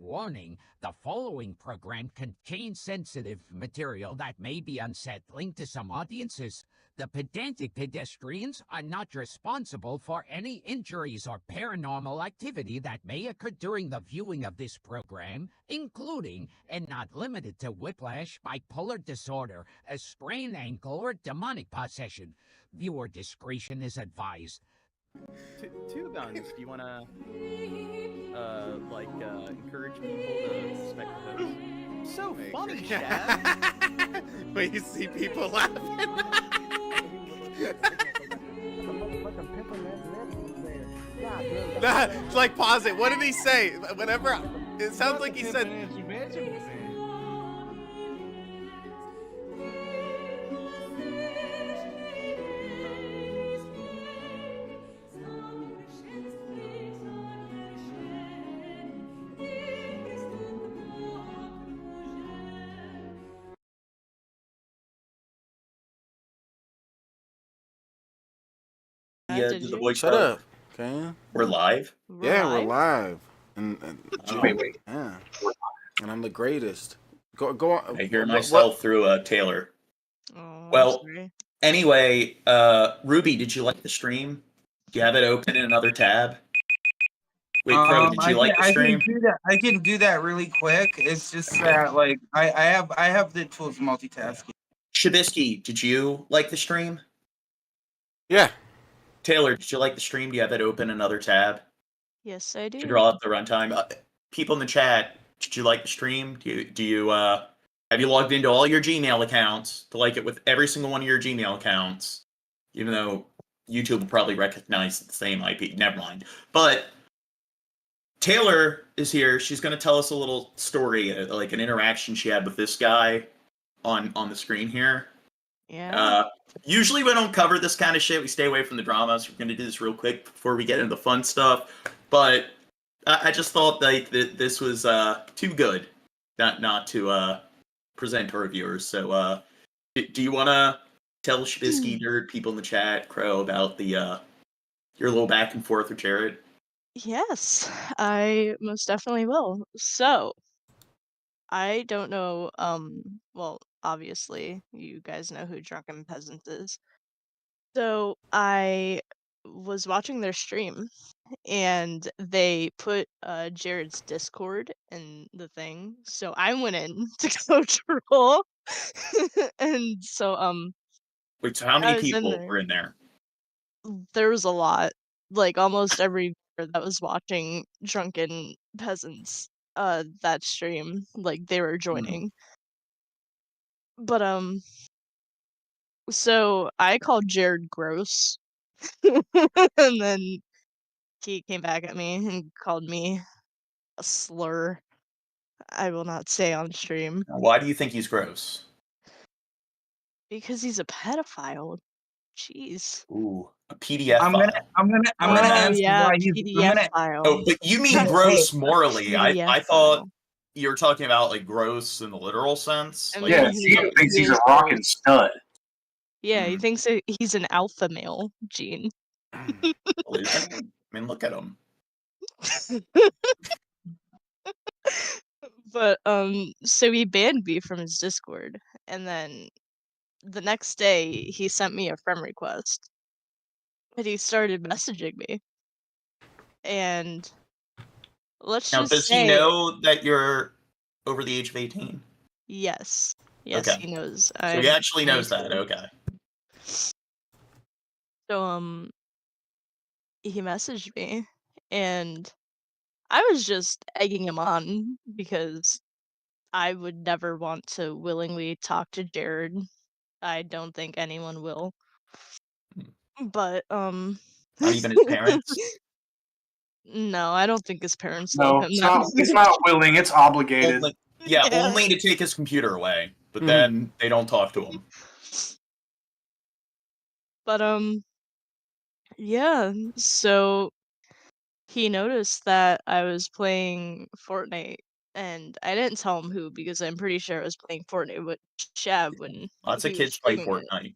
Warning, the following program contains sensitive material that may be unsettling to some audiences. The Pedantic Pedestrians are not responsible for any injuries or paranormal activity that may occur during the viewing of this program, including, and not limited to, whiplash, bipolar disorder, a sprained ankle, or demonic possession. Viewer discretion is advised. Two Guns, do you want to, encourage people to respect the host? So funny, Chad! When you see people laughing. Nah, like, pause it. What did he say? Whenever, it sounds like he said... Did the voice Shut up, okay? We're live? Yeah, we're live. And wait. Yeah. And I'm the greatest. Go on. I hear myself through Taylor. Oh, Well, sorry. anyway, Ruby, did you like the stream? Do you have it open in another tab? Wait, Crow, did you like the stream? I can do that really quick. It's just that, like, I have the tools for multitasking. Shabisky, did you like the stream? Yeah. Taylor, did you like the stream? Do you have it open in another tab Yes, I do. to draw up the runtime? People in the chat, did you like the stream? Do you have you logged into all your Gmail accounts to like it with every single one of your Gmail accounts? Even though YouTube will probably recognize the same IP. Never mind. But Taylor is here. She's going to tell us a little story, like an interaction she had with this guy on the screen here. Yeah. Usually we don't cover this kind of shit. We stay away from the drama, so we're going to do this real quick before we get into the fun stuff. But I just thought like that this was too good not to present to our viewers. So do you want to tell Shabisky, nerd, people in the chat, Crow, about the your little back and forth with Jared? Yes, I most definitely will. So, I don't know, well, obviously, you guys know who Drunken Peasant is. So, I was watching their stream, and they put Jared's Discord in the thing, so I went in to go troll. And so, Wait, so how I many was in people there. were in there? There was a lot. Like, almost every viewer that was watching Drunken Peasants, that stream, like, they were joining. But, so I called Jared gross. And then he came back at me and called me a slur I will not say on stream. Why do you think he's gross? Because he's a pedophile. Jeez. Ooh, a PDF I'm file. gonna Oh, answer yeah, why he's. PDF file. Oh, but you mean gross Hey. morally. PDF I thought you were talking about like gross in the literal sense. I Like, mean, Yeah, he Theo thinks he's is a rockin' gross. stud. Yeah, he thinks he's an alpha male, Gene. well, I mean, look at him. But so he banned me from his Discord, and then the next day he sent me a friend request, and he started messaging me. And let's Now, just does say, he know that you're over the age of 18? yes, Okay. he knows. So he actually knows that. Okay. So he messaged me, and I was just egging him on because I would never want to willingly talk to Jared. I don't think anyone will. But Not even his parents? No, I don't think his parents No, love him that much. it's not willing, it's obligated. Only, Yeah. only to take his computer away. But then they don't talk to him. But yeah, so he noticed that I was playing Fortnite, and I didn't tell him who because I'm pretty sure I was playing Fortnite with Shab when Lots of he was kids play streaming it. Fortnite.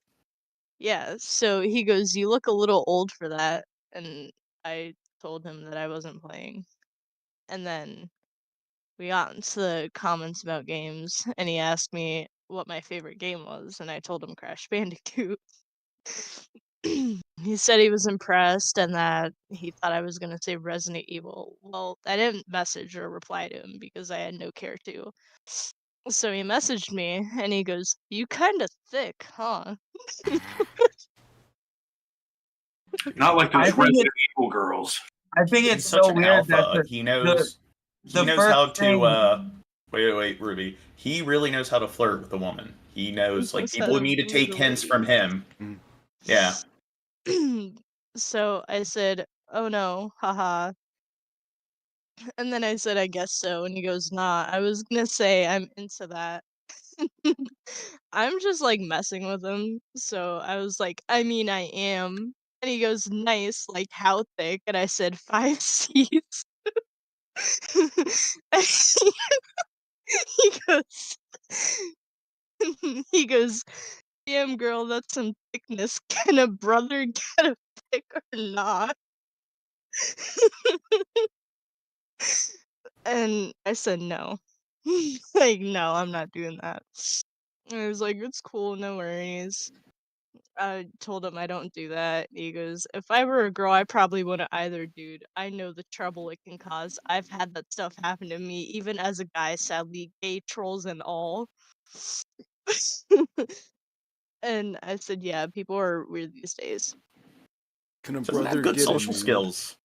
Yeah, so he goes, "You look a little old for that," and I told him that I wasn't playing. And then we got into the comments about games, and he asked me what my favorite game was, and I told him Crash Bandicoot. He said he was impressed and that he thought I was gonna say Resident Evil. Well, I didn't message or reply to him because I had no care to. So he messaged me and he goes, "You kinda thick, huh?" Not like I those think Resident Evil girls. I think He's it's such so an weird that alpha. He knows the first how thing- to wait, Ruby. He really knows how to flirt with a woman. He knows like Knows how people to need to take wiggle hints it. from him. Yeah. So I said, "Oh no, haha." And then I said, "I guess so." And he goes, "Nah, I was gonna say I'm into that." I'm just like messing with him. So I was like, "I mean, I am." And he goes, "Nice, like how thick?" And I said, 5 C's. And he goes, he goes, "Damn, girl, that's some thickness. Can a brother get a pick or not?" And I said, "No." Like, no, I'm not doing that. And I was like, "It's cool, no worries." I told him I don't do that. He goes, "If I were a girl, I probably wouldn't either, dude. I know the trouble it can cause. I've had that stuff happen to me, even as a guy, sadly, gay trolls and all." And I said, "Yeah, people are weird these days." Can a Doesn't brother have good get social a nude? skills.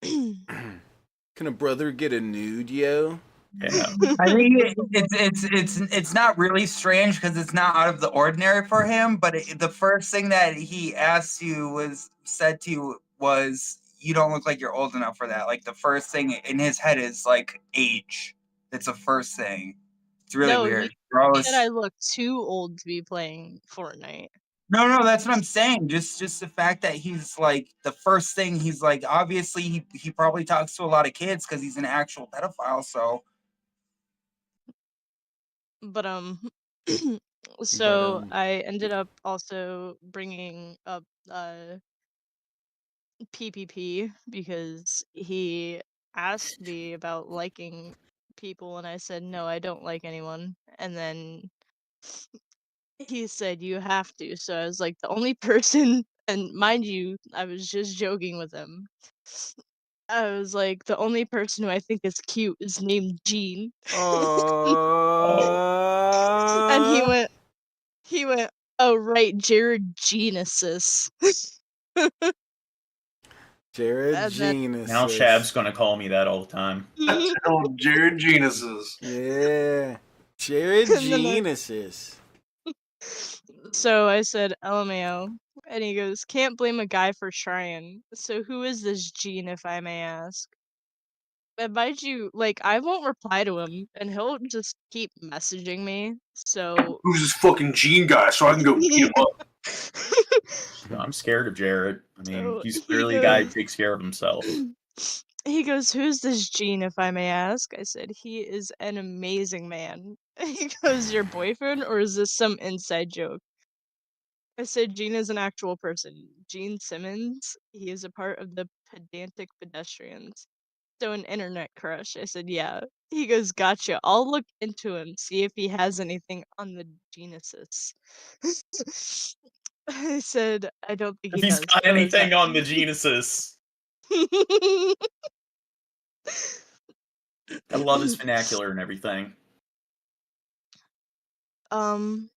Can a brother get a nude, yo? Yeah. I think it's not really strange because it's not out of the ordinary for him. But the first thing that he asked you was said to you was, "You don't look like you're old enough for that." Like the first thing in his head is like age. It's the first thing. It's really No, weird. he Gross. said I look too old to be playing Fortnite. No, that's what I'm saying. Just the fact that he's like the first thing he's like. Obviously, he probably talks to a lot of kids because he's an actual pedophile. So But so But I ended up also bringing up PPP because he asked me about liking people and I said no, I don't like anyone. And then he said you have to. So I was like the only person, and mind you, I was just joking with him. I was like the only person who I think is cute is named Jean. And he went, "Oh right, Jared Genesis." Jared And then Genesis. Now Shab's gonna call me that all the time. Oh, Jared Genesis. Yeah. Jared And then Genesis. so I said LMAO, and he goes, "Can't blame a guy for trying." So who is this Gene, if I may ask? And mind you, like I won't reply to him, and he'll just keep messaging me. So Who's this fucking Gene guy so I can go beat him up? No, I'm scared of Jared. I mean, So he's he clearly a guy who goes, takes care of himself. he goes, "Who's this Gene, if I may ask?" I said, "He is an amazing man." He goes, "Your boyfriend, or is this some inside joke?" I said, "Gene is an actual person. Gene Simmons. He is a part of the Pedantic Pedestrians. So an internet crush." I said, "Yeah." He goes, "Gotcha. I'll look into him, see if he has anything on the Genesis." I said, "I don't think If he he's does." got Oh, is anything that... on the Genesis, I love his vernacular and everything. um,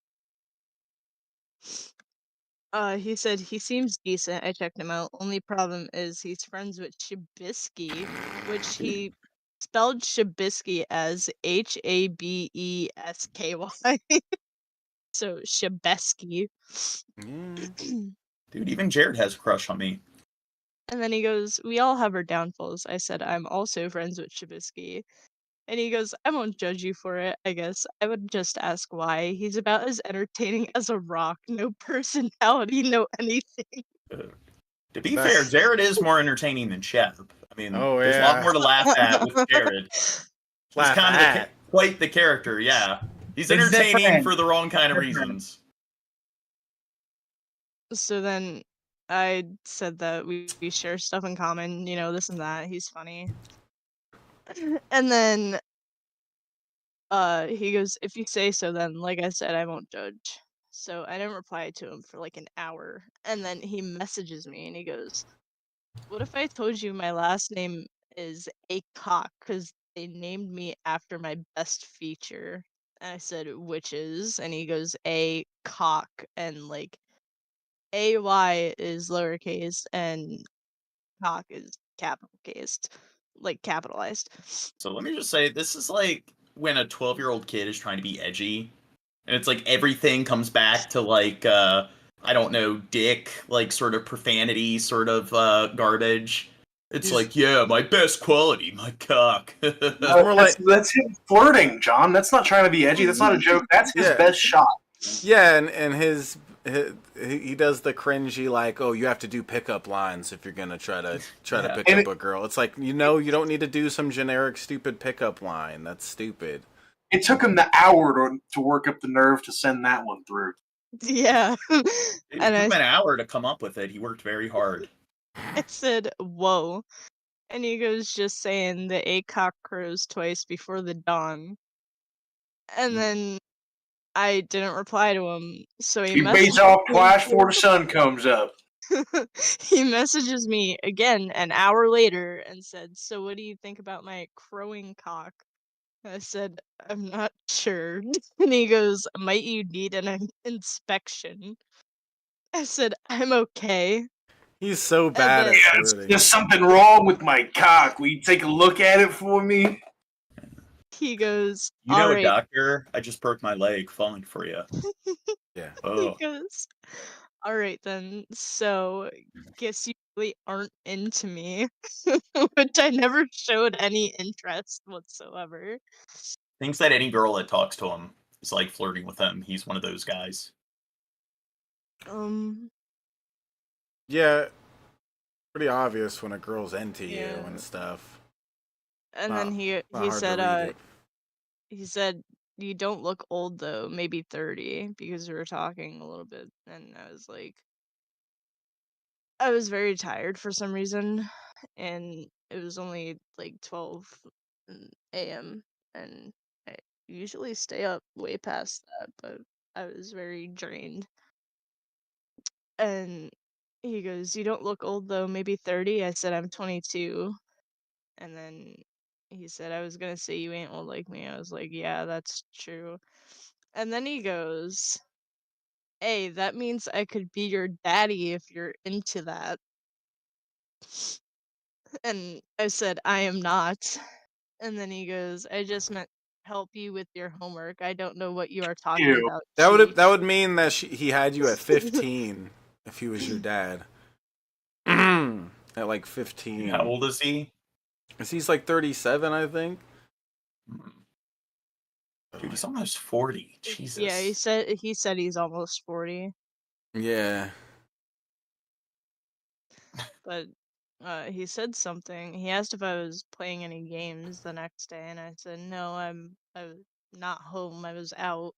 he said he seems decent. I checked him out. Only problem is he's friends with Shabisky, which he spelled Shabisky as Habesky. So Shabesky. Yeah. Dude, even Jared has a crush on me. And then he goes, "We all have our downfalls." I said, "I'm also friends with Shabisky." And he goes, "I won't judge you for it, I guess. I would just ask why. He's about as entertaining as a rock. No personality, no anything." To be fair, Jared is more entertaining than Shep. I mean, Oh, there's a lot yeah. more to laugh at with Jared. He's Laugh kind of at. quite the character, yeah. He's It's entertaining different. for the wrong kind of Different. reasons. So then I said that we share stuff in common, this and that. He's funny. And then he goes, if you say so, then like I said, I won't judge. So I didn't reply to him for like an hour. And then he messages me and he goes, what if I told you my last name is A Cock? Because they named me after my best feature. And I said, which is? And he goes, A Cock. And like AY is lowercase and cock is capitalized. Like capitalized. So let me just say, this is like when a 12-year-old kid is trying to be edgy, and it's like everything comes back to like I don't know, dick, like sort of profanity, sort of garbage. It's like, yeah, my best quality, my cock. That's him flirting, John. That's not trying to be edgy. That's not a joke. That's his best shot. Yeah, and he does the cringy like, oh, you have to do pickup lines if you're gonna try to pick up a girl. It's like, you don't need to do some generic stupid pickup line. That's stupid. It took him the hour to work up the nerve to send that one through. Yeah. It took him an hour to come up with it. He worked very hard. I said, whoa. And he goes, just saying the A cock crows twice before the dawn. And then I didn't reply to him. So he fades off flash before the sun comes up. He messages me again an hour later and said, so what do you think about my crowing cock? I said, I'm not sure. And he goes, might you need an inspection? I said, I'm okay. He's so bad at flirting. There's something wrong with my cock. Will you take a look at it for me? He goes, you know, doctor, I just broke my leg falling for you. Yeah. Oh. He goes, all right then, so guess you really aren't into me. Which I never showed any interest whatsoever. Thinks that any girl that talks to him is like flirting with him. He's one of those guys. Yeah, pretty obvious when a girl's into you and stuff. And then he said, you don't look old though, maybe 30, because we were talking a little bit, and I was like, I was very tired for some reason, and it was only like 12 a.m. and I usually stay up way past that, but I was very drained. And he goes, you don't look old though, maybe 30. I said, I'm 22. And then he said, I was gonna say you ain't old like me. I was like, yeah, that's true. And then he goes, hey, that means I could be your daddy if you're into that. And I said, I am not. And then he goes, I just meant help you with your homework. I don't know what you are talking about. That would mean that he had you at 15 if he was your dad. At like 15. How old is he? He's like 37, I think. Dude, he's almost 40. Jesus. Yeah, he said he's almost 40. Yeah. But he said something. He asked if I was playing any games the next day, and I said no. I was not home. I was out.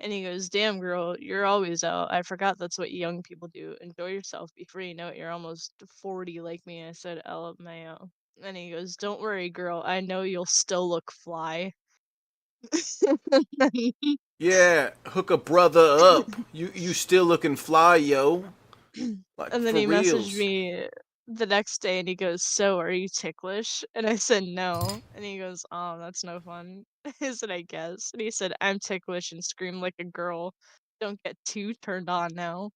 And he goes, "Damn girl, you're always out. I forgot that's what young people do. Enjoy yourself before you know it. You're almost 40 like me." I said, "LMAO." And he goes, "Don't worry, girl. I know you'll still look fly." Yeah, hook a brother up. You still looking fly, yo. Like, and then he messaged me the next day and he goes, so are you ticklish? And I said no. And he goes, oh, that's no fun. I said, I guess. And he said, I'm ticklish and scream like a girl. Don't get too turned on now.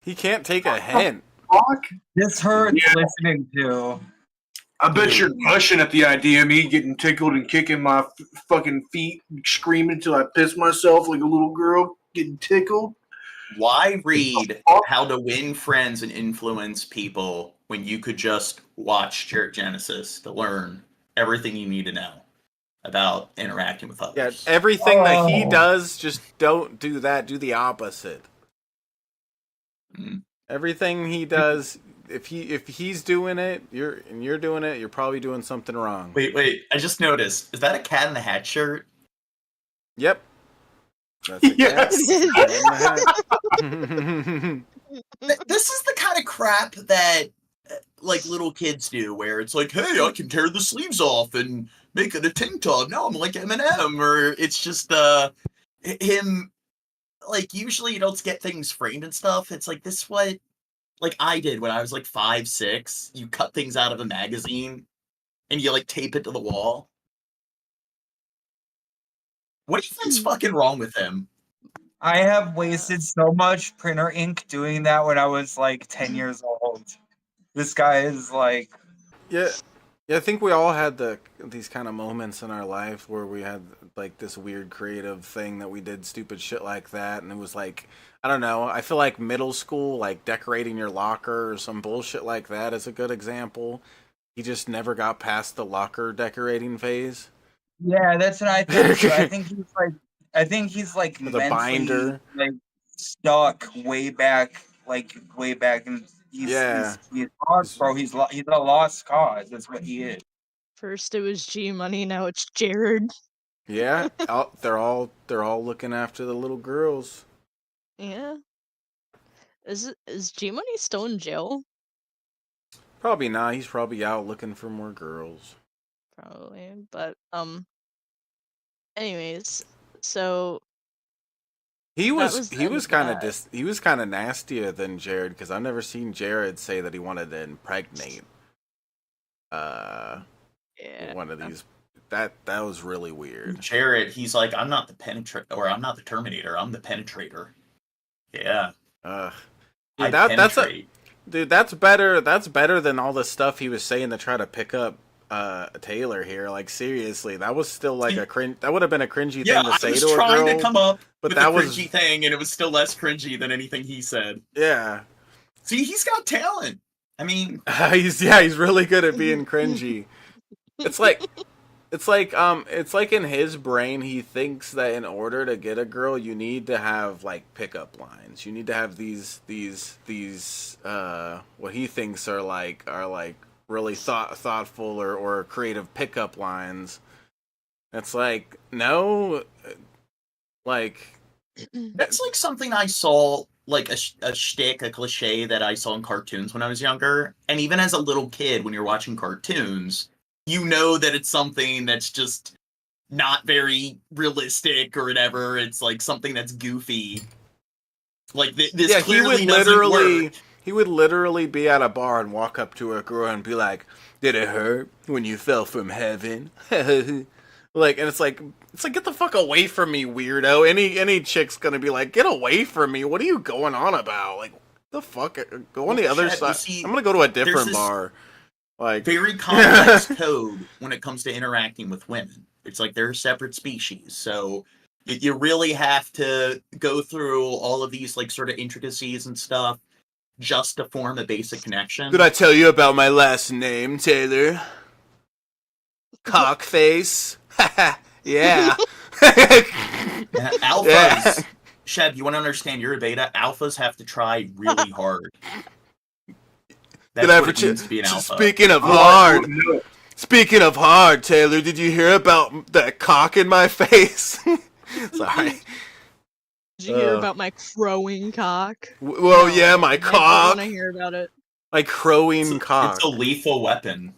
He can't take a hint. This hurts listening to. I bet you're gushing at the idea of me getting tickled and kicking my fucking feet, screaming until I piss myself like a little girl getting tickled. Why read How to Win Friends and Influence People when you could just watch Jared Genesis to learn everything you need to know about interacting with others? Yeah, everything that he does, just don't do that. Do the opposite. Everything he does, if he's doing it, you're doing it, you're probably doing something wrong. Wait! I just noticed. Is that a Cat in the Hat shirt? Yep. That's a cat. This is the kind of crap that like little kids do, where it's like, hey, I can tear the sleeves off and make it a tank top. Now I'm like Eminem, or it's just him. Like usually you don't get things framed and stuff. It's like this what like I did when I was like 5, 6. You cut things out of a magazine and you like tape it to the wall. What do you think's fucking wrong with him? I have wasted so much printer ink doing that when I was like 10 years old. This guy is like, Yeah, I think we all had these kind of moments in our life where we had like this weird creative thing that we did stupid shit like that, and it was like, I don't know. I feel like middle school, like decorating your locker or some bullshit like that is a good example. He just never got past the locker decorating phase. yeah, that's what I think too. I think he's like The mentally binder. like stuck way back, and he's lost, bro. He's a lost cause. That's what he is. First it was G Money, now it's Jared. Yeah, they're all looking after the little girls. Yeah. Is G Money still in jail? Probably not. He's probably out looking for more girls. Probably, but anyways, so He was was the end of kind of that. he was kind of nastier than Jared, because I've never seen Jared say that he wanted to impregnate Yeah. one of these. That was really weird. Jared, he's like, I'm not the I'm not the Terminator, I'm the penetrator. Yeah. Dude, penetrate. that's better. That's better than all the stuff he was saying to try to pick up Taylor here. Like seriously, that was still like a cringe. That would have been a cringy thing to say to a girl. I was trying to come up but with that a was cringy thing, and it was still less cringy than anything he said. Yeah. See, he's got talent. I mean, he's really good at being cringy. It's like in his brain, he thinks that in order to get a girl, you need to have like pickup lines. You need to have these what he thinks are like really thoughtful or creative pickup lines. It's like, no, like that's like something I saw, like a shtick, a cliche that I saw in cartoons when I was younger. And even as a little kid, when you're watching cartoons, you know that it's something that's just not very realistic or whatever. It's like something that's goofy. Like this clearly doesn't work. He would literally be at a bar and walk up to a girl and be like, "Did it hurt when you fell from heaven?" Like, and it's like get the fuck away from me, weirdo. Any chick's gonna be like, "Get away from me! What are you going on about?" Like, the fuck? Go on the other side. See, I'm gonna go to a different bar. Like, very complex code when it comes to interacting with women. It's like they're a separate species, so you really have to go through all of these like sort of intricacies and stuff just to form a basic connection. Did I tell you about my last name, Taylor? Cockface. Yeah. Alphas. Yeah. Sheb, you want to understand? You're a beta. Alphas have to try really hard. That's what it means to be an alpha. Speaking of hard, Taylor, did you hear about that cock in my face? Sorry. Did you hear about my crowing cock? Well, yeah, my cock. I want to hear about it. My crowing cock. It's a lethal weapon.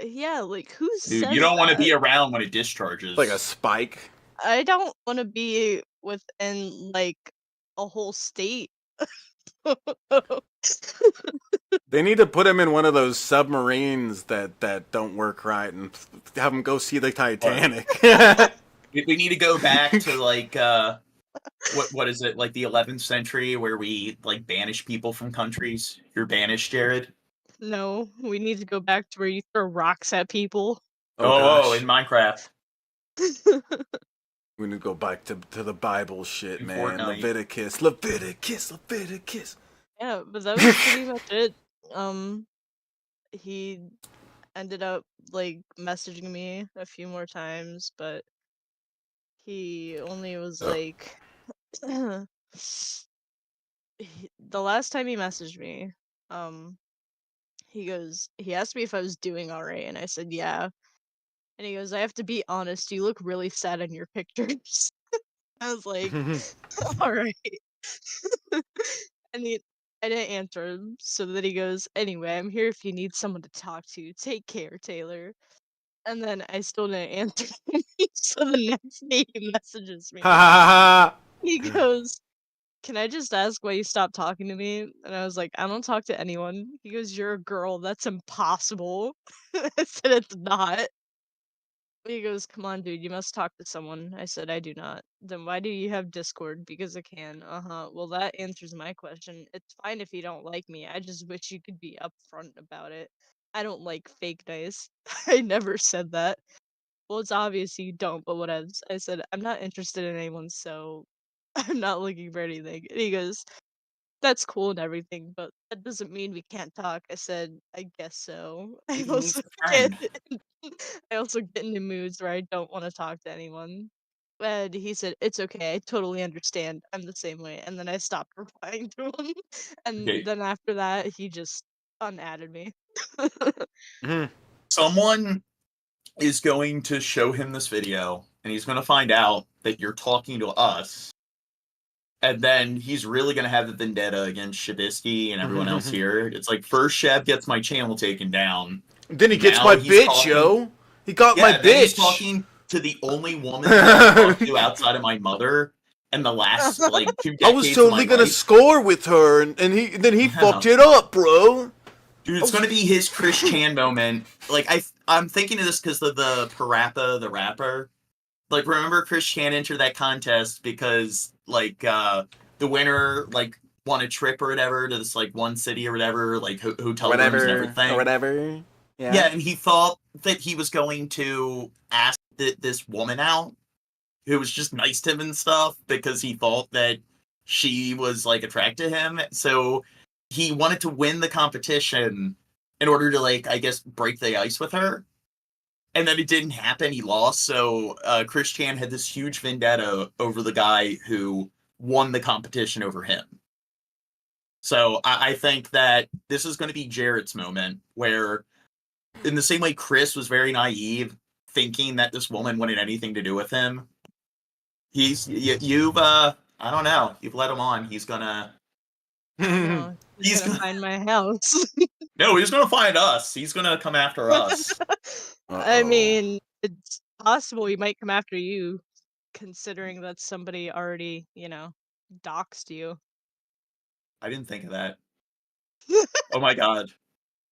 Yeah, like who says Dude, you don't want to be around when it discharges. Like a spike. I don't want to be within like a whole state. They need to put him in one of those submarines that don't work right and have him go see the Titanic. We need to go back to like what is it, like the 11th century where we like banish people from countries? You're banished, Jared? No, we need to go back to where you throw rocks at people. Oh, in Minecraft. We need to go back to the Bible shit, In man. Fortnite. Leviticus. Yeah, but that was pretty much it. He ended up like messaging me a few more times, but he only was like the last time he messaged me, he asked me if I was doing alright, and I said yeah. And he goes, I have to be honest, you look really sad in your pictures. I was like, alright. And I didn't answer him, so then he goes, "Anyway, I'm here if you need someone to talk to. Take care, Taylor." And then I still didn't answer him, so the next day he messages me. Ha ha ha. He goes, "Can I just ask why you stopped talking to me?" And I was like, "I don't talk to anyone." He goes, "You're a girl. That's impossible." I said, "It's not." He goes, "Come on, dude, you must talk to someone." I said, "I do not." "Then why do you have Discord?" "Because I can." "Uh-huh. Well, that answers my question. It's fine if you don't like me. I just wish you could be upfront about it. I don't like fake nice." I never said that. "Well, it's obvious you don't, but whatevs." I said, "I'm not interested in anyone, so I'm not looking for anything." And he goes, "That's cool and everything, but that doesn't mean we can't talk." I said, "I guess so." He needs a Get friend. I also get into moods where I don't want to talk to anyone. And he said, "It's okay, I totally understand. I'm the same way." And then I stopped replying to him. And Okay. then after that, he just unadded me. Mhm. Someone is going to show him this video, and he's going to find out that you're talking to us. And then he's really going to have the vendetta against Shabisky and everyone else here. It's like, first Shab gets my channel taken down. Then he gets Now my he's bitch, talking- yo. He got my Yeah, then he's bitch. talking to the only woman that I talked to outside of my mother in the last, like, 2 decades I was of totally my gonna life. score with her, and then he Yeah. fucked it up, bro. Dude, it's gonna be his Chris Chan moment. Like, I'm thinking of this because of the Parappa the rapper. Like, remember Chris Chan entered that contest because, like, the winner, like, won a trip or whatever to this, like, one city or whatever, like, hotel rooms and everything. Or whatever. Yeah, and he thought that he was going to ask this woman out, who was just nice to him and stuff, because he thought that she was, like, attracted to him. So he wanted to win the competition in order to, like, I guess, break the ice with her. And then it didn't happen. He lost. So Chris Chan had this huge vendetta over the guy who won the competition over him. So I think that this is going to be Jarrett's moment, where in the same way Chris was very naive, thinking that this woman wanted anything to do with him, you've I don't know, you've let him on. He's gonna No, he's gonna find my house. no, he's gonna find us. He's gonna come after us. I mean, it's possible he might come after you, considering that somebody already, doxed you. I didn't think of that. Oh my god!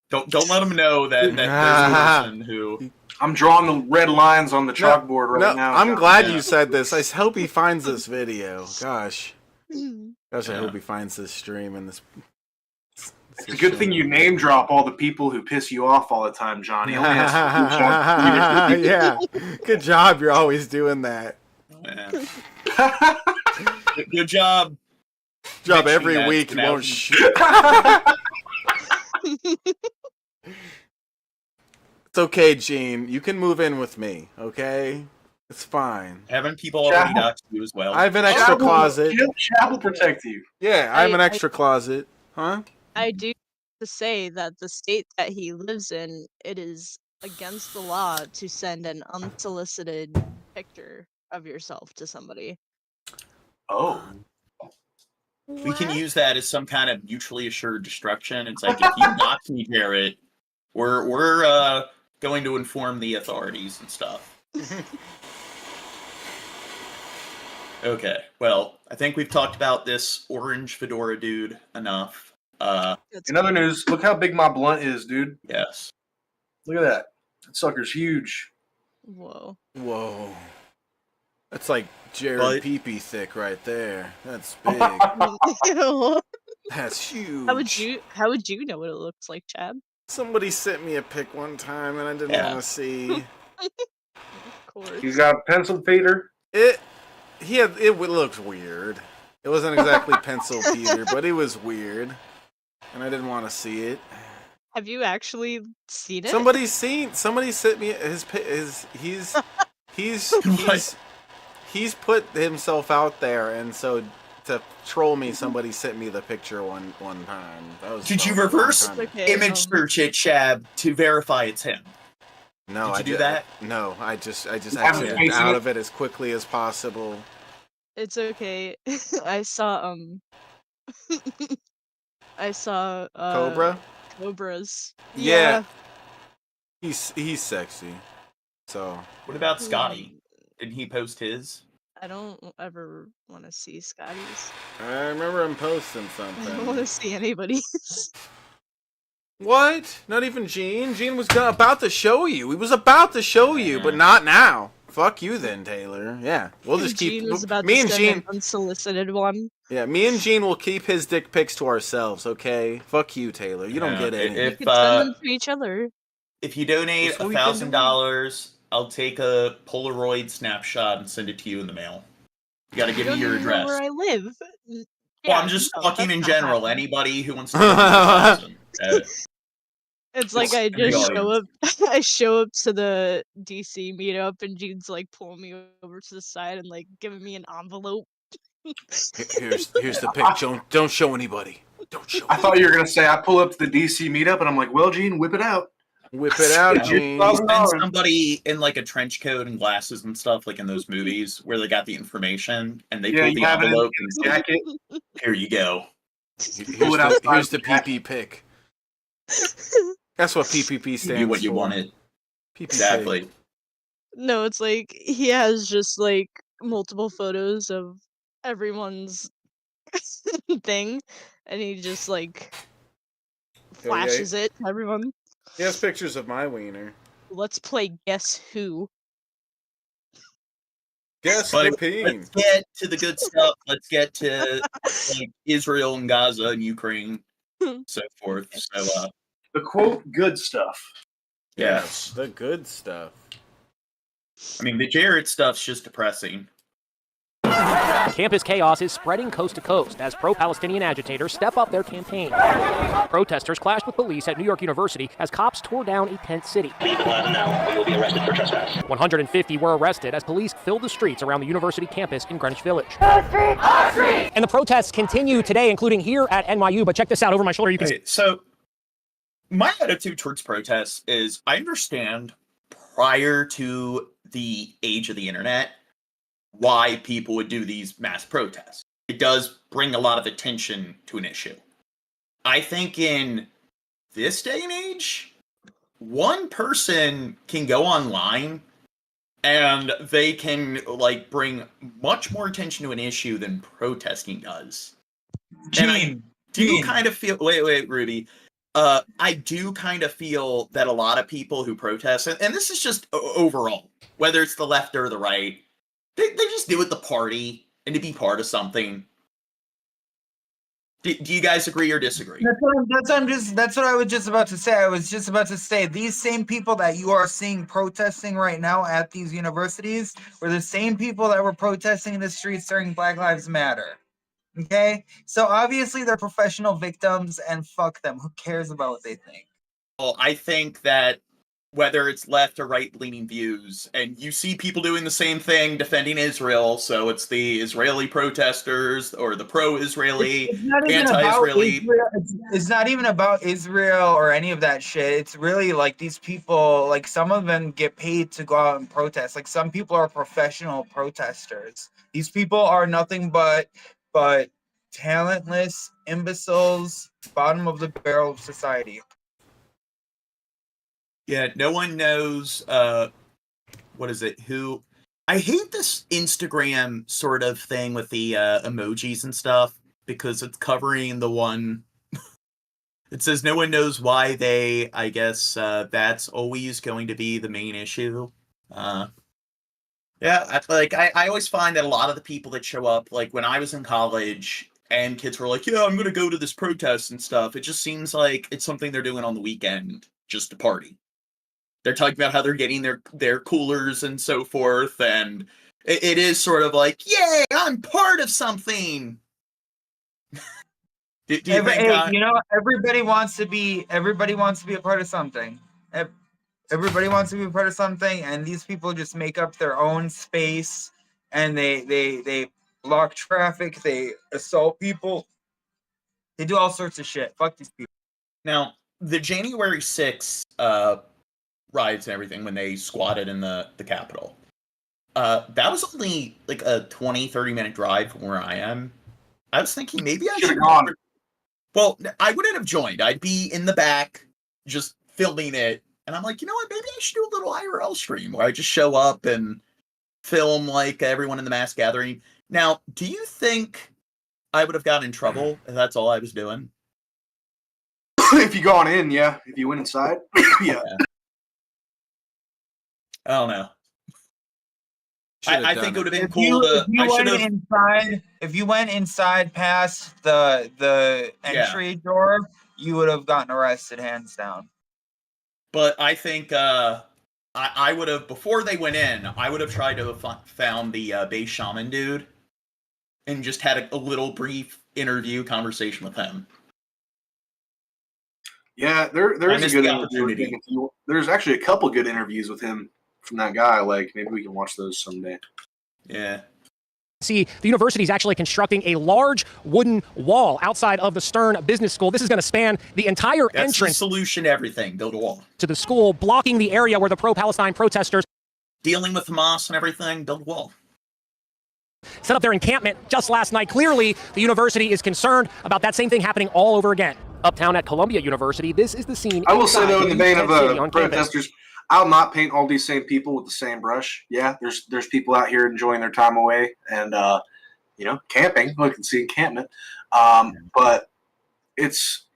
Don't let him know that there's a person who. I'm drawing the red lines on the chalkboard right now. I'm John. glad Yeah. you said this. I hope he finds this video. Gosh, I Yeah. hope he finds this stream and this. It's a good thing you name drop all the people who piss you off all the time, Johnny. Only has to Yeah, good job. You're always doing that. Yeah. Good job. Job Mentioning every that week. You now. won't shoot. It's okay, Gene. You can move in with me. Okay, it's fine. Haven't people already doxed you as well? I have an extra closet. Chad will protect you. Yeah, I have an I- extra closet. Huh? I do have to say that the state that he lives in, it is against the law to send an unsolicited picture of yourself to somebody. Oh. We can use that as some kind of mutually assured destruction. It's like, if you dox me, Jarrett, we're going to inform the authorities and stuff. Okay, well, I think we've talked about this orange fedora dude enough. In other news, look how big my blunt is, dude. Yes. Look at that. That sucker's huge. Whoa. Whoa. That's like Jared But- PP thick right there. That's big. How That's huge. would you know what it looks like, Chad? Somebody sent me a pic one time and I didn't Yeah. want to see. Of course. He's got a pencil feeder. It looked weird. It wasn't exactly pencil Peter, but it was weird. And I didn't want to see it. Have you actually seen it? Somebody sent me he's put himself out there, and so to troll me, somebody sent me the picture one time. That was Did you a long reverse time. Okay, image search it, Shab, to verify it's him? No, Did you I do did that? No, I just I'm exited facing out it. of it as quickly as possible. It's okay. I saw I saw Cobra? Cobras. Yeah. He's sexy. So What about Scotty? Didn't he post his? I don't ever want to see Scotty's. I remember him posting I don't want something. to see anybody's. What? Not even Gene? Gene was about to show you. He was about to show you, but not now. Fuck you then, Taylor. Yeah, we'll just keep. Gene was about Me to and send Gene. an unsolicited one. Yeah, me and Gene will keep his dick pics to ourselves. Okay. Fuck you, Taylor. You don't get any. We If could send them to each other. if you donate That's what we've been doing. $1,000, I'll take a Polaroid snapshot and send it to you in the mail. You got to give me your You don't even know address. where I live. Well, Yeah, I'm just no, talking that's in not general. happening. Anybody who wants to donate $1,000. It's like I just show up. I show up to the DC meetup, and Gene's like pulling me over to the side and like giving me an envelope. Here's the pic. Don't show anybody. Don't show. I thought you were gonna say I pull up to the DC meetup and I'm like, well, Gene, whip it out. Whip it out, Yeah. Gene. Send somebody in like a trench coat and glasses and stuff, like in those movies where they got the information and they Yeah, pull you the have it in envelope his and jacket. here you go. Here's the PP pic. That's what PPP You stands do what you for. wanted. PPP. Exactly. No, it's like he has just like multiple photos of everyone's thing, and he just like flashes it to everyone. He has pictures of my wiener. Let's play Guess Who. Guess But the peen. let's get to the good stuff. Let's get to like Israel and Gaza and Ukraine, so forth. So, The quote, good stuff. Yes, the good stuff. I mean, the Jared stuff's just depressing. Campus chaos is spreading coast to coast as pro-Palestinian agitators step up their campaign. Protesters clashed with police at New York University as cops tore down a tent city. Leave the plaza now, or you'll be arrested for trespass. 150 were arrested as police filled the streets around the university campus in Greenwich Village. And the protests continue today, including here at NYU. But check this out over my shoulder. You can Okay, so my attitude towards protests is I understand prior to the age of the internet why people would do these mass protests. It does bring a lot of attention to an issue. I think in this day and age, one person can go online and they can like bring much more attention to an issue than protesting does. And I do kind of feel wait, Ruby. I do kind of feel that a lot of people who protest, and this is just overall, whether it's the left or the right, they just do it to party and to be part of something. Do you guys agree or disagree? That's what I was just about to say. I was just about to say these same people that you are seeing protesting right now at these universities were the same people that were protesting in the streets during Black Lives Matter. Okay? So obviously they're professional victims and fuck them. Who cares about what they think? Well, I think that whether it's left or right-leaning views, and you see people doing the same thing defending Israel, so it's the Israeli protesters or the pro-Israeli, anti-Israeli. It's not even about Israel or any of that shit. It's really like these people, like some of them get paid to go out and protest. Like some people are professional protesters. These people are nothing but talentless imbeciles, bottom of the barrel of society. Yeah, no one knows, what is it, who... I hate this Instagram sort of thing with the emojis and stuff, because it's covering the one... It says no one knows why they, I guess, that's always going to be the main issue. Yeah, I always find that a lot of the people that show up, like when I was in college, and kids were like, yeah, I'm going to go to this protest and stuff, it just seems like it's something they're doing on the weekend, just to party. They're talking about how they're getting their coolers and so forth, and it is sort of like, yay, I'm part of something. do you think, you know, everybody wants to be a part of something. Everybody wants to be a part of something, and these people just make up their own space, and they block traffic, they assault people, they do all sorts of shit. Fuck these people. Now, the January 6th riots and everything when they squatted in the Capitol, that was only like a 20-30 minute drive from where I am. I was thinking maybe I should Well, I wouldn't have joined. I'd be in the back, just filming it. And I'm like, you know what? Maybe I should do a little IRL stream where I just show up and film like everyone in the mass gathering. Now, do you think I would have gotten in trouble if that's all I was doing? If you gone in, yeah. If you went inside, yeah. I don't know. I think it would have been If cool to. you I should went have. inside, if you went inside past the entry door, you would have gotten arrested hands down. But I think I would have, before they went in, I would have tried to have found the base shaman dude and just had a little brief interview conversation with him. Yeah, there's a missed good the interview. opportunity. There's actually a couple good interviews with him from that guy. Like, maybe we can watch those someday. Yeah. See, the university is actually constructing a large wooden wall outside of the Stern Business School. This is going to span the entire That's entrance the solution to everything. Build a wall. to the school, blocking the area where the pro-Palestine protesters Dealing with Hamas and everything, build a wall. set up their encampment just last night. Clearly, the university is concerned about that same thing happening all over again. Uptown at Columbia University, this is the scene. I will say, though, in the vein of City on campus. protesters, I'll not paint all these same people with the same brush. Yeah, there's people out here enjoying their time away and, camping. We can see encampment. But it's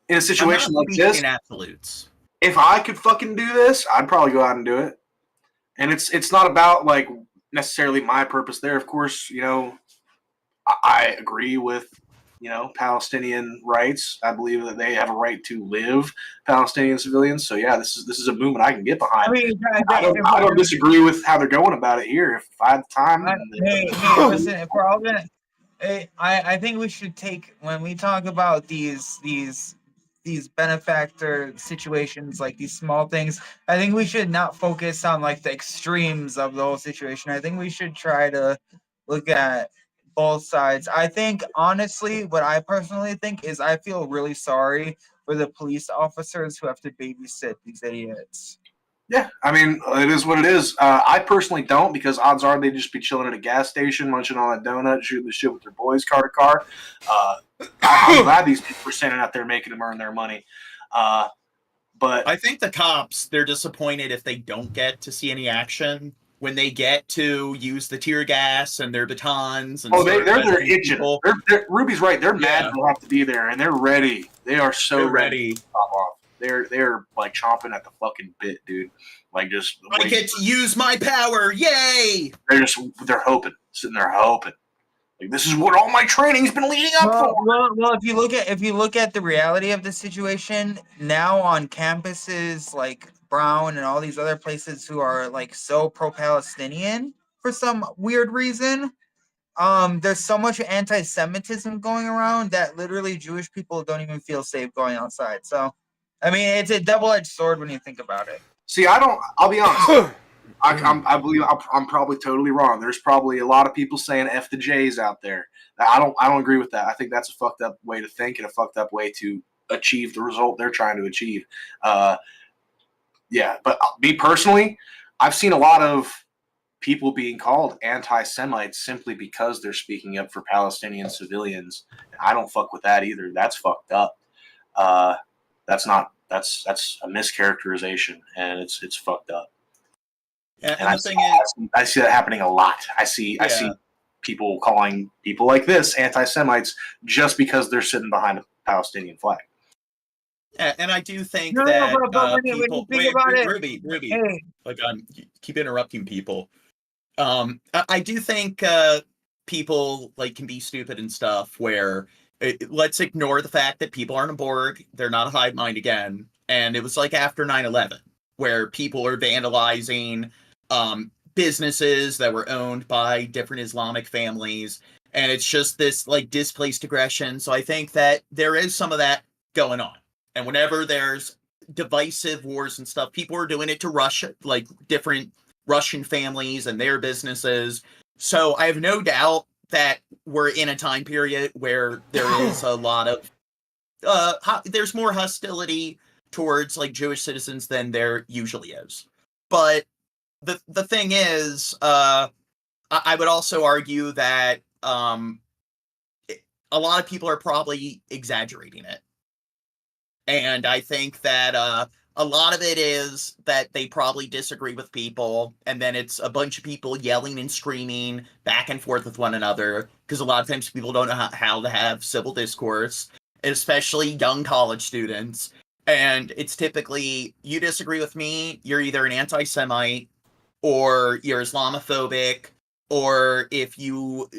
in a situation like this. In absolutes. If I could fucking do this, I'd probably go out and do it. And it's not about like necessarily my purpose there. Of course, I agree with Palestinian rights. I believe that they have a right to live, Palestinian civilians. So yeah, this is a movement I can get behind. I mean, I don't disagree with how they're going about it here. If I had the time, hey, listen, if we're all gonna, I think we should take, when we talk about these benefactor situations, like these small things, I think we should not focus on like the extremes of the whole situation. I think we should try to look at both sides. I think, honestly, what I personally think is I feel really sorry for the police officers who have to babysit these idiots. Yeah, I mean, it is what it is. I personally don't, because odds are they'd just be chilling at a gas station, munching on a donut, shooting the shit with their boys car to car. I'm glad these people are standing out there making them earn their money. But I think the cops, they're disappointed if they don't get to see any action. When they get to use the tear gas and their batons. And they're itching. Ruby's right. They're mad they'll have to be there, and they're ready. They are so ready. To pop off. They're like chomping at the fucking bit, dude. Like just. I get to use my power! Yay! They're hoping, sitting there hoping. Like, this is what all my training's been leading up for. Well, if you look at the reality of the situation now on campuses like Brown and all these other places who are like so pro-Palestinian for some weird reason, there's so much anti-Semitism going around that literally Jewish people don't even feel safe going outside. So, I mean, it's a double-edged sword when you think about it. See, I'll be honest. I believe I'm probably totally wrong. There's probably a lot of people saying F the J's out there. I don't agree with that. I think that's a fucked up way to think and a fucked up way to achieve the result they're trying to achieve. Yeah, but me personally, I've seen a lot of people being called anti-Semites simply because they're speaking up for Palestinian civilians. I don't fuck with that either. That's fucked up. That's a mischaracterization, and it's fucked up. Yeah, and I see that happening a lot. I see people calling people like this anti-Semites just because they're sitting behind a Palestinian flag. Yeah, and I do think but when you think about it, Ruby, hey. like keep interrupting people. I do think people like can be stupid and stuff. Where let's ignore the fact that people aren't a Borg; they're not a hive mind again. And it was like after 9/11, where people are vandalizing businesses that were owned by different Islamic families, and it's just this like displaced aggression. So I think that there is some of that going on. And whenever there's divisive wars and stuff, people are doing it to Russia, like different Russian families and their businesses. So I have no doubt that we're in a time period where there is a lot of there's more hostility towards like Jewish citizens than there usually is. But the thing is, I would also argue that a lot of people are probably exaggerating it. And I think that a lot of it is that they probably disagree with people, and then it's a bunch of people yelling and screaming back and forth with one another, because a lot of times people don't know how to have civil discourse, especially young college students. And it's typically, you disagree with me, you're either an anti-Semite, or you're Islamophobic, or if you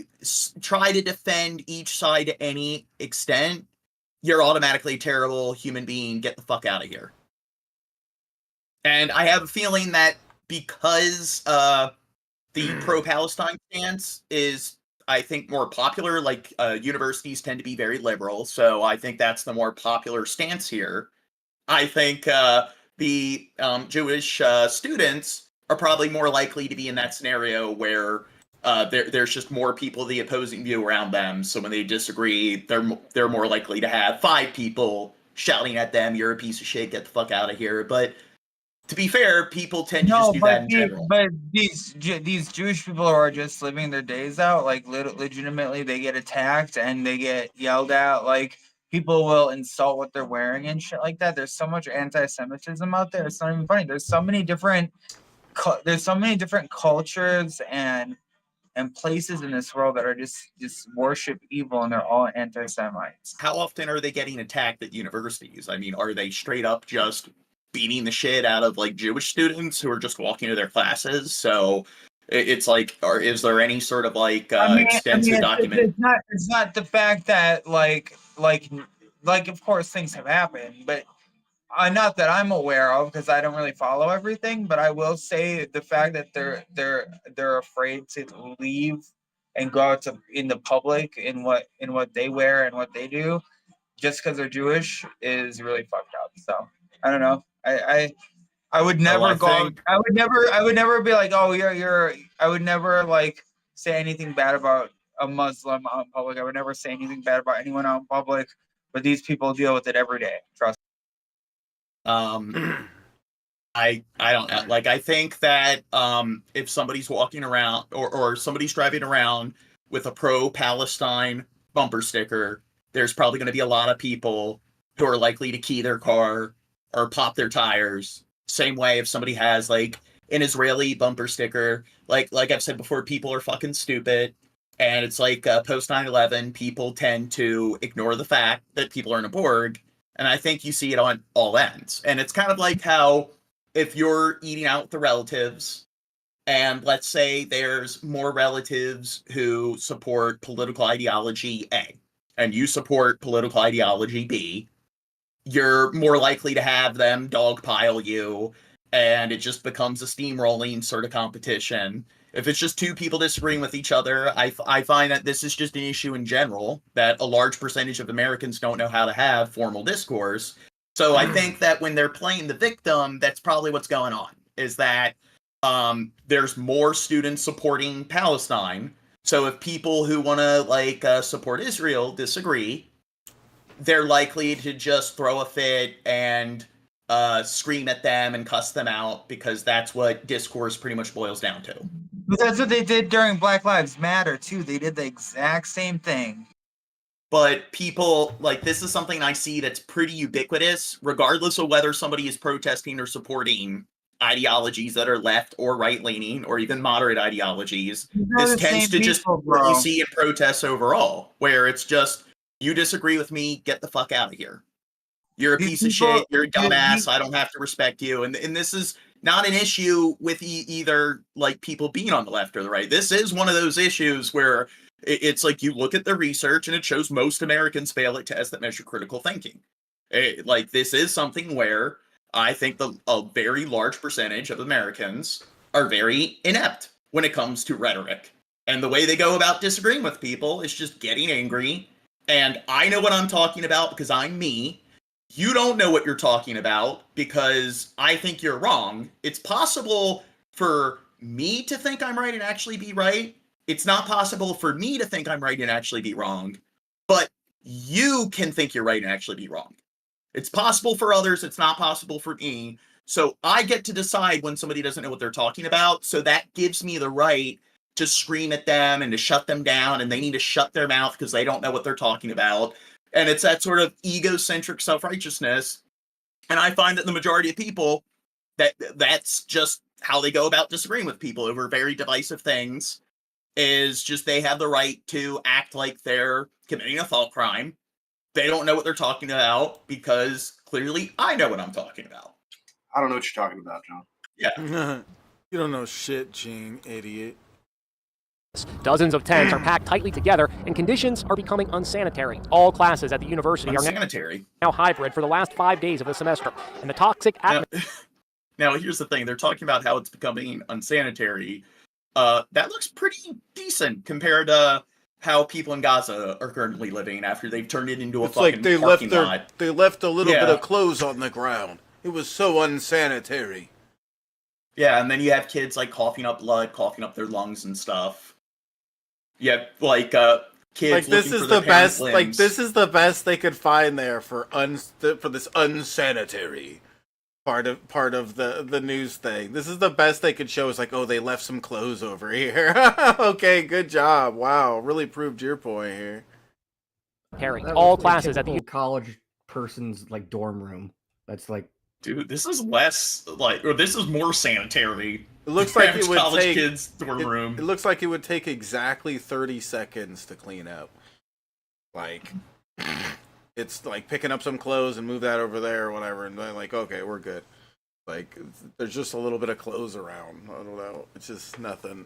try to defend each side to any extent, you're automatically a terrible human being, get the fuck out of here. And I have a feeling that because the pro-Palestine stance is, I think, more popular, like universities tend to be very liberal, so I think that's the more popular stance here. I think the Jewish students are probably more likely to be in that scenario where there's just more people the opposing view around them. So when they disagree, they're more likely to have 5 people shouting at them, "You're a piece of shit, get the fuck out of here." But to be fair, people tend to just do that in general. But these Jewish people are just living their days out. Like, legitimately, they get attacked and they get yelled at. Like, people will insult what they're wearing and shit like that. There's so much anti-Semitism out there. It's not even funny. There's so many different cultures and places in this world that are just worship evil, and they're all anti-Semites. How often are they getting attacked at universities? I mean, are they straight up just beating the shit out of like Jewish students who are just walking to their classes? So it's like, or is there any sort of like extensive document? It's not the fact that like of course things have happened, but not that I'm aware of, because I don't really follow everything. But I will say the fact that they're afraid to leave and go out in the public in what they wear and what they do, just because they're Jewish, is really fucked up. So I don't know. I would never I would never be like, oh, you're. I would never like say anything bad about a Muslim out in public. I would never say anything bad about anyone out in public. But these people deal with it every day. Trust me. I don't know. Like, I think that if somebody's walking around or somebody's driving around with a pro-Palestine bumper sticker, there's probably going to be a lot of people who are likely to key their car or pop their tires. Same way if somebody has like an Israeli bumper sticker, like I've said before, people are fucking stupid. And it's like post 9/11, people tend to ignore the fact that people are in a Borg. And I think you see it on all ends. And it's kind of like how if you're eating out with the relatives, and let's say there's more relatives who support political ideology A, and you support political ideology B, you're more likely to have them dogpile you, and it just becomes a steamrolling sort of competition. If it's just 2 people disagreeing with each other, I find that this is just an issue in general, that a large percentage of Americans don't know how to have formal discourse. So I think that when they're playing the victim, that's probably what's going on, is that there's more students supporting Palestine. So if people who want to like support Israel disagree, they're likely to just throw a fit and scream at them and cuss them out, because that's what discourse pretty much boils down to. But that's what they did during Black Lives Matter too. They did the exact same thing. But people, like, this is something I see that's pretty ubiquitous, regardless of whether somebody is protesting or supporting ideologies that are left or right-leaning, or even moderate ideologies. This tends to just what you see in protests overall, where it's just, you disagree with me, get the fuck out of here. You're a piece of shit, you're a dumbass, I don't have to respect you. And this is not an issue with either like people being on the left or the right. This is one of those issues where it's like you look at the research and it shows most Americans fail at tests that measure critical thinking. Like, this is something where I think a very large percentage of Americans are very inept when it comes to rhetoric. And the way they go about disagreeing with people is just getting angry. And I know what I'm talking about because I'm me. You don't know what you're talking about because I think you're wrong. It's possible for me to think I'm right and actually be right. It's not possible for me to think I'm right and actually be wrong. But you can think you're right and actually be wrong. It's possible for others. It's not possible for me. So I get to decide when somebody doesn't know what they're talking about. So that gives me the right to scream at them and to shut them down, and they need to shut their mouth because they don't know what they're talking about. And it's that sort of egocentric self-righteousness. And I find that the majority of people, that's just how they go about disagreeing with people over very divisive things, is just they have the right to act like they're committing a thought crime. They don't know what they're talking about because clearly I know what I'm talking about. I don't know what you're talking about, John. Yeah. You don't know shit, Gene, idiot. Dozens of tents are packed tightly together, and conditions are becoming unsanitary. All classes at the university are now hybrid for the last 5 days of the semester, and the toxic atmosphere. Now, here's the thing. They're talking about how it's becoming unsanitary. That looks pretty decent compared to how people in Gaza are currently living after they've turned it into a fucking parking lot. They left a little bit of clothes on the ground. It was so unsanitary. Yeah, and then you have kids like coughing up blood, coughing up their lungs and stuff. Yeah, like kids. Like this is the best. Like this is the best they could find there for this unsanitary part of the news thing. This is the best they could show. Is like, oh, they left some clothes over here. Okay, good job. Wow, really proved your point here. All classes at the college person's like dorm room. That's like, dude, this is less like, or this is more sanitary. It looks like it would college take kids' dorm room. It looks like it would take exactly 30 seconds to clean up. Like, it's like picking up some clothes and move that over there or whatever, and then like, okay, we're good. Like, there's just a little bit of clothes around. I don't know. It's just nothing.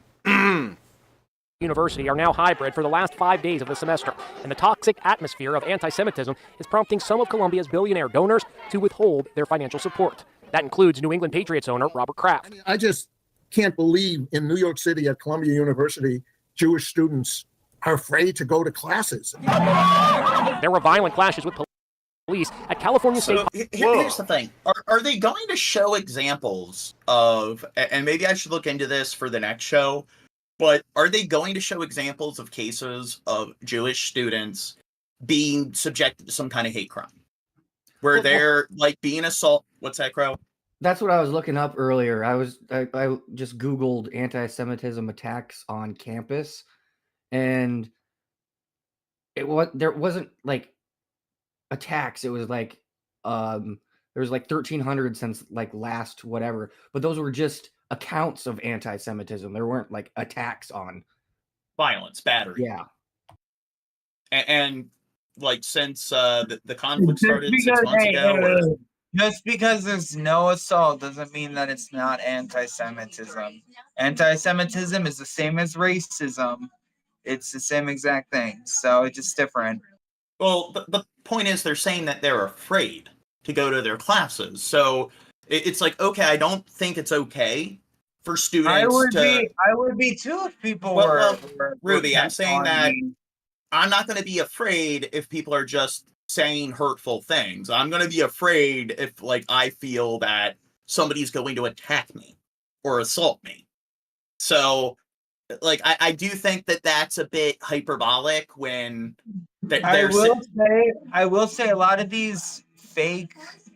University are now hybrid for the last 5 days of the semester, and the toxic atmosphere of anti-Semitism is prompting some of Columbia's billionaire donors to withhold their financial support. That includes New England Patriots owner Robert Kraft. I just can't believe in New York City at Columbia University, Jewish students are afraid to go to classes. There were violent clashes with police at California State. Here's the thing. Are they going to show examples of, and maybe I should look into this for the next show, but are they going to show examples of cases of Jewish students being subjected to some kind of hate crime? Where they're like being assaulted. What's that, Crow? That's what I was looking up earlier. I just Googled anti-Semitism attacks on campus, and there wasn't like attacks. It was like there was like 1,300 since like last whatever, but those were just accounts of anti-Semitism. There weren't like attacks on violence, battery. Yeah, and like since the conflict started 6 months ago. Just because there's no assault doesn't mean that it's not anti-Semitism. Anti-Semitism is the same as racism. It's the same exact thing. So it's just different. Well, the point is they're saying that they're afraid to go to their classes. So it's like, okay, I don't think it's okay for students I would be too if people were Ruby, I'm saying that I'm not going to be afraid if people are just saying hurtful things. I'm going to be afraid if, like, I feel that somebody's going to attack me or assault me. So, like, I do think that that's a bit hyperbolic when I will say a lot of these fake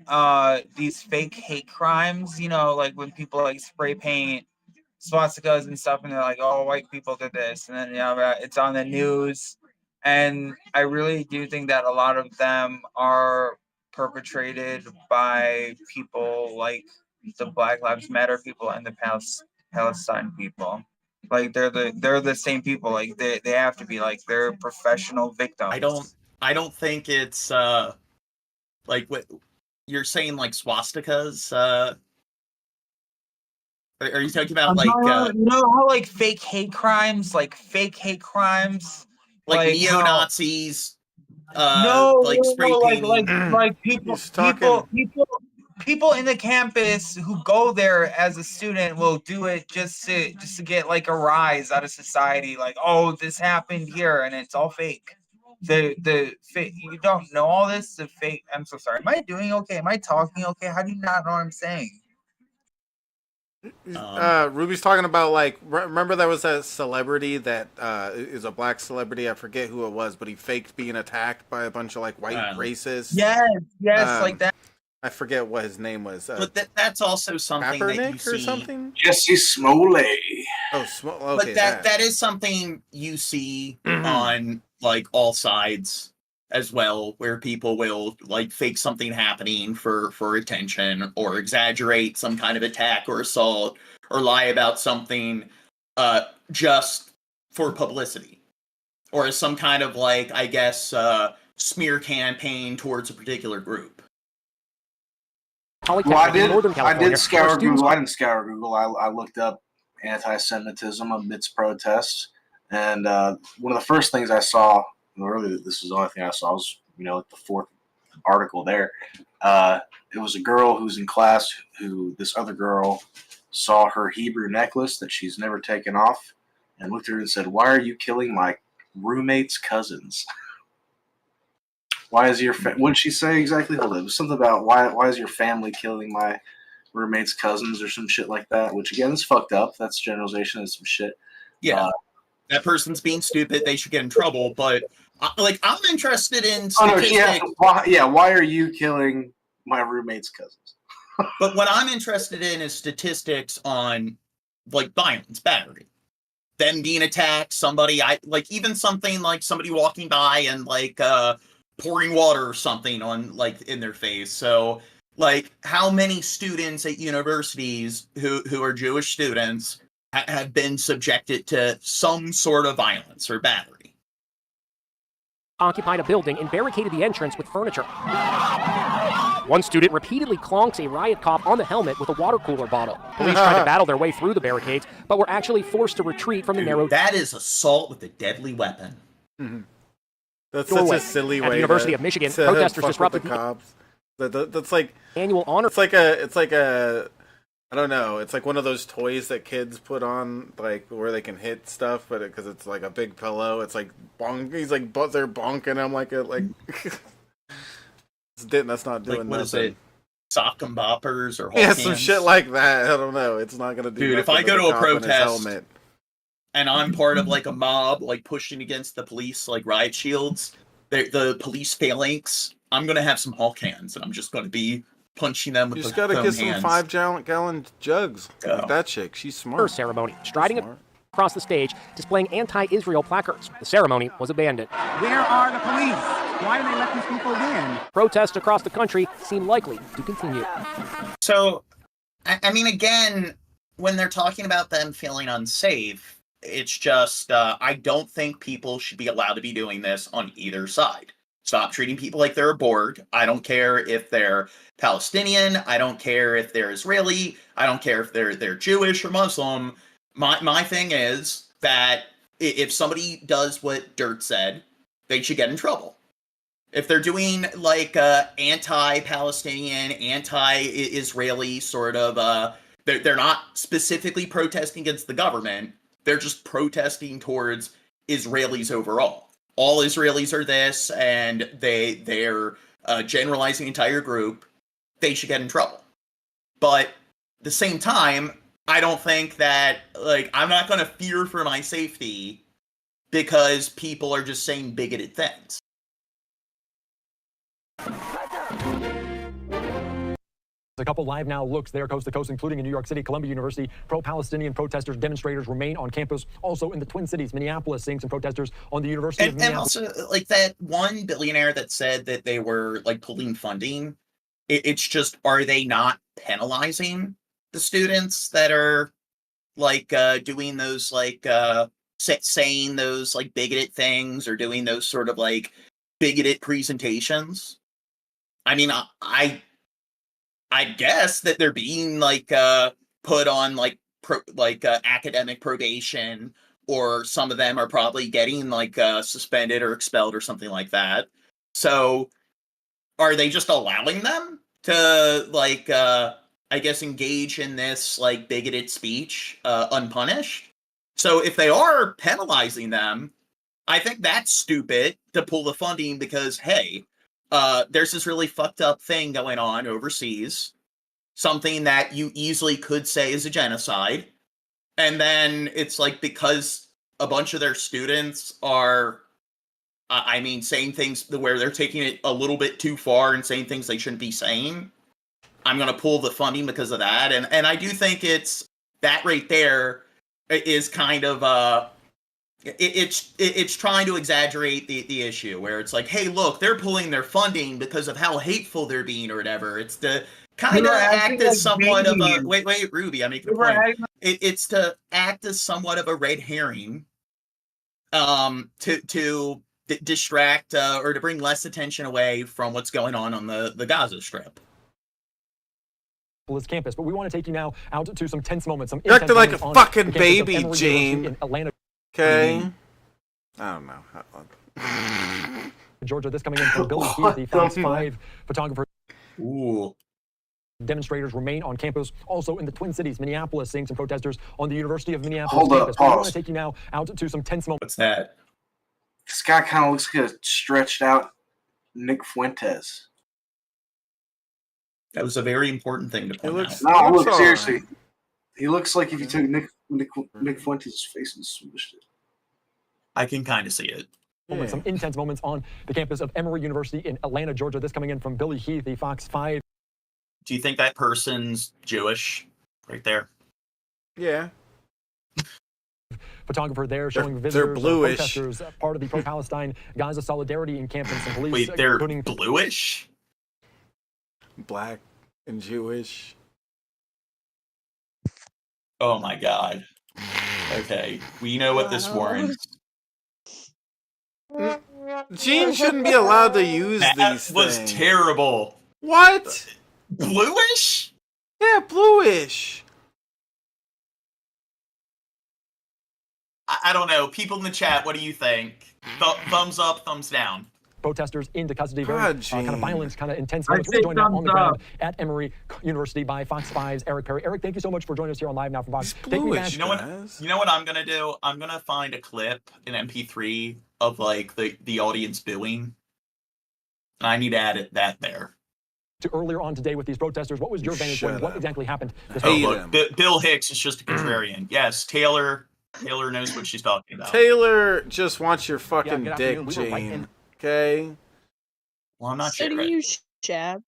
hate crimes, you know, like when people like spray paint swastikas and stuff, and they're like, oh, white people did this, and then, you know, it's on the news. And I really do think that a lot of them are perpetrated by people like the Black Lives Matter people and the Palestine people. Like they're the same people. Like they have to be, like, they're professional victims. I don't think it's like what you're saying, like swastikas. Are you talking about like how like fake hate crimes, like neo-Nazis, spray painting. Like people in the campus who go there as a student will do it just to get like a rise out of society. Like, oh, this happened here, and it's all fake. The fake, you don't know all this. The fake. I'm so sorry. Am I doing okay? Am I talking okay? How do you not know what I'm saying? Ruby's talking about, like, remember there was a celebrity that is a black celebrity. I forget who it was, but he faked being attacked by a bunch of like white racists. Yes, like that. I forget what his name was. But that's also something Kaepernick that you or see. something. Jesse Smollett. Oh, okay. But that is something you see on like all sides as well, where people will like fake something happening for attention, or exaggerate some kind of attack or assault, or lie about something just for publicity, or as some kind of like, I guess, smear campaign towards a particular group. Well, I did scour Google. I didn't scour Google. I looked up anti-Semitism amidst protests, and one of the first things I saw, really this was the only thing I saw, was the fourth article there. It was a girl who's in class who this other girl saw her Hebrew necklace that she's never taken off, and looked at her and said, "Why are you killing my roommate's cousins?" Why is your what did she say exactly? Hold on. It was something about why is your family killing my roommate's cousins or some shit like that, which again is fucked up. That's generalization and some shit. Yeah. That person's being stupid, they should get in trouble, but I'm interested in statistics. Why are you killing my roommate's cousins? But what I'm interested in is statistics on like violence, battery. Them being attacked, somebody even something like somebody walking by and like pouring water or something on like in their face. So like how many students at universities who are Jewish students have been subjected to some sort of violence or battery? Occupied a building and barricaded the entrance with furniture. One student repeatedly clonks a riot cop on the helmet with a water cooler bottle. Police tried to battle their way through the barricades, but were actually forced to retreat from the narrow... That is assault with a deadly weapon. Mm-hmm. That's such a silly way. At the University of Michigan, protesters disrupted the cops. That's like annual honor. It's like a I don't know. It's like one of those toys that kids put on, like where they can hit stuff, but because it's like a big pillow, it's like bonk. He's like, but they're bonking him like a like. That's not doing what nothing. Is it? Sock 'em boppers or some shit like that. I don't know. It's not gonna do. Dude, if I go to a protest and I'm part of like a mob, like pushing against the police, like riot shields, the police phalanx, I'm gonna have some Hulk hands, and I'm just gonna be punching them with you the just gotta get some hands. 5-gallon jugs. Like that chick, she's smart. Her ceremony, striding across the stage, displaying anti-Israel placards. The ceremony was abandoned. Where are the police? Why do they let these people in? Protests across the country seem likely to continue. So, I mean, again, when they're talking about them feeling unsafe, it's just, I don't think people should be allowed to be doing this on either side. Stop treating people like they're a Borg. I don't care if they're Palestinian. I don't care if they're Israeli. I don't care if they're Jewish or Muslim. My thing is that if somebody does what Dirt said, they should get in trouble. If they're doing like anti-Palestinian, anti-Israeli sort of, they're not specifically protesting against the government. They're just protesting towards Israelis overall. All Israelis are this, and they're generalizing the entire group. They should get in trouble. But at the same time, I don't think that, like, I'm not going to fear for my safety because people are just saying bigoted things. A couple live now looks there coast to coast, including in New York City, Columbia University. Pro-Palestinian protesters, demonstrators remain on campus. Also in the Twin Cities, Minneapolis, seeing some protesters on the University of Minneapolis. And also, like, that one billionaire that said that they were, like, pulling funding, it's just, are they not penalizing the students that are, like, doing those, like, saying those, like, bigoted things or doing those sort of, like, bigoted presentations? I mean, I guess that they're being like put on like academic probation, or some of them are probably getting like suspended or expelled or something like that. So are they just allowing them to like I guess engage in this like bigoted speech unpunished? So if they are penalizing them, I think that's stupid to pull the funding because, hey, there's this really fucked up thing going on overseas, something that you easily could say is a genocide. And then it's like, because a bunch of their students are, saying things where they're taking it a little bit too far and saying things they shouldn't be saying, I'm going to pull the funding because of that. And I do think it's that right there is kind of it's trying to exaggerate the issue, where it's like, hey, look, they're pulling their funding because of how hateful they're being or whatever. It's to kind of act as somewhat of a wait, Ruby, I make the point. It's to act as somewhat of a red herring, to distract or to bring less attention away from what's going on the Gaza Strip. Campus, but we want to take you now out to some tense moments. Some You're acting like a fucking baby, baby, Emory Gene. in Atlanta. Okay. I don't know. Georgia, this coming in from Billy Keith, the Fox 5 photographer. Ooh. Demonstrators remain on campus. Also in the Twin Cities, Minneapolis, seeing some protesters on the University of Minneapolis Hold up, campus. We want pause. to take you now out to some tense moments. What's that? This guy kind of looks like a stretched out Nick Fuentes. That was a very important thing to point out. No, look, seriously. He looks like if you took Nick Fuentes' face and smooshed it. I can kind of see it. Some intense moments on the campus of Emory University in Atlanta, Georgia. This coming in from Billy Heath, the Fox 5. Do you think that person's Jewish right there? Yeah. Photographer there showing They're visitors, bluish. protesters, part of the pro-Palestine Gaza solidarity encampments and police. Wait, they're putting bluish? Black and Jewish. Oh my god. Okay, we know what this warrants. Gene shouldn't be allowed to use That these was things. terrible. What? Bluish? Yeah, bluish. I don't know. People in the chat, what do you think? Thumbs up, thumbs down. Protesters into custody. Very God, kind of violent, kind of intense. I'd We're say joined now on thumbs the ground up. at Emory University by Fox 5's Eric Perry. Eric, thank you so much for joining us here on Live Now from Fox. Take me bluish, back. You know what I'm gonna do? I'm gonna find a clip in MP3 of like the audience booing. And I need to add that there. To earlier on today with these protesters, what was your vantage point? What exactly happened? This Oh, morning? look, Bill Hicks is just a contrarian. Yes, Taylor knows what she's talking about. Taylor just wants your fucking good dick, afternoon. We were right Gene. in- Okay? Well, I'm not So do you, Shab?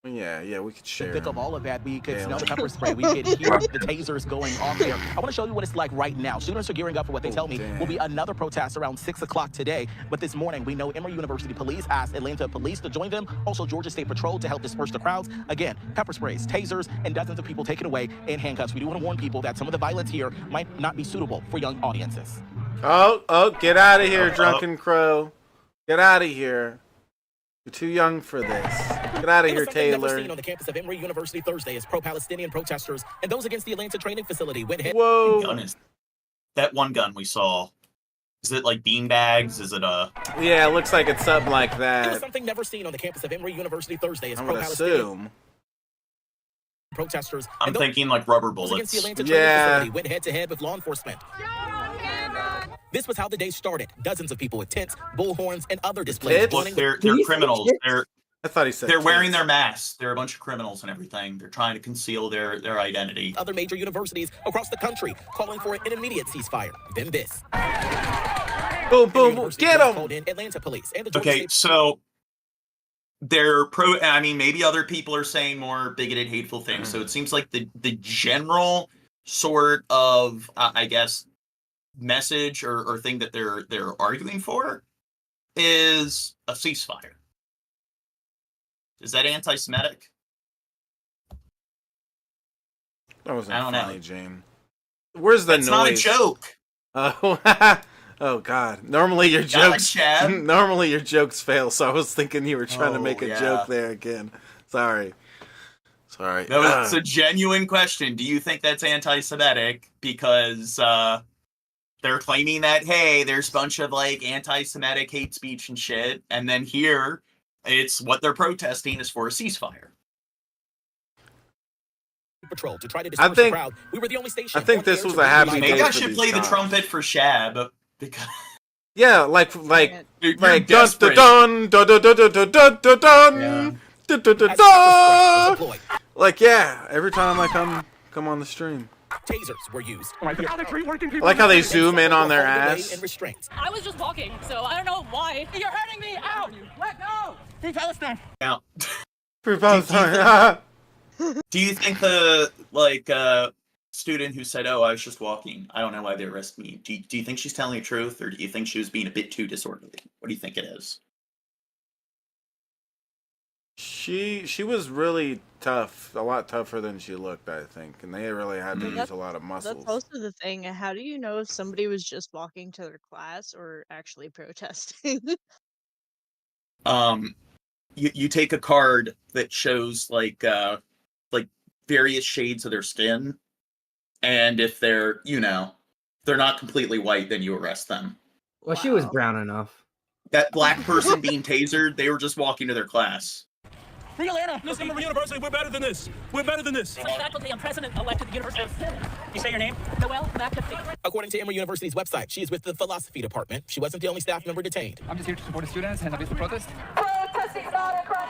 Yeah, we could share. Pick up all of that. We could Yeah. smell the pepper spray. We could hear the tasers going off there. I want to show you what it's like right now. Students are gearing up for what they tell me will be another protest around 6 o'clock today. But this morning, we know Emory University Police asked Atlanta Police to join them. Also, Georgia State Patrol to help disperse the crowds. Again, pepper sprays, tasers, and dozens of people taken away in handcuffs. We do want to warn people that some of the violence here might not be suitable for young audiences. Oh, get out of here, Drunken Crow. Get out of here. You're too young for this. Get out of here, Something never Taylor. seen on the campus of Emory University Thursday as pro-Palestinian protesters and those against the Atlanta training facility went head. Whoa. Gun is that one gun we saw? Is it like bean bags? Is it a? Yeah, it looks like it's something like It was that. something never seen on the campus of Emory University Thursday as I would pro-Palestinian assume. protesters I'm and those thinking like rubber against bullets. the Atlanta training Yeah. facility went head-to-head with law enforcement. This was how the day started. Dozens of people with tents, bullhorns, and other displays. Tits? joining They're the- criminals. I thought he said They're wearing tits. their masks. They're a bunch of criminals and everything. They're trying to conceal their identity. Other major universities across the country calling for an immediate ceasefire. Then this. Boom, boom, boom. University Get police him. called in Atlanta police and the Georgia Okay, State so they're pro. I mean, maybe other people are saying more bigoted, hateful things. So it seems like the general sort of, I guess, message or thing that they're arguing for is a ceasefire. Is that anti-Semitic? That wasn't I don't know. funny, Jane. Where's the That's not a noise? joke. Oh, oh God! Normally your jokes, normally your jokes fail. So I was thinking you were trying to make a yeah. joke there again. Sorry. No, it's a genuine question. Do you think that's anti-Semitic? Because they're claiming that, hey, there's a bunch of like anti-Semitic hate speech and shit, and then here it's what they're protesting is for a ceasefire. Patrol to try to I disperse think- the crowd. We were the only station. I think on this air was to a happy bring day Maybe live- I for should these play the guys. trumpet for Shab because Yeah, like You're like dun desperate. dun dun dun dun dun dun dun dun dun dun dun dun dun. Like yeah, every time I come on the stream. Tasers were used. I like how they zoom in on their ass. And restraints. I was just walking, so I don't know why. You're hurting me! Ow! Let go! Free Palestine! now. Free Palestine. Do you think the like student who said, "Oh, I was just walking. I don't know why they arrested me." Do you think she's telling the truth, or do you think she was being a bit too disorderly? What do you think it is? She was really tough, a lot tougher than she looked, I think, and they really had to use a lot of muscles. That's also the thing. How do you know if somebody was just walking to their class or actually protesting? You take a card that shows like various shades of their skin, and if they're they're not completely white, then you arrest them. Well, she was brown enough. That black person being tasered, they were just walking to their class. Free Atlanta! Listen, we're university. We're better than this. We're better than this. Faculty and president-elect at the University of... You say your name? Noelle McAfee. According to Emory University's website, she is with the philosophy department. She wasn't the only staff member detained. I'm just here to support the students and obviously protest. Protesting is not a crime.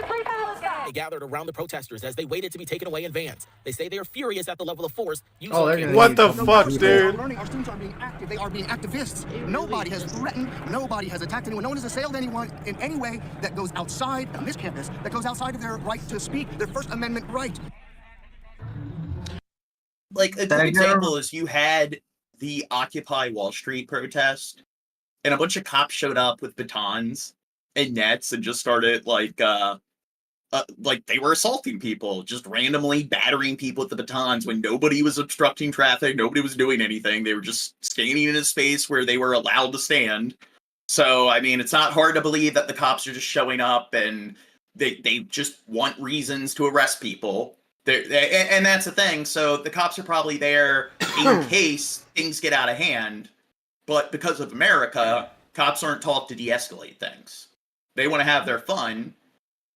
Free Palestine! They gathered around the protesters as they waited to be taken away in vans. They say they are furious at the level of force used. What the fuck, dude? Our students are being active. They are being activists. Nobody has threatened. Nobody has attacked anyone. No one has assailed anyone in any way that goes outside on this campus, that goes outside of their right to speak, their First Amendment right. Like, a good example is you had the Occupy Wall Street protest, and a bunch of cops showed up with batons and nets and just started like they were assaulting people, just randomly battering people with the batons when nobody was obstructing traffic, nobody was doing anything. They were just standing in a space where they were allowed to stand. So, I mean, it's not hard to believe that the cops are just showing up and they just want reasons to arrest people. And that's the thing. So the cops are probably there in case things get out of hand. But because of America, cops aren't taught to de-escalate things. They want to have their fun.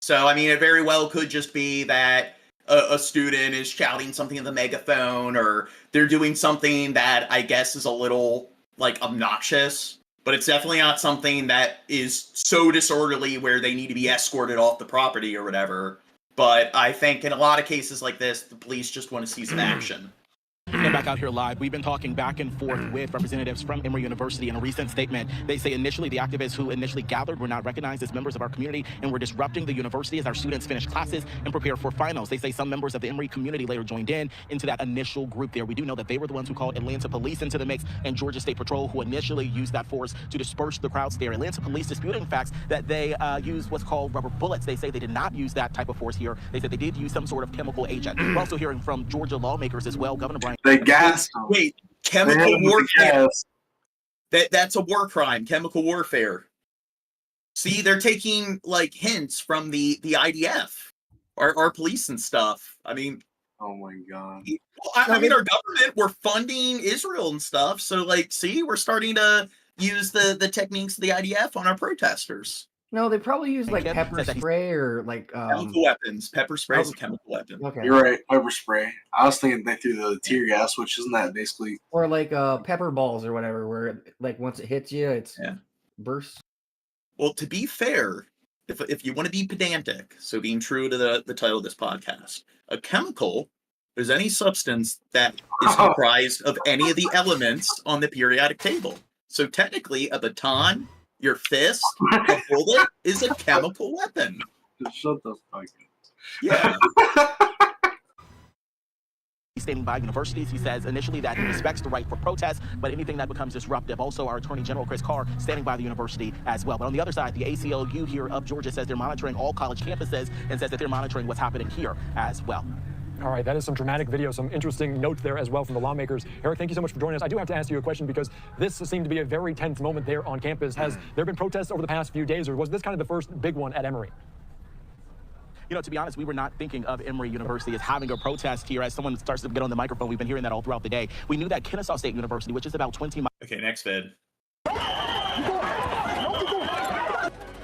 So, I mean, it very well could just be that a student is shouting something in the megaphone, or they're doing something that I guess is a little, like, obnoxious. But it's definitely not something that is so disorderly where they need to be escorted off the property or whatever. But I think in a lot of cases like this, the police just want to see some action. And back out here live, we've been talking back and forth with representatives from Emory University. In a recent statement, they say initially the activists who initially gathered were not recognized as members of our community and were disrupting the university as our students finish classes and prepare for finals. They say some members of the Emory community later joined into that initial group there. We do know that they were the ones who called Atlanta police into the mix and Georgia State Patrol, who initially used that force to disperse the crowds there. Atlanta police disputing facts that they used what's called rubber bullets. They say they did not use that type of force here. They said they did use some sort of chemical agent. We're also hearing from Georgia lawmakers as well. Governor Brian. They gas. Wait, chemical warfare. That's a war crime. Chemical warfare. See, they're taking like hints from the IDF, our police and stuff. I mean, oh my god. I mean, our government, we're funding Israel and stuff. So, like, see, we're starting to use the techniques of the IDF on our protesters. No, they probably use like pepper spray or like chemical weapons. Pepper spray is a chemical weapon. Okay. You're right, pepper spray. I was thinking they threw the tear gas, which isn't that basically, or like pepper balls or whatever, where like once it hits you, it's bursts. Well, to be fair, if you want to be pedantic, so being true to the title of this podcast, a chemical is any substance that is comprised of any of the elements on the periodic table. So technically, a baton, your fist, a bullet is a chemical weapon. Shut the fuck up. Yeah. He's standing by universities. He says initially that he respects the right for protest, but anything that becomes disruptive. Also, our Attorney General Chris Carr standing by the university as well. But on the other side, the ACLU here of Georgia says they're monitoring all college campuses and says that they're monitoring what's happening here as well. All right, that is some dramatic video, some interesting notes there as well from the lawmakers. Eric, thank you so much for joining us. I do have to ask you a question because this seemed to be a very tense moment there on campus. Has there been protests over the past few days, or was this kind of the first big one at Emory? You know, to be honest, we were not thinking of Emory University as having a protest here. As someone starts to get on the microphone, we've been hearing that all throughout the day. We knew that Kennesaw State University, which is about 20 miles. Okay, next vid.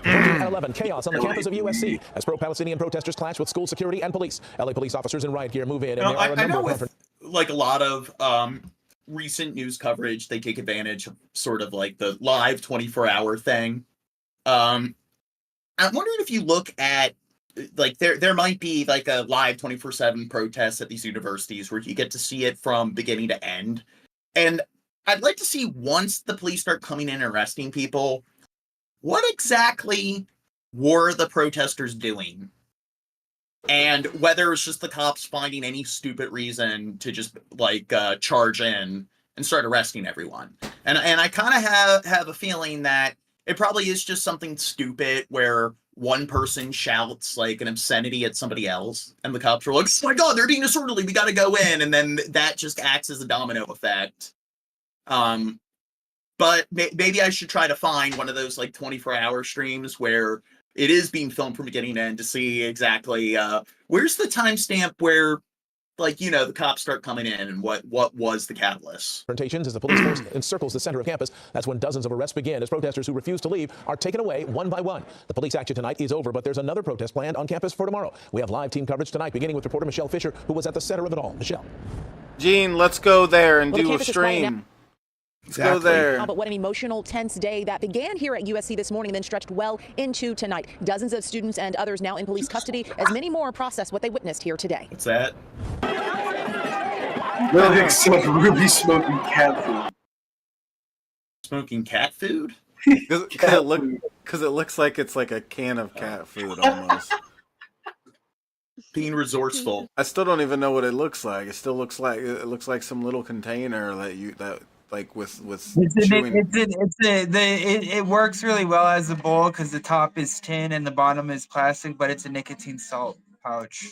At 11, chaos on the campus of USC as pro-Palestinian protesters clash with school security and police. LA police officers in riot gear move in. And I know with like a lot of recent news coverage, they take advantage of sort of like the live 24-hour thing. I'm wondering if you look at like there might be like a live 24/7 protest at these universities where you get to see it from beginning to end. And I'd like to see, once the police start coming in and arresting people, what exactly were the protesters doing? and whether it's just the cops finding any stupid reason to just like charge in and start arresting everyone. And I kind of have a feeling that it probably is just something stupid where one person shouts like an obscenity at somebody else, and the cops are like, "Oh my god, they're being disorderly, we gotta go in," and then that just acts as a domino effect. But maybe I should try to find one of those like 24-hour streams where it is being filmed from beginning to end to see exactly where's the timestamp where, like, you know, the cops start coming in and what was the catalyst. Confrontations as the police force encircles the center of campus. That's when dozens of arrests begin as protesters who refuse to leave are taken away one by one. The police action tonight is over, but there's another protest planned on campus for tomorrow. We have live team coverage tonight, beginning with reporter Michelle Fisher, who was at the center of it all. Michelle. Gene, let's go there and do a stream. Let's go there. But what an emotional, tense day that began here at USC this morning, then stretched well into tonight. Dozens of students and others now in police custody, as many more process what they witnessed here today. What's that? Well, except Ruby smoking cat food. Smoking cat food? Because it looks like it's like a can of cat food almost. Being resourceful. I still don't even know what it looks like. It looks like some little container that like with chewing. It works really well as a bowl because the top is tin and the bottom is plastic, but it's a nicotine salt pouch.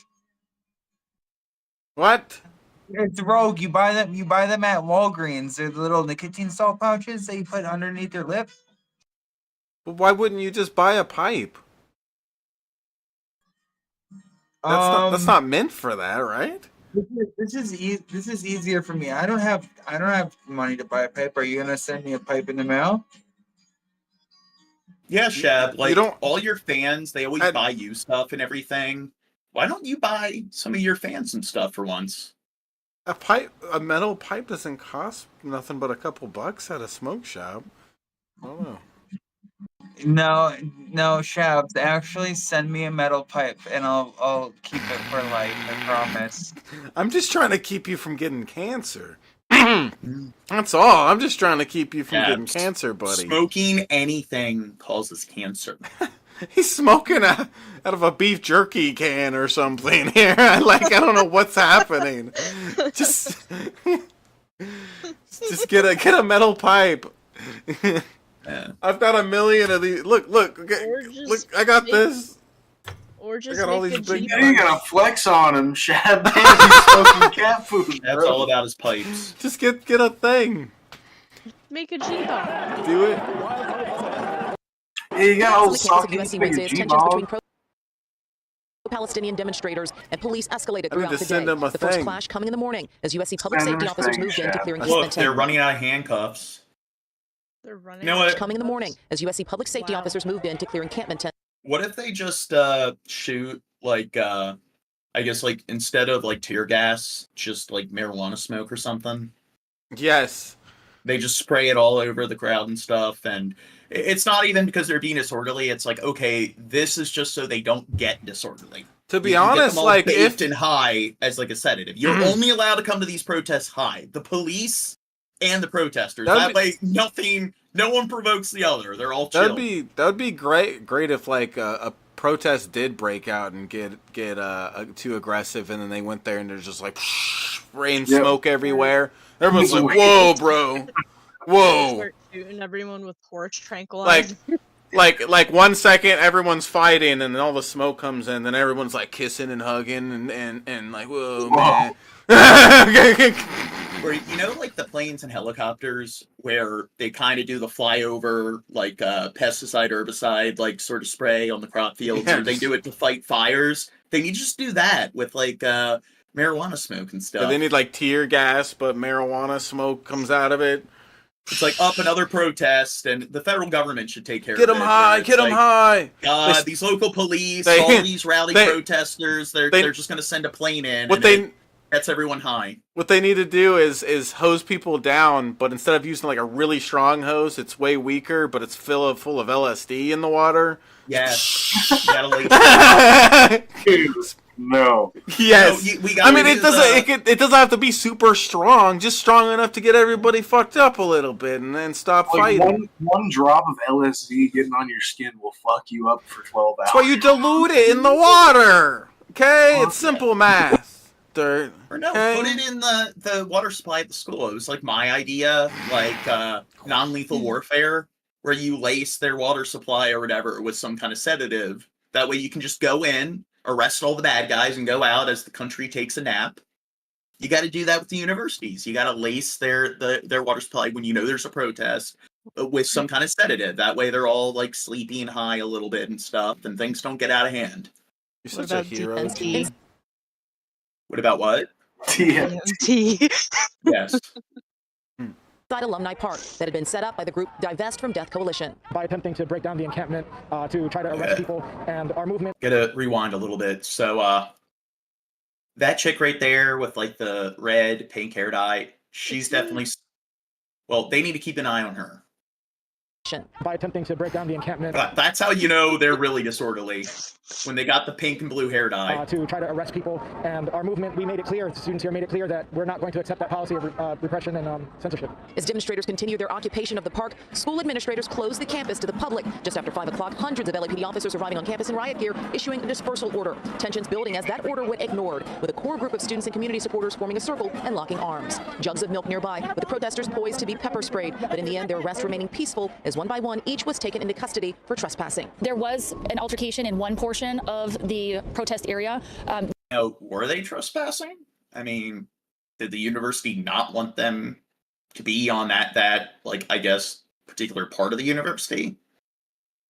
What? It's Rogue. You buy them at Walgreens. They're the little nicotine salt pouches that you put underneath your lip. But why wouldn't you just buy a pipe? That's not meant for that, right? This is easier for me. I don't have money to buy a pipe. Are you gonna send me a pipe in the mail? Yeah, Shab. Like, all your fans, they always buy you stuff and everything. Why don't you buy some of your fans some stuff for once? A metal pipe doesn't cost nothing but a couple bucks at a smoke shop. I don't know. No, Shabs, actually send me a metal pipe and I'll keep it for life, I promise. I'm just trying to keep you from getting cancer. That's all. I'm just trying to keep you from getting cancer, buddy. Smoking anything causes cancer. He's smoking out of a beef jerky can or something here. I don't know what's happening. Just get a metal pipe. I've got a million of these. Look! I got this. Or just I got all these big. You gotta flex on him, Shab. He's smoking cat food. That's all about his pipes. Just get a thing. Make a G-bomb. Do it. Yeah, you got all USC Wednesday, tensions between pro-Palestinian demonstrators and police escalated throughout the day. The first clash coming in the morning as USC public safety officers moved in, declaring Look, they're running out of handcuffs. They're running. You know what? Coming in the morning as USC public safety officers moved in to clear encampment tents. What if they just shoot like I guess like instead of like tear gas, just like marijuana smoke or something? Yes. They just spray it all over the crowd and stuff, and it's not even because they're being disorderly. It's like, okay, this is just so they don't get disorderly. To be honest, like baked and high as like a sedative. You're only allowed to come to these protests high. The police and the protesters. That way, no one provokes the other. They're all chill. That'd be great if like a protest did break out and get too aggressive, and then they went there and there's just like rain smoke everywhere. Everyone's like, "Whoa, bro, whoa!" Start shooting everyone with porch tranquilizer. Like 1 second everyone's fighting, and then all the smoke comes in, then everyone's like kissing and hugging and like, "Whoa, man." Where, you know, like the planes and helicopters where they kind of do the flyover, like pesticide, herbicide, like sort of spray on the crop fields, or they do it to fight fires. They need to just do that with like marijuana smoke and stuff. Yeah, they need like tear gas, but marijuana smoke comes out of it. It's like up another protest, and the federal government should take care of it. Get them high, get them high. God, these local police, all these rowdy protesters, they're just going to send a plane in. Gets everyone high. What they need to do is hose people down, but instead of using like a really strong hose, it's way weaker, but it's full of LSD in the water. Yes. No. Yes. No, I mean, it doesn't have to be super strong, just strong enough to get everybody fucked up a little bit and then stop fighting. One drop of LSD getting on your skin will fuck you up for 12 hours. That's why you dilute it in the water. Okay, it's simple math. Dirt. Or no, okay? put it in the water supply at the school. It was like my idea, like non-lethal warfare, where you lace their water supply or whatever with some kind of sedative. That way you can just go in, arrest all the bad guys, and go out as the country takes a nap. You got to do that with the universities. You got to lace their water supply when you know there's a protest with some kind of sedative. That way they're all like sleepy and high a little bit and stuff, and things don't get out of hand. You're such a hero. What about what? TNT. Yes. Alumni Park that had been set up by the group Divest from Death Coalition. By attempting to break down the encampment to try to arrest people and our movement. Gotta rewind a little bit. So that chick right there with like the red pink hair dye, she's definitely, well, they need to keep an eye on her. By attempting to break down the encampment. That's how you know they're really disorderly. When they got the pink and blue hair dye. To try to arrest people. And our movement, we made it clear, the students here made it clear that we're not going to accept that policy of repression and censorship. As demonstrators continue their occupation of the park, school administrators closed the campus to the public. Just after 5 o'clock, hundreds of LAPD officers arriving on campus in riot gear, issuing a dispersal order. Tensions building as that order went ignored, with a core group of students and community supporters forming a circle and locking arms. Jugs of milk nearby, with the protesters poised to be pepper sprayed. But in the end, their arrests remaining peaceful, as one by one, each was taken into custody for trespassing. There was an altercation in one portion of the protest area. Were they trespassing? I mean, did the university not want them to be on that like, I guess, particular part of the university?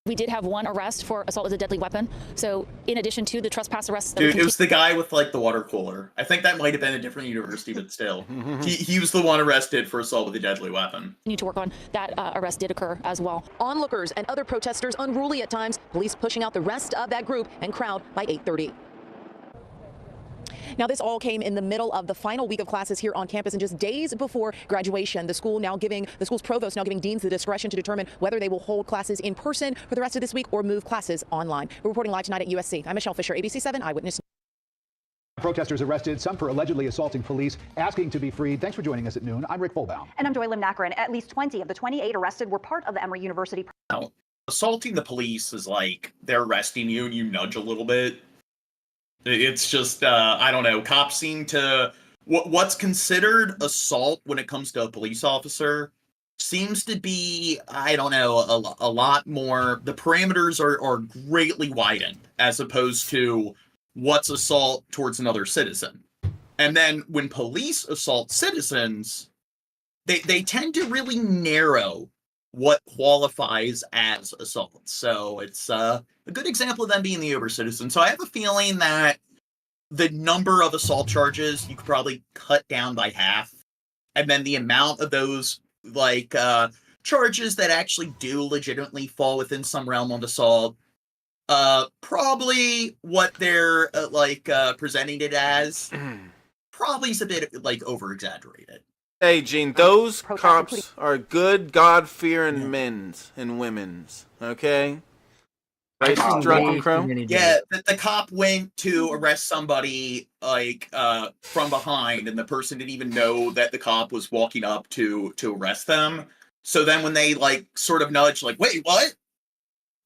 We did have one arrest for assault with a deadly weapon. So in addition to the trespass arrests... Dude, it was the guy with like the water cooler. I think that might have been a different university, but still. he was the one arrested for assault with a deadly weapon. Need to work on that. Arrest did occur as well. Onlookers and other protesters unruly at times, police pushing out the rest of that group and crowd by 8:30. Now, this all came in the middle of the final week of classes here on campus and just days before graduation. The school's provost now giving deans the discretion to determine whether they will hold classes in person for the rest of this week or move classes online. We're reporting live tonight at USC. I'm Michelle Fisher, ABC 7 Eyewitness. Protesters arrested, some for allegedly assaulting police, asking to be freed. Thanks for joining us at noon. I'm Rick Folbaum. And I'm Joy Lim-Nackerin. At least 20 of the 28 arrested were part of the Emory University. Now, assaulting the police is like they're arresting you and you nudge a little bit. It's just, I don't know, cops seem to... What's considered assault when it comes to a police officer seems to be, I don't know, a lot more... The parameters are greatly widened as opposed to what's assault towards another citizen. And then when police assault citizens, they tend to really narrow what qualifies as assault. So it's a good example of them being the over-citizen. So I have a feeling that the number of assault charges you could probably cut down by half. And then the amount of those like charges that actually do legitimately fall within some realm of assault, probably what they're presenting it as probably is a bit like over-exaggerated. Hey, Gene, those cops are good, God-fearing men's and women's, okay? Right, Drunken Crow? Yeah, the cop went to arrest somebody, from behind, and the person didn't even know that the cop was walking up to arrest them. So then when they, sort of nudged, wait, what?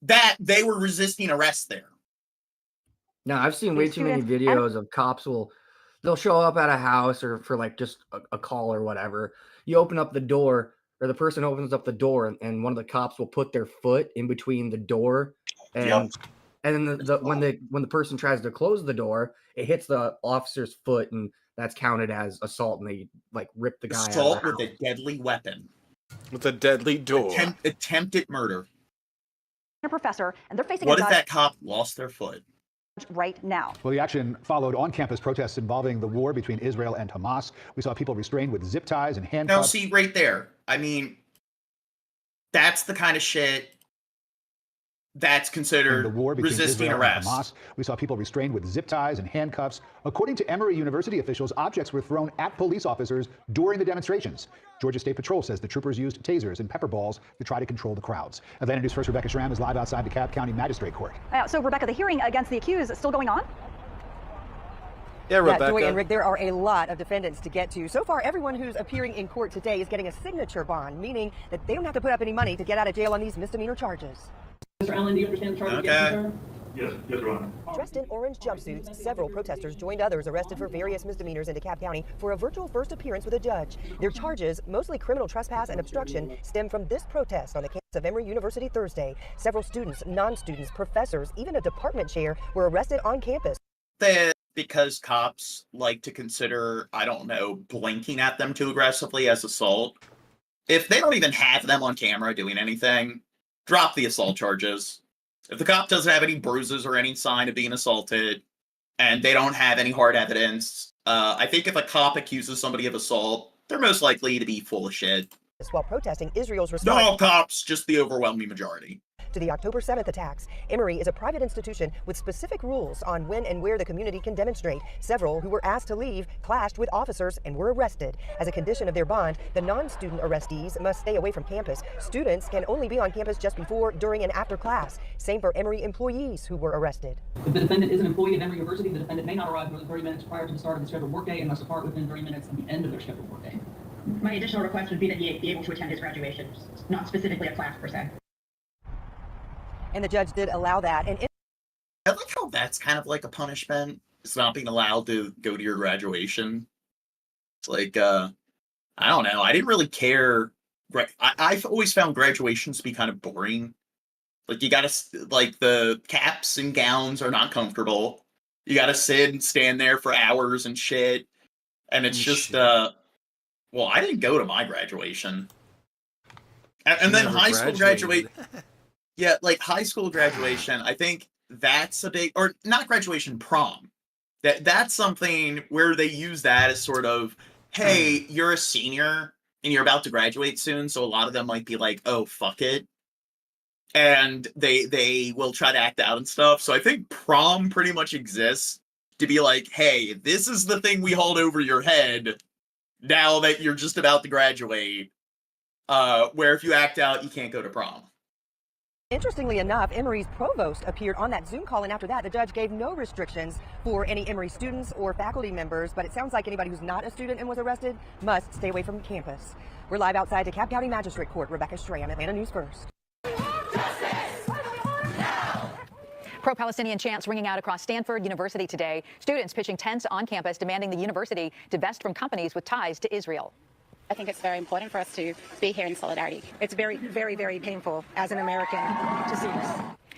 That, they were resisting arrest there. No, I've seen way too many videos of cops they'll show up at a house or for just a call or whatever. You open up the door, or the person opens up the door, and one of the cops will put their foot in between the door, and then when the person tries to close the door, it hits the officer's foot, and that's counted as assault, and they rip the guy out. Assault with a deadly weapon. With a deadly door. Attempted murder. A professor, and they're facing. What if that cop lost their foot? Right now. Well, the action followed on-campus protests involving the war between Israel and Hamas. We saw people restrained with zip ties and handcuffs. Now, see, right there. I mean, that's the kind of shit that's considered the war between resisting Israel arrest. And Hamas. We saw people restrained with zip ties and handcuffs. According to Emory University officials, objects were thrown at police officers during the demonstrations. Georgia State Patrol says the troopers used tasers and pepper balls to try to control the crowds. Atlanta News First Rebecca Schramm is live outside DeKalb County Magistrate Court. So, Rebecca, the hearing against the accused is still going on? Yeah, Rebecca. Joy and Rick, there are a lot of defendants to get to. So far, everyone who's appearing in court today is getting a signature bond, meaning that they don't have to put up any money to get out of jail on these misdemeanor charges. Mr. Allen, do you understand the charge against you, sir? Yes, Your Honor. Dressed in orange jumpsuits, several protesters joined others arrested for various misdemeanors in DeKalb County for a virtual first appearance with a judge. Their charges, mostly criminal trespass and obstruction, stem from this protest on the campus of Emory University Thursday. Several students, non-students, professors, even a department chair were arrested on campus. Because cops like to consider, I don't know, blinking at them too aggressively as assault. If they don't even have them on camera doing anything, drop the assault charges. If the cop doesn't have any bruises or any sign of being assaulted, and they don't have any hard evidence, I think if a cop accuses somebody of assault, they're most likely to be full of shit. While protesting Israel's response. Not all cops, just the overwhelming majority. To the October 7th attacks. Emory is a private institution with specific rules on when and where the community can demonstrate. Several who were asked to leave clashed with officers and were arrested. As a condition of their bond, the non-student arrestees must stay away from campus. Students can only be on campus just before, during, and after class. Same for Emory employees who were arrested. If the defendant is an employee of Emory University, the defendant may not arrive more than 30 minutes prior to the start of the scheduled workday and must depart within 30 minutes of the end of their scheduled workday. My additional request would be that he be able to attend his graduation, not specifically a class per se. And the judge did allow that. And I like how that's kind of like a punishment. It's not being allowed to go to your graduation. It's like, I don't know. I didn't really care. I've always found graduations to be kind of boring. Like, you gotta, like, the caps and gowns are not comfortable. You gotta sit and stand there for hours and shit. And it's just, well, I didn't go to my graduation. And then high school graduation. Yeah, like high school graduation, I think that's a big, or not graduation, prom. That's something where they use that as sort of, hey, you're a senior and you're about to graduate soon, so a lot of them might be like, oh, fuck it. And they will try to act out and stuff. So I think prom pretty much exists to be like, hey, this is the thing we hold over your head now that you're just about to graduate. Where if you act out, you can't go to prom. interestingly enough, Emory's provost appeared on that Zoom call, and after that, the judge gave no restrictions for any Emory students or faculty members, but it sounds like anybody who's not a student and was arrested must stay away from campus. We're live outside DeKalb County Magistrate Court. Rebecca Stram, Atlanta News First. Pro-Palestinian chants ringing out across Stanford University today. Students pitching tents on campus demanding the university divest from companies with ties to Israel. I think it's very important for us to be here in solidarity. It's very, very, very painful as an American to see this.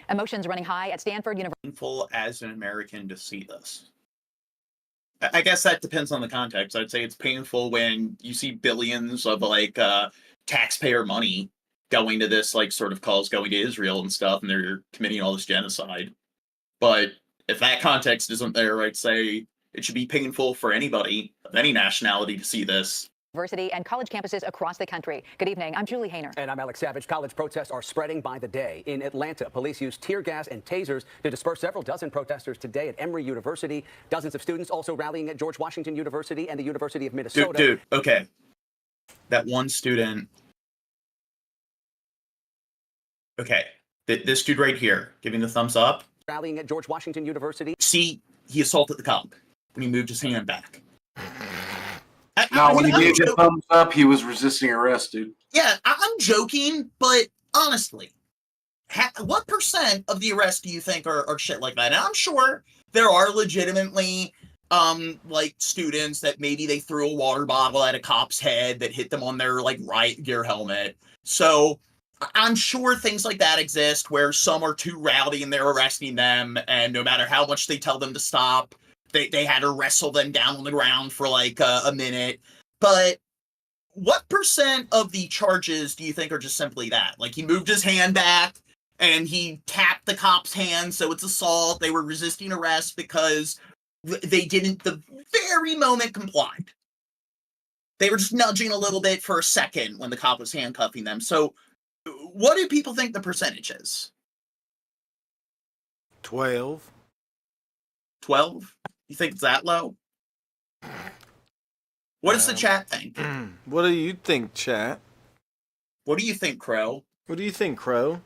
Emotions running high at Stanford University. Painful as an American to see this. I guess that depends on the context. I'd say it's painful when you see billions of like taxpayer money going to this like sort of cause going to Israel and stuff, and they're committing all this genocide. But if that context isn't there, I'd say it should be painful for anybody of any nationality to see this. University and college campuses across the country. Good evening. I'm Julie Hayner. And I'm Alex Savage. College protests are spreading by the day. In Atlanta, police used tear gas and tasers to disperse several dozen protesters today at Emory University. Dozens of students also rallying at George Washington University and the University of Minnesota. Dude, okay. That one student. Okay. This dude right here, giving the thumbs up. Rallying at George Washington University. See, he assaulted the cop when he moved his hand back. No, when he gave the thumbs up, he was resisting arrest, dude. Yeah, I'm joking, but honestly, what % of the arrests do you think are shit like that? And I'm sure there are legitimately, like students that maybe they threw a water bottle at a cop's head that hit them on their like riot gear helmet. So I'm sure things like that exist where some are too rowdy and they're arresting them, and no matter how much they tell them to stop, they had to wrestle them down on the ground for like a minute. But what % of the charges do you think are just simply that? Like he moved his hand back and he tapped the cop's hand, so it's assault. They were resisting arrest because they didn't the very moment complied. They were just nudging a little bit for a second when the cop was handcuffing them. So what do people think the percentage is? 12. 12? You think it's that low? What does the chat think? What do you think, chat? What do you think, Crow? What do you think, Crow?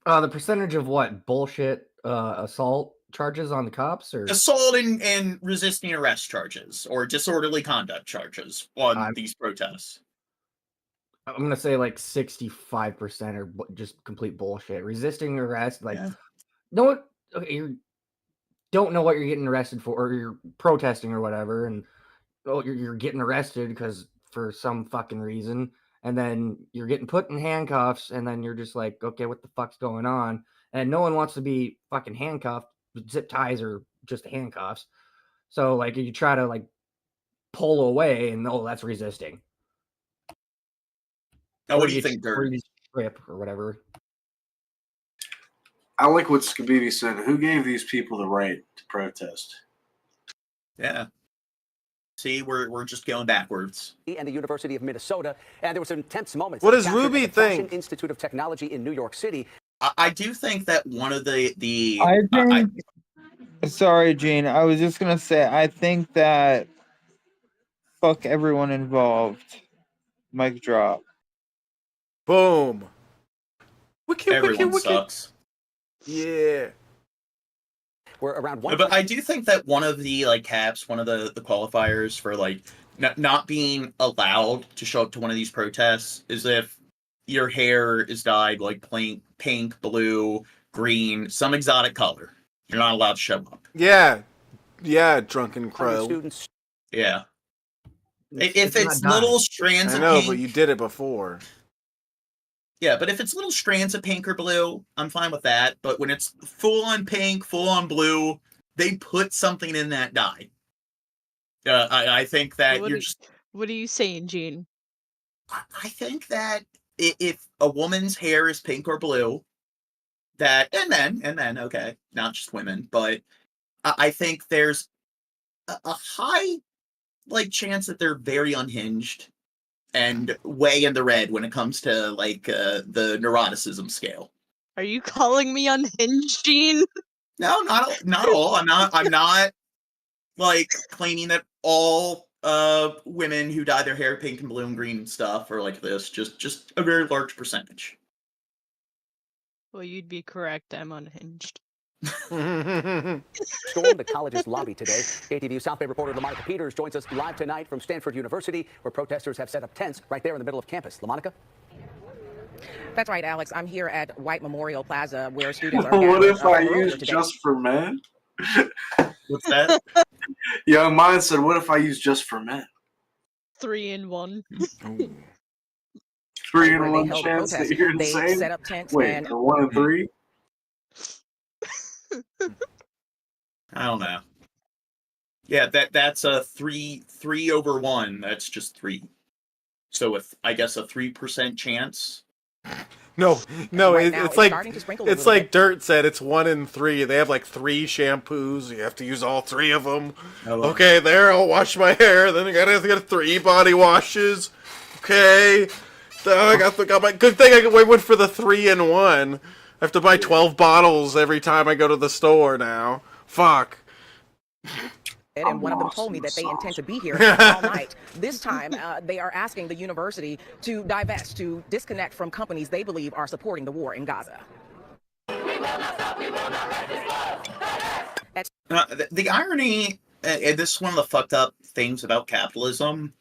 The percentage of what? Bullshit assault charges on the cops? Or assault and resisting arrest charges or disorderly conduct charges on these protests? I'm going to say like 65% are just complete bullshit. Resisting arrest, like, no, you don't know what you're getting arrested for, or you're protesting or whatever, and you're getting arrested because for some fucking reason, and then you're getting put in handcuffs, and then you're just like, okay, what the fuck's going on? And no one wants to be fucking handcuffed with zip ties or just handcuffs. So like you try to like pull away, and that's resisting. Now, what do you think, Dirk? Or you strip or whatever. I like what Skibidi said. Who gave these people the right to protest? Yeah. See, we're just going backwards. And the University of Minnesota, and there were some tense moments. What does captured Ruby at the Fashion think? Institute of Technology in New York City. I do think that one of the I think. Sorry, Gene. I was just gonna say. I think that. Fuck everyone involved. Mic drop. Boom. Everyone sucks. Yeah. We're around one. But I do think that one of the caps, one of the qualifiers for not being allowed to show up to one of these protests is if your hair is dyed like pink, blue, green, some exotic color. You're not allowed to show up. Yeah. Yeah, drunken crow. Students. Yeah. If it's little strands of I know, pink, but you did it before. Yeah, but if it's little strands of pink or blue, I'm fine with that. But when it's full on pink, full on blue, they put something in that dye. I think that What are you saying, Gene? I think that if a woman's hair is pink or blue, and men, okay, not just women, but I think there's a high chance that they're very unhinged and way in the red when it comes to the neuroticism scale. Are you calling me unhinged, Gene? No, not all. I'm not claiming that all women who dye their hair pink and blue and green and stuff are like this. Just a very large percentage. Well, you'd be correct. I'm unhinged. Stormed the college's lobby today. KTVU South Bay reporter LaMonica Peters joins us live tonight from Stanford University, where protesters have set up tents right there in the middle of campus. LaMonica? That's right, Alex. I'm here at White Memorial Plaza, where students are What gathered if I earlier use today. just for men? What's that? Young Mind said, what if I use just for men? 3 in 1. 3 in Where they 1 held a chance that protest. you're They insane? set up tents Wait, and- for 1 in 3? I don't know. Yeah, that's a 3 over 1. That's just 3. So with I guess a 3% chance. No, Right now, it's starting to sprinkle a it's little like bit. Dirt said. It's 1 in 3. They have 3 shampoos. You have to use all 3 of them. Oh, well. Okay, there. I'll wash my hair. Then I gotta get 3 body washes. Okay. I got my good thing. I went for the 3 in 1. I have to buy 12 bottles every time I go to the store now. Fuck. And one of them told me that they intend to be here all night. This time, they are asking the university to divest, to disconnect from companies they believe are supporting the war in Gaza. The irony, and this is one of the fucked up things about capitalism,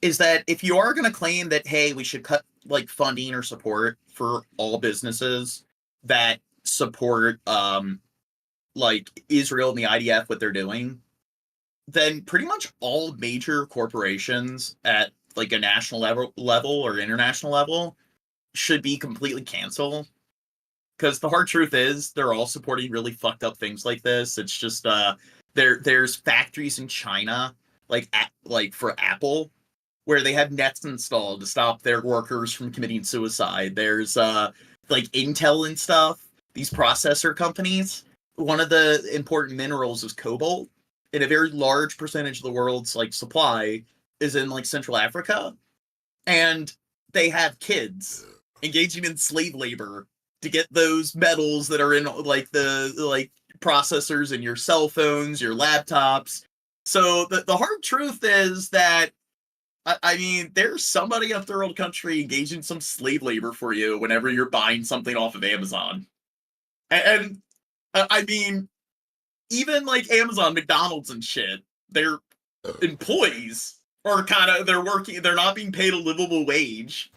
is that if you are going to claim that, hey, we should cut funding or support for all businesses that support Israel and the IDF, what they're doing, then pretty much all major corporations at a national level or international level should be completely canceled. Because the hard truth is they're all supporting really fucked up things like this. It's just there's factories in China for Apple where they have nets installed to stop their workers from committing suicide. There's Intel and stuff. These processor companies. One of the important minerals is cobalt. And a very large percentage of the world's supply is in Central Africa, and they have kids engaging in slave labor to get those metals that are in the processors in your cell phones, your laptops. So the hard truth is that I mean there's somebody in a third world country engaging some slave labor for you whenever you're buying something off of Amazon, and I mean. Even Amazon, McDonald's and shit, their employees are they're working, they're not being paid a livable wage.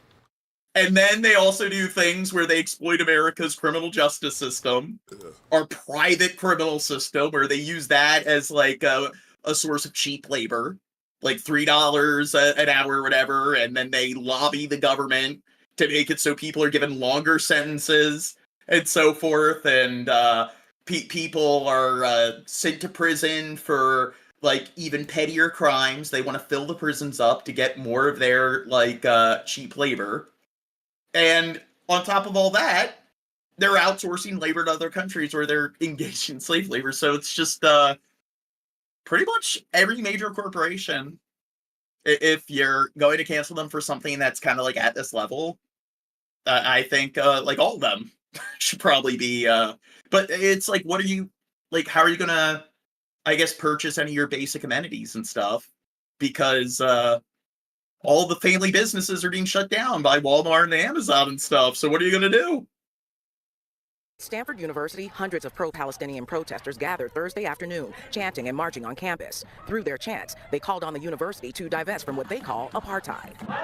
And then they also do things where they exploit America's criminal justice system, our private criminal system, where they use that as like a source of cheap labor, like $3 an hour or whatever, and then they lobby the government to make it so people are given longer sentences and so forth, and people are sent to prison for like even pettier crimes. They want to fill the prisons up to get more of their like cheap labor. And on top of all that, they're outsourcing labor to other countries where they're engaged in slave labor. So it's just pretty much every major corporation, if you're going to cancel them for something that's kind of like at this level, I think like all of them should probably be. But it's like, what are you, like, how are you going to, I guess, purchase any of your basic amenities and stuff? Because all the family businesses are being shut down by Walmart and Amazon and stuff. So what are you going to do? Stanford University, hundreds of pro-Palestinian protesters gathered Thursday afternoon, chanting and marching on campus. Through their chants, they called on the university to divest from what they call apartheid. No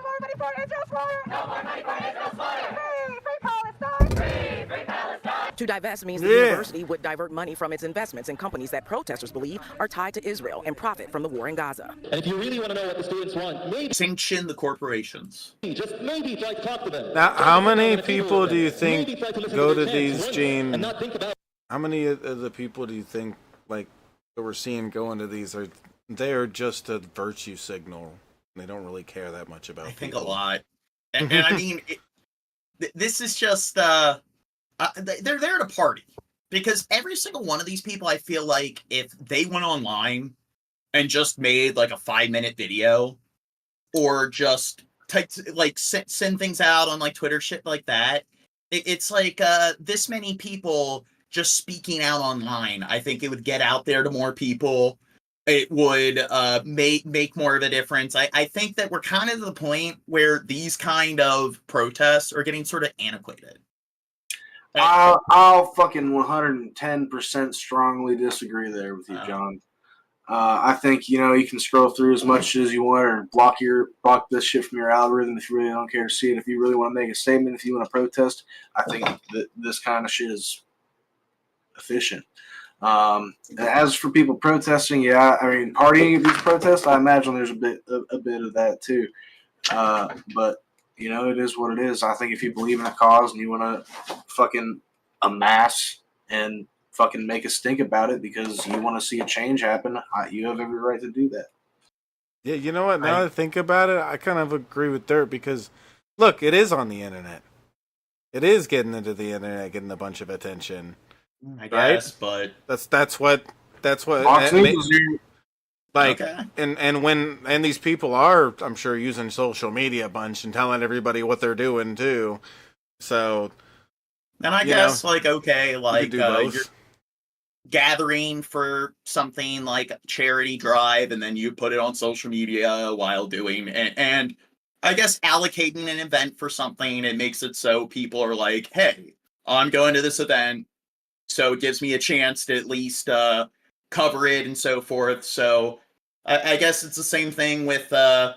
more money for Israel's slaughter! No more money for Israel's slaughter! Free Palestine! Free Palestine! To divest means the university would divert money from its investments in companies that protesters believe are tied to Israel and profit from the war in Gaza. And if you really want to know what the students want, maybe sanction the corporations. Just maybe try to talk to them. Now, how many people do you think go to these, Gene? How many of the people do you think, like, that we're seeing going to these they are just a virtue signal? They don't really care that much about. I think a lot, and I mean, this is just they're there to party, because every single one of these people, I feel like if they went online and just made like a 5-minute video, or just send things out on like Twitter, shit like that, it's like this many people just speaking out online, I think it would get out there to more people. It would make more of a difference. I think that we're kind of to the point where these kind of protests are getting sort of antiquated. I'll fucking 110% strongly disagree there with you, John. I think, you can scroll through as much as you want, or block this shit from your algorithm if you really don't care to see it. If you really want to make a statement, if you want to protest, I think that this kind of shit is efficient. As for people protesting, yeah, I mean, partying at these protests, I imagine there's a bit of that too. But it is what it is. I think if you believe in a cause and you want to fucking amass and fucking make a stink about it because you want to see a change happen, you have every right to do that. Yeah, you know what? Now that I think about it, I kind of agree with Dirt, because look, it is on the internet. It is getting into the internet, getting a bunch of attention. I guess, but that's what like, okay. and these people are, I'm sure, using social media a bunch and telling everybody what they're doing too. So, and I guess you're gathering for something like a charity drive, and then you put it on social media while doing, and I guess allocating an event for something, it makes it so people are like, hey, I'm going to this event, so it gives me a chance to at least cover it and so forth. So I guess it's the same thing with, I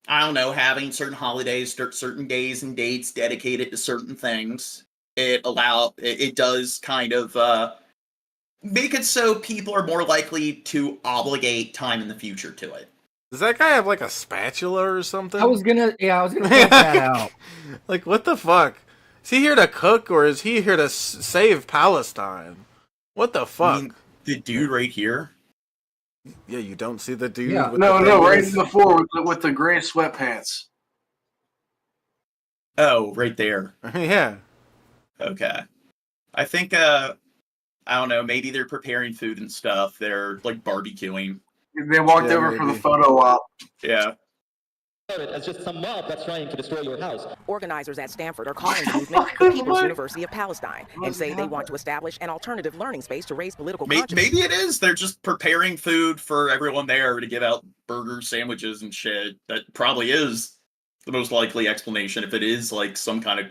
don't know, having certain holidays, certain days and dates dedicated to certain things. It does kind of make it so people are more likely to obligate time in the future to it. Does that guy have like a spatula or something? I was gonna point that out. Like, what the fuck? Is he here to cook, or is he here to save Palestine? What the fuck? I mean, the dude right here. Yeah, you don't see the dude. Yeah. With right before with the gray sweatpants. Oh, right there. Yeah. Okay. I think I don't know, maybe they're preparing food and stuff. They're like barbecuing. They walked over for the photo op. Yeah. As just some mob that's trying to destroy your house. Organizers at Stanford are calling the movement the People's University of Palestine and say they want to establish an alternative learning space to raise political consciousness. Maybe it is. They're just preparing food for everyone there to give out burgers, sandwiches, and shit. That probably is the most likely explanation, if it is like some kind of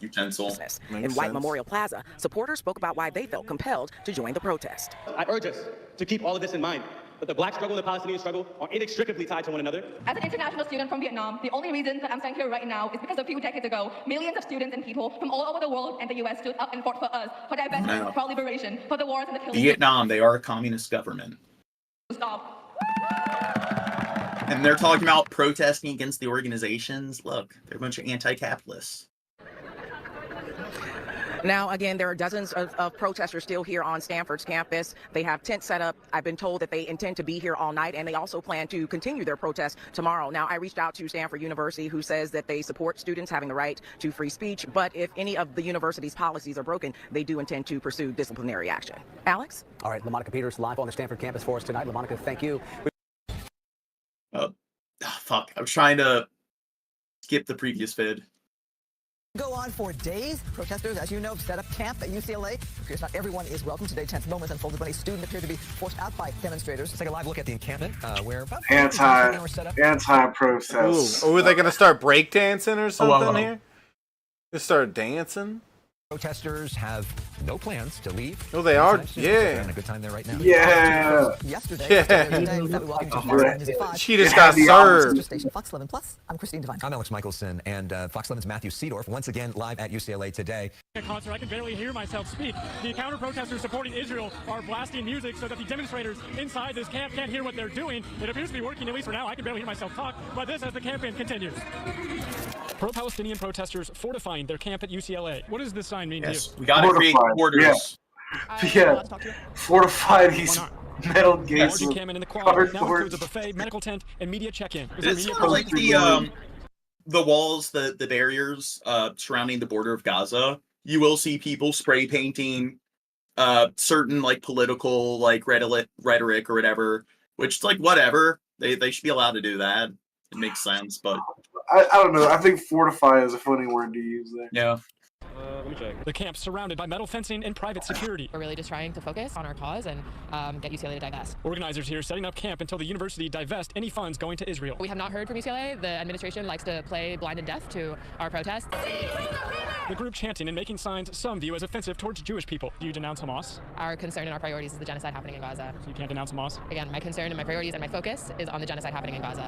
utensil. In White Memorial Plaza, supporters spoke about why they felt compelled to join the protest. I urge us to keep all of this in mind that the black struggle and the Palestinian struggle are inextricably tied to one another. As an international student from Vietnam, the only reason that I'm standing here right now is because a few decades ago, millions of students and people from all over the world and the U.S. stood up and fought for us, for divestment, for liberation, for the wars and the killings. Vietnam, they are a communist government. Stop. And they're talking about protesting against the organizations. Look, they're a bunch of anti-capitalists. Now, again, there are dozens of protesters still here on Stanford's campus. They have tents set up. I've been told that they intend to be here all night, and they also plan to continue their protest tomorrow. Now, I reached out to Stanford University, who says that they support students having the right to free speech, but if any of the university's policies are broken, they do intend to pursue disciplinary action. Alex? All right, LaMonica Peters live on the Stanford campus for us tonight. LaMonica, thank you. Fuck, I was trying to skip the previous vid. Go on for days. Protesters, as you know, set up camp at UCLA. Of course, not everyone is welcome. Today, tense moments unfolded when a student appeared to be forced out by demonstrators. Let's take a live look at the encampment where about anti-protest. Are they going to start breakdancing or something here? They start dancing? Protesters have no plans to leave. Oh, they are? They're having a good time there right now. Yeah. Yesterday, she just got served. Station Fox 11 Plus. I'm Christine Devine. I'm Alex Michelson, and Fox 11's Matthew Seedorf once again live at UCLA today. A concert, I can barely hear myself speak. The counter-protesters supporting Israel are blasting music so that the demonstrators inside this camp can't hear what they're doing. It appears to be working, at least for now. I can barely hear myself talk, but this as the campaign continues. Pro-Palestinian protesters fortifying their camp at UCLA. What does this sign mean to you? We gotta create borders. Yeah. Fortify these metal gates. Now includes a buffet, medical tent, and media check-in. It's sort of like the walls, the barriers surrounding the border of Gaza. You will see people spray painting certain like political like rhetoric or whatever, which is like whatever. They should be allowed to do that. It makes sense, but I don't know. I think fortify is a funny word to use there. Yeah. Let me check. The camp's surrounded by metal fencing and private security. We're really just trying to focus on our cause and get UCLA to divest. Organizers here setting up camp until the university divest any funds going to Israel. We have not heard from UCLA. The administration likes to play blind and deaf to our protests. The group chanting and making signs some view as offensive towards Jewish people. Do you denounce Hamas? Our concern and our priorities is the genocide happening in Gaza. So you can't denounce Hamas? Again, my concern and my priorities and my focus is on the genocide happening in Gaza.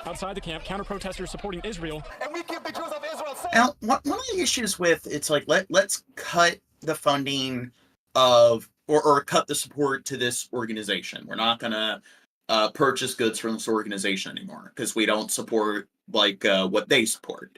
Outside the camp, counter-protesters supporting Israel. And we keep the Jews of Israel safe. Now, one of the issues with it's like let's cut the funding of or cut the support to this organization. We're not gonna purchase goods from this organization anymore because we don't support like what they support.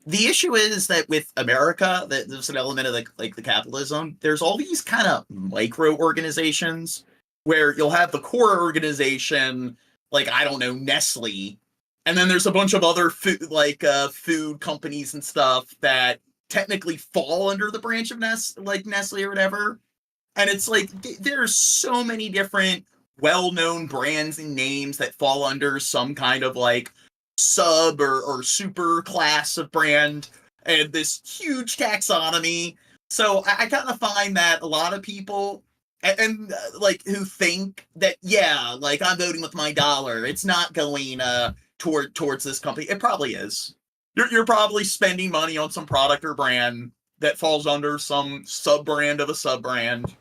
The issue is that with America, that there's an element of like the capitalism. There's all these kind of micro organizations where you'll have the core organization, like I don't know, Nestle, and then there's a bunch of other food companies and stuff that technically fall under the branch of Nestle or whatever. And it's like there's so many different well-known brands and names that fall under some kind of like sub or super class of brand and this huge taxonomy. So I kind of find that a lot of people and like who think that, yeah, like I'm voting with my dollar, it's not going towards this company. It probably is. You're probably spending money on some product or brand that falls under some sub-brand of a sub-brand.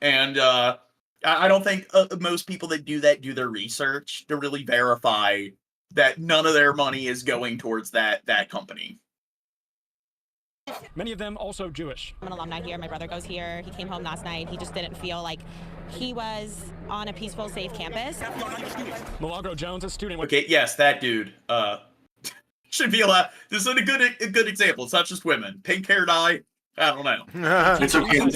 And I don't think most people that do that do their research to really verify that none of their money is going towards that company. Many of them also Jewish. I'm an alumni here. My brother goes here. He came home last night. He just didn't feel like he was on a peaceful, safe campus. Milagro Jones, a student. Okay, yes, that dude. Should be allowed. This is a good example. It's not just women. Pink hair dye. I don't know. It's okay. I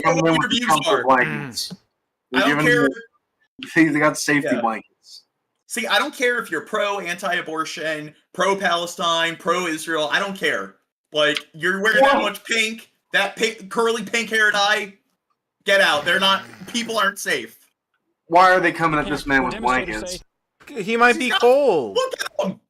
don't care. They got safety blankets. See, I don't care if you're pro-anti-abortion, pro-Palestine, pro-Israel. I don't care. Like, you're wearing that much pink, that curly pink hair dye. Get out. People aren't safe. Why are they coming at this man with blankets? He might be cold. Look at him.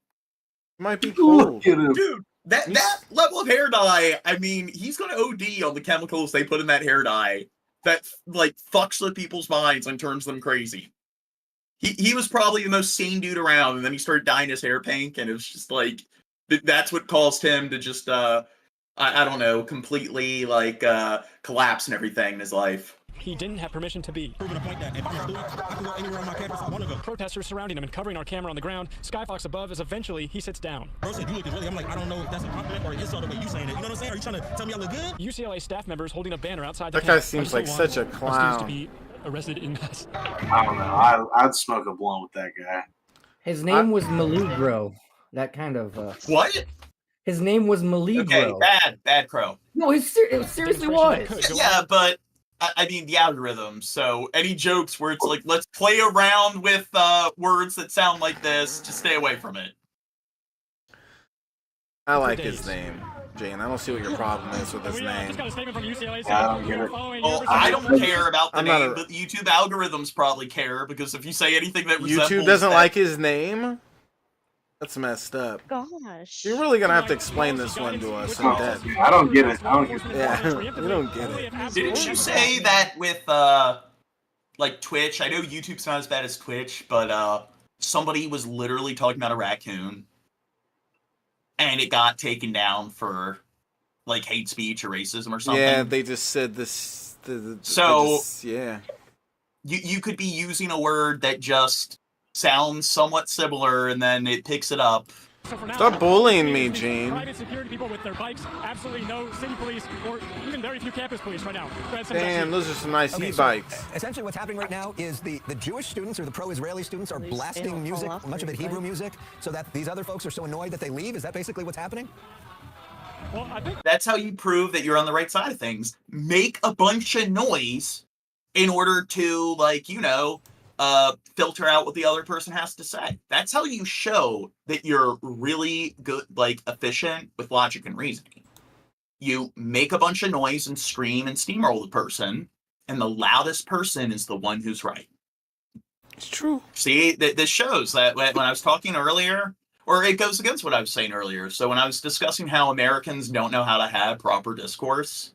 Might be cold. Dude, that level of hair dye, I mean, he's going to OD on the chemicals they put in that hair dye that, like, fucks with people's minds and turns them crazy. He was probably the most sane dude around, and then he started dyeing his hair pink, and it was just like, that's what caused him to just, I don't know, completely, like, collapse and everything in his life. he didn't have permission to be. Proving a point that if I'm a student, I can go anywhere on my campus I want to go. Protesters surrounding him and covering our camera on the ground. Skyfox above as eventually he sits down. Bro said you look really. I'm like, I don't know if that's a compliment or an insult the way you saying it. You know what I'm saying? Are you trying to tell me I look good? UCLA staff members holding a banner outside the That camp. guy seems like such a clown. To be arrested in mass. I don't know. I'd smoke a blunt with that guy. His name was Maligro. That kind of What? His name was Maligro. Okay, bad crow. No, it seriously was. Yeah, but I mean the algorithm. So any jokes where it's like, let's play around with words that sound like this, just stay away from it. I like his name, Jane. I don't see what your problem is with his name. Just got a statement from UCLA. I don't get it. Well, I don't care about the name, but the YouTube algorithms probably care, because if you say anything that resembles YouTube doesn't like his name? That's messed up. Gosh. You're really gonna have to explain this one to us. I don't get it. Yeah, you don't get it. Didn't you say that with like Twitch? I know YouTube's not as bad as Twitch, but somebody was literally talking about a raccoon, and it got taken down for like hate speech or racism or something. Yeah, they just said this. Yeah, you could be using a word that just sounds somewhat similar, and then it picks it up. Stop bullying me, Gene. Private security people with their bikes, absolutely no city police or even very few campus police right now. Damn, those are some nice e-bikes. Essentially what's happening right now is the Jewish students or the pro-Israeli students are blasting music, much of it Hebrew music, so that these other folks are so annoyed that they leave. Is that basically what's happening? Well, I think that's how you prove that you're on the right side of things. Make a bunch of noise in order to, like, you know, filter out what the other person has to say. That's how you show that you're really good, like, efficient with logic and reasoning. You make a bunch of noise and scream and steamroll the person, and the loudest person is the one who's right. It's true. See, this shows that when I was talking earlier, or it goes against what I was saying earlier. So when I was discussing how Americans don't know how to have proper discourse,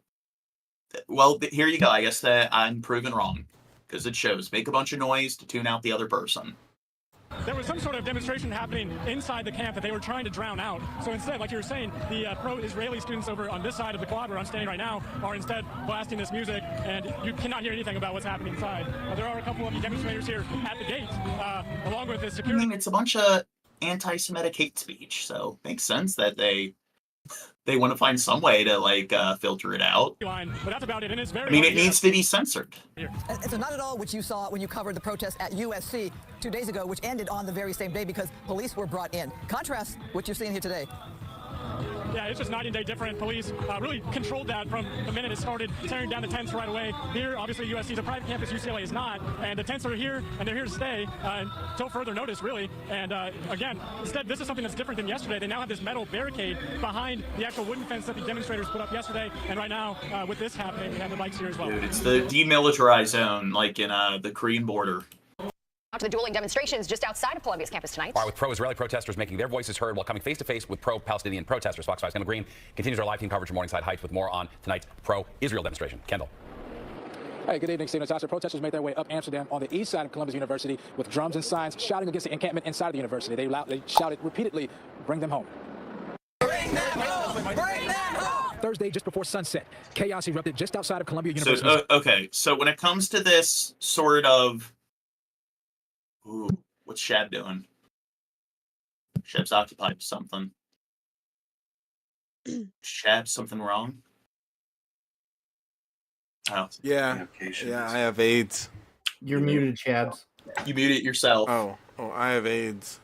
well, here you go. I guess that I'm proven wrong. Because it shows. Make a bunch of noise to tune out the other person. there was some sort of demonstration happening inside the camp that they were trying to drown out. So instead, like you were saying, the pro-Israeli students over on this side of the quad where I'm standing right now are instead blasting this music, and you cannot hear anything about what's happening inside. There are a couple of demonstrators here at the gate, along with the security. I mean, it's a bunch of anti-Semitic hate speech, so it makes sense that they want to find some way to, like, filter it out. But that's about it, and it's very I mean, it needs to be censored. And so not at all what you saw when you covered the protest at USC 2 days ago, which ended on the very same day because police were brought in. Contrast what you're seeing here today. Yeah, it's just night and day different. Police really controlled that from the minute it started, tearing down the tents right away. Here, obviously, USC is a private campus, UCLA is not, and the tents are here, and they're here to stay until further notice, really. And again, instead, this is something that's different than yesterday. They now have this metal barricade behind the actual wooden fence that the demonstrators put up yesterday, and right now, with this happening, we have the bikes here as well. Dude, it's the demilitarized zone, like in the Korean border. To the dueling demonstrations just outside of Columbia's campus tonight. With pro-Israeli protesters making their voices heard while coming face-to-face with pro-Palestinian protesters. Fox 5's Kendall Green continues our live team coverage of Morningside Heights with more on tonight's pro-Israel demonstration. Kendall. Hey, good evening, Steve Natasha. Protesters made their way up Amsterdam on the east side of Columbia University with drums and signs shouting against the encampment inside of the university. They shouted repeatedly, "Bring them home." Bring them home! Bring them home! Thursday, just before sunset, chaos erupted just outside of Columbia University. So, okay, so when it comes to this sort of... Ooh, what's Shab doing? Shab's occupied with something. Shab, something wrong? Oh. Yeah, I have AIDS. You're muted, Chabs. You muted yourself. Oh, I have AIDS.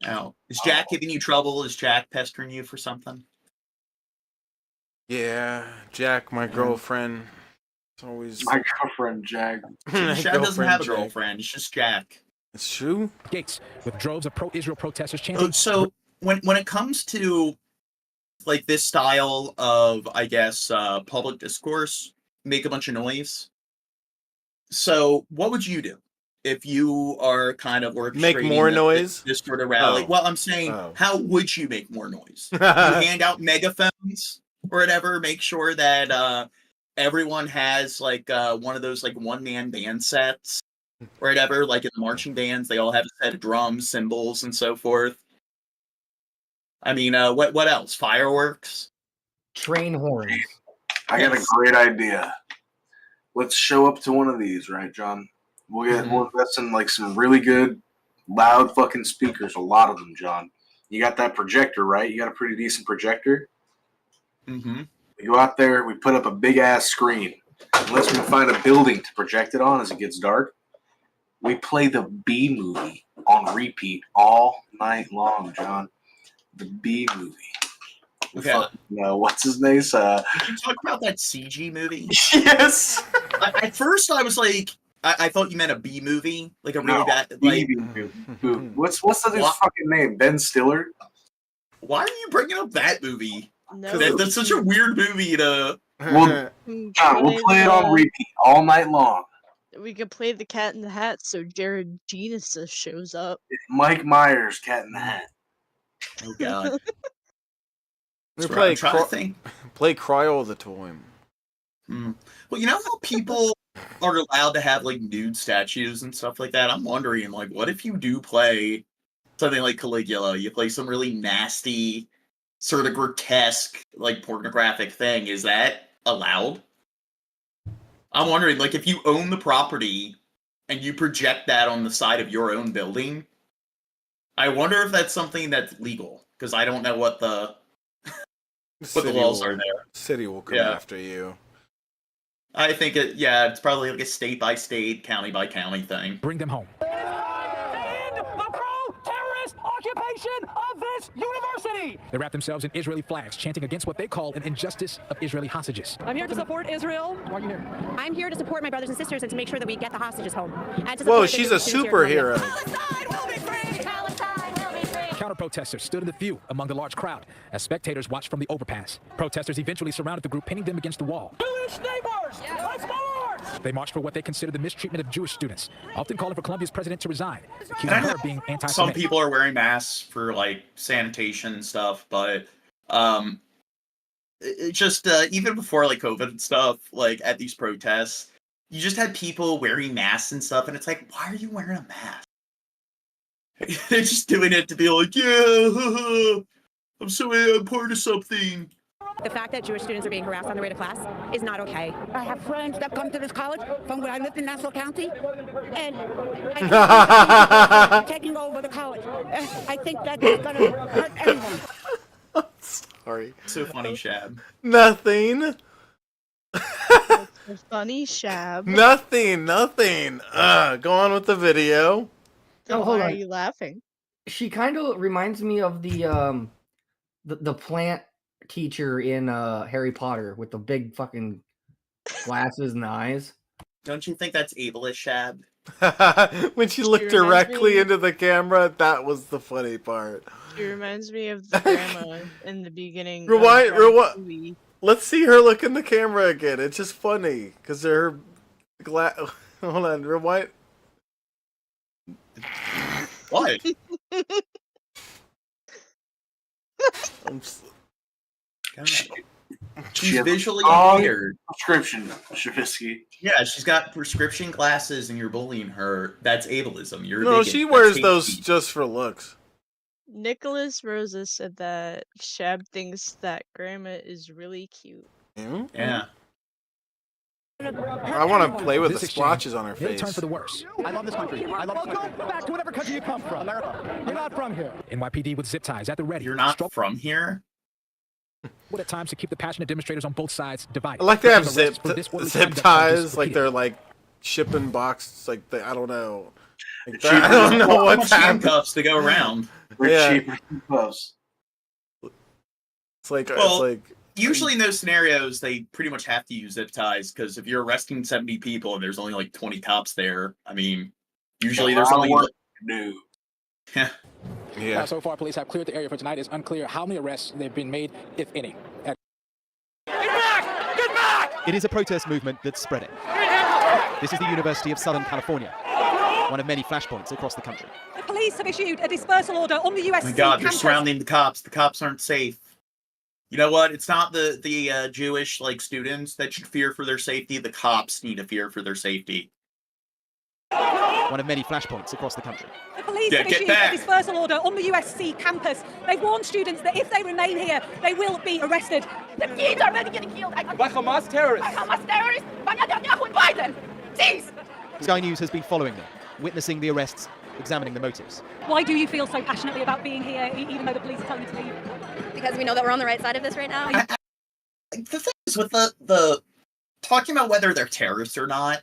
Oh. Is Jack giving you trouble? Is Jack pestering you for something? Yeah, Jack, my girlfriend. It's always my girlfriend, Jack. Shab doesn't have a girlfriend. It's just Jack. It's true. Gates with droves of pro-Israel protesters chanting. So when it comes to like this style of, I guess, public discourse, make a bunch of noise. So what would you do if you are kind of orchestrating make more noise? This sort of rally. Oh. Well, I'm saying, how would you make more noise? You hand out megaphones or whatever. Make sure that everyone has like one of those like one-man band sets. Or whatever, like in the marching bands, they all have a set of drums, cymbals, and so forth. I mean, what else? Fireworks? Train horns. I got a great idea. let's show up to one of these, right, John? We'll invest in like some really good, loud fucking speakers. A lot of them, John. You got that projector, right? You got a pretty decent projector. Mm-hmm. We go out there. We put up a big ass screen. Unless we find a building to project it on as it gets dark, we play the B movie on repeat all night long, John. The B movie. Okay. What's his name? Did you talk about that CG movie? Yes. At first, I was like, I thought you meant a B movie, like a really bad. B movie. What's the dude's fucking name? Ben Stiller. Why are you bringing up that movie? No. That's such a weird movie to. John, we'll play it on repeat all night long. We could play the Cat in the Hat so Jared Genesis shows up. Mike Myers, Cat in the Hat. Oh God. We play Cry all the time. Well, you know how people are allowed to have like nude statues and stuff like that? I'm wondering, like, what if you do play something like Caligula? You play some really nasty, sort of grotesque, like pornographic thing. Is that allowed? I'm wondering, like, if you own the property and you project that on the side of your own building, I wonder if that's something that's legal, because I don't know what the laws are there. City will come after you. I think it's probably like a state by state, county by county thing. Bring them home. End the pro-terrorist occupation of this university! They wrap themselves in Israeli flags, chanting against what they call an injustice of Israeli hostages. I'm here to support Israel. Why are you here? I'm here to support my brothers and sisters and to make sure that we get the hostages home. And to Whoa, support she's the a students here in superhero. Palestine will be free! Palestine will be free! Counter-protesters stood in the view among the large crowd as spectators watched from the overpass. Protesters eventually surrounded the group, pinning them against the wall. Jewish neighbors! Let's march! They marched for what they considered the mistreatment of Jewish students, often calling for Colombia's president to resign, accusing her of being anti-Semitic. Some people are wearing masks for like sanitation and stuff, but it just even before like COVID and stuff, like at these protests, you just had people wearing masks and stuff, and it's like, why are you wearing a mask? They're just doing it to be like, yeah, I'm part of something. The fact that Jewish students are being harassed on their way to class is not okay. I have friends that come to this college from where I lived in Nassau County, and I think taking over the college. I think that's going to hurt everyone. Sorry. So funny, Shab. Nothing. Funny, Shab. Nothing. Go on with the video. So hold why on. are you laughing? She kind of reminds me of the plant teacher in Harry Potter with the big fucking glasses and eyes. Don't you think that's ableist, Shab? When she looked directly into the camera, that was the funny part. She reminds me of the grandma in the beginning. Rewind. Let's see her look in the camera again. It's just funny because her Hold on, rewind. What? She's visually impaired. Prescription, Shavisky. Yeah, she's got prescription glasses and you're bullying her. That's ableism. You're no, she wears those just for looks. Nicholas Rosa said that Shab thinks that grandma is really cute. Yeah. I want to play with the splotches on her face. Turn for the worse. I love this country. I love this country. Go back to whatever country you come from. America. You're not from here. NYPD with zip ties at the ready. You're not from here? Would at times to keep the passionate demonstrators on both sides divided. I like they have zip ties, like they're like shipping boxes, like I don't know. Like I don't know what's happening. Handcuffs to go around. Cheaper handcuffs. It's like usually in those scenarios, they pretty much have to use zip ties because if you're arresting 70 people and there's only like 20 cops there, I mean, usually there's only Yeah. So far, police have cleared the area for tonight. It's unclear how many arrests they've been made, if any. Get back! Get back! It is a protest movement that's spreading. This is the University of Southern California, one of many flashpoints across the country. The police have issued a dispersal order on the USC Oh my God, they're campus. surrounding the cops. The cops aren't safe. You know what? It's not the Jewish like students that should fear for their safety. The cops need to fear for their safety. One of many flashpoints across the country. The police have issued a dispersal order on the USC campus. They've warned students that if they remain here, they will be arrested. The kids are already getting killed. By Hamas terrorists. By Hamas terrorists. By Netanyahu and Biden. Sky News has been following them, witnessing the arrests, examining the motives. Why do you feel so passionately about being here, even though the police are telling you to leave? Because we know that we're on the right side of this right now. The thing is with the talking about whether they're terrorists or not,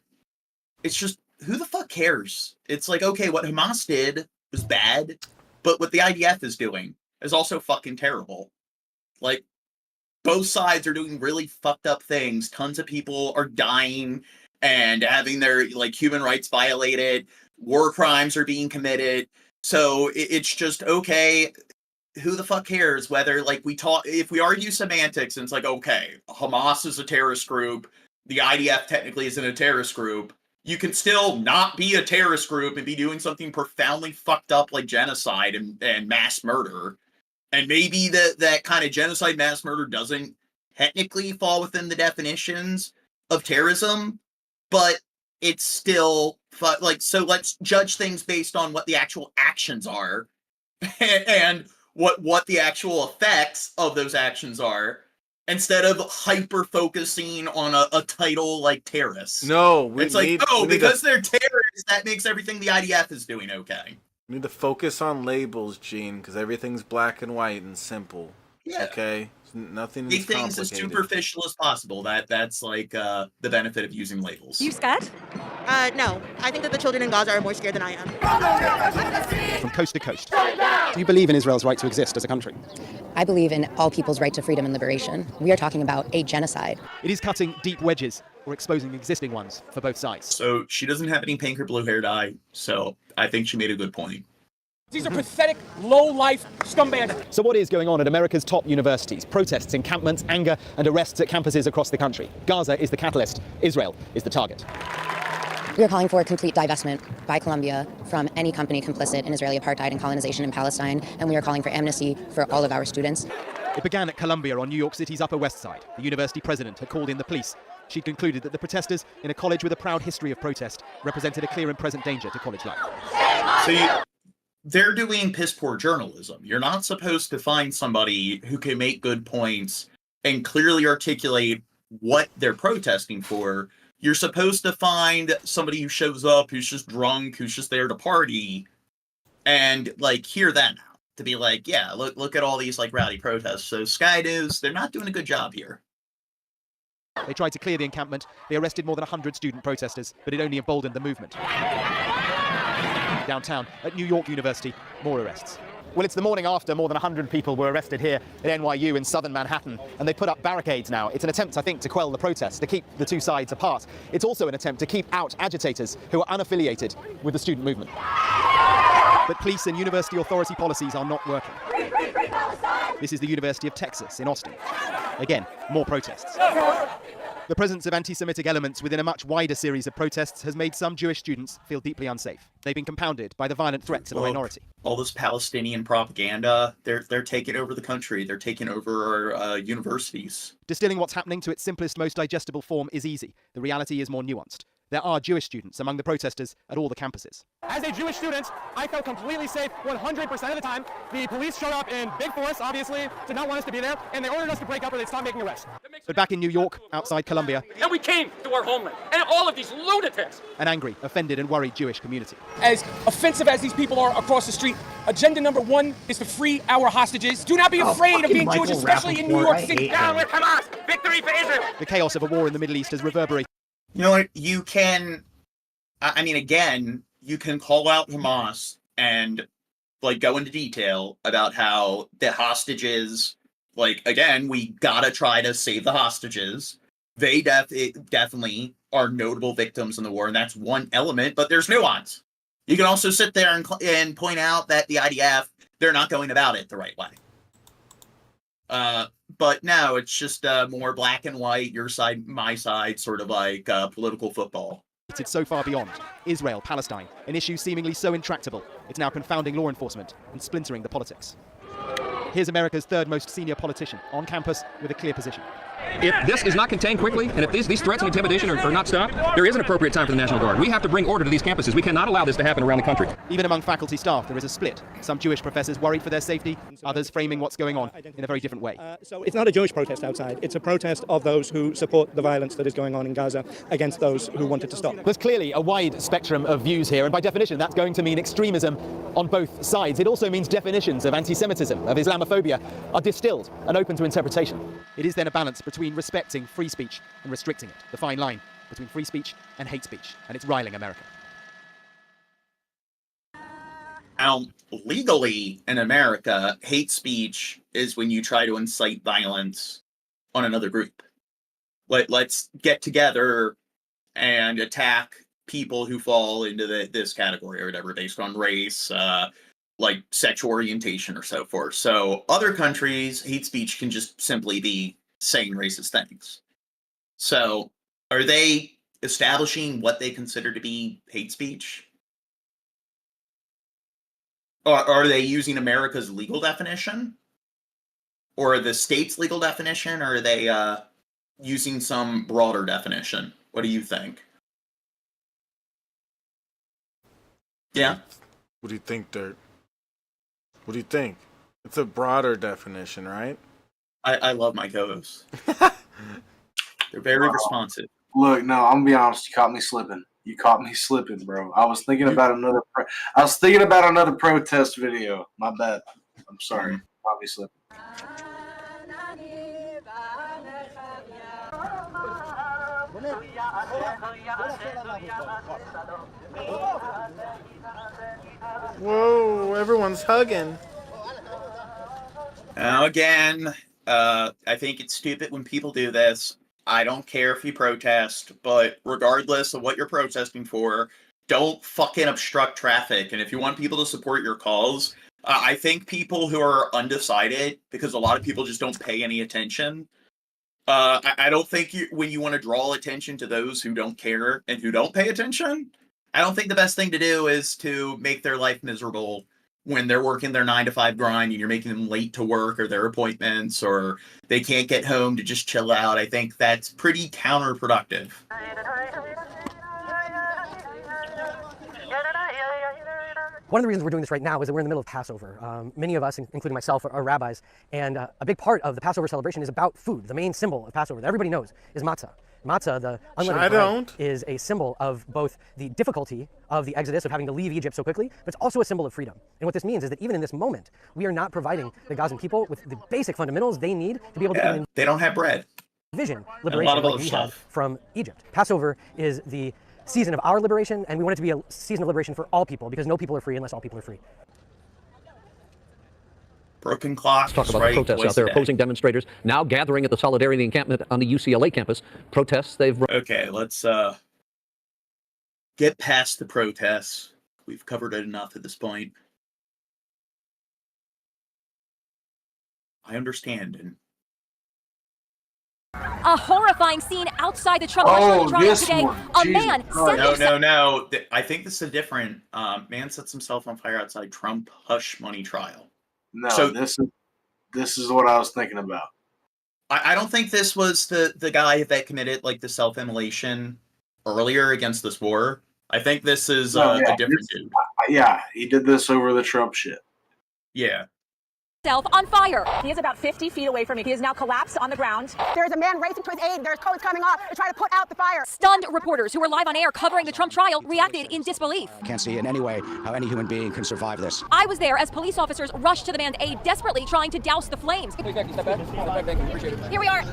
it's just, who the fuck cares? It's like, okay, what Hamas did was bad, but what the IDF is doing is also fucking terrible. Like, both sides are doing really fucked up things. Tons of people are dying and having their, like, human rights violated. War crimes are being committed. So it's just, okay, who the fuck cares whether, like, if we argue semantics and it's like, okay, Hamas is a terrorist group, the IDF technically isn't a terrorist group, you can still not be a terrorist group and be doing something profoundly fucked up like genocide and mass murder. And maybe that kind of genocide, mass murder doesn't technically fall within the definitions of terrorism, but it's still, like, so let's judge things based on what the actual actions are and what the actual effects of those actions are, instead of hyper focusing on a title like terrorists. No, because they're terrorists, that makes everything the IDF is doing okay. We need to focus on labels, Gene, because everything's black and white and simple. Yeah. Okay? Nothing Make is things as complicated. superficial as possible. That's like the benefit of using labels. You scared? No. I think that the children in Gaza are more scared than I am. From coast to coast. Do you believe in Israel's right to exist as a country? I believe in all people's right to freedom and liberation. We are talking about a genocide. It is cutting deep wedges or exposing existing ones for both sides. So she doesn't have any pink or blue hair dye, so I think she made a good point. These are pathetic, low-life scumbags. So what is going on at America's top universities? Protests, encampments, anger, and arrests at campuses across the country. Gaza is the catalyst. Israel is the target. We are calling for a complete divestment by Colombia from any company complicit in Israeli apartheid and colonization in Palestine, and we are calling for amnesty for all of our students. It began at Columbia on New York City's Upper West Side. The university president had called in the police. She concluded that the protesters, in a college with a proud history of protest, represented a clear and present danger to college life. So they're doing piss poor journalism. You're not supposed to find somebody who can make good points and clearly articulate what they're protesting for. You're supposed to find somebody who shows up, who's just drunk, who's just there to party, and, like, hear that now. To be like, yeah, look at all these, like, rowdy protests. So Sky News, they're not doing a good job here. They tried to clear the encampment. They arrested more than 100 student protesters, but it only emboldened the movement. Downtown, at New York University, more arrests. Well, it's the morning after more than 100 people were arrested here at NYU in southern Manhattan, and they put up barricades now. It's an attempt, I think, to quell the protests, to keep the two sides apart. It's also an attempt to keep out agitators who are unaffiliated with the student movement. But police and university authority policies are not working. This is the University of Texas in Austin. Again, more protests. The presence of anti-Semitic elements within a much wider series of protests has made some Jewish students feel deeply unsafe. They've been compounded by the violent threats of a minority. All this Palestinian propaganda, they're taking over the country. They're taking over our universities. Distilling what's happening to its simplest, most digestible form is easy. The reality is more nuanced. There are Jewish students among the protesters at all the campuses. As a Jewish student, I felt completely safe 100% of the time. The police showed up in big force, obviously, did not want us to be there, and they ordered us to break up or they'd stop making arrests. But back in New York, outside Columbia, And we came to our homeland, and all of these lunatics, an angry, offended and worried Jewish community. as offensive as these people are across the street, agenda number one is to free our hostages. Do not be afraid of being Jewish, especially in New York City. Down with Hamas! Victory for Israel! The chaos of a war in the Middle East has reverberated. You know what? You can, I mean, again, you can call out Hamas and, like, go into detail about how the hostages, like, again, we gotta try to save the hostages. They definitely are notable victims in the war, and that's one element, but there's nuance. You can also sit there and point out that the IDF, they're not going about it the right way. But no, it's just more black and white, your side, my side, sort of like political football. It's so far beyond. Israel, Palestine, an issue seemingly so intractable, it's now confounding law enforcement and splintering the politics. Here's America's third most senior politician on campus with a clear position. If this is not contained quickly, and if these threats and intimidation are not stopped, there is an appropriate time for the National Guard. We have to bring order to these campuses. We cannot allow this to happen around the country. Even among faculty staff, there is a split. Some Jewish professors worried for their safety, others framing what's going on in a very different way. So it's not a Jewish protest outside. It's a protest of those who support the violence that is going on in Gaza against those who want it to stop. There's clearly a wide spectrum of views here, and by definition, that's going to mean extremism on both sides. It also means definitions of anti-Semitism, of Islamophobia, are distilled and open to interpretation. It is then a balance between respecting free speech and restricting it, the fine line between free speech and hate speech, and it's riling America. Legally in America, hate speech is when you try to incite violence on another group. Let's get together and attack people who fall into this category or whatever based on race, like sexual orientation or so forth. So other countries, hate speech can just simply be saying racist things. So are they establishing what they consider to be hate speech? Or are they using America's legal definition? Or the state's legal definition? Or are they using some broader definition? What do you think? Yeah? What do you think, Dirt? What do you think? It's a broader definition, right? I love my co-hosts. They're very responsive. Look, no, I'm gonna be honest. You caught me slipping. You caught me slipping, bro. I was thinking about another. I was thinking about another protest video. My bad. I'm sorry. Caught me slipping. Whoa! Everyone's hugging. Now again, I think it's stupid when people do this. I don't care if you protest, but regardless of what you're protesting for, don't fucking obstruct traffic. And if you want people to support your cause, I think people who are undecided, because a lot of people just don't pay any attention, I don't think when you want to draw attention to those who don't care and who don't pay attention, I don't think the best thing to do is to make their life miserable when they're working their 9-to-5 grind and you're making them late to work or their appointments, or they can't get home to just chill out. I think that's pretty counterproductive. One of the reasons we're doing this right now is that we're in the middle of Passover. Many of us, including myself, are rabbis, and a big part of the Passover celebration is about food. The main symbol of Passover that everybody knows is matzah. Matzah, the unleavened bread, is a symbol of both the difficulty of the exodus, of having to leave Egypt so quickly, but it's also a symbol of freedom. And what this means is that even in this moment, we are not providing the Gazan people with the basic fundamentals they need to be able to they don't have bread. Vision liberation like we had from Egypt. Passover is the season of our liberation, and we want it to be a season of liberation for all people, because no people are free unless all people are free. Broken clocks. Let's talk about the protests out there. Opposing demonstrators now gathering at the Solidarity encampment on the UCLA campus. Protests they've... Okay, let's get past the protests. We've covered it enough at this point. I understand. And a horrifying scene outside the Trump hush money trial today. A man No. I think this is a different. Man sets himself on fire outside Trump hush money trial. No, so this is what I was thinking about. I don't think this was the guy that committed like the self-immolation earlier against this war. I think this is a different dude. Yeah, he did this over the Trump shit. Yeah. on fire. He is about 50 feet away from me. He is now collapsed on the ground. There's a man racing to his aid. There's codes coming off to try to put out the fire. Stunned reporters who were live on air covering the Trump trial reacted in disbelief. Can't see in any way how any human being can survive this. I was there as police officers rushed to the man's aid, desperately trying to douse the flames. Here we are.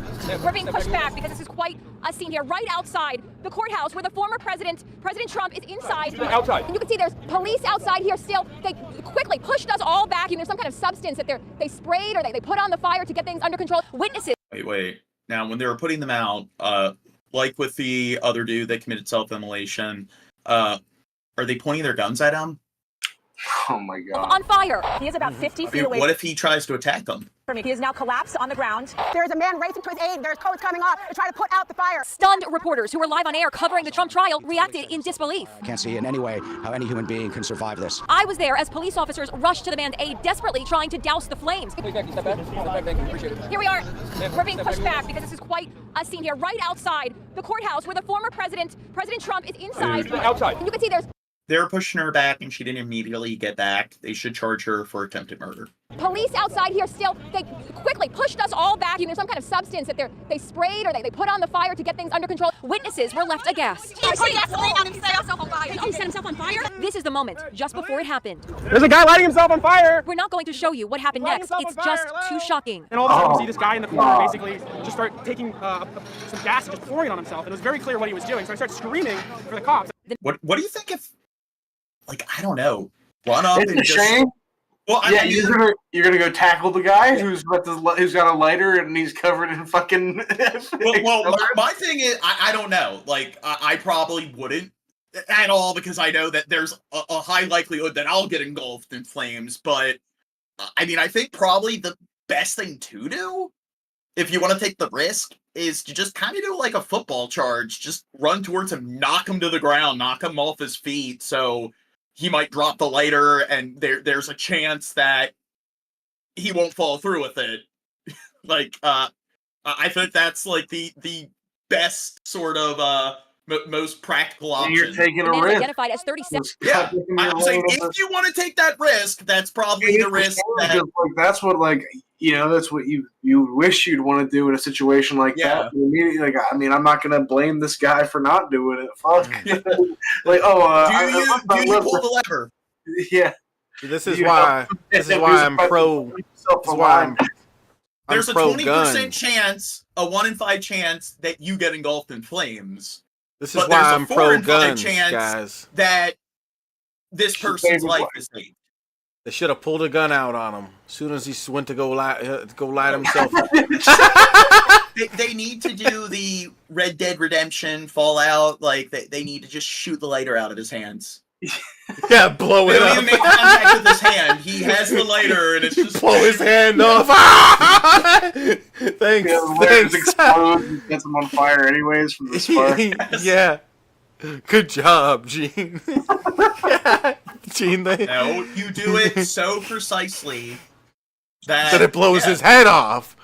We're being pushed back because this is quite a scene here, right outside the courthouse where the former President Trump is inside. Outside. And you can see there's police outside here still. They quickly pushed us all back, and there's some kind of substance that they sprayed or they put on the fire to get things under control. Witnesses. Wait. Now, when they were putting them out, like with the other dude that committed self-immolation, are they pointing their guns at him? Oh my God. On fire. He is about 50 feet away. What if he tries to attack them? He is now collapsed on the ground. There's a man racing to his aid. There's codes coming off to try to put out the fire. Stunned reporters who were live on air covering the Trump trial reacted in disbelief. I can't see in any way how any human being can survive this. I was there as police officers rushed to demand aid, desperately trying to douse the flames. Step back, step back. Thank you. Appreciate it. Here we are. We're being pushed back because this is quite a scene here, right outside the courthouse where the former President Trump, is inside. Outside. And you can see there's They're pushing her back and she didn't immediately get back. They should charge her for attempted murder. police outside here still. They quickly pushed us all back. There's some kind of substance that they sprayed or they put on the fire to get things under control. Witnesses were left aghast. He put gasoline on himself. He set himself on fire? This is the moment, just before it happened. There's a guy lighting himself on fire! We're not going to show you what happened next. It's just too shocking. And all of a sudden, we see this guy in the corner basically just start taking some gas and just pouring it on himself. And it was very clear what he was doing. So I started screaming for the cops. What do you think if, like, I don't know, run up it's and a shame. Well, yeah, you're gonna go tackle the guy who's got a lighter and he's covered in fucking. well, my thing is, I don't know. Like, I probably wouldn't at all because I know that there's a high likelihood that I'll get engulfed in flames. But I mean, I think probably the best thing to do, if you want to take the risk, is to just kind of do like a football charge. Just run towards him, knock him to the ground, knock him off his feet. So he might drop the lighter, and there's a chance that he won't fall through with it. Like, I think that's like the best sort of most practical option. You're taking a risk. Identified as 37. Yeah, I'm saying if you want to take that risk, that's probably the risk. That's what, like, you know, that's what you wish you'd want to do in a situation like that. Like, I mean, I'm not gonna blame this guy for not doing it. Fuck. Like, do you pull the lever? Yeah. This is why I'm pro. There's a 20% chance, a 1 in 5 chance that you get engulfed in flames. This is why I'm pro guns, guys. That this person's life is saved. They should have pulled a gun out on him as soon as he went to go light himself. They need to do the Red Dead Redemption Fallout. Like they need to just shoot the lighter out of his hands. Yeah, blow it up. They don't even make contact with his hand. He has the lighter, and it's just blow his hand off. Thanks. Thanks. Explode, gets him on fire anyways from the spark. Yeah. Good job, Gene. Gene, no, you do it so precisely that it blows his head off.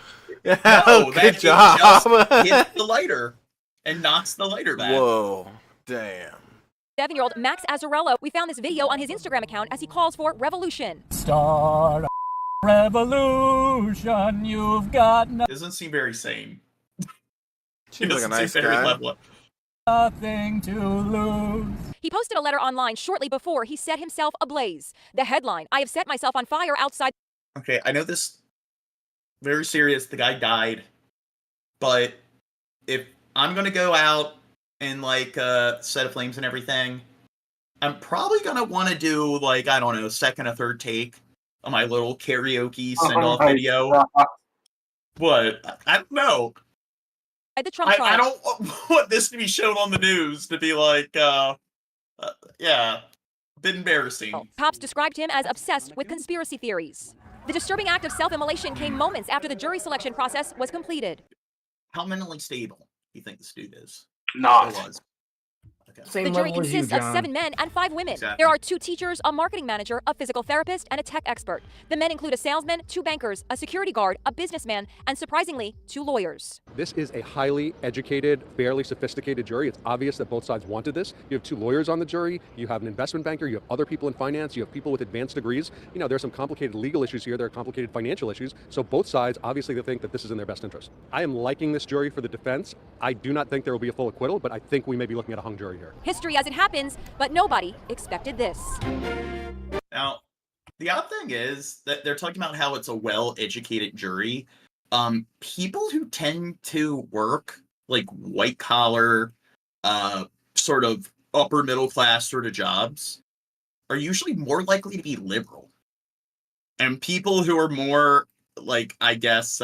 Yeah, no, good job. Just hits the lighter and knocks the lighter back. Whoa, damn. 7-year-old Max Azzarello. We found this video on his Instagram account as he calls for revolution. Start a revolution, you've got Doesn't seem very sane. Seems like a nice guy. Nothing to lose. He posted a letter online shortly before he set himself ablaze. The headline, I have set myself on fire outside. Okay, I know this very serious. The guy died. But if I'm going to go out and like set of flames and everything, I'm probably going to want to do like, I don't know, second or third take on my little karaoke send-off video. God. What? I don't know. The Trump trial. I don't want this to be shown on the news to be like, yeah, a bit embarrassing. Cops described him as obsessed with conspiracy theories. The disturbing act of self-immolation came moments after the jury selection process was completed. How mentally stable do you think this dude is? Not. The jury consists of 7 men and 5 women. Exactly. There are 2 teachers, a marketing manager, a physical therapist, and a tech expert. The men include a salesman, 2 bankers, a security guard, a businessman, and surprisingly, 2 lawyers. This is a highly educated, fairly sophisticated jury. It's obvious that both sides wanted this. You have 2 lawyers on the jury. You have an investment banker. You have other people in finance. You have people with advanced degrees. You know, there's some complicated legal issues here. There are complicated financial issues. So both sides, obviously, they think that this is in their best interest. I am liking this jury for the defense. I do not think there will be a full acquittal, but I think we may be looking at a hung jury here. History as it happens, but nobody expected this. Now, the odd thing is that they're talking about how it's a well-educated jury. People who tend to work like white-collar, sort of upper-middle-class sort of jobs are usually more likely to be liberal. And people who are more, like, I guess,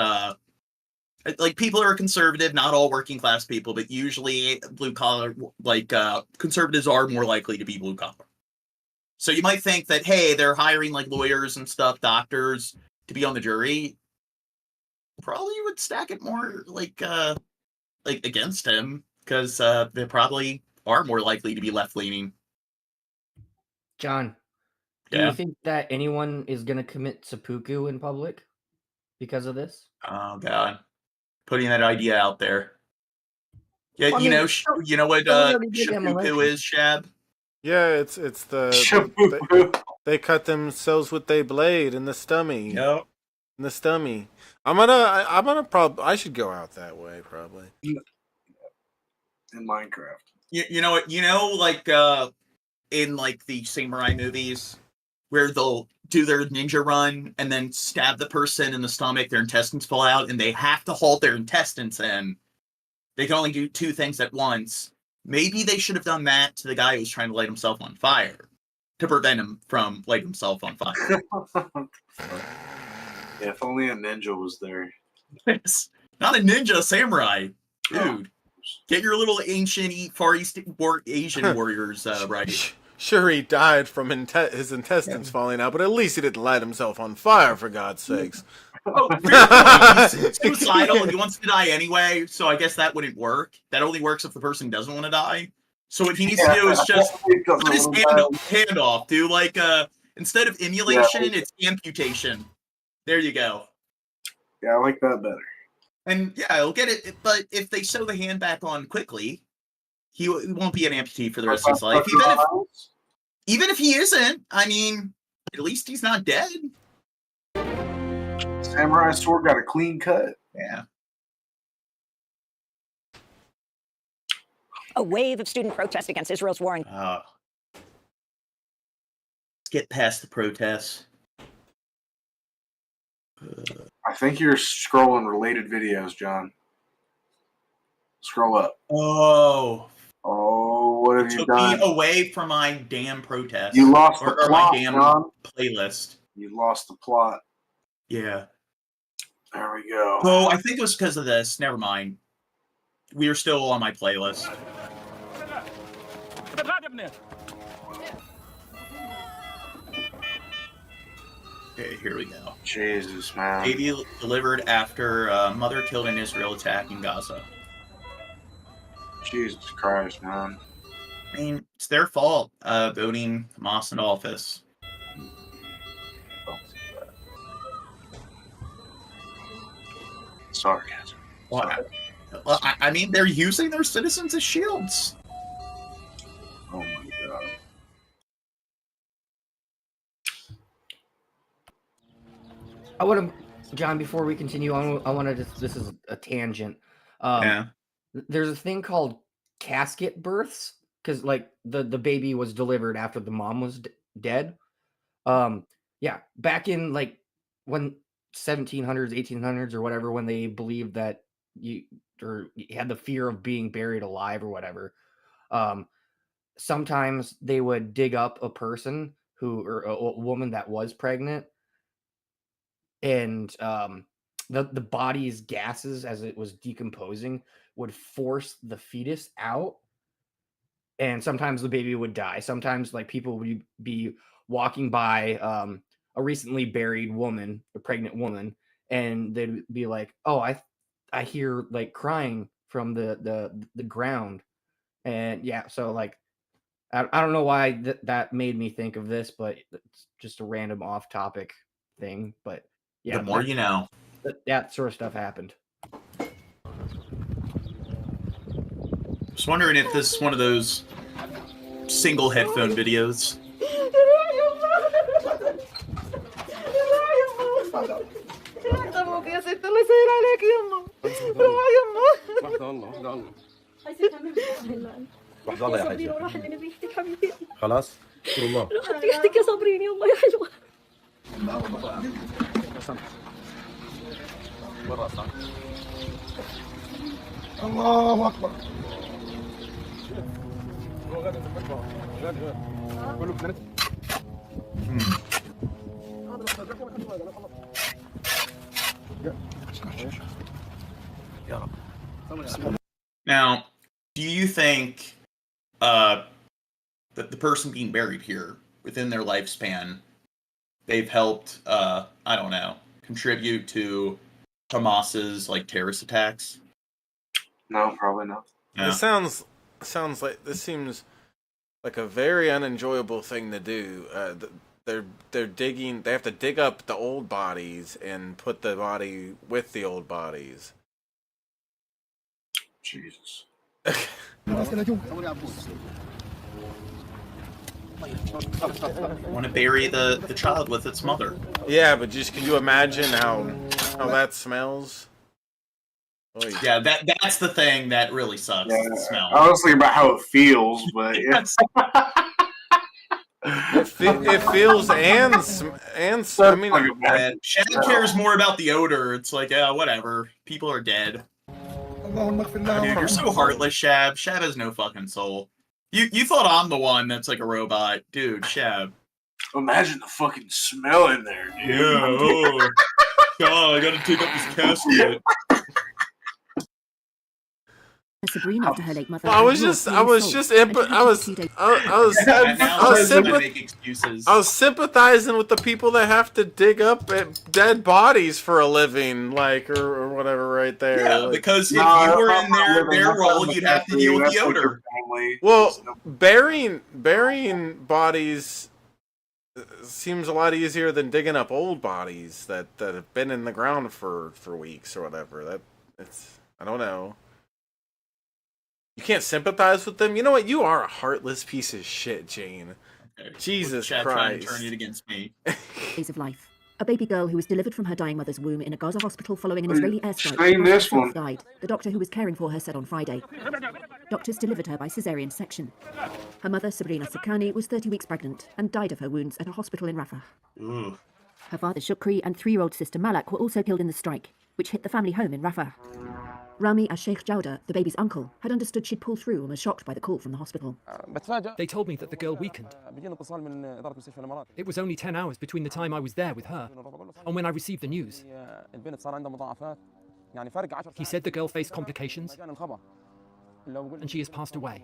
like people who are conservative, not all working class people, but usually blue collar, like conservatives are more likely to be blue collar. So you might think that, hey, they're hiring like lawyers and stuff, doctors to be on the jury. probably would stack it more like against him, because they probably are more likely to be left-leaning. John, do Yeah. you think that anyone is going to commit seppuku in public because of this? Oh God, putting that idea out there. Yeah, Well, I you mean, know what we already did seppuku demolition. is, Shab? Yeah, it's they cut themselves with their blade in the stomach. Yep. In the stomach. I should go out that way probably. In Minecraft. You know what? Like in like the samurai movies, where they'll do their ninja run and then stab the person in the stomach, their intestines fall out, and they have to hold their intestines in. They can only do two things at once. Maybe they should have done that to the guy who was trying to light himself on fire, to prevent him from lighting himself on fire. Yeah, if only a ninja was there. Not a ninja, a samurai. Dude, get your little ancient Far East Asian warriors right. Sure, he died from his intestines falling out, but at least he didn't light himself on fire, for God's sakes. Oh, he's suicidal. He wants to die anyway, so I guess that wouldn't work. That only works if the person doesn't want to die. So what he needs to do is just cut his hand off. Do like instead of immolation, it's amputation. There you go. Yeah, I like that better. And yeah, he'll get it. But if they sew the hand back on quickly, he won't be an amputee for the rest of his life. Even if he isn't, I mean, at least he's not dead. Samurai sword got a clean cut. Yeah. A wave of student protest against Israel's war. Let's get past the protests. I think you're scrolling related videos, John. Scroll up. Oh, what have you took done? me away from my damn protest. You lost the or plot, my damn John. playlist. You lost the plot. Yeah. There we go. Oh, I think it was because of this. Never mind. We are still on my playlist. Okay, here we go. Jesus, man. Baby delivered after mother killed in Israel attack in Gaza. Jesus Christ, man. I mean, it's their fault voting Hamas into office. Sarcasm. Well, I mean, they're using their citizens as shields. Oh my God. I want to, John, before we continue on, I want to just, this is a tangent. Yeah. There's a thing called casket births, because like the baby was delivered after the mom was dead. Yeah, back in like when 1700s, 1800s or whatever, when they believed that you had the fear of being buried alive or whatever. Sometimes they would dig up a person or a woman that was pregnant, and the body's gases as it was decomposing would force the fetus out, and sometimes the baby would die. Sometimes like people would be walking by a recently buried woman, a pregnant woman, and they'd be like, oh, I hear like crying from the ground. And yeah, so like I don't know why that made me think of this, but it's just a random off topic thing. But yeah, the more you know. That sort of stuff happened. Just wondering if this is one of those single headphone videos. ابوك يا ست الله يسهل عليك يما روح يما لحظة الله لحظة الله لحظة الله يا حاجة روح اللي نبي يحكيك حبيبي خلاص شكر الله روح يحكيك يا صابرين يلا يا حلوة الله أكبر Now, do you think that the person being buried here within their lifespan, they've helped, I don't know, contribute to Hamas's like terrorist attacks? No, probably not. Yeah. It sounds like this seems like a very unenjoyable thing to do. They're digging. They have to dig up the old bodies and put the body with the old bodies. Jesus. Want to bury the child with its mother? Yeah, but just can you imagine how that smells? Oy. Yeah, that's the thing that really sucks. Yeah, The smell. I was thinking about how it feels, but yeah. It feels and I mean, Shad cares more about the odor. It's like, yeah, whatever. People are dead. Dude, you're so heartless, Shab. Shab has no fucking soul. You thought I'm the one that's like a robot, dude. Shab. Imagine the fucking smell in there, dude. Yeah. Oh. God, I gotta take up this casket. Sabrina after her late mother. I was sympathizing with the people that have to dig up dead bodies for a living, like or whatever, right there. Yeah, like, because if you were in their role, you'd have to deal with the odor. Well, burying bodies seems a lot easier than digging up old bodies that have been in the ground for weeks or whatever. I don't know. You can't sympathize with them. You know what? You are a heartless piece of shit, Jane. Okay. Jesus Christ! Trying to turn it against me. Days of life. A baby girl who was delivered from her dying mother's womb in a Gaza hospital following an Israeli airstrike died. The doctor who was caring for her said on Friday. Doctors delivered her by caesarean section. Her mother, Sabrina Sakani, was 30 weeks pregnant and died of her wounds at a hospital in Rafah. Ooh. Her father, Shukri, and 3-year-old sister Malak were also killed in the strike, which hit the family home in Rafah. Rami al-Sheikh Jawda, the baby's uncle, had understood she'd pull through and was shocked by the call from the hospital. They told me that the girl weakened. It was only 10 hours between the time I was there with her and when I received the news. He said the girl faced complications and she has passed away.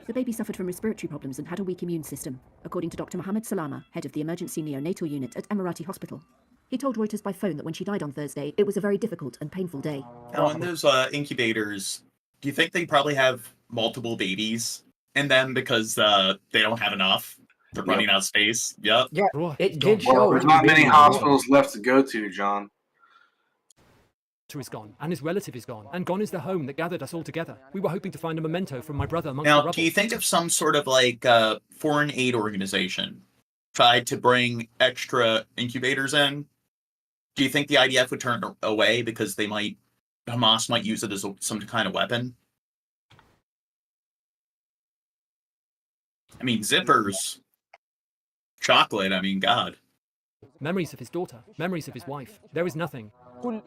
The baby suffered from respiratory problems and had a weak immune system, according to Dr. Mohammed Salama, head of the emergency neonatal unit at Emirati Hospital. He told Reuters by phone that when she died on Thursday, it was a very difficult and painful day. Now, in those incubators, do you think they probably have multiple babies in them because they don't have enough? They're running out of space. Yep. Yeah, it did show. There's not many hospitals left to go to, John. Is gone, and his relative is gone, and gone is the home that gathered us all together. We were hoping to find a memento from my brother amongst the Now, rubble. do you think if some sort of like foreign aid organization tried to bring extra incubators in, do you think the IDF would turn away because Hamas might use it as some kind of weapon? I mean, zippers, chocolate, I mean, God. Memories of his daughter, memories of his wife. There is nothing.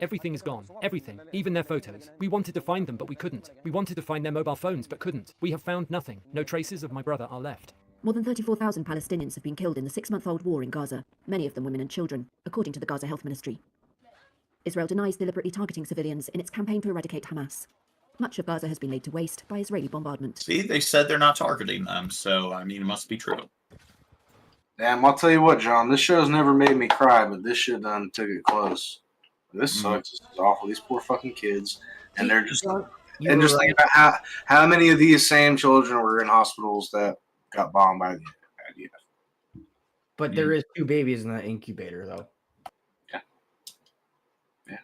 Everything is gone. Everything. Even their photos. We wanted to find them, but we couldn't. We wanted to find their mobile phones, but couldn't. We have found nothing. No traces of my brother are left. More than 34,000 Palestinians have been killed in the 6-month-old war in Gaza, many of them women and children, according to the Gaza Health Ministry. Israel denies deliberately targeting civilians in its campaign to eradicate Hamas. Much of Gaza has been laid to waste by Israeli bombardment. See, they said they're not targeting them, so, I mean, it must be true. Damn, I'll tell you what, John, this show's never made me cry, but this shit done took it close. This sucks. This is awful. These poor fucking kids. And they're just thinking about how many of these same children were in hospitals that got bombed by the IDF. But there is 2 babies in that incubator, though. Yeah.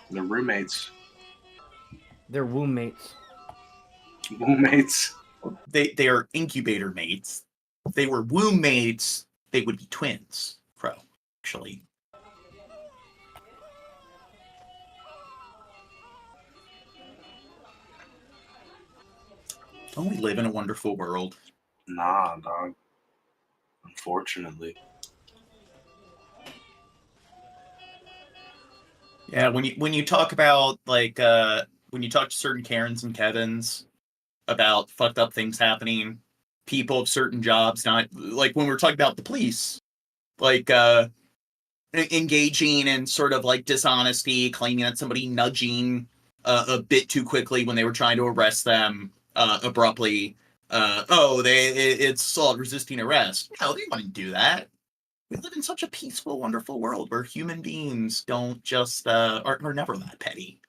They're roommates. They're womb mates. Womb mates. They are incubator mates. If they were womb mates, they would be twins, Crow, actually. Don't we live in a wonderful world? Nah, dog. Unfortunately. Yeah, when you talk about like when you talk to certain Karens and Kevins about fucked up things happening, people of certain jobs, not like when we're talking about the police, like engaging in sort of like dishonesty, claiming that somebody nudging a bit too quickly when they were trying to arrest them abruptly. It's assault resisting arrest. No, they wouldn't do that. we live in such a peaceful, wonderful world where human beings don't just are never that petty.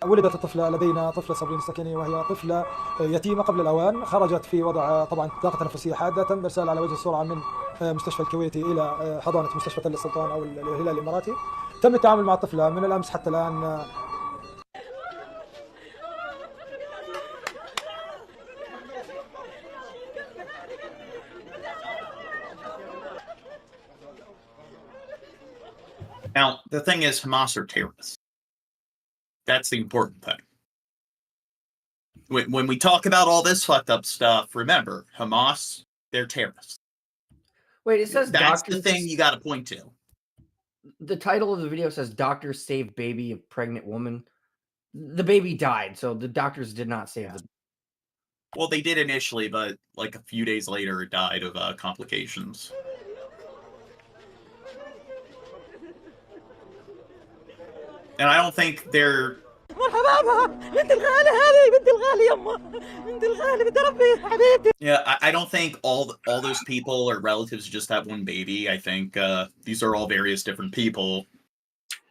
ولدت الطفلة لدينا طفلة صابرين السكني وهي طفلة يتيمة قبل الأوان، خرجت في وضع طبعا طاقة تنفسية حادة. تم إرسال على وجه السرعة من مستشفى الكويتي إلى حضانة مستشفى تل السلطان أو الهلال الإماراتي. تم التعامل مع الطفلة من الأمس حتى الآن. Now, the thing is, Hamas are terrorists. That's the important thing. When we talk about all this fucked up stuff, remember, Hamas, they're terrorists. Wait, it says that's doctors... the thing you got to point to. The title of the video says "Doctors Save Baby of Pregnant Woman." The baby died, so the doctors did not save the. Well, they did initially, but like a few days later, it died of complications. And I don't think they're... Yeah, I don't think all those people are relatives who just have one baby. I think these are all various different people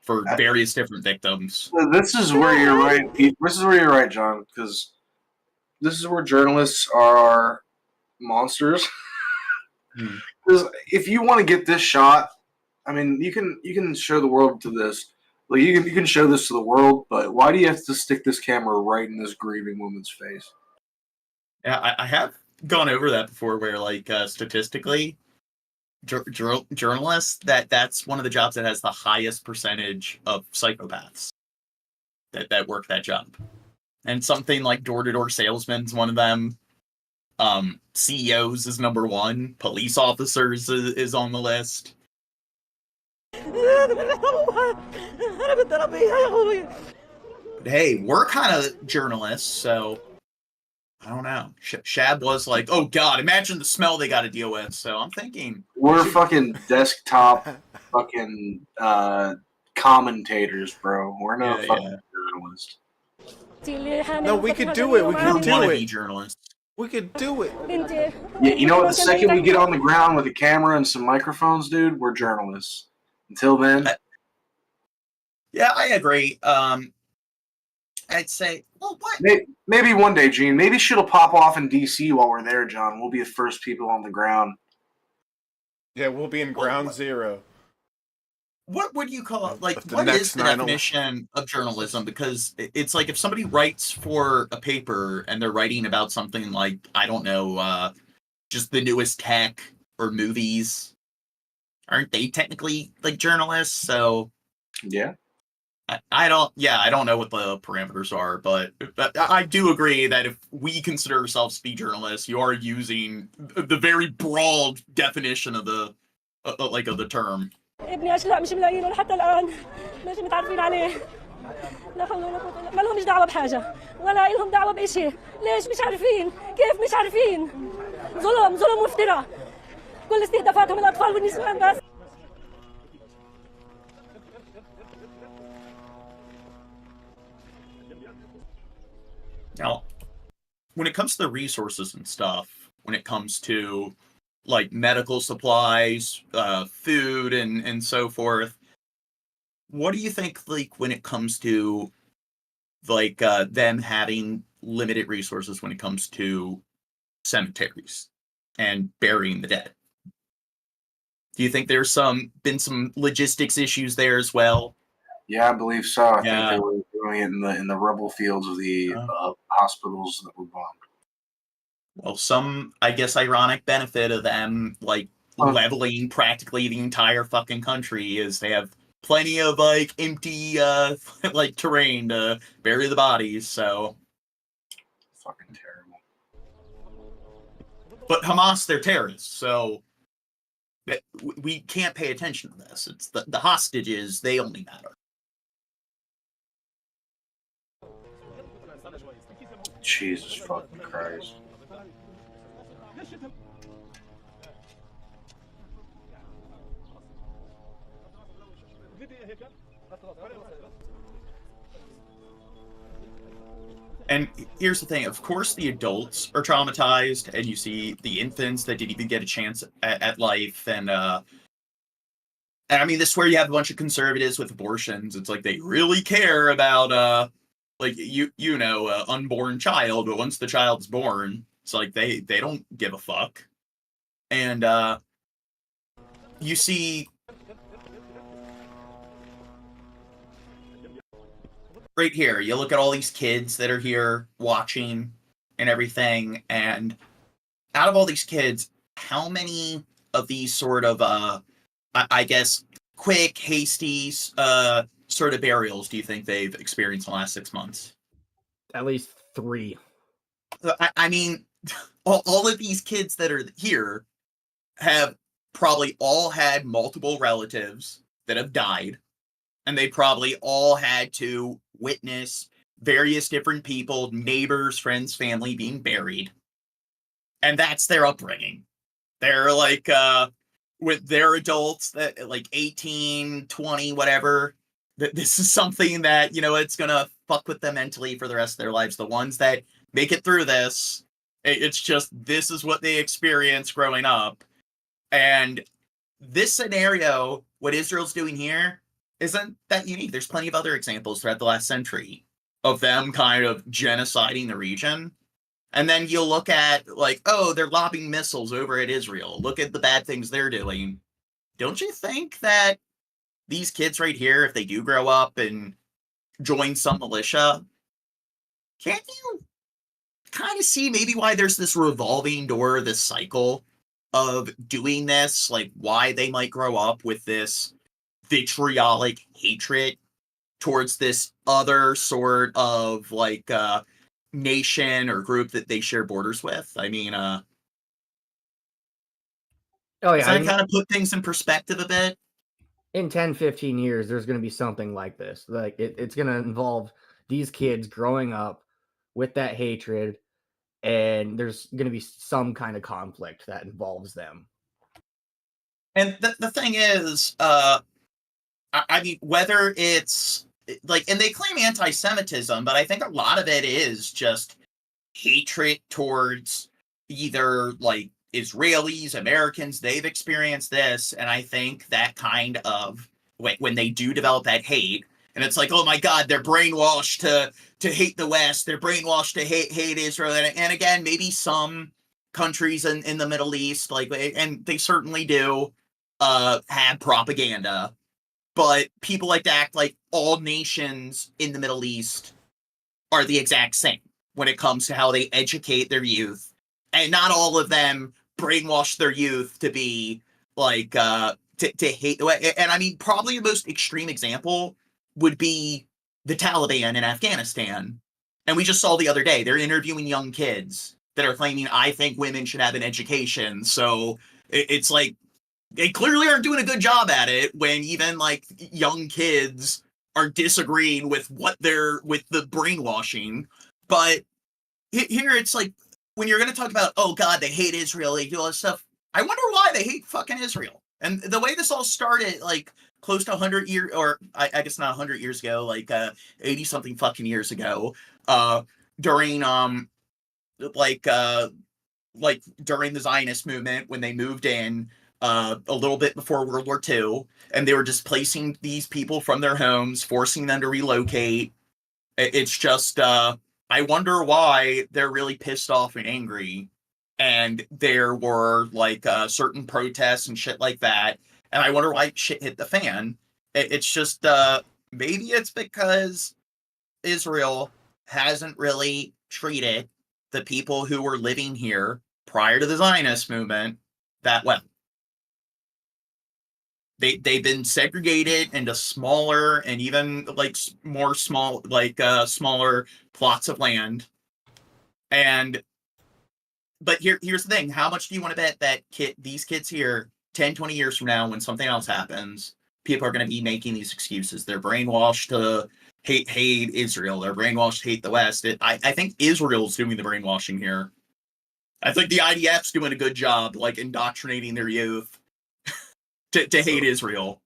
for various different victims. This is where you're right. This is where you're right, John, because this is where journalists are monsters. Because if you want to get this shot, I mean, you can show the world to this. Like you can show this to the world, but why do you have to stick this camera right in this grieving woman's face? Yeah, I have gone over that before, where like statistically, journalists that's one of the jobs that has the highest percentage of psychopaths that work that job, and something like door-to-door salesman's one of them. CEOs is number one. Police officers is on the list. Hey, we're kind of journalists, so I don't know. Shab was like, "Oh God, imagine the smell they got to deal with." So I'm thinking we're fucking desktop fucking commentators, bro. We're not fucking journalists. No, we could do it. We could do it. Journalists. We could do it. Yeah, you know what? The second we get on the ground with a camera and some microphones, dude, we're journalists. Until then, yeah, I agree. I'd say, well, what? Maybe one day, Gene. Maybe shit'll pop off in DC while we're there, John. We'll be the first people on the ground. Yeah, we'll be in ground zero. What would you call it? Like, what is the definition of journalism? Because it's like if somebody writes for a paper and they're writing about something like, I don't know, just the newest tech or movies, aren't they technically like journalists? So yeah, I don't know what the parameters are, but I do agree that if we consider ourselves to be journalists, you are using the very broad definition of the of the term. ابني اشلاء مش ملاقينه لحتى الان مش متعرفين عليه لا حول ولا قوه ما لهمش دعوه بحاجه ولا لهم دعوه بشيء ليش مش عارفين كيف مش عارفين ظلم وافتراء كل استهدافاتهم الاطفال والنسوان بس. Now, when it comes to the resources and stuff, when it comes to like medical supplies, food, and so forth, what do you think, like, when it comes to like them having limited resources when it comes to cemeteries and burying the dead? Do you think there's been some logistics issues there as well? Yeah, I believe so. I think they were doing it in the rubble fields of the hospitals that were bombed. Well, some, I guess, ironic benefit of them, like, leveling practically the entire fucking country is they have plenty of, like, empty, like, terrain to bury the bodies, so. Fucking terrible. But Hamas, they're terrorists, so we can't pay attention to this. It's the hostages, they only matter. Jesus fucking Christ. And here's the thing, of course the adults are traumatized, and you see the infants that didn't even get a chance at life, and I mean, this is where you have a bunch of conservatives with abortions. It's like they really care about like unborn child, but once the child's born, it's like they don't give a fuck. And you see right here, you look at all these kids that are here watching and everything, and out of all these kids, how many of these sort of I guess quick, hasty sort of burials do you think they've experienced in the last 6 months? At least 3. I mean, all of these kids that are here have probably all had multiple relatives that have died, and they probably all had to witness various different people, neighbors, friends, family being buried. And that's their upbringing. They're like, with their adults that like 18, 20, whatever, this is something that, it's going to fuck with them mentally for the rest of their lives. The ones that make it through this, it's just, this is what they experience growing up. And this scenario, what Israel's doing here, isn't that unique. There's plenty of other examples throughout the last century of them kind of genociding the region. And then you'll look at, like, oh, they're lobbing missiles over at Israel. Look at the bad things they're doing. Don't you think that these kids right here, if they do grow up and join some militia, can't you kind of see maybe why there's this revolving door, this cycle of doing this? Like, why they might grow up with this vitriolic hatred towards this other sort of, like, nation or group that they share borders with. I mean, oh yeah, does that kind of put things in perspective a bit? In 10, 15 years, there's going to be something like this. Like it's going to involve these kids growing up with that hatred, and there's going to be some kind of conflict that involves them. And the thing is, I mean, whether it's like, and they claim anti-Semitism, but I think a lot of it is just hatred towards either like Israelis, Americans. They've experienced this, and I think that kind of when they do develop that hate, and it's like, oh my God, they're brainwashed to hate the West, they're brainwashed to hate Israel, and again, maybe some countries in the Middle East, like, and they certainly do have propaganda. But people like to act like all nations in the Middle East are the exact same when it comes to how they educate their youth. And not all of them brainwash their youth to be like, to hate. And I mean, probably the most extreme example would be the Taliban in Afghanistan. And we just saw the other day, they're interviewing young kids that are claiming, I think women should have an education. So it's like, they clearly aren't doing a good job at it when even like young kids are disagreeing with with the brainwashing. But here it's like, when you're going to talk about, oh God, they hate Israel, they do all this stuff. I wonder why they hate fucking Israel. And the way this all started, like close to 100 years, or I guess not 100 years ago, like 80 something fucking years ago, during during the Zionist movement, when they moved in, a little bit before World War II, and they were displacing these people from their homes, forcing them to relocate. It's just, I wonder why they're really pissed off and angry. And there were like certain protests and shit like that. And I wonder why shit hit the fan. It's just, maybe it's because Israel hasn't really treated the people who were living here prior to the Zionist movement that well. They've been segregated into smaller and even like more small, like smaller plots of land. But here's the thing. How much do you want to bet that these kids here 10, 20 years from now, when something else happens, people are going to be making these excuses? They're brainwashed to hate Israel. They're brainwashed to hate the West. I think Israel's doing the brainwashing here. I think the IDF's doing a good job, like indoctrinating their youth to hate Israel.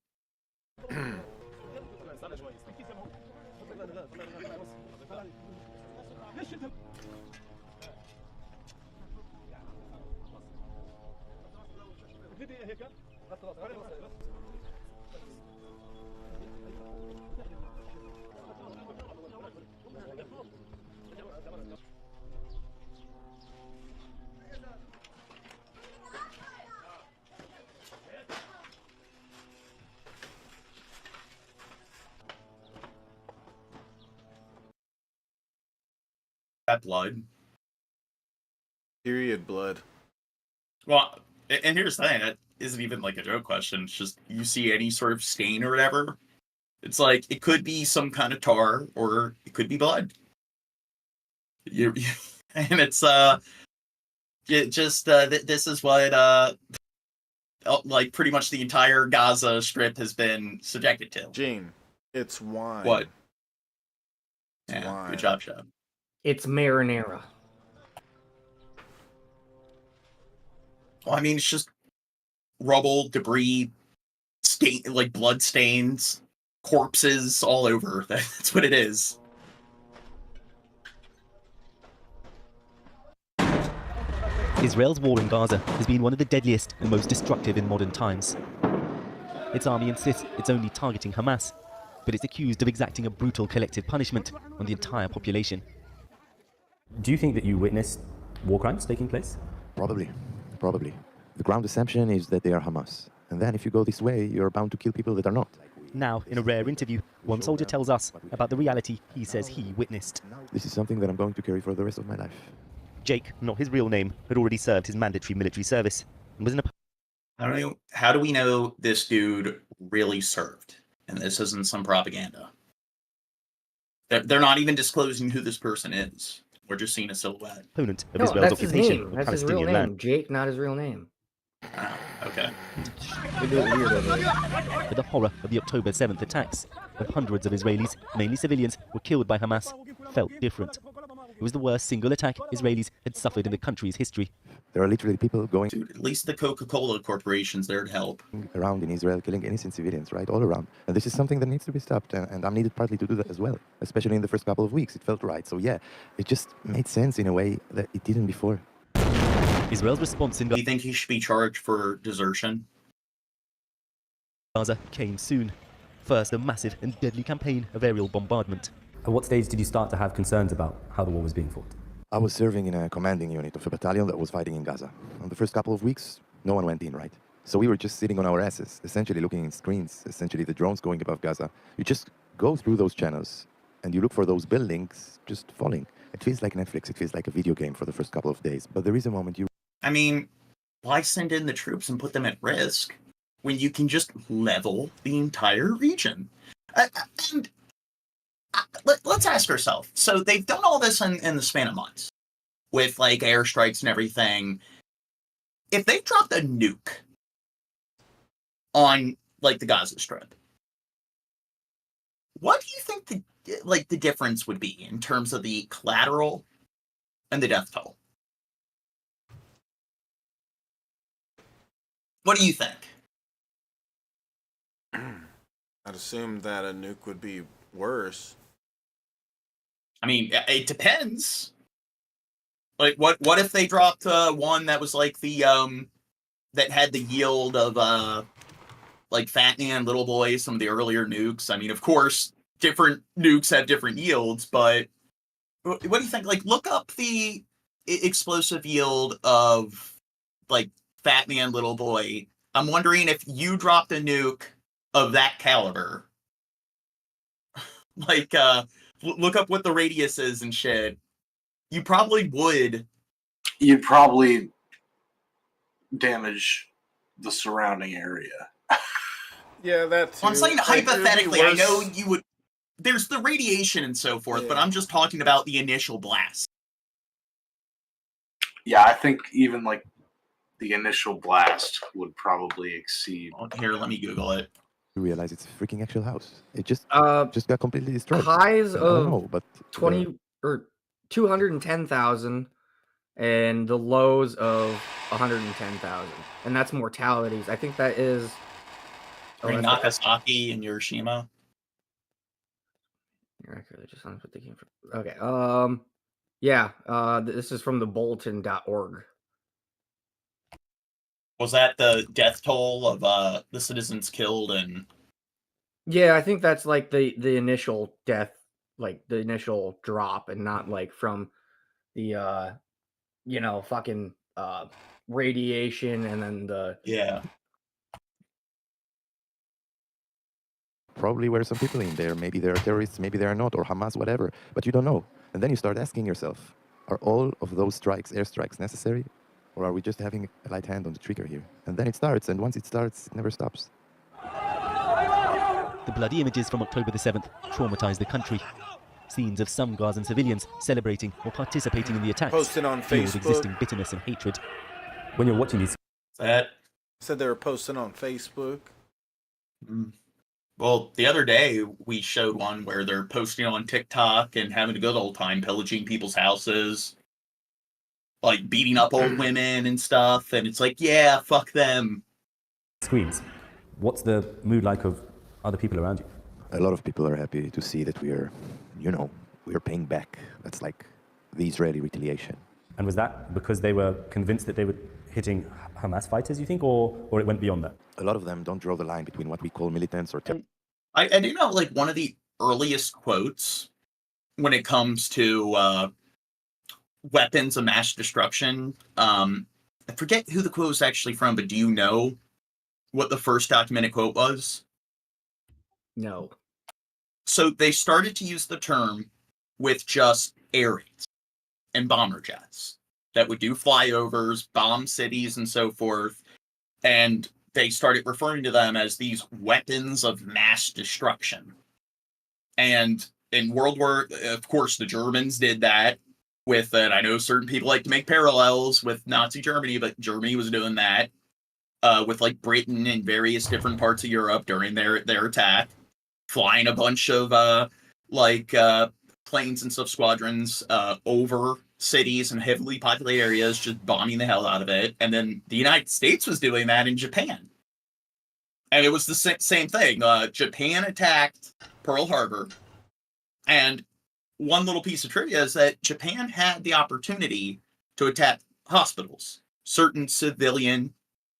That blood. Period blood. Well, and here's the thing, that isn't even like a joke question. It's just you see any sort of stain or whatever, it's like it could be some kind of tar or it could be blood. And it's this is what like pretty much the entire Gaza Strip has been subjected to. Gene, it's wine. What? It's wine. Good job, Shab. It's marinara. Well, I mean, it's just rubble, debris, stain, like blood stains, corpses all over. That's what it is. Israel's war in Gaza has been one of the deadliest and most destructive in modern times. Its army insists it's only targeting Hamas, but it's accused of exacting a brutal collective punishment on the entire population. Do you think that you witnessed war crimes taking place? Probably. The ground assumption is that they are Hamas. And then if you go this way, you're bound to kill people that are not. Now, in a rare interview, one soldier tells us about the reality he says he witnessed. This is something that I'm going to carry for the rest of my life. Jake, not his real name, had already served his mandatory military service and was in a... How do we know this dude really served? And this isn't some propaganda. They're not even disclosing who this person is. We're just seeing a silhouette. Opponent of Israel's occupation of That's his real Palestinian name. land. Jake, not his real name. Oh, okay. We do it weird over here. With the horror of the October 7th attacks, when hundreds of Israelis, mainly civilians, were killed by Hamas, felt different. It was the worst single attack Israelis had suffered in the country's history. There are literally people going... Dude, at least the Coca-Cola Corporation's there to help. ...around in Israel, killing innocent civilians, right? All around. And this is something that needs to be stopped. And I'm needed partly to do that as well. Especially in the first couple of weeks. It felt right. So yeah, it just made sense in a way that it didn't before. Israel's response in Do you think he should be charged for desertion? Gaza came soon. First, a massive and deadly campaign of aerial bombardment. At what stage did you start to have concerns about how the war was being fought? I was serving in a commanding unit of a battalion that was fighting in Gaza. In the first couple of weeks, no one went in, right? So we were just sitting on our asses, essentially looking in screens, essentially the drones going above Gaza. You just go through those channels and you look for those buildings just falling. It feels like Netflix, it feels like a video game for the first couple of days. But there is a moment you... I mean, why send in the troops and put them at risk when you can just level the entire region? Let's ask ourselves. So they've done all this in the span of months with like airstrikes and everything. If they dropped a nuke on like the Gaza Strip, what do you think the difference would be in terms of the collateral and the death toll? What do you think? I'd assume that a nuke would be worse. I mean, it depends. Like, what if they dropped one that was like the that had the yield of like Fat Man, Little Boy, some of the earlier nukes? I mean, of course, different nukes have different yields, but what do you think? Like, look up the explosive yield of like Fat Man, Little Boy. I'm wondering if you dropped a nuke of that caliber. Like, look up what the radius is and shit. You probably would. You'd probably damage the surrounding area. Yeah, that's. I'm saying hypothetically, I know you would. There's the radiation and so forth, but I'm just talking about the initial blast. Yeah, I think even like the initial blast would probably exceed. Here, let me Google it. You realize it's a freaking actual house. It just got completely destroyed. Highs of but 20 or 210,000 and the lows of 110,000. And that's mortalities. I think that is Nagasaki and Hiroshima. Okay. Yeah. This is from the bulletin.org. Was that the death toll of the citizens killed? And Yeah, I think that's like the initial death, like the initial drop, and not like from the fucking radiation and then the Probably were some people in there. Maybe they are terrorists, maybe they are not, or Hamas, whatever. But you don't know. And then you start asking yourself, are all of those strikes, airstrikes, necessary? Or are we just having a light hand on the trigger here? And then it starts, and once it starts, it never stops. The bloody images from October the 7th traumatized the country. Scenes of some Gazan civilians celebrating or participating in the attacks Posted on fueled Facebook. existing bitterness and hatred. When you're watching these... Said they were posting on Facebook. Well, the other day we showed one where they're posting on TikTok and having a good old time pillaging people's houses, like beating up old women and stuff. And it's like, yeah, fuck them. Screens. What's the mood like of other people around you? A lot of people are happy to see that we are, we are paying back. That's like the Israeli retaliation. And was that because they were convinced that they were hitting Hamas fighters, you think, or it went beyond that? A lot of them don't draw the line between what we call militants or I do know, like, one of the earliest quotes when it comes to weapons of mass destruction. I forget who the quote was actually from, but do you know what the first documented quote was? No. So they started to use the term with just air raids and bomber jets that would do flyovers, bomb cities, and so forth. And they started referring to them as these weapons of mass destruction. And in World War, of course, the Germans did that with it. I know certain people like to make parallels with Nazi Germany, but Germany was doing that with like Britain and various different parts of Europe during their attack, flying a bunch of planes and sub-squadrons over cities and heavily populated areas, just bombing the hell out of it. And then the United States was doing that in Japan. And it was the same thing. Japan attacked Pearl Harbor. And one little piece of trivia is that Japan had the opportunity to attack hospitals, certain civilian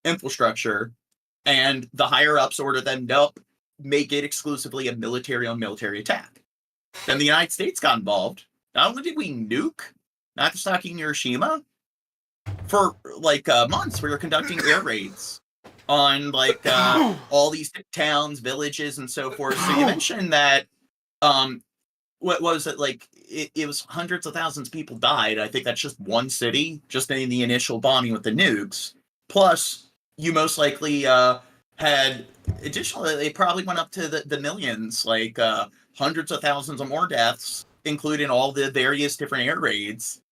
infrastructure, and the higher-ups ordered them, nope, make it exclusively a military-on-military attack. Then the United States got involved. Not only did we nuke Nagasaki and Hiroshima, for months we were conducting air raids on all these towns, villages, and so forth. So you mentioned that what was it, it was hundreds of thousands of people died. I think that's just one city, just in the initial bombing with the nukes. Plus, you most likely had additionally, they probably went up to the millions, hundreds of thousands of more deaths, including all the various different air raids.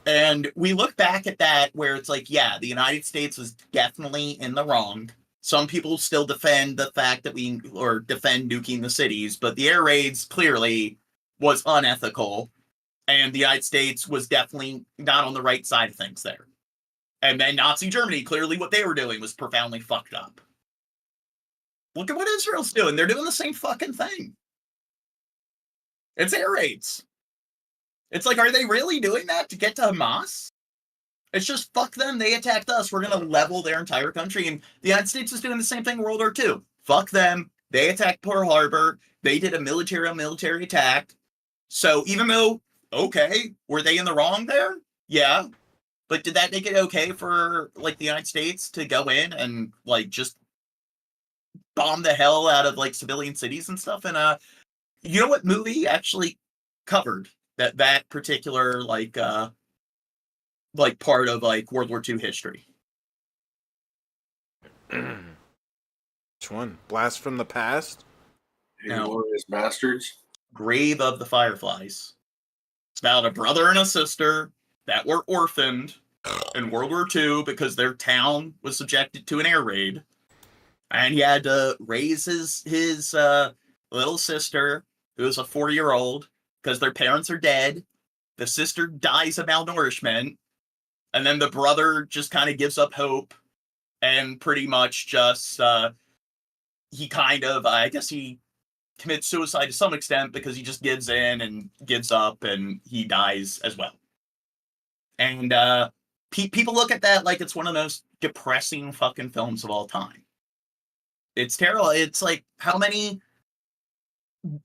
And we look back at that where it's like, yeah, the United States was definitely in the wrong. Some people still defend the fact that defend nuking the cities, but the air raids clearly was unethical. And the United States was definitely not on the right side of things there. And then Nazi Germany, clearly what they were doing was profoundly fucked up. Look at what Israel's doing. They're doing the same fucking thing. It's air raids. It's like, are they really doing that to get to Hamas? It's just, fuck them. They attacked us. We're going to level their entire country. And the United States was doing the same thing in World War II. Fuck them. They attacked Pearl Harbor. They did a military attack. So even though, okay, were they in the wrong there? Yeah. But did that make it okay for, the United States to go in and, just bomb the hell out of, civilian cities and stuff? And, you know what movie actually covered that particular part of World War II history? Which one? Blast from the Past? Glorious Bastards. Grave of the Fireflies. It's about a brother and a sister that were orphaned in World War II because their town was subjected to an air raid, and he had to raise his little sister, who was a 4-year-old, because their parents are dead. The sister dies of malnourishment, and then the brother just kind of gives up hope and pretty much just he commits suicide to some extent because he just gives in and gives up, and he dies as well. And people look at that like it's one of the most depressing fucking films of all time. It's terrible. It's like, how many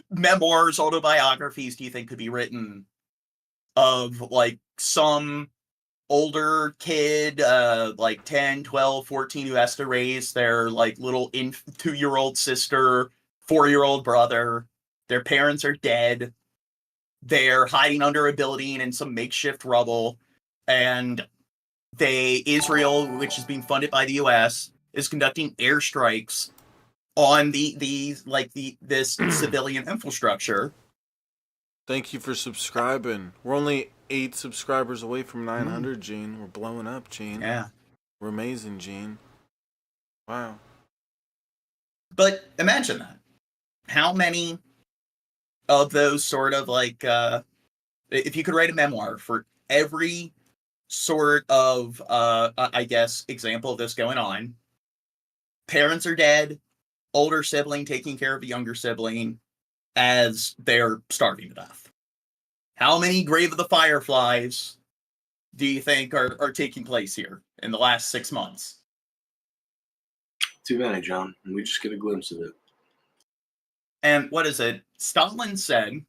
memoirs, autobiographies do you think could be written of like some older kid, like 10, 12, 14, who has to raise their like little 2-year-old sister, 4-year-old brother. Their parents are dead. They're hiding under a building in some makeshift rubble. And Israel, which is being funded by the US, is conducting airstrikes on this civilian infrastructure. Thank you for subscribing. We're only 8 subscribers away from 900, Gene. We're blowing up, Gene. Yeah. We're amazing, Gene. Wow. But imagine that. How many of those sort of like, if you could write a memoir for every sort of, I guess, example of this going on. Parents are dead, older sibling taking care of a younger sibling as they're starving to death. How many Grave of the Fireflies do you think are taking place here in the last 6 months? Too many, John. We just get a glimpse of it. And what is it? Stalin said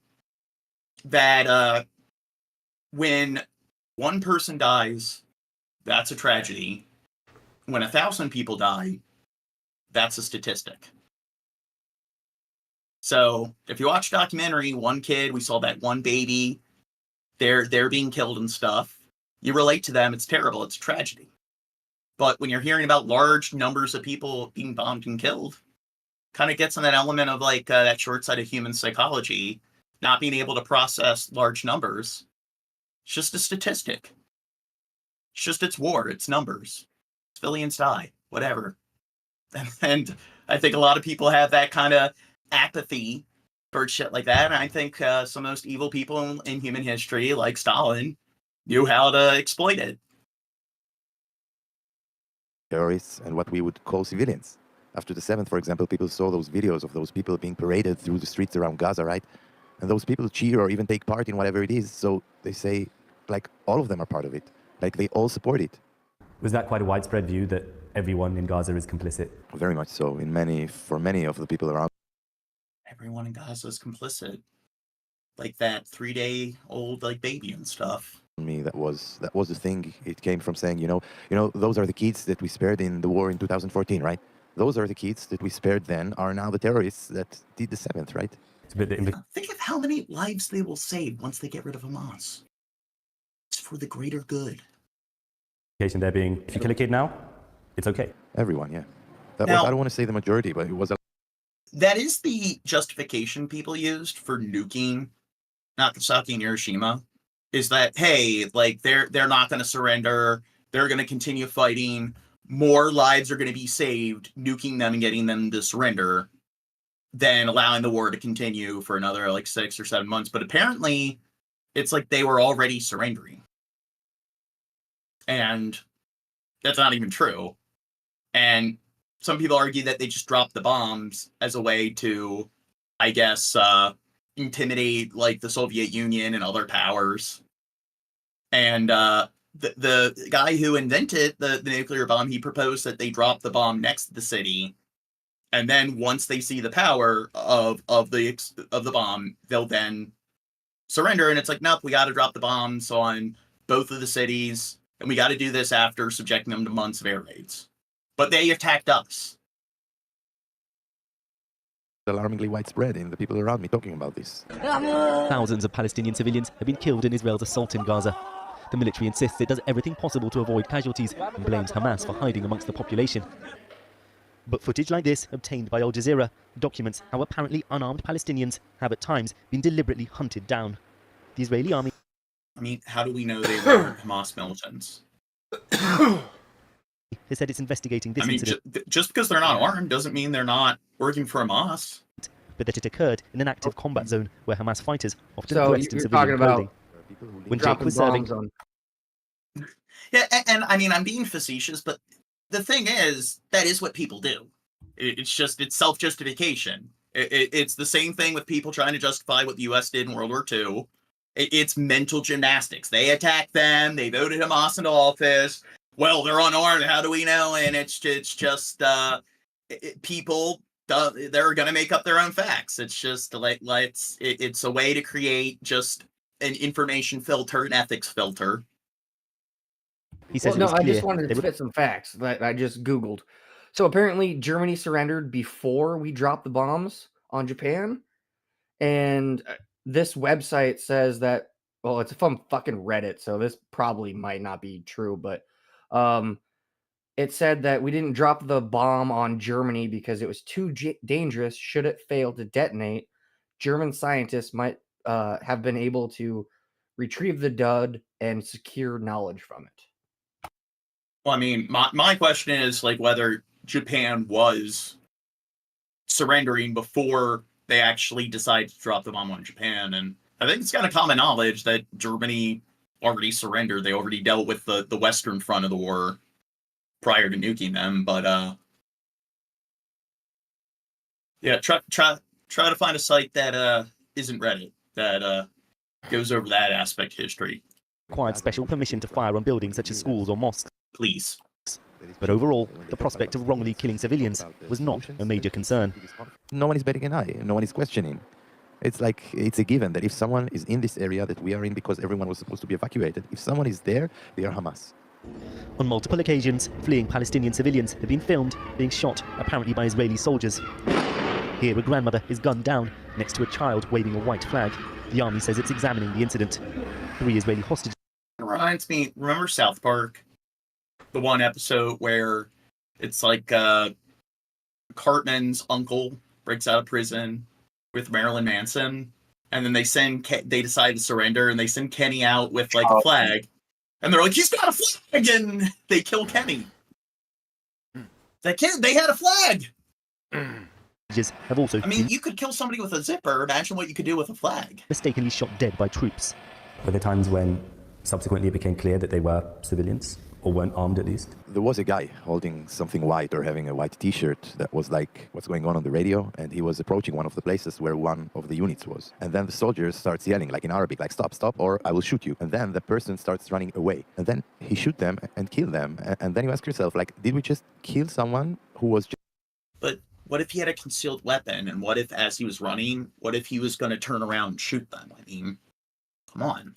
that when one person dies, that's a tragedy. When 1,000 people die, that's a statistic. So if you watch the documentary, one kid, we saw that one baby, they're being killed and stuff. You relate to them, it's terrible, it's a tragedy. But when you're hearing about large numbers of people being bombed and killed, kind of gets on that element of like that short side of human psychology, not being able to process large numbers. It's just a statistic. It's just, it's war, it's numbers. Civilians die, whatever. And I think a lot of people have that kind of apathy towards shit like that. And I think some of the most evil people in human history, like Stalin, knew how to exploit it. Terrorists and what we would call civilians. After the 7th, for example, people saw those videos of those people being paraded through the streets around Gaza, right? And those people cheer or even take part in whatever it is. So they say, like, all of them are part of it. Like, they all support it. Was that quite a widespread view that everyone in Gaza is complicit? Very much so. For many of the people around. Everyone in Gaza is complicit. Like that 3-day-old like baby and stuff. Me, that was the thing. It came from saying, you know, those are the kids that we spared in the war in 2014, right? Those are the kids that we spared then are now the terrorists that did the 7th, right? Think of how many lives they will save once they get rid of Hamas. It's for the greater good. There being, if you kill a kid now, it's okay. Everyone, yeah. I don't want to say the majority, but it was that is the justification people used for nuking Nagasaki and Hiroshima. Is that, hey, like they're not going to surrender. They're going to continue fighting. More lives are going to be saved nuking them and getting them to surrender than allowing the war to continue for another like 6 or 7 months. But apparently, it's like they were already surrendering. And that's not even true. And some people argue that they just dropped the bombs as a way to, I guess, intimidate like the Soviet Union and other powers. And the guy who invented the nuclear bomb, he proposed that they drop the bomb next to the city. And then once they see the power of the bomb, they'll then surrender. And it's like, nope, we got to drop the bombs on both of the cities. And we got to do this after subjecting them to months of air raids. But they attacked us. alarmingly widespread in the people around me talking about this. Thousands of Palestinian civilians have been killed in Israel's assault in Gaza. The military insists it does everything possible to avoid casualties and blames Hamas for hiding amongst the population. But footage like this, obtained by Al Jazeera, documents how apparently unarmed Palestinians have at times been deliberately hunted down. The Israeli army... I mean, how do we know they were Hamas militants? has said it's investigating this incident. Just because they're not armed doesn't mean they're not working for Hamas. But that it occurred in an active combat zone where Hamas fighters often So dressed in you're civilian talking about clothing. When Jake was serving... Yeah, and I mean, I'm being facetious, but the thing is, that is what people do. It's self-justification. It's the same thing with people trying to justify what the U.S. did in World War II. It's mental gymnastics. They attacked them. They voted Hamas into office. well, they're unarmed. How do we know? And it's just people. They're gonna make up their own facts. It's just it's a way to create just an information filter, an ethics filter. He says I just wanted to spit some facts that I just Googled. So apparently Germany surrendered before we dropped the bombs on Japan. And this website says that, well, it's from fucking Reddit, so this probably might not be true, but it said that we didn't drop the bomb on Germany because it was too dangerous should it fail to detonate. German scientists might have been able to retrieve the dud and secure knowledge from it. Well, I mean, my question is like whether Japan was surrendering before they actually decided to drop the bomb on Japan. And I think it's kind of common knowledge that Germany already surrendered. They already dealt with the Western front of the war prior to nuking them. But yeah, try to find a site that isn't Reddit that goes over that aspect of history. Required special permission to fire on buildings such as schools or mosques. Please. But overall, the prospect of wrongly killing civilians was not a major concern. No one is batting an eye. No one is questioning. It's like, it's a given that if someone is in this area that we are in because everyone was supposed to be evacuated, if someone is there, they are Hamas. On multiple occasions, fleeing Palestinian civilians have been filmed being shot, apparently by Israeli soldiers. Here, a grandmother is gunned down next to a child waving a white flag. The army says it's examining the incident. 3 Israeli hostages. It reminds me, remember South Park? The one episode where it's like Cartman's uncle breaks out of prison with Marilyn Manson, and then they decide to surrender, and they send Kenny out with like a flag, and they're like, he's got a flag, and they kill Kenny. They had a flag. Have also you could kill somebody with a zipper. Imagine what you could do with a flag. Mistakenly shot dead by troops. Were there times when subsequently it became clear that they were civilians? Or weren't armed at least? There was a guy holding something white or having a white t-shirt that was like, what's going on the radio? And he was approaching one of the places where one of the units was. And then the soldiers starts yelling, like in Arabic, like, stop, stop, or I will shoot you. And then the person starts running away. And then he shoot them and kill them. And then you ask yourself, like, did we just kill someone who was just... But what if he had a concealed weapon? And what if, as he was running, what if he was going to turn around and shoot them? I mean, come on.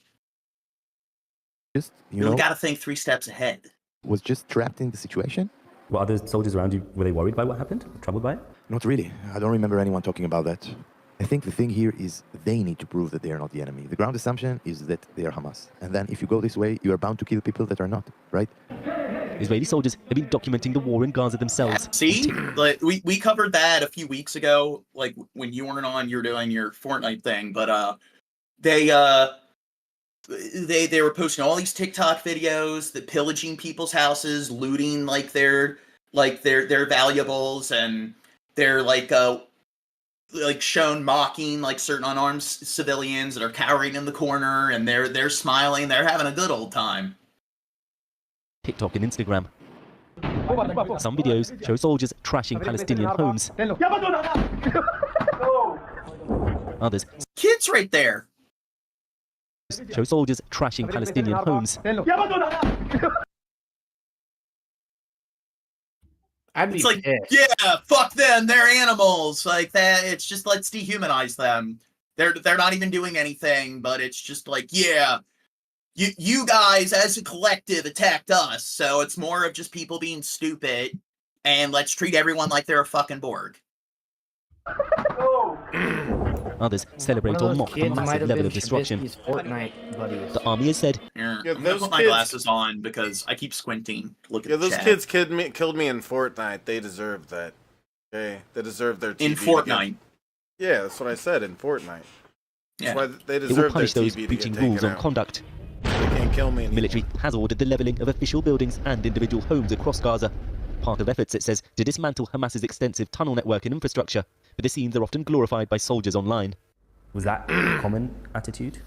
Just, You've got to think 3 steps ahead. Was just trapped in the situation? Were other soldiers around you, were they worried by what happened? Troubled by it? Not really. I don't remember anyone talking about that. I think the thing here is they need to prove that they are not the enemy. The ground assumption is that they are Hamas. And then if you go this way, you are bound to kill people that are not, right? Israeli soldiers have been documenting the war in Gaza themselves. See, like we covered that a few weeks ago, like when you weren't on, you're doing your Fortnite thing, but they were posting all these TikTok videos that pillaging people's houses, looting like their valuables, and they're like shown mocking like certain unarmed civilians that are cowering in the corner, and they're smiling, they're having a good old time. TikTok and Instagram. Some videos show soldiers trashing Palestinian homes. Others. Kids right there. Show soldiers trashing Palestinian homes. It's like, yeah, fuck them, they're animals. Like that, it's just let's dehumanize them. They're not even doing anything, but it's just like, yeah, you guys as a collective attacked us, so it's more of just people being stupid, and let's treat everyone like they're a fucking Borg. Others celebrate or mock the massive level of destruction. The army has said, I'm gonna put my glasses on because I keep squinting. Look at those chat. kids killed me in Fortnite. They deserve that. Okay, they deserve their TV in Fortnite. Yeah, that's what I said, in Fortnite. Yeah. That's why they it will deserve punish their those TV breaching to get rules taken on out. conduct. They can't kill me The military has ordered the levelling of official buildings and individual homes across Gaza. Part of efforts, it says, to dismantle Hamas's extensive tunnel network and infrastructure, but the scenes are often glorified by soldiers online. Was that a common attitude?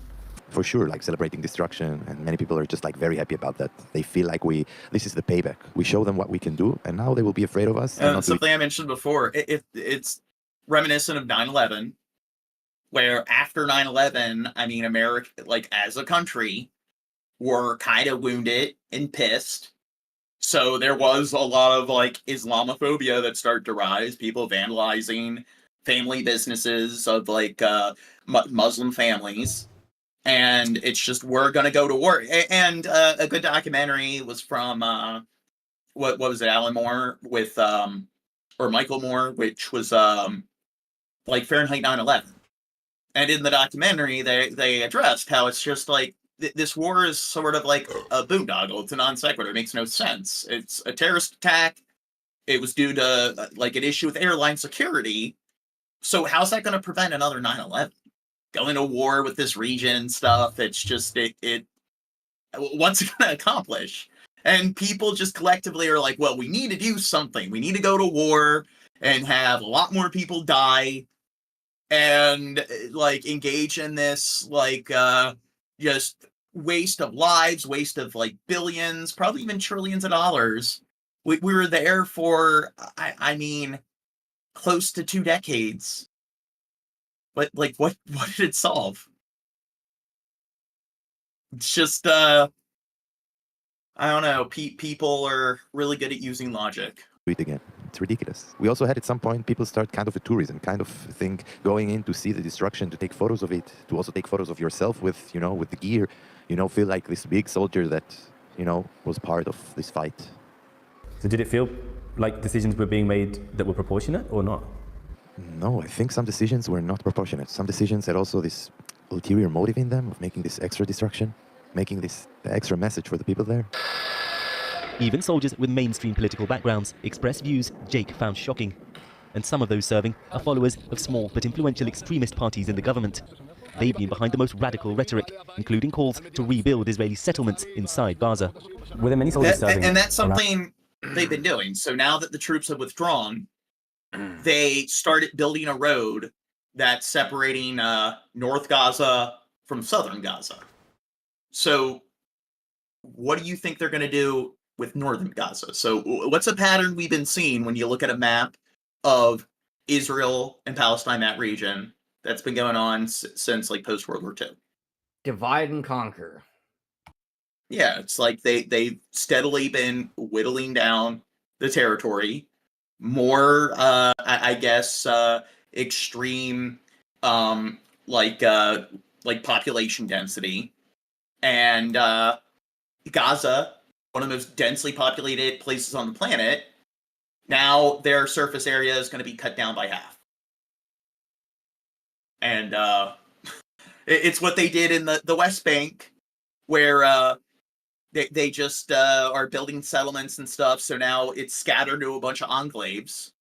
For sure, like celebrating destruction, and many people are just like very happy about that. They feel like this is the payback. We show them what we can do, and now they will be afraid of us. Something I mentioned before, it's reminiscent of 9/11, where after 9/11, I mean, America, like as a country, were kind of wounded and pissed, So there was a lot of like Islamophobia that started to rise, people vandalizing family businesses of like Muslim families. And it's just, we're going to go to war. And a good documentary was from, what was it, Alan Moore with, or Michael Moore, which was like Fahrenheit 9/11. And in the documentary, they addressed how it's just like, this war is sort of like a boondoggle. It's a non sequitur. It makes no sense. It's a terrorist attack. It was due to like an issue with airline security. So how's that going to prevent another 9/11? Going to war with this region and stuff. It's just, what's it going to accomplish? And people just collectively are like, well, we need to do something. We need to go to war and have a lot more people die and like engage in this like just waste of lives, waste of like billions, probably even trillions of dollars. We were there for, I mean, close to 2 decades. But like, what did it solve? It's just, I don't know. People are really good at using logic. Do it again. It's ridiculous. We also had at some point people start kind of a tourism kind of thing, going in to see the destruction, to take photos of it, to also take photos of yourself with, you know, with the gear, you know, feel like this big soldier that, you know, was part of this fight. So did it feel like decisions were being made that were proportionate or not? No, I think some decisions were not proportionate. Some decisions had also this ulterior motive in them of making this extra destruction, making this extra message for the people there. Even soldiers with mainstream political backgrounds express views Jake found shocking. And some of those serving are followers of small but influential extremist parties in the government. They've been behind the most radical rhetoric, including calls to rebuild Israeli settlements inside Gaza. Were there many soldiers serving? And that's something they've been doing. So now that the troops have withdrawn, they started building a road that's separating North Gaza from Southern Gaza. So what do you think they're going to do with Northern Gaza? So what's a pattern we've been seeing when you look at a map of Israel and Palestine, that region, that's been going on since like post-World War II? Divide and conquer. Yeah, it's like they've steadily been whittling down the territory. More, I guess, extreme, like population density. And Gaza, one of the most densely populated places on the planet, now their surface area is going to be cut down by half. And it's what they did in the West Bank, where they just are building settlements and stuff. So now it's scattered to a bunch of enclaves.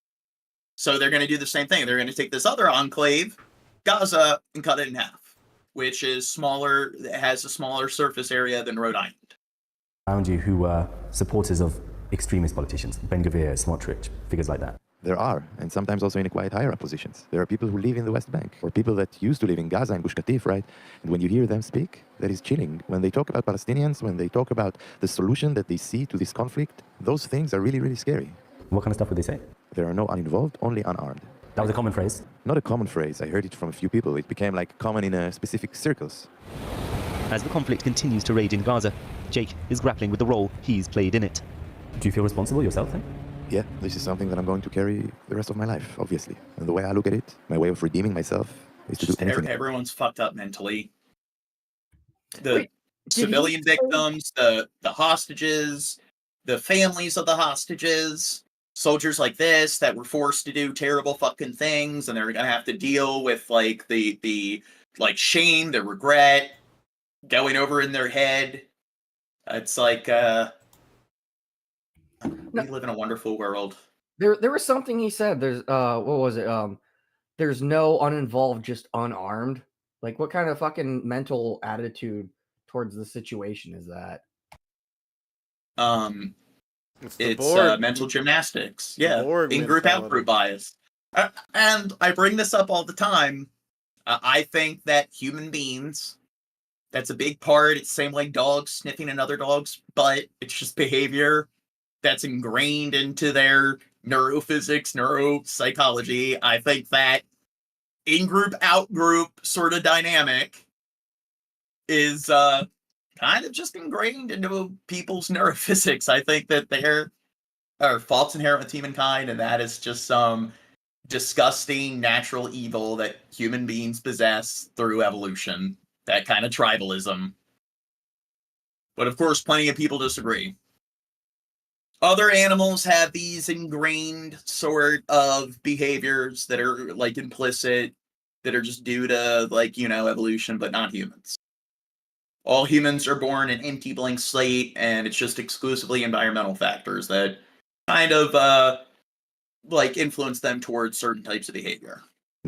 So they're going to do the same thing. They're going to take this other enclave, Gaza, and cut it in half, which is smaller, has a smaller surface area than Rhode Island. Around you who were supporters of extremist politicians, Ben-Gvir, Smotrich, figures like that? There are, and sometimes also in quite higher up positions. There are people who live in the West Bank, or people that used to live in Gaza and Gush Katif, right? And when you hear them speak, that is chilling. When they talk about Palestinians, when they talk about the solution that they see to this conflict, those things are really, really scary. What kind of stuff would they say? There are no uninvolved, only unarmed. That was a common phrase? Not a common phrase. I heard it from a few people. It became like common in specific circles. As the conflict continues to rage in Gaza, Jake is grappling with the role he's played in it. Do you feel responsible yourself then? Yeah, this is something that I'm going to carry the rest of my life, obviously. And the way I look at it, my way of redeeming myself, is to do anything. Everyone's fucked up mentally. The civilian victims, the hostages, the families of the hostages, soldiers like this that were forced to do terrible fucking things, and they're gonna have to deal with like the like shame, the regret going over in their head. It's like we live in a wonderful world. There was something he said. There's what was it? There's no uninvolved, just unarmed. Like, what kind of fucking mental attitude towards the situation is that? It's mental gymnastics. Yeah, in-group, out-group bias. And I bring this up all the time. I think that human beings, that's a big part. It's the same like dogs sniffing another dog's butt. It's just behavior that's ingrained into their neurophysics, neuropsychology. I think that in-group, out-group sort of dynamic is kind kind of just ingrained into people's neurophysics. I think that there are faults inherent with humankind, and that is just some disgusting natural evil that human beings possess through evolution. That kind of tribalism. But of course, plenty of people disagree. Other animals have these ingrained sort of behaviors that are like implicit, that are just due to like, evolution, but not humans. All humans are born an empty blank slate, and it's just exclusively environmental factors that kind of like influence them towards certain types of behavior.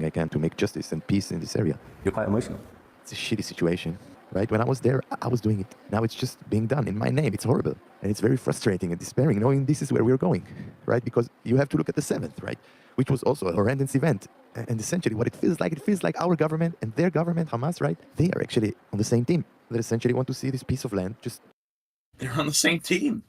I can to make justice and peace in this area. You're quite emotional. It's a shitty situation, right? When I was there, I was doing it. Now it's just being done in my name. It's horrible. And it's very frustrating and despairing knowing this is where we're going, right? Because you have to look at the 7th, right? Which was also a horrendous event. And essentially what it feels like our government and their government, Hamas, right? They are actually on the same team. They essentially want to see this piece of land just... They're on the same team.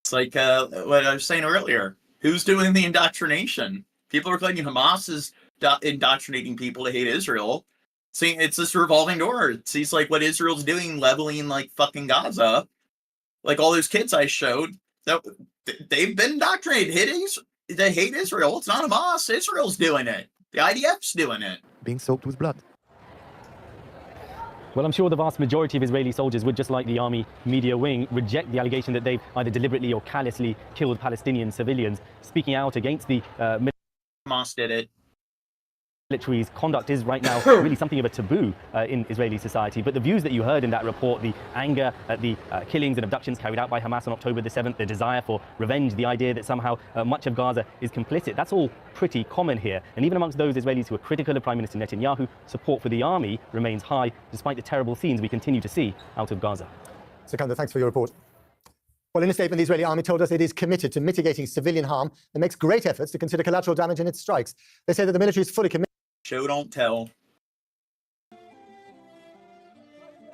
It's like what I was saying earlier. Who's doing the indoctrination? People are claiming Hamas is indoctrinating people to hate Israel. See, it's this revolving door. It seems like what Israel's doing, leveling like fucking Gaza. Like all those kids I showed, that they've been indoctrinated. They hate Israel. It's not Hamas. Israel's doing it. The IDF's doing it. Being soaked with blood. Well, I'm sure the vast majority of Israeli soldiers would, just like the army media wing, reject the allegation that they've either deliberately or callously killed Palestinian civilians. Speaking out against the Hamas did it. military's conduct is right now really something of a taboo in Israeli society. But the views that you heard in that report, the anger at the killings and abductions carried out by Hamas on October the 7th, the desire for revenge, the idea that somehow much of Gaza is complicit, that's all pretty common here. And even amongst those Israelis who are critical of Prime Minister Netanyahu, support for the army remains high, despite the terrible scenes we continue to see out of Gaza. Sikander, thanks for your report. Well, in a statement, the Israeli army told us it is committed to mitigating civilian harm and makes great efforts to consider collateral damage in its strikes. They say that the military is fully committed. Show don't tell.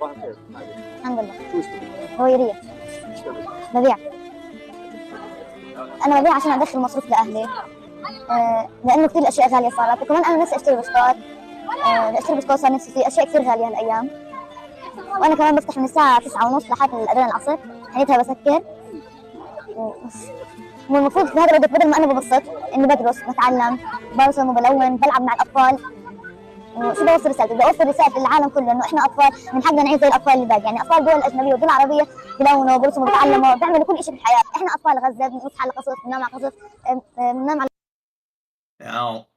الحمد لله هو يريح ببيع انا ببيع عشان ادخل مصروف لاهلي لانه كثير الاشياء غاليه صارت وكمان انا نفسي اشتري بسكوت اشتري بسكوت صار نفسي فيه اشياء كثير غاليه هالايام وانا كمان بفتح من الساعه 9:30 لحد الاذان العصر حياتها بسكر والمفروض في هذا الوقت بدل ما انا ببسط اني بدرس بتعلم برسم وبلون بلعب مع الاطفال شو بوصل رسالتي؟ بدي اوصل رسالة للعالم كله انه احنا اطفال من حقنا نعيش زي الاطفال اللي باقي، يعني اطفال الدول الاجنبيه والدول العربيه بيلونوا بيرسموا بيتعلموا بيعملوا كل شيء في الحياه، احنا اطفال غزه بنقص على قصص بننام على قصص بننام على. Now,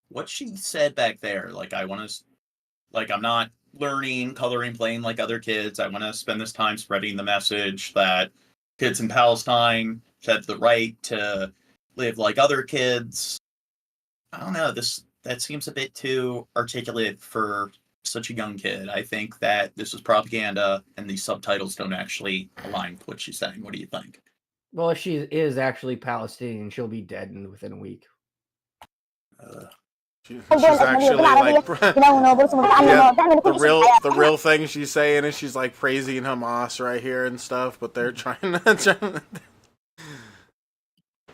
what she said back there, like I'm not learning, coloring, playing like other kids. I want to spend this time spreading the message that kids in Palestine have the right to live like other kids. I don't know, that seems a bit too articulate for such a young kid. I think that this is propaganda and these subtitles don't actually align with what she's saying. What do you think? Well, if she is actually Palestinian, she'll be dead within a week. She's actually like the real thing she's saying is she's like praising Hamas right here and stuff, but they're trying to.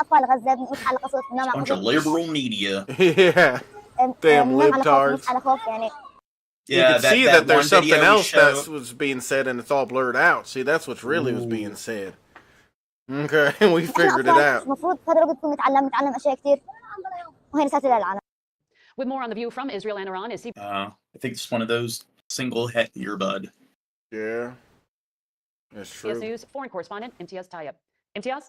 Bunch of liberal media. Yeah. Damn libtards. You can see that there's something else that was being said and it's all blurred out. See, that's what really was being said. Okay, we figured it out. With more on the view from Israel and Iran is I think it's one of those single het earbud. Yeah. That's true. CBS News foreign correspondent Imtiaz Tayyip. Imtiaz?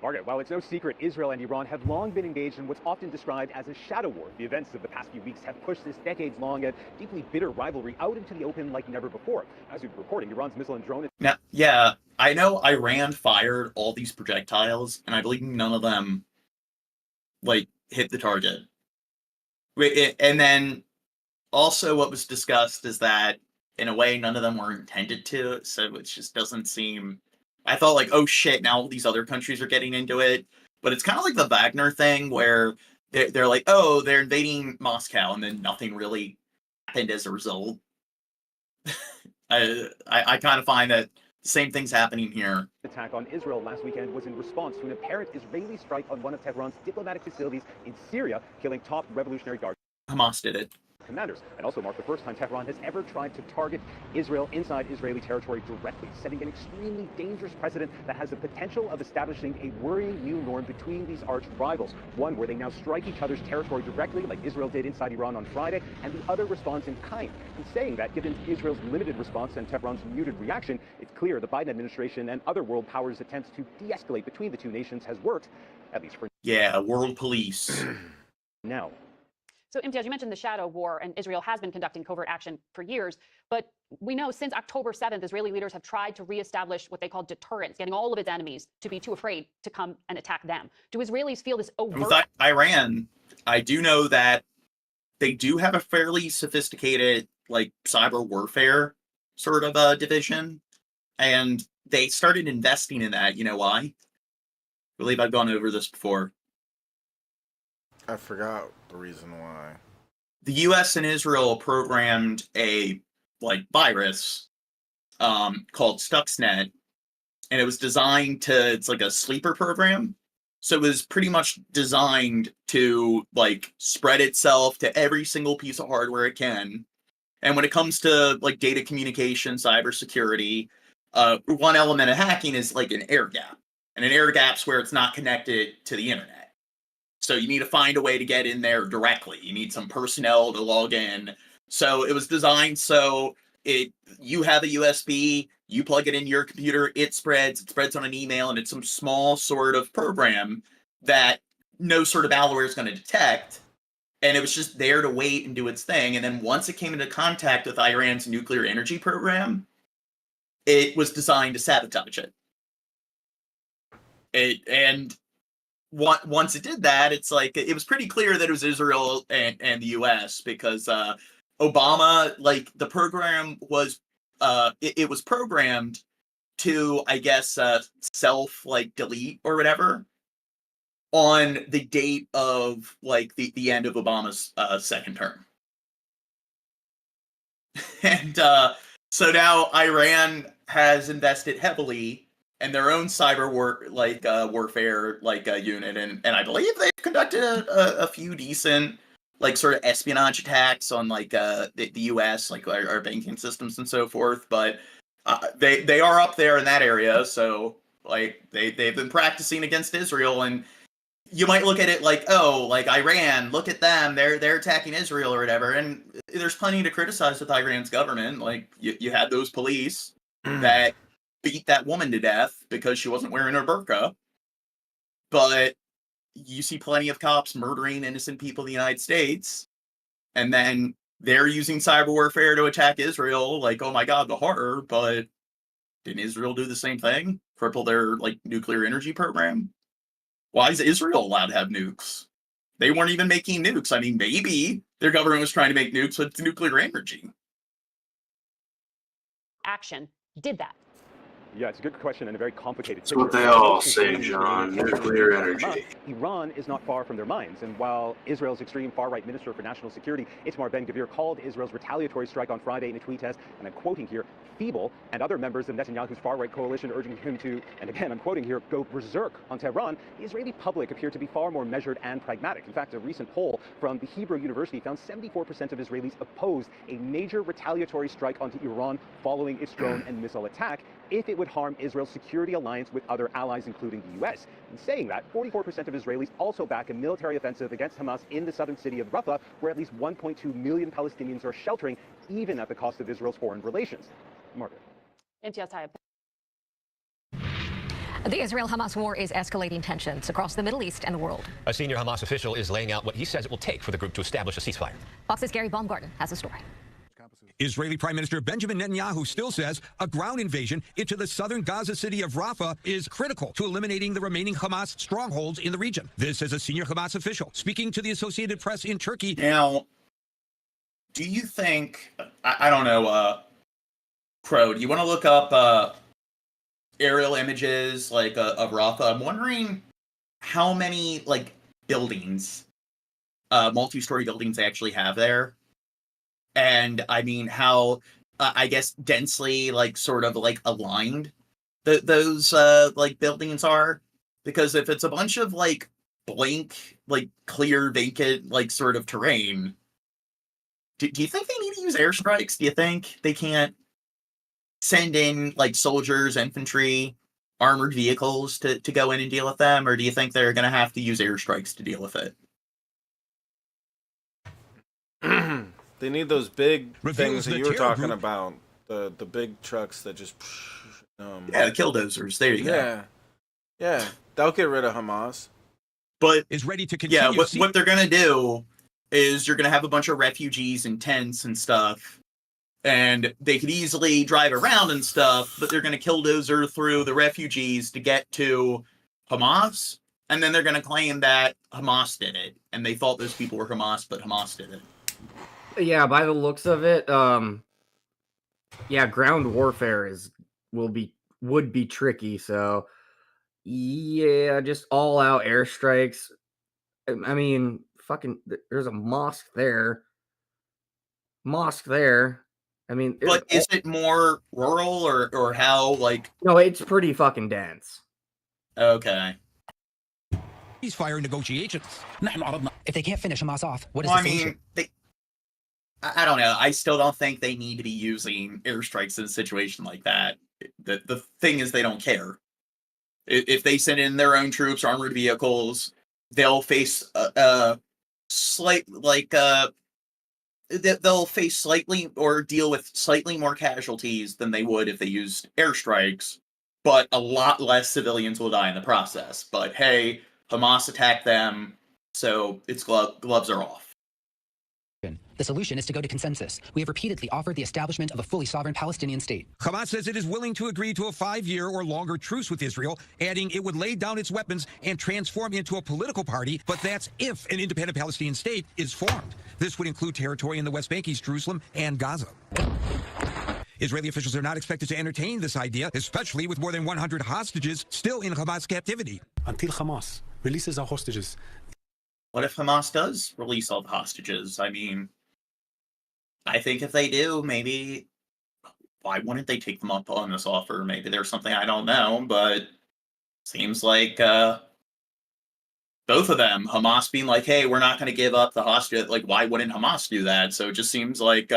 Margaret, while it's no secret, Israel and Iran have long been engaged in what's often described as a shadow war. The events of the past few weeks have pushed this decades-long and deeply bitter rivalry out into the open like never before. As we've been reporting, Iran's missile and drone... Now, yeah, I know Iran fired all these projectiles, and I believe none of them, like, hit the target. And then, also what was discussed is that, in a way, none of them were intended to, so it just doesn't seem... I thought like, oh shit, now these other countries are getting into it. But it's kind of like the Wagner thing where they're like, oh, they're invading Moscow, and then nothing really happened as a result. I kind of find that the same thing's happening here. Attack on Israel last weekend was in response to an apparent Israeli strike on one of Tehran's diplomatic facilities in Syria, killing top Revolutionary Guard. Hamas did it. commanders, and also mark the first time Tehran has ever tried to target Israel inside Israeli territory directly, setting an extremely dangerous precedent that has the potential of establishing a worrying new norm between these arch rivals, one where they now strike each other's territory directly, like Israel did inside Iran on Friday, and the other responds in kind. And saying that, given Israel's limited response and Tehran's muted reaction, it's clear the Biden administration and other world powers' attempts to de-escalate between the two nations has worked, at least for world police. now. So, Imtiaz, you mentioned the shadow war, and Israel has been conducting covert action for years. But we know since October 7th, Israeli leaders have tried to reestablish what they call deterrence, getting all of its enemies to be too afraid to come and attack them. Do Israelis feel this overt? With Iran, I do know that they do have a fairly sophisticated, like, cyber warfare sort of division. And they started investing in that. You know why? I believe I've gone over this before. I forgot the reason why. The U.S. and Israel programmed a virus called Stuxnet, and it was designed to. It's like a sleeper program, so it was pretty much designed to spread itself to every single piece of hardware it can. And when it comes to data communication, cybersecurity, one element of hacking is an air gap, and an air gap's where it's not connected to the internet. So you need to find a way to get in there directly. You need some personnel to log in. So it was designed so you have a USB, you plug it in your computer, it spreads on an email, and it's some small sort of program that no sort of malware is going to detect. And it was just there to wait and do its thing. And then once it came into contact with Iran's nuclear energy program, it was designed to sabotage it. Once it did that, it's it was pretty clear that it was Israel and the U.S. because Obama, the program was, it was programmed to, I guess, delete or whatever on the date of the end of Obama's second term. And so now Iran has invested heavily and their own cyber warfare unit, and I believe they've conducted a few decent sort of espionage attacks on the U.S. Our banking systems and so forth. But they are up there in that area, so they've been practicing against Israel. And you might look at it Iran, look at them, they're attacking Israel or whatever. And there's plenty to criticize with Iran's government. You had those police that beat that woman to death because she wasn't wearing her burqa. But you see plenty of cops murdering innocent people in the United States, and then they're using cyber warfare to attack Israel. Oh my God, the horror. But didn't Israel do the same thing? Cripple their nuclear energy program? Why is Israel allowed to have nukes? They weren't even making nukes. I mean, maybe their government was trying to make nukes with nuclear energy. Action did that. Yeah, it's a good question and a very complicated That's what they all say, John. Nuclear energy. Iran is not far from their minds, and while Israel's extreme far-right Minister for National Security, Itamar Ben-Gvir, called Israel's retaliatory strike on Friday in a tweet as, and I'm quoting here, feeble, and other members of Netanyahu's far-right coalition urging him to, and again, I'm quoting here, go berserk on Tehran, the Israeli public appeared to be far more measured and pragmatic. In fact, a recent poll from the Hebrew University found 74% of Israelis opposed a major retaliatory strike onto Iran following its drone and missile attack if it would harm Israel's security alliance with other allies, including the U.S. In saying that, 44% of Israelis also back a military offensive against Hamas in the southern city of Rafah, where at least 1.2 million Palestinians are sheltering, even at the cost of Israel's foreign relations. Margaret. Imtiaz Taib. The Israel-Hamas war is escalating tensions across the Middle East and the world. A senior Hamas official is laying out what he says it will take for the group to establish a ceasefire. Fox's Gary Baumgarten has a story. Israeli Prime Minister Benjamin Netanyahu still says a ground invasion into the southern Gaza city of Rafah is critical to eliminating the remaining Hamas strongholds in the region. This is a senior Hamas official speaking to the Associated Press in Turkey. Now, do you think, I don't know, Crow, do you want to look up aerial images of Rafah? I'm wondering how many buildings, multi-story buildings they actually have there. And I mean, how I guess densely aligned those buildings are, because if it's a bunch of blank clear vacant sort of terrain, Do you think they need to use airstrikes? Do you think they can't send in like soldiers, infantry, armored vehicles to go in and deal with them? Or do you think they're going to have to use airstrikes to deal with it? They need those big Reveals things that the you were terror talking group. about. The big trucks that just... Yeah, the killdozers. There you go. Yeah. They'll get rid of Hamas. But is ready to continue. Yeah, what they're going to do is you're going to have a bunch of refugees in tents and stuff, and they could easily drive around and stuff, but they're going to killdozer through the refugees to get to Hamas, and then they're going to claim that Hamas did it, and they thought those people were Hamas, but Hamas did it. Yeah, by the looks of it, yeah, ground warfare would be tricky. So, yeah, just all out airstrikes. I mean, fucking, there's a mosque there. I mean, But is it more rural or how, like... No, it's pretty fucking dense. Okay. Ceasefire negotiations. If they can't finish Hamas off, what is Well, the I solution? mean, I don't know. I still don't think they need to be using airstrikes in a situation like that. The thing is, they don't care. If they send in their own troops, armored vehicles, they'll face they'll face slightly or deal with slightly more casualties than they would if they used airstrikes, but a lot less civilians will die in the process. But hey, Hamas attacked them, so its gloves are off. The solution is to go to consensus. We have repeatedly offered the establishment of a fully sovereign Palestinian state. Hamas says it is willing to agree to a 5-year or longer truce with Israel, adding it would lay down its weapons and transform into a political party, but that's if an independent Palestinian state is formed. This would include territory in the West Bank, East Jerusalem, and Gaza. Israeli officials are not expected to entertain this idea, especially with more than 100 hostages still in Hamas captivity. Until Hamas releases our hostages. What if Hamas does release all the hostages? I mean, I think if they do, maybe, why wouldn't they take them up on this offer? Maybe there's something I don't know, but seems like both of them, Hamas being like, hey, we're not going to give up the hostage. Like, why wouldn't Hamas do that? So it just seems like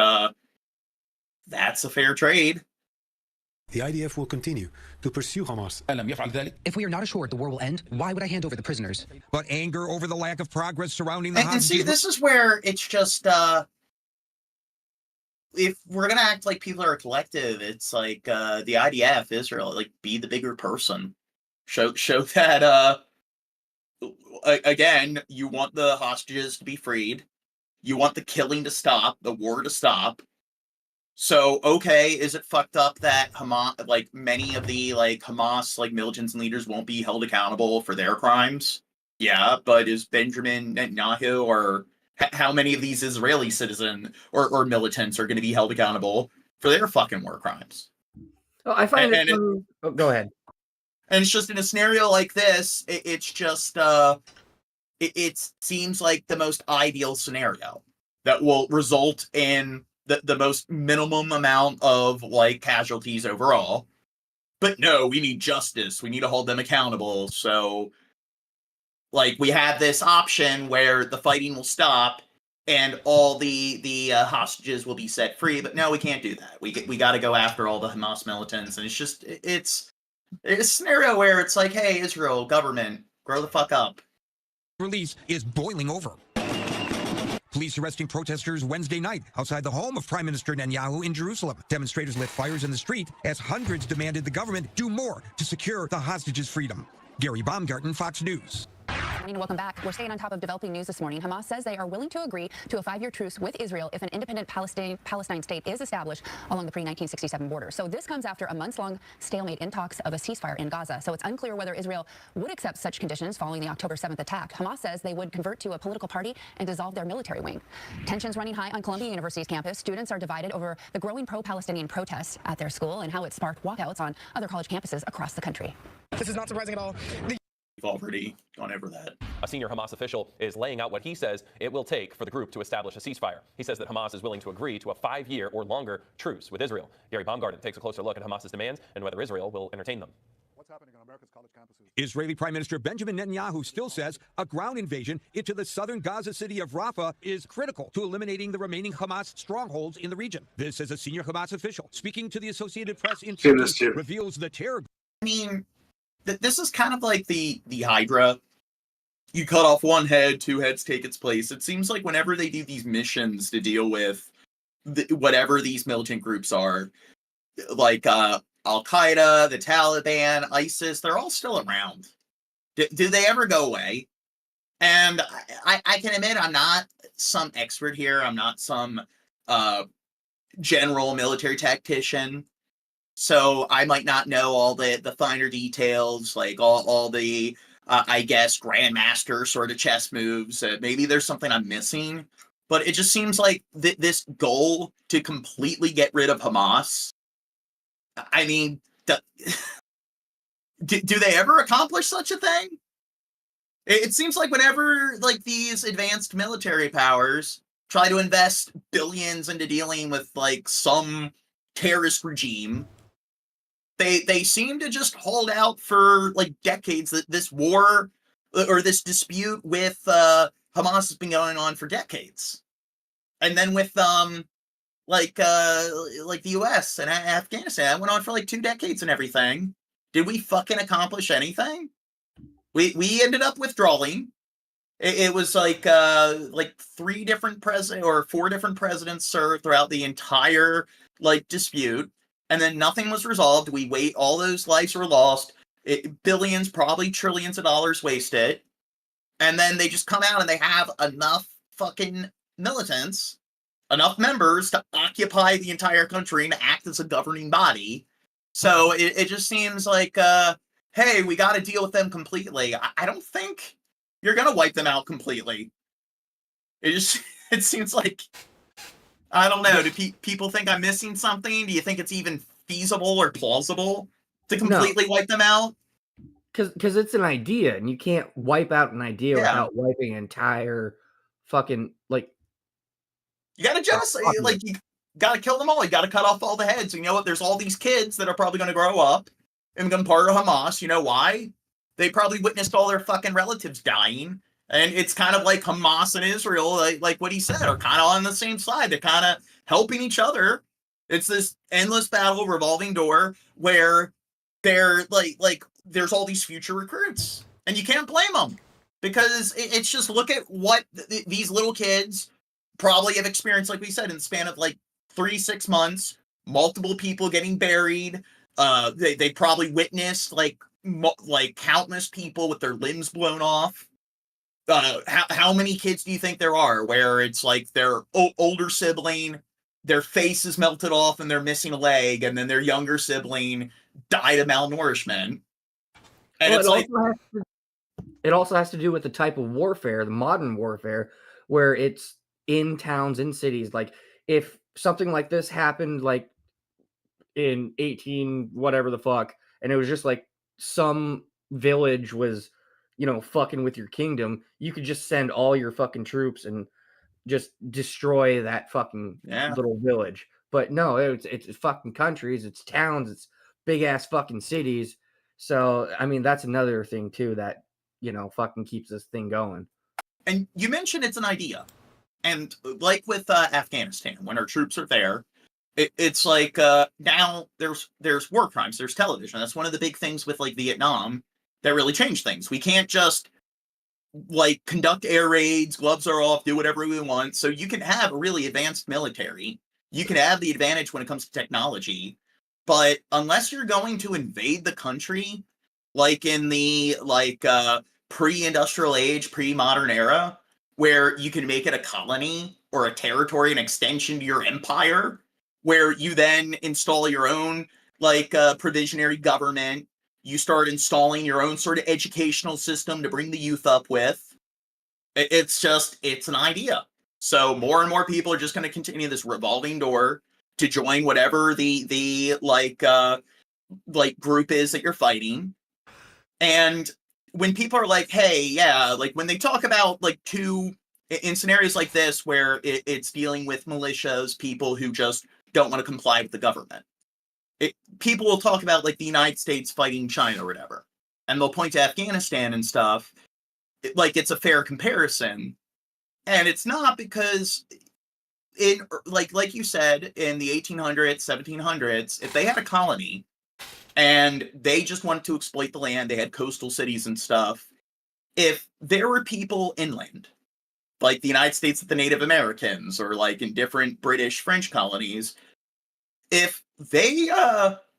that's a fair trade. The IDF will continue to pursue Hamas. If we are not assured the war will end, why would I hand over the prisoners? But anger over the lack of progress surrounding the And see, this is where it's just, if we're going to act like people are a collective, it's like the IDF, Israel, like, be the bigger person. Show that, again, you want the hostages to be freed. You want the killing to stop, the war to stop. So, okay, is it fucked up that Hamas, like, many of the, like, Hamas, like, militants and leaders won't be held accountable for their crimes? Yeah, but is Benjamin Netanyahu or how many of these Israeli citizens or militants are going to be held accountable for their fucking war crimes? Oh, I find go ahead. And it's just in a scenario like this, it's just, it seems like the most ideal scenario that will result in the most minimum amount of, like, casualties overall. But no, we need justice. We need to hold them accountable. So, like, we have this option where the fighting will stop and all the hostages will be set free. But no, we can't do that. We got to go after all the Hamas militants. And it's just, it's a scenario where it's like, hey, Israel, government, grow the fuck up. Release is boiling over. Police arresting protesters Wednesday night outside the home of Prime Minister Netanyahu in Jerusalem. Demonstrators lit fires in the street as hundreds demanded the government do more to secure the hostages' freedom. Gary Baumgarten, Fox News. Welcome back. We're staying on top of developing news this morning. Hamas says they are willing to agree to a 5-year truce with Israel if an independent Palestine state is established along the pre-1967 border. So this comes after a months-long stalemate in talks of a ceasefire in Gaza. So it's unclear whether Israel would accept such conditions following the October 7th attack. Hamas says they would convert to a political party and dissolve their military wing. Tensions running high on Columbia University's campus. Students are divided over the growing pro-Palestinian protests at their school and how it sparked walkouts on other college campuses across the country. This is not surprising at all. We've already gone over that. A senior Hamas official is laying out what he says it will take for the group to establish a ceasefire. He says that Hamas is willing to agree to a 5-year or longer truce with Israel. Gary Baumgarten takes a closer look at Hamas's demands and whether Israel will entertain them. Israeli Prime Minister Benjamin Netanyahu still says a ground invasion into the southern Gaza city of Rafah is critical to eliminating the remaining Hamas strongholds in the region. This as a senior Hamas official speaking to the Associated Press in Turkey reveals the terror. I mean, this is kind of like the Hydra. You cut off one head, two heads take its place. It seems like whenever they do these missions to deal with whatever these militant groups are, like Al-Qaeda, the Taliban, ISIS, they're all still around. Do they ever go away? And I can admit I'm not some expert here. I'm not some general military tactician. So I might not know all the finer details, like all the, I guess, grandmaster sort of chess moves. Maybe there's something I'm missing. But it just seems like this goal to completely get rid of Hamas, I mean, do they ever accomplish such a thing? It seems like whenever like these advanced military powers try to invest billions into dealing with like some terrorist regime, they seem to just hold out for like decades. That this war or this dispute with Hamas has been going on for decades. And then with like the US and Afghanistan, that went on for like 2 decades and everything. Did we fucking accomplish anything? We ended up withdrawing. It was like 3 different presidents or 4 different presidents served throughout the entire like dispute, and then nothing was resolved. We wait, all those lives were lost, billions, probably trillions of dollars wasted, and then they just come out and they have enough fucking militants, enough members to occupy the entire country and act as a governing body. So it just seems like, hey, we got to deal with them completely. I don't think you're going to wipe them out completely. It seems like, I don't know. Do people think I'm missing something? Do you think it's even feasible or plausible to completely wipe them out? Because it's an idea, and you can't wipe out an idea without wiping an entire fucking, like... You got to genocide, like, you got to kill them all. You got to cut off all the heads. And you know what? There's all these kids that are probably going to grow up and become part of Hamas. You know why? They probably witnessed all their fucking relatives dying. And it's kind of like Hamas and Israel, like what he said, are kind of on the same side. They're kind of helping each other. It's this endless battle, revolving door, where they're like there's all these future recruits. And you can't blame them. Because it's just, look at what these little kids probably have experienced, like we said, in the span of like 3-6 months, multiple people getting buried. They probably witnessed like countless people with their limbs blown off. How many kids do you think there are where it's like their older sibling, their face is melted off and they're missing a leg, and then their younger sibling died of malnourishment? And well, it also has to do with the type of warfare, the modern warfare, where it's in towns, in cities. Like if something like this happened like in 18 whatever the fuck, and it was just like some village was, you know, fucking with your kingdom, you could just send all your fucking troops and just destroy that fucking little village. But no, it's fucking countries, it's towns, it's big ass fucking cities. So I mean, that's another thing too that, you know, fucking keeps this thing going. And you mentioned it's an idea. And like with Afghanistan, when our troops are there, it's like now there's war crimes, there's television. That's one of the big things with like Vietnam that really changed things. We can't just like conduct air raids, gloves are off, do whatever we want. So you can have a really advanced military. You can have the advantage when it comes to technology. But unless you're going to invade the country, like in the pre-industrial age, pre-modern era, where you can make it a colony or a territory, an extension to your empire, where you then install your own provisionary government, you start installing your own sort of educational system to bring the youth up with. It's an idea. So more and more people are just going to continue this revolving door to join whatever the group is that you're fighting. And when people are like, hey, yeah, like when they talk about like in scenarios like this, where it's dealing with militias, people who just don't want to comply with the government, people will talk about like the United States fighting China or whatever, and they'll point to Afghanistan and stuff, like it's a fair comparison, and it's not, because like you said, in the 1800s, 1700s, if they had a colony and they just wanted to exploit the land, they had coastal cities and stuff. If there were people inland, like the United States with the Native Americans, or like in different British, French colonies, if they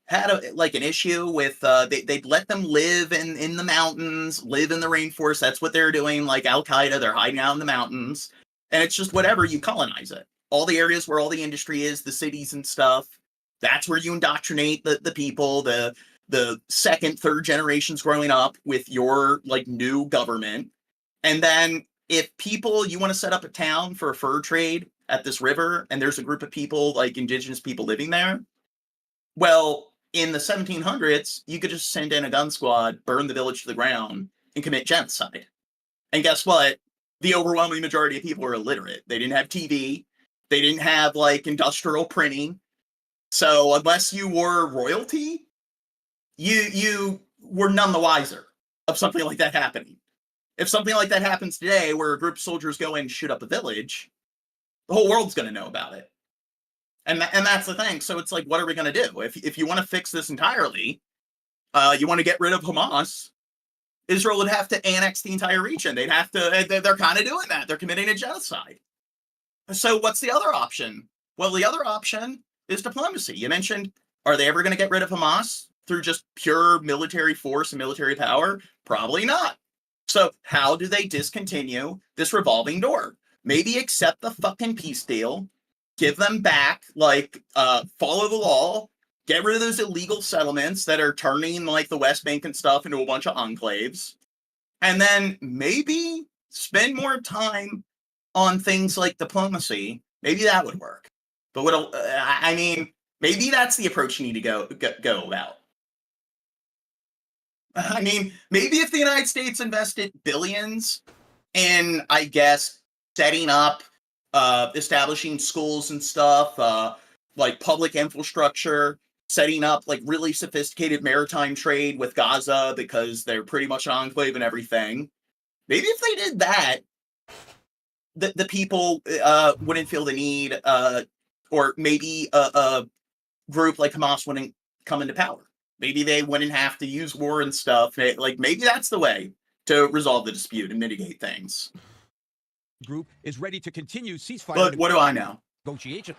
had an issue with they'd let them live in the mountains, live in the rainforest. That's what they're doing. Like Al-Qaeda, they're hiding out in the mountains, and it's just whatever, you colonize it. All the areas where all the industry is, the cities and stuff, that's where you indoctrinate the people, the second, third generations growing up with your like new government. And then if people, you want to set up a town for a fur trade at this river, and there's a group of people, like indigenous people living there, well, in the 1700s, you could just send in a gun squad, burn the village to the ground, and commit genocide. And guess what? The overwhelming majority of people were illiterate. They didn't have TV. They didn't have like industrial printing. So unless you were royalty, you were none the wiser of something like that happening. If something like that happens today, where a group of soldiers go in and shoot up a village, the whole world's going to know about it. And that's the thing. So it's like, what are we going to do? If you want to fix this entirely, you want to get rid of Hamas, Israel would have to annex the entire region. They'd have to, they're kind of doing that. They're committing a genocide. So what's the other option? Well, the other option is diplomacy. You mentioned, are they ever going to get rid of Hamas through just pure military force and military power? Probably not. So how do they discontinue this revolving door? Maybe accept the fucking peace deal, give them back, like, follow the law, get rid of those illegal settlements that are turning like the West Bank and stuff into a bunch of enclaves, and then maybe spend more time on things like diplomacy. Maybe that would work. But maybe that's the approach you need to go about. I mean, maybe if the United States invested billions in, I guess, setting up, establishing schools and stuff, like public infrastructure, setting up like really sophisticated maritime trade with Gaza, because they're pretty much an enclave and everything. Maybe if they did that, the people wouldn't feel the need, or maybe a group like Hamas wouldn't come into power. Maybe they wouldn't have to use war and stuff. Like, maybe that's the way to resolve the dispute and mitigate things. Group is ready to continue ceasefire. But what do I know? Negotiations.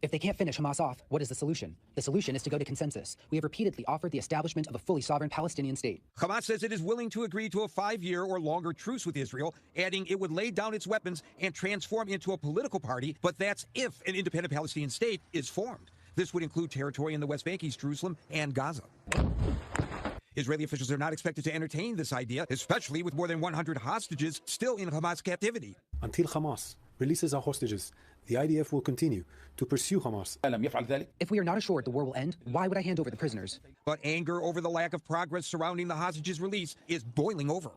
If they can't finish Hamas off, what is the solution? The solution is to go to consensus. We have repeatedly offered the establishment of a fully sovereign Palestinian state. Hamas says it is willing to agree to a 5-year or longer truce with Israel, adding it would lay down its weapons and transform into a political party, but that's if an independent Palestinian state is formed. This would include territory in the West Bank, East Jerusalem, and Gaza. Israeli officials are not expected to entertain this idea, especially with more than 100 hostages still in Hamas captivity. Until Hamas releases our hostages, the IDF will continue to pursue Hamas. If we are not assured the war will end, why would I hand over the prisoners? But anger over the lack of progress surrounding the hostages' release is boiling over.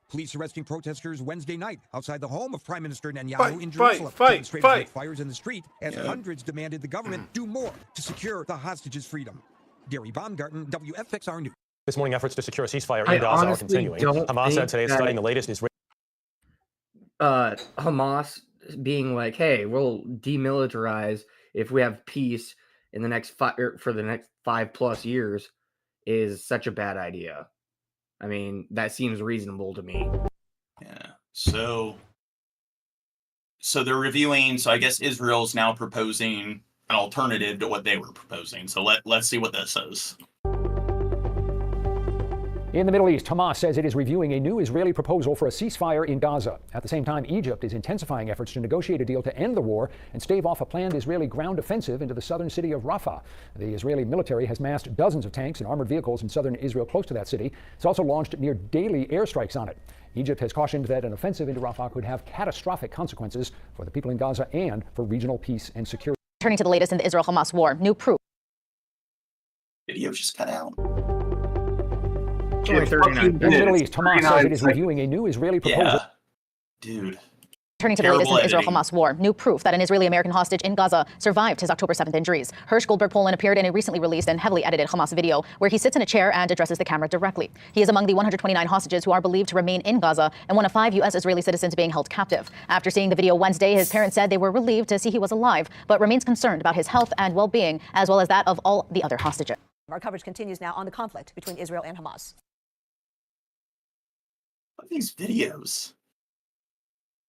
Police arresting protesters Wednesday night outside the home of Prime Minister Netanyahu in Jerusalem. Demonstrators lit fires in the street as hundreds demanded the government do more to secure the hostages' freedom. Gary Baumgarten, WFXR News. This morning, efforts to secure a ceasefire in Gaza are continuing. Hamas said today it's studying the latest Israeli. Hamas being like, "Hey, we'll demilitarize if we have peace in the next for the next 5+ years," is such a bad idea. I mean, that seems reasonable to me. Yeah. So they're reviewing. So I guess Israel's now proposing an alternative to what they were proposing. So let's see what this says. In the Middle East, Hamas says it is reviewing a new Israeli proposal for a ceasefire in Gaza. At the same time, Egypt is intensifying efforts to negotiate a deal to end the war and stave off a planned Israeli ground offensive into the southern city of Rafah. The Israeli military has massed dozens of tanks and armored vehicles in southern Israel close to that city. It's also launched near daily airstrikes on it. Egypt has cautioned that an offensive into Rafah could have catastrophic consequences for the people in Gaza and for regional peace and security. Turning to the latest in the Israel-Hamas war, new proof. Video just cut out. In the Middle East, Hamas says it is reviewing a new Israeli proposal. Yeah. Dude. Turning to the latest in the Israel-Hamas war, new proof that an Israeli-American hostage in Gaza survived his October 7th injuries. Hersh Goldberg Poland appeared in a recently released and heavily edited Hamas video where he sits in a chair and addresses the camera directly. He is among the 129 hostages who are believed to remain in Gaza and one of 5 U.S. Israeli citizens being held captive. After seeing the video Wednesday, his parents said they were relieved to see he was alive, but remains concerned about his health and well-being, as well as that of all the other hostages. Our coverage continues now on the conflict between Israel and Hamas. What are these videos?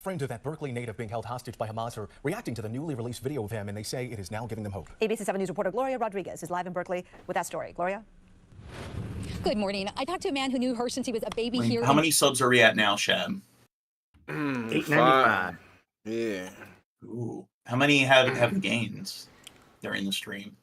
Friends of that Berkeley native being held hostage by Hamas are reacting to the newly released video of him, and they say it is now giving them hope. ABC 7 News reporter Gloria Rodriguez is live in Berkeley with that story. Gloria? Good morning. I talked to a man who knew her since he was a baby here. How many subs are we at now, Shab? 895. Yeah. Ooh. How many have gains during the stream?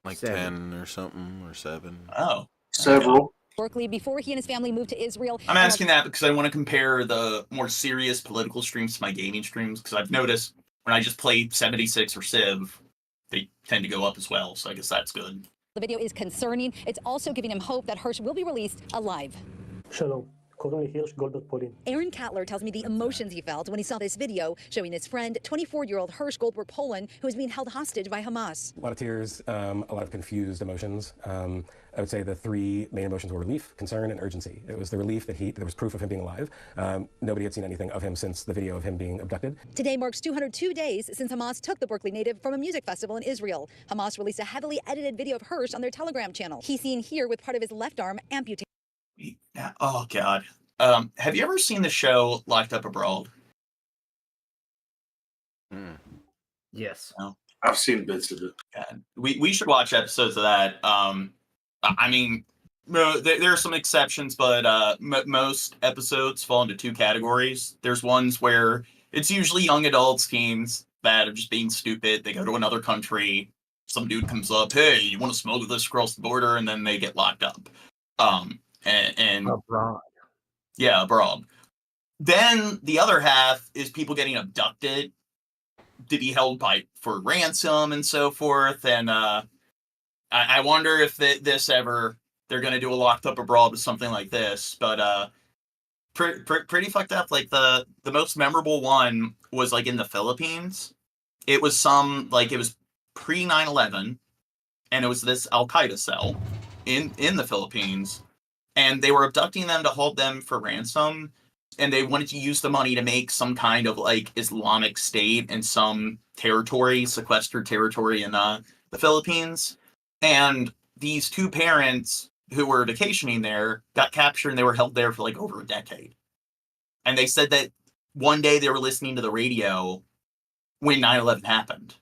Like 7. 10 or something, or 7. Oh. Several. Berkeley before he and his family moved to Israel. I'm asking that because I want to compare the more serious political streams to my gaming streams, because I've noticed when I just play 76 or Civ, they tend to go up as well, so I guess that's good. The video is concerning. It's also giving him hope that Hersh will be released alive. Shalom. Aaron Katler tells me the emotions he felt when he saw this video showing his friend, 24-year-old Hersh Goldberg Poland, who is being held hostage by Hamas. A lot of tears, a lot of confused emotions. I would say the 3 main emotions were relief, concern, and urgency. It was the relief that there was proof of him being alive. Nobody had seen anything of him since the video of him being abducted. Today marks 202 days since Hamas took the Berkeley native from a music festival in Israel. Hamas released a heavily edited video of Hersh on their Telegram channel. He's seen here with part of his left arm amputated. Oh, God. Have you ever seen the show Locked Up Abroad? Yes. No? I've seen bits of it. God. We should watch episodes of that. I mean, there are some exceptions, but most episodes fall into 2 categories. There's ones where it's usually young adults, teens, that are just being stupid. They go to another country. Some dude comes up, hey, you want to smuggle this across the border? And then they get locked up. And abroad. Yeah, abroad. Then the other half is people getting abducted to be held for ransom and so forth. And I wonder if they're going to do a Locked Up Abroad with something like this. But pretty fucked up. Like the most memorable one was like in the Philippines. It was it was pre 9/11, and it was this Al Qaeda cell in the Philippines. And they were abducting them to hold them for ransom, and they wanted to use the money to make some kind of like Islamic state in some territory, sequestered territory in the Philippines. And these 2 parents who were vacationing there got captured, and they were held there for like over a decade. And they said that one day they were listening to the radio when 9/11 happened.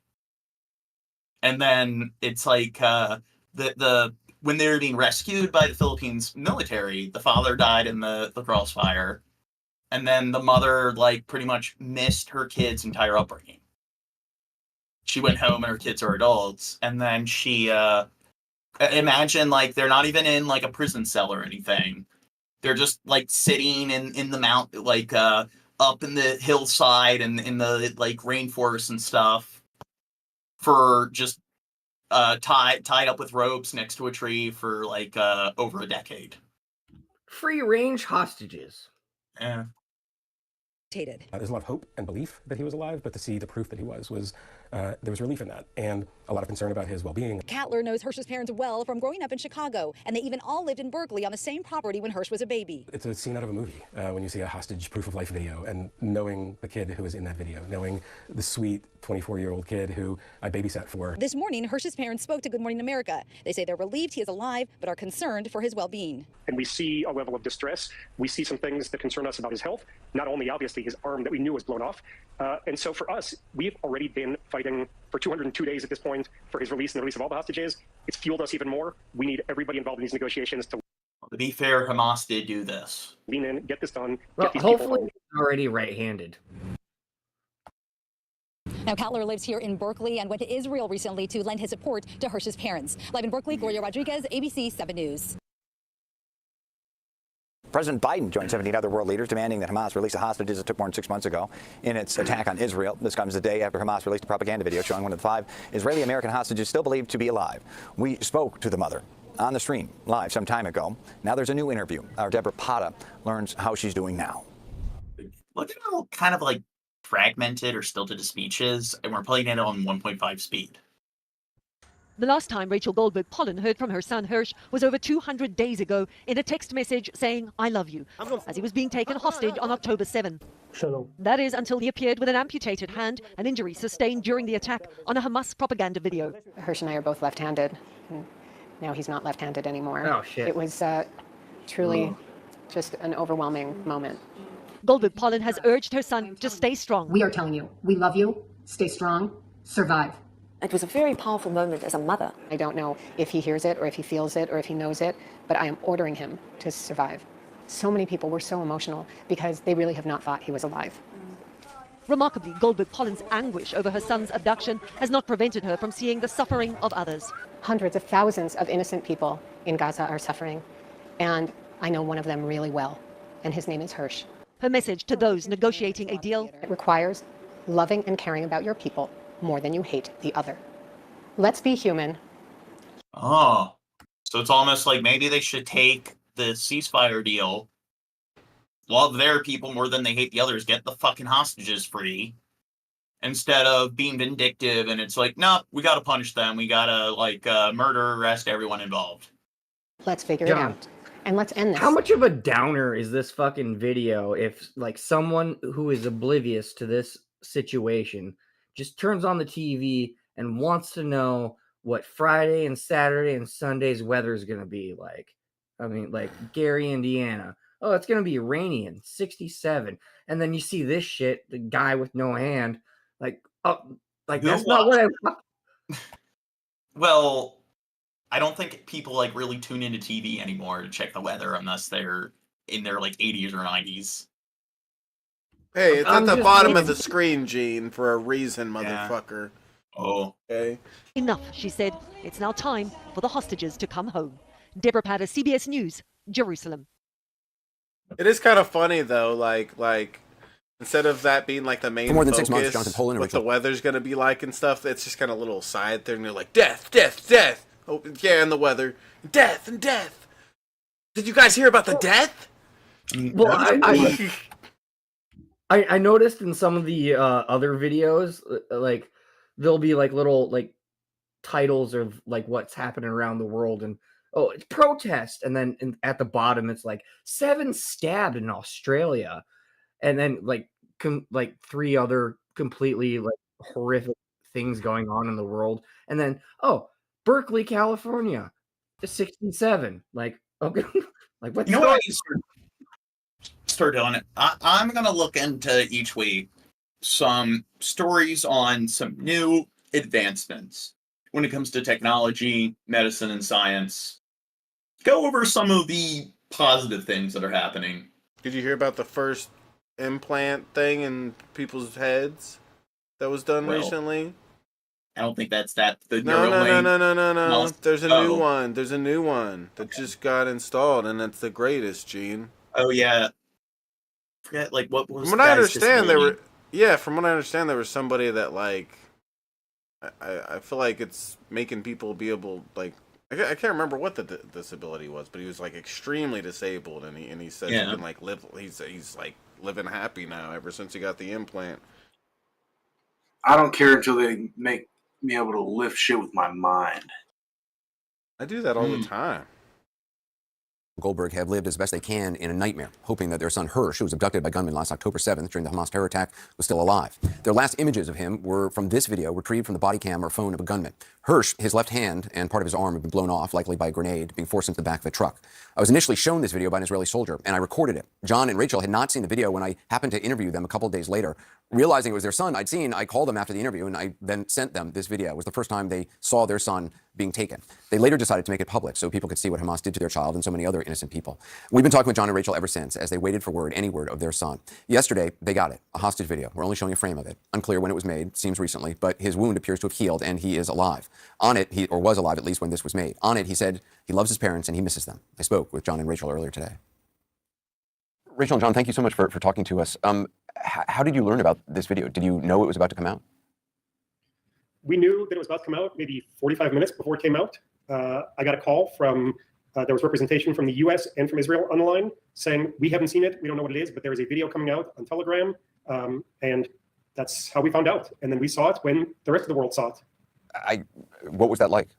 And then it's like when they were being rescued by the Philippines military, the father died in the crossfire. And then the mother, like, pretty much missed her kid's entire upbringing. She went home and her kids are adults. And then she, imagine, like, they're not even in, like, a prison cell or anything. They're just, like, sitting in the mountain, like, up in the hillside and in the, like, rainforest and stuff for just tied up with ropes next to a tree for like over a decade. Free range hostages. Yeah. There's a lot of hope and belief that he was alive, but to see the proof that he was there was relief in that, and a lot of concern about his well-being. Katler knows Hersh's parents well from growing up in Chicago, and they even all lived in Berkeley on the same property when Hersh was a baby. It's a scene out of a movie when you see a hostage proof of life video, and knowing the kid who was in that video, knowing the sweet 24-year-old kid who I babysat for. This morning, Hersh's parents spoke to Good Morning America. They say they're relieved he is alive, but are concerned for his well-being. And we see a level of distress. We see some things that concern us about his health, not only obviously his arm that we knew was blown off. And so for us, we've already been fighting for 202 days at this point for his release and the release of all the hostages. It's fueled us even more. We need everybody involved in these negotiations to be fair, Hamas did do this. Lean in, get this done. Well, get these hopefully he's already right-handed. Now, Katler lives here in Berkeley and went to Israel recently to lend his support to Hersh's parents. Live in Berkeley, Gloria Rodriguez, ABC 7 News. President Biden joined 17 other world leaders demanding that Hamas release the hostages it took more than 6 months ago in its attack on Israel. This comes a day after Hamas released a propaganda video showing one of the 5 Israeli-American hostages still believed to be alive. We spoke to the mother on the stream live some time ago. Now there's a new interview. Our Deborah Pata learns how she's doing now. Look at how kind of like fragmented or stilted to speeches, and we're playing it on 1.5 speed. The last time Rachel Goldberg-Pollen heard from her son Hirsch was over 200 days ago in a text message saying, "I love you," as he was being taken hostage on October 7. That is until he appeared with an amputated hand, an injury sustained during the attack, on a Hamas propaganda video. Hirsch and I are both left-handed. Now he's not left-handed anymore. Oh, shit. It was truly just an overwhelming moment. Goldberg-Pollen has urged her son to stay strong. We are telling you, we love you, stay strong, survive. It was a very powerful moment as a mother. I don't know if he hears it or if he feels it or if he knows it, but I am ordering him to survive. So many people were so emotional because they really have not thought he was alive. Remarkably, Goldberg-Pollen's anguish over her son's abduction has not prevented her from seeing the suffering of others. Hundreds of thousands of innocent people in Gaza are suffering, and I know one of them really well, and his name is Hirsch. Her message to those negotiating a deal: it requires loving and caring about your people more than you hate the other. Let's be human. Oh, so it's almost like maybe they should take the ceasefire deal, love their people more than they hate the others, get the fucking hostages free, instead of being vindictive. And it's like, nope, we got to punish them. We got to murder, arrest everyone involved. Let's figure it John, out. And let's end this. How much of a downer is this fucking video if like someone who is oblivious to this situation just turns on the TV and wants to know what Friday and Saturday and Sunday's weather is going to be like? I mean, like Gary, Indiana. Oh, it's going to be rainy and 67. And then you see this shit, the guy with no hand, like, oh, like that's not what I... Well, I don't think people like really tune into TV anymore to check the weather unless they're in their like 80s or 90s. Hey, it's at the bottom of the screen, Gene, for a reason, motherfucker. Oh. Okay. Enough, she said. It's now time for the hostages to come home. Deborah Patter, CBS News, Jerusalem. It is kind of funny though, like instead of that being like the main For more than focus, 6 months, Jonathan Poland what original. the weather's gonna be like and stuff, it's just kind of a little side thing. They're like, death, death, death. Oh yeah, and the weather, death and death. Did you guys hear about the death? Well, I noticed in some of the other videos, like there'll be like little like titles of like what's happening around the world, and oh, it's protest, and then at the bottom it's like 7 stabbed in Australia, and then like 3 other completely like horrific things going on in the world, and then Berkeley, California, 67. Like, okay, like what's You know what I need to start doing? I'm going to look into each week some stories on some new advancements when it comes to technology, medicine, and science. Go over some of the positive things that are happening. Did you hear about the first implant thing in people's heads that was done recently? I don't think that's that. No. There's a new one. There's a new one that just got installed, and it's the greatest, Gene. Oh yeah. Forget like what was. From what I understand, From what I understand, there was somebody that like. I feel like it's making people be able like. I can't remember what the disability was, but he was like extremely disabled, and he said he can like live. He's like living happy now ever since he got the implant. I don't care until they make me able to lift shit with my mind. I do that all the time. Goldberg have lived as best they can in a nightmare, hoping that their son Hirsch, who was abducted by gunmen last October 7th during the Hamas terror attack, was still alive. Their last images of him were from this video retrieved from the body cam or phone of a gunman. Hirsch, his left hand and part of his arm had been blown off, likely by a grenade, being forced into the back of a truck. I was initially shown this video by an Israeli soldier, and I recorded it. John and Rachel had not seen the video when I happened to interview them a couple of days later. Realizing it was their son I'd seen, I called them after the interview, and I then sent them this video. It was the first time they saw their son being taken. They later decided to make it public so people could see what Hamas did to their child and so many other innocent people. We've been talking with John and Rachel ever since as they waited for word, any word of their son. Yesterday, they got it, a hostage video. We're only showing a frame of it. Unclear when it was made, seems recently, but his wound appears to have healed and he is alive. On it, or was alive at least when this was made. On it, he said he loves his parents and he misses them. I spoke with John and Rachel earlier today. Rachel and John, thank you so much for talking to us. How did you learn about this video? Did you know it was about to come out? We knew that it was about to come out maybe 45 minutes before it came out. I got a call from, there was representation from the US and from Israel on the line saying, we haven't seen it, we don't know what it is, but there is a video coming out on Telegram. And that's how we found out. And then we saw it when the rest of the world saw it. What was that like?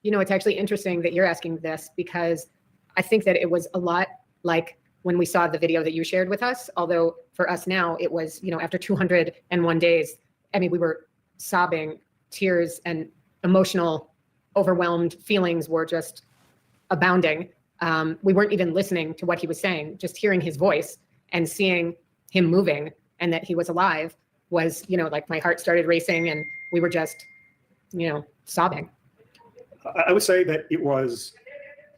You know, it's actually interesting that you're asking this, because I think that it was a lot like when we saw the video that you shared with us, although for us now, it was, you know, after 201 days, I mean, we were sobbing, tears and emotional, overwhelmed feelings were just abounding. We weren't even listening to what he was saying, just hearing his voice and seeing him moving and that he was alive was, you know, like my heart started racing and we were just, you know, sobbing. I would say that it was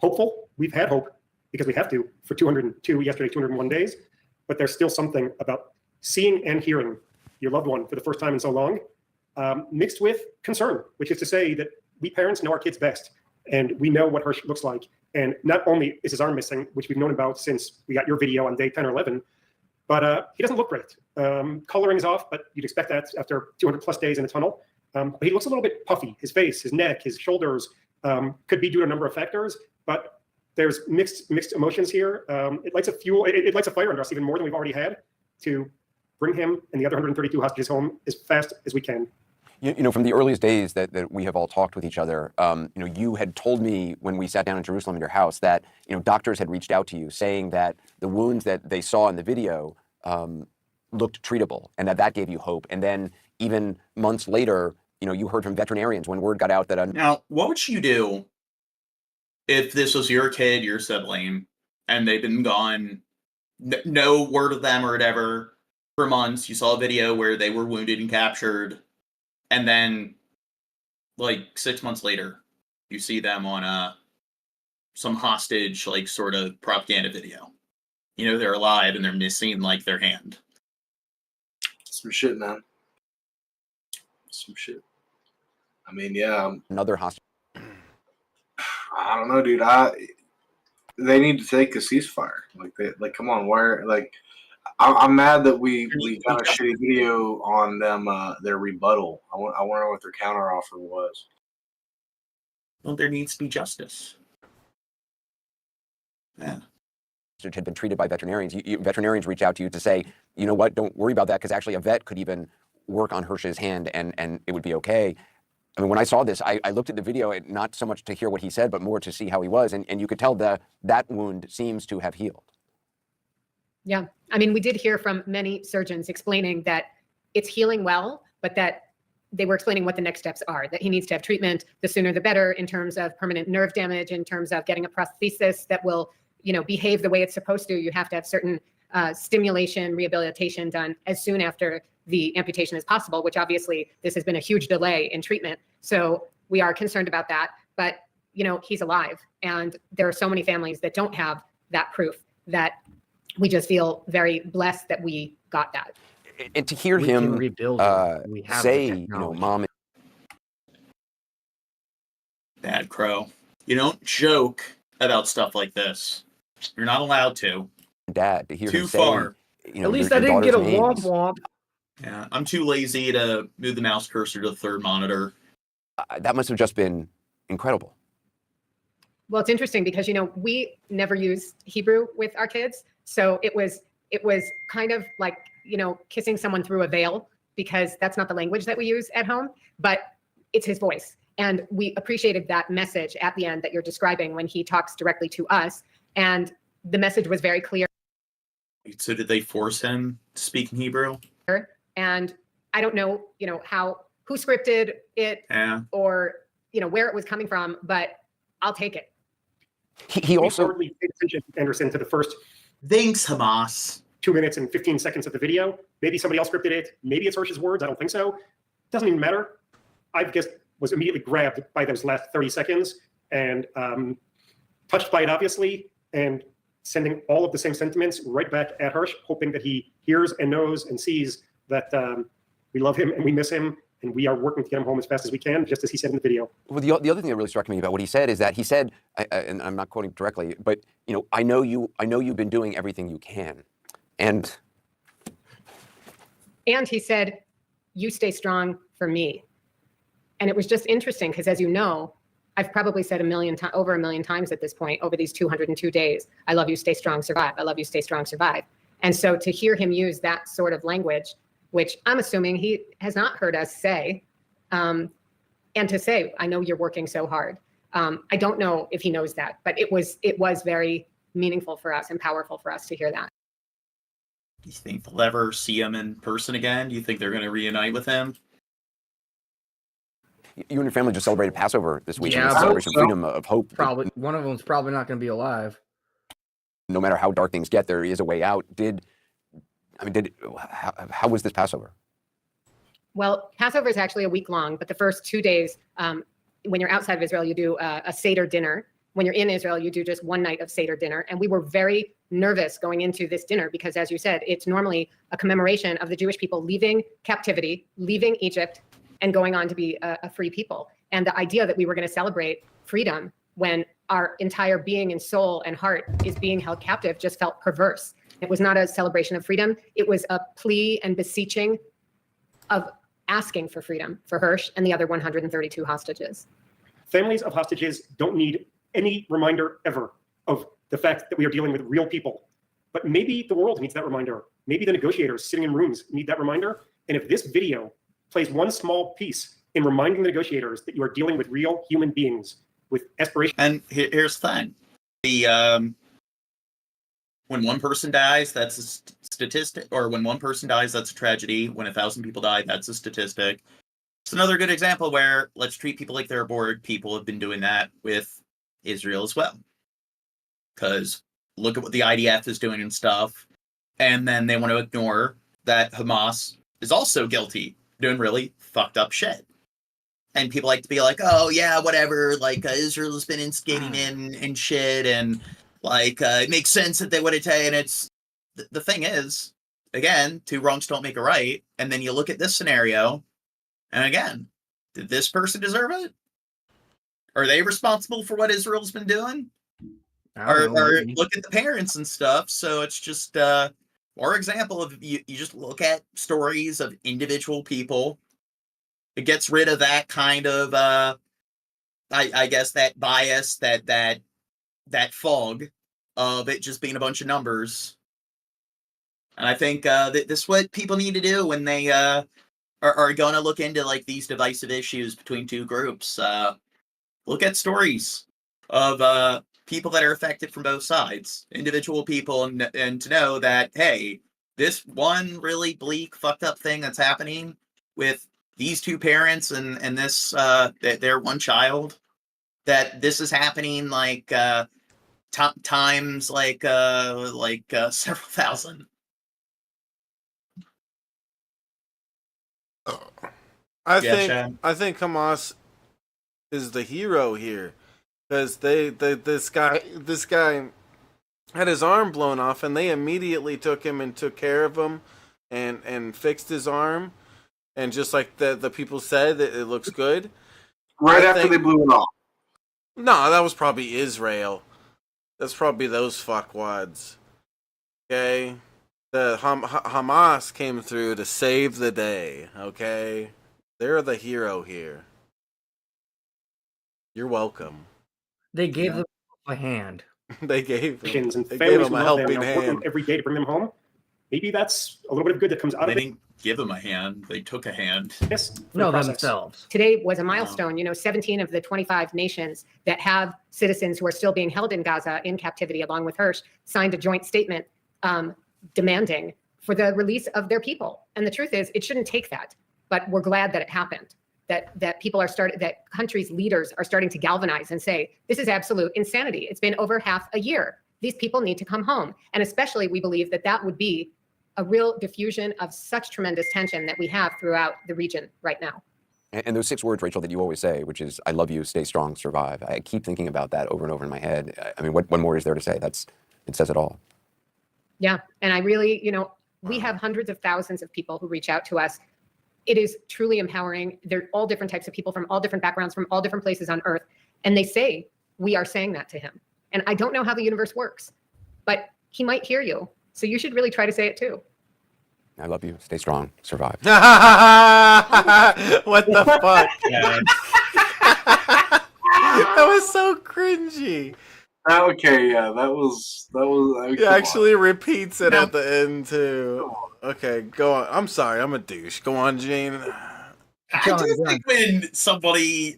hopeful. We've had hope because we have to for 201 days, but there's still something about seeing and hearing your loved one for the first time in so long, mixed with concern, which is to say that we parents know our kids best and we know what Hirsch looks like. And not only is his arm missing, which we've known about since we got your video on day 10 or 11, but he doesn't look great. Coloring is off, but you'd expect that after 200 plus days in the tunnel. But he looks a little bit puffy. His face, his neck, his shoulders could be due to a number of factors, but there's mixed emotions here. It lights a fire under us even more than we've already had to bring him and the other 132 hostages home as fast as we can. You know, from the earliest days that we have all talked with each other, you know, you had told me when we sat down in Jerusalem in your house that, you know, doctors had reached out to you saying that the wounds that they saw in the video looked treatable and that gave you hope. And then even months later, you know, you heard from veterinarians when word got out that... Now, what would you do if this was your kid, your sibling, and they've been gone, no word of them or whatever, for months? You saw a video where they were wounded and captured, and then, like, 6 months later, you see them on some hostage, like, sort of propaganda video. You know, they're alive and they're missing, like, their hand. Some shit, man. Some shit. I mean, yeah. Another hostage. I don't know, dude. They need to take a ceasefire. Like, come on. Why? Like, I'm mad that we got a shitty video on them. Their rebuttal. I want to know what their counter offer was. Well, there needs to be justice. Yeah. Had been treated by veterinarians. Veterinarians reach out to you to say, you know what, don't worry about that, because actually a vet could even work on Hirsch's hand and it would be okay. I mean, when I saw this, I looked at the video, not so much to hear what he said, but more to see how he was. And you could tell that wound seems to have healed. Yeah. I mean, we did hear from many surgeons explaining that it's healing well, but that they were explaining what the next steps are, that he needs to have treatment, the sooner the better, in terms of permanent nerve damage, in terms of getting a prosthesis that will, you know, behave the way it's supposed to. You have to have certain stimulation, rehabilitation done as soon after the amputation as possible, which obviously this has been a huge delay in treatment. So we are concerned about that, but you know, he's alive. And there are so many families that don't have that proof that we just feel very blessed that we got that. And to hear him say, you know, mom. Bad Crow. You don't joke about stuff like this. You're not allowed to. Dad, to hear too him say, far. You know, at least I didn't get a womp womp. Yeah, I'm too lazy to move the mouse cursor to the third monitor. That must have just been incredible. Well, it's interesting because, you know, we never used Hebrew with our kids. So it was kind of like, you know, kissing someone through a veil, because that's not the language that we use at home, but it's his voice. And we appreciated that message at the end that you're describing when he talks directly to us. And the message was very clear. So did they force him to speak in Hebrew? And I don't know, you know, who scripted it or, you know, where it was coming from, but I'll take it. He also hardly paid attention, Anderson, to the first thanks, Hamas. 2 minutes and 15 seconds of the video. Maybe somebody else scripted it. Maybe it's Hirsch's words. I don't think so. Doesn't even matter. I just was immediately grabbed by those last 30 seconds and touched by it, obviously, and sending all of the same sentiments right back at Hirsch, hoping that he hears and knows and sees that we love him and we miss him, and we are working to get him home as fast as we can, just as he said in the video. Well, the other thing that really struck me about what he said is that he said, and I'm not quoting directly, but you know, I know you've been doing everything you can, and he said, "You stay strong for me," and it was just interesting because, as you know, I've probably said over a million times at this point over these 202 days, "I love you, stay strong, survive. I love you, stay strong, survive." And so to hear him use that sort of language which I'm assuming he has not heard us say, and to say, I know you're working so hard. I don't know if he knows that, but it was very meaningful for us and powerful for us to hear that. Do you think they'll ever see him in person again? Do you think they're going to reunite with him? You and your family just celebrated Passover this week. Yeah, Celebration of freedom, of hope. Probably one of them's probably not going to be alive. No matter how dark things get, there is a way out. How was this Passover? Well, Passover is actually a week long, but the first 2 days, when you're outside of Israel, you do a Seder dinner. When you're in Israel, you do just one night of Seder dinner. And we were very nervous going into this dinner because, as you said, it's normally a commemoration of the Jewish people leaving captivity, leaving Egypt, and going on to be a free people. And the idea that we were going to celebrate freedom when our entire being and soul and heart is being held captive just felt perverse. It was not a celebration of freedom. It was a plea and beseeching of asking for freedom for Hirsch and the other 132 hostages. Families of hostages don't need any reminder ever of the fact that we are dealing with real people. But maybe the world needs that reminder. Maybe the negotiators sitting in rooms need that reminder. And if this video plays one small piece in reminding the negotiators that you are dealing with real human beings with aspiration. And here's the thing. When one person dies, that's a statistic. Or when one person dies, that's a tragedy. When 1,000 people die, that's a statistic. It's another good example where let's treat people like they're bored. People have been doing that with Israel as well. Because look at what the IDF is doing and stuff. And then they want to ignore that Hamas is also guilty, doing really fucked up shit. And people like to be like, oh, yeah, whatever. Like, Israel's been instigating and shit. And, like, it makes sense that they would attack. And it's the thing is, again, two wrongs don't make a right. And then you look at this scenario. And again, did this person deserve it? Are they responsible for what Israel's been doing? Or look at the parents and stuff. So it's just more example of you just look at stories of individual people. It gets rid of that kind of I guess that bias, that fog of it just being a bunch of numbers. And I think this is what people need to do when they are going to look into like these divisive issues between two groups. Look at stories of people that are affected from both sides, individual people, and to know that, hey, this one really bleak, fucked up thing that's happening with these two parents and this their one child, that this is happening like times like several thousand. I think Hamas is the hero here, because this guy had his arm blown off, and they immediately took him and took care of him, and fixed his arm, and just like the people said, that it looks good. Right after they blew it off. No, that was probably Israel. That's probably those fuckwads. Okay, the Hamas came through to save the day. Okay, they're the hero here. You're welcome. They gave them a hand. They gave him a helping hand every day to bring them home. Maybe that's a little bit of good that comes out of it. They didn't give him a hand. They took a hand. Yes, no, themselves. Today was a milestone. 17 of the 25 nations that have citizens who are still being held in Gaza in captivity, along with Hirsch, signed a joint statement demanding for the release of their people. And the truth is, it shouldn't take that. But we're glad that it happened. That people are that countries' leaders are starting to galvanize and say, this is absolute insanity. It's been over half a year. These people need to come home. And especially we believe that would be a real diffusion of such tremendous tension that we have throughout the region right now. And those 6 words, Rachel, that you always say, which is, I love you, stay strong, survive. I keep thinking about that over and over in my head. I mean, what more is there to say? It says it all. Yeah. And I really, we have hundreds of thousands of people who reach out to us. It is truly empowering. They're all different types of people from all different backgrounds, from all different places on earth. And they say, we are saying that to him. And I don't know how the universe works, but he might hear you. So you should really try to say it too. I love you. Stay strong. Survive. What the fuck? That was so cringy. Okay, yeah, that was. He actually repeats it at the end too. Okay, go on. I'm sorry, I'm a douche. Go on, Gene. I do think when somebody,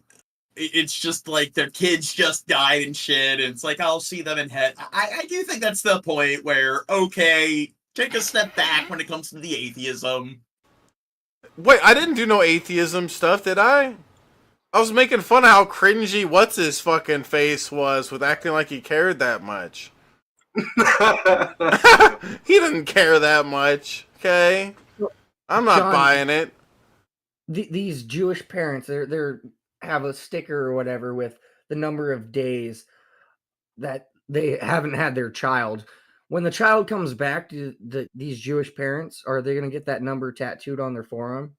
it's just like their kids just died and shit, and it's like I'll see them in head. I do think that's the point where, okay, take a step back when it comes to the atheism. Wait, I didn't do no atheism stuff, did I? I was making fun of how cringy what's his fucking face was with acting like he cared that much. He didn't care that much, okay? I'm not John, buying it. These Jewish parents, they're have a sticker or whatever with the number of days that they haven't had their child. When the child comes back to these Jewish parents, are they going to get that number tattooed on their forearm?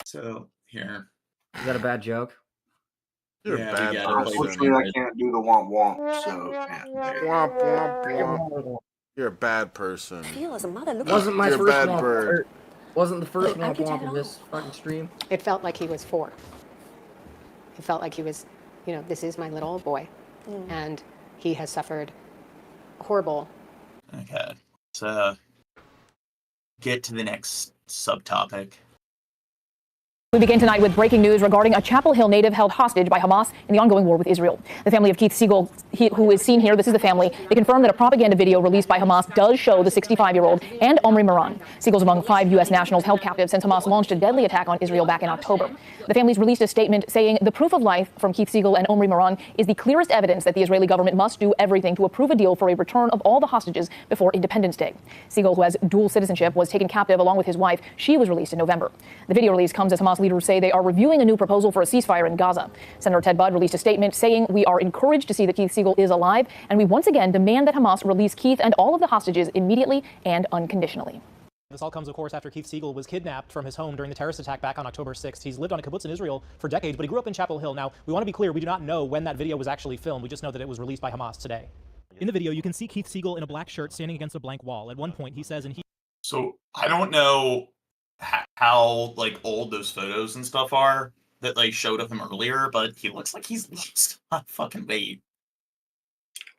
So here, is that a bad joke? You're Yeah, a bad person. Unfortunately, I can't do the womp womp. So Womp, womp, womp. You're a bad person. As a mother, look Wasn't my You're a first bad womp, bird. wasn't the first How womp could you womp of know? this fucking stream? It felt like he was 4. It felt like he was, this is my little boy. And he has suffered horrible. Okay, so get to the next subtopic. We begin tonight with breaking news regarding a Chapel Hill native held hostage by Hamas in the ongoing war with Israel. The family of Keith Siegel, who is seen here, this is the family, they confirmed that a propaganda video released by Hamas does show the 65-year-old and Omri Moran. Siegel's among 5 U.S. nationals held captive since Hamas launched a deadly attack on Israel back in October. The families released a statement saying the proof of life from Keith Siegel and Omri Moran is the clearest evidence that the Israeli government must do everything to approve a deal for a return of all the hostages before Independence Day. Siegel, who has dual citizenship, was taken captive along with his wife. She was released in November. The video release comes as Hamas leaders say they are reviewing a new proposal for a ceasefire in Gaza. Senator Ted Budd released a statement saying, "We are encouraged to see that Keith Siegel is alive, and we once again demand that Hamas release Keith and all of the hostages immediately and unconditionally." This all comes, of course, after Keith Siegel was kidnapped from his home during the terrorist attack back on October 6th. He's lived on a kibbutz in Israel for decades, but he grew up in Chapel Hill. Now, we want to be clear, we do not know when that video was actually filmed. We just know that it was released by Hamas today. In the video, you can see Keith Siegel in a black shirt standing against a blank wall. At one point, he says, So I don't know how like old those photos and stuff are that like showed of him earlier, but he looks like he's lost a fucking weight.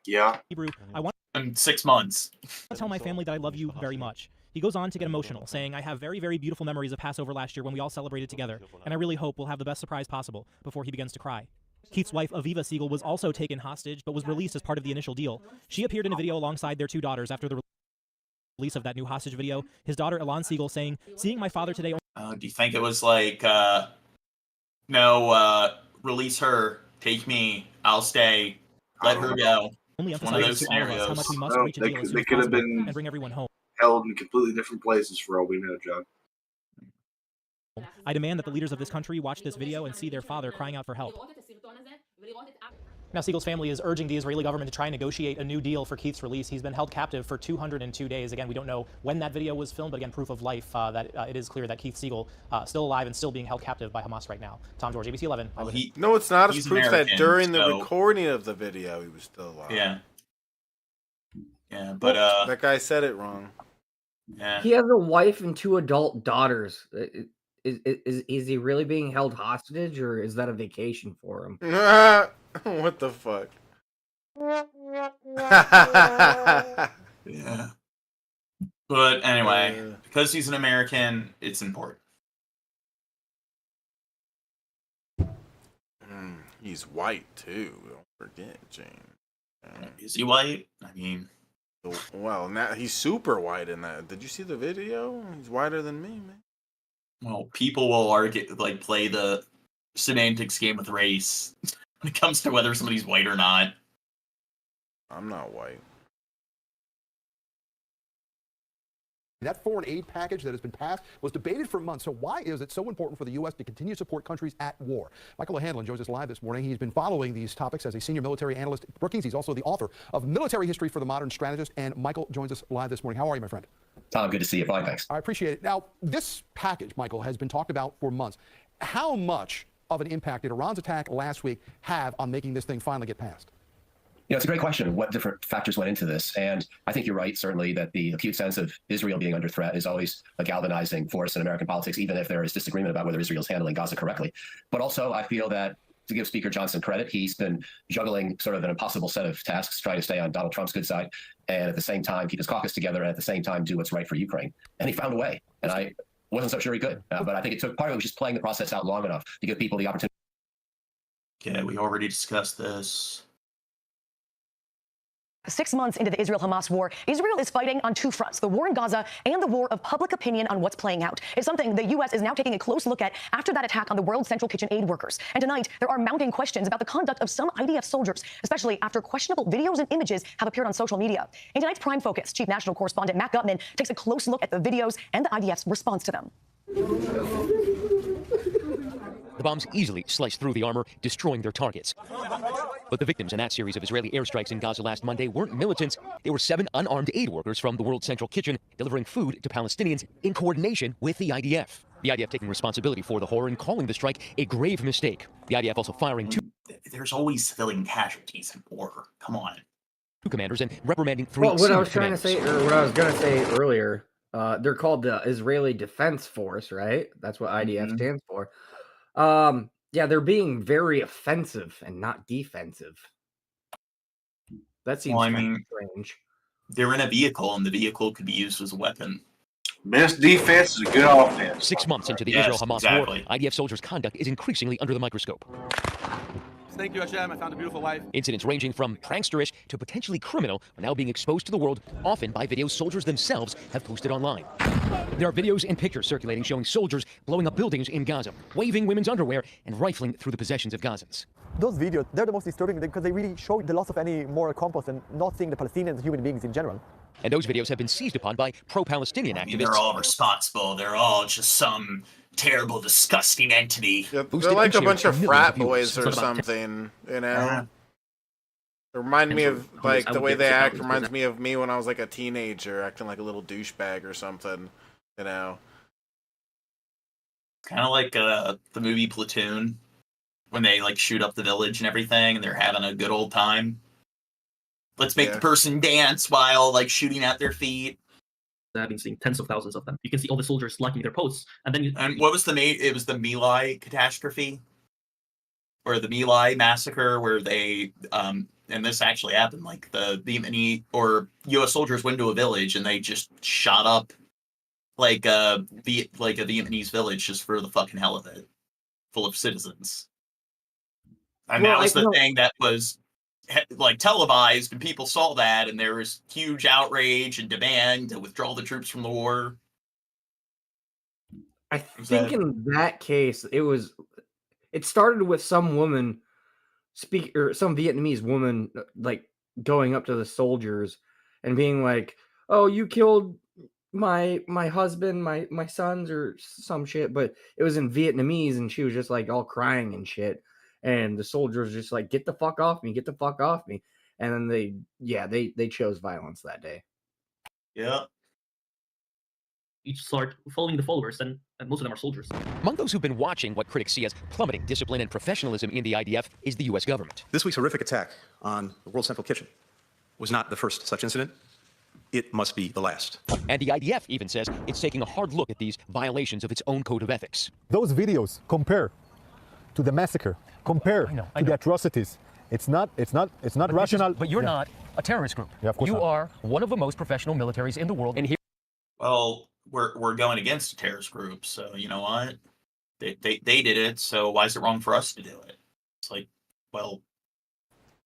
Yeah. Hebrew, I want in 6 months. to tell my family that I love you very much. He goes on to get emotional, saying, "I have very, very beautiful memories of Passover last year when we all celebrated together, and I really hope we'll have the best surprise possible," before he begins to cry. Keith's wife, Aviva Siegel, was also taken hostage, but was released as part of the initial deal. She appeared in a video alongside their 2 daughters after the release of that new hostage video. His daughter, Elan Siegel, saying, "Seeing my father today..." Do you think it was like, no, release her, take me, I'll stay, let her go? Only It's one of those emphasizes to all of us how scenarios. much we must reach a deal as soon They as could have possible been and bring everyone home. held in completely different places for all we know, John. I demand that the leaders of this country watch this video and see their father crying out for help. Now, Siegel's family is urging the Israeli government to try and negotiate a new deal for Keith's release. He's been held captive for 202 days. Again, we don't know when that video was filmed, but again, proof of life that it is clear that Keith Siegel still alive and still being held captive by Hamas right now. Tom George, ABC 11. No, it's not. It's he's proof American, that during the so- recording of the video, he was still alive. Yeah. Yeah, but that guy said it wrong. Yeah. He has a wife and 2 adult daughters. Is he really being held hostage, or is that a vacation for him? What the fuck? Yeah. But anyway, because he's an American, it's important. He's white too. Don't forget, James. Is he white? I mean, well, now he's super white in that. Did you see the video? He's whiter than me, man. well, people will argue, like, play the semantics game with race when it comes to whether somebody's white or not. I'm not white. That foreign aid package that has been passed was debated for months. So why is it so important for the U.S. to continue to support countries at war? Michael O'Hanlon joins us live this morning. He's been following these topics as a senior military analyst at Brookings. He's also the author of Military History for the Modern Strategist. And Michael joins us live this morning. How are you, my friend? Tom, good to see you. Fine, thanks. I appreciate it. Now, this package, Michael, has been talked about for months. How much of an impact did Iran's attack last week have on making this thing finally get passed? You know, it's a great question. What different factors went into this? And I think you're right, certainly, that the acute sense of Israel being under threat is always a galvanizing force in American politics, even if there is disagreement about whether Israel is handling Gaza correctly. But also, I feel that to give Speaker Johnson credit. He's been juggling sort of an impossible set of tasks, trying to stay on Donald Trump's good side, and at the same time keep his caucus together, and at the same time do what's right for Ukraine. And he found a way. And I wasn't so sure he could, but I think it took part of it was just playing the process out long enough to give people the opportunity. Okay, we already discussed this. 6 months into the Israel-Hamas war, Israel is fighting on two fronts, the war in Gaza and the war of public opinion on what's playing out. It's something the U.S. is now taking a close look at after that attack on the World Central Kitchen aid workers. And tonight, there are mounting questions about the conduct of some IDF soldiers, especially after questionable videos and images have appeared on social media. In tonight's Prime Focus, Chief National Correspondent Matt Gutman takes a close look at the videos and the IDF's response to them. The bombs easily sliced through the armor, destroying their targets. But the victims in that series of Israeli airstrikes in Gaza last Monday weren't militants. They were 7 unarmed aid workers from the World Central Kitchen delivering food to Palestinians in coordination with the IDF. The IDF taking responsibility for the horror and calling the strike a grave mistake. The IDF also firing 2. There's always civilian casualties in war. Come on. 2 commanders and reprimanding 3 Well, what I was trying to say, or what I was going to say earlier, they're called the Israeli Defense Force, right? That's what IDF stands for. Yeah, they're being very offensive and not defensive. That seems kind of strange. They're in a vehicle, and the vehicle could be used as a weapon. Best defense is a good offense. 6 months into the Yes, Israel-Hamas war, IDF soldiers' conduct is increasingly under the microscope. Thank you, Hashem. I found a beautiful wife. Incidents ranging from pranksterish to potentially criminal are now being exposed to the world, often by videos soldiers themselves have posted online. There are videos and pictures circulating showing soldiers blowing up buildings in Gaza, waving women's underwear, and rifling through the possessions of Gazans. Those videos, they're the most disturbing because they really show the loss of any moral compass and not seeing the Palestinians as human beings in general. And those videos have been seized upon by pro-Palestinian activists. They're all responsible. They're all just some terrible, disgusting entity. They're like a bunch of frat boys or something, you know? They remind me of, like, the way they act reminds me of me when I was, like, a teenager, acting like a little douchebag or something, you know? Kind of like the movie Platoon, when they, like, shoot up the village and everything, and they're having a good old time. Let's make the person dance while, like, shooting at their feet. I've been seeing tens of thousands of them. You can see all the soldiers liking their posts, and then And what was it was the My Lai catastrophe, or the My Lai massacre, where they and this actually happened. Like the Vietnamese or U.S. soldiers went to a village and they just shot up like a Vietnamese village just for the fucking hell of it, full of citizens. And that was the thing that was like televised, and people saw that, and there was huge outrage and demand to withdraw the troops from the war. I think in that case, it started with some woman some Vietnamese woman like going up to the soldiers and being like, "Oh, you killed my husband, my sons," or some shit. But it was in Vietnamese, and she was just like all crying and shit. And the soldiers just like, "Get the fuck off me, get the fuck off me." And then they chose violence that day. Yeah. each start following the followers, and most of them are soldiers. Among those who've been watching what critics see as plummeting discipline and professionalism in the IDF is the U.S. government. This week's horrific attack on the World Central Kitchen was not the first such incident. It must be the last. And the IDF even says it's taking a hard look at these violations of its own code of ethics. Those videos compare to the massacre, compare to the atrocities. It's not rational. But you're not a terrorist group. Yeah, of course you not. are one of the most professional militaries in the world. And here, well, we're going against a terrorist group, so you know what? They did it, so why is it wrong for us to do it? It's like, well,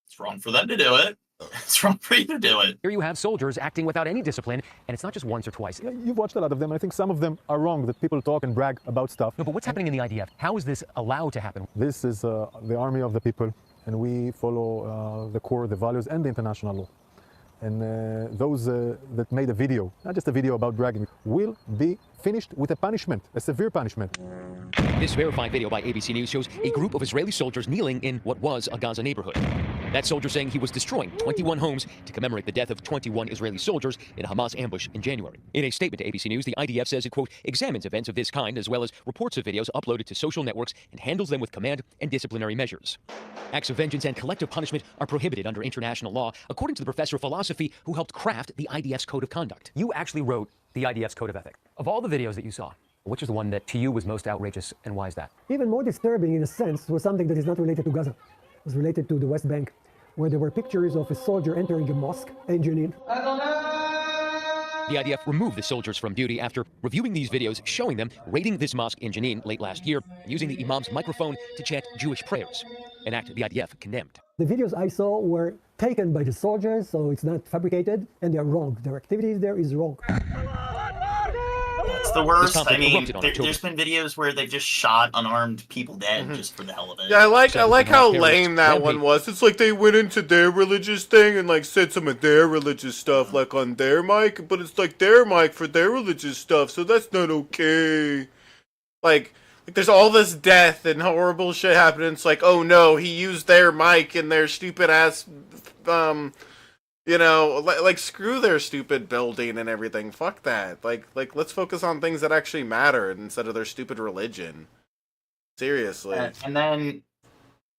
it's wrong for them to do it. It's wrong for you to do it. Here you have soldiers acting without any discipline, and it's not just once or twice. Yeah, you've watched a lot of them. I think some of them are wrong, that people talk and brag about stuff. No, but what's happening in the IDF? How is this allowed to happen? This is the army of the people, and we follow the core, the values, and the international law. And those that made a video, not just a video about bragging, will be finished with a punishment, a severe punishment. This verified video by ABC News shows a group of Israeli soldiers kneeling in what was a Gaza neighborhood. That soldier saying he was destroying 21 homes to commemorate the death of 21 Israeli soldiers in a Hamas ambush in January. In a statement to ABC News, the IDF says it, quote, examines events of this kind as well as reports of videos uploaded to social networks and handles them with command and disciplinary measures. Acts of vengeance and collective punishment are prohibited under international law, according to the professor of philosophy who helped craft the IDF's code of conduct. You actually wrote the IDF's code of ethics. Of all the videos that you saw, Which is the one that to you was most outrageous, and why is that? Even more disturbing in a sense was something that is not related to Gaza. It was related to the West Bank, where there were pictures of a soldier entering a mosque in Jenin. The IDF removed the soldiers from duty after reviewing these videos showing them raiding this mosque in Jenin late last year, using the imam's microphone to chant Jewish prayers, an act the IDF condemned. The videos I saw were taken by the soldiers, so it's not fabricated, and they're wrong. Their activities there is wrong. It's the worst. I mean, there's been videos where they've just shot unarmed people dead just for the hell of it. Yeah, I like how lame that one was. It's like they went into their religious thing and like said some of their religious stuff like on their mic, but it's like their mic for their religious stuff, so that's not okay. Like there's all this death and horrible shit happening. It's like, oh no, he used their mic and their stupid ass, like screw their stupid building and everything. Fuck that. Like let's focus on things that actually matter instead of their stupid religion. Seriously. And then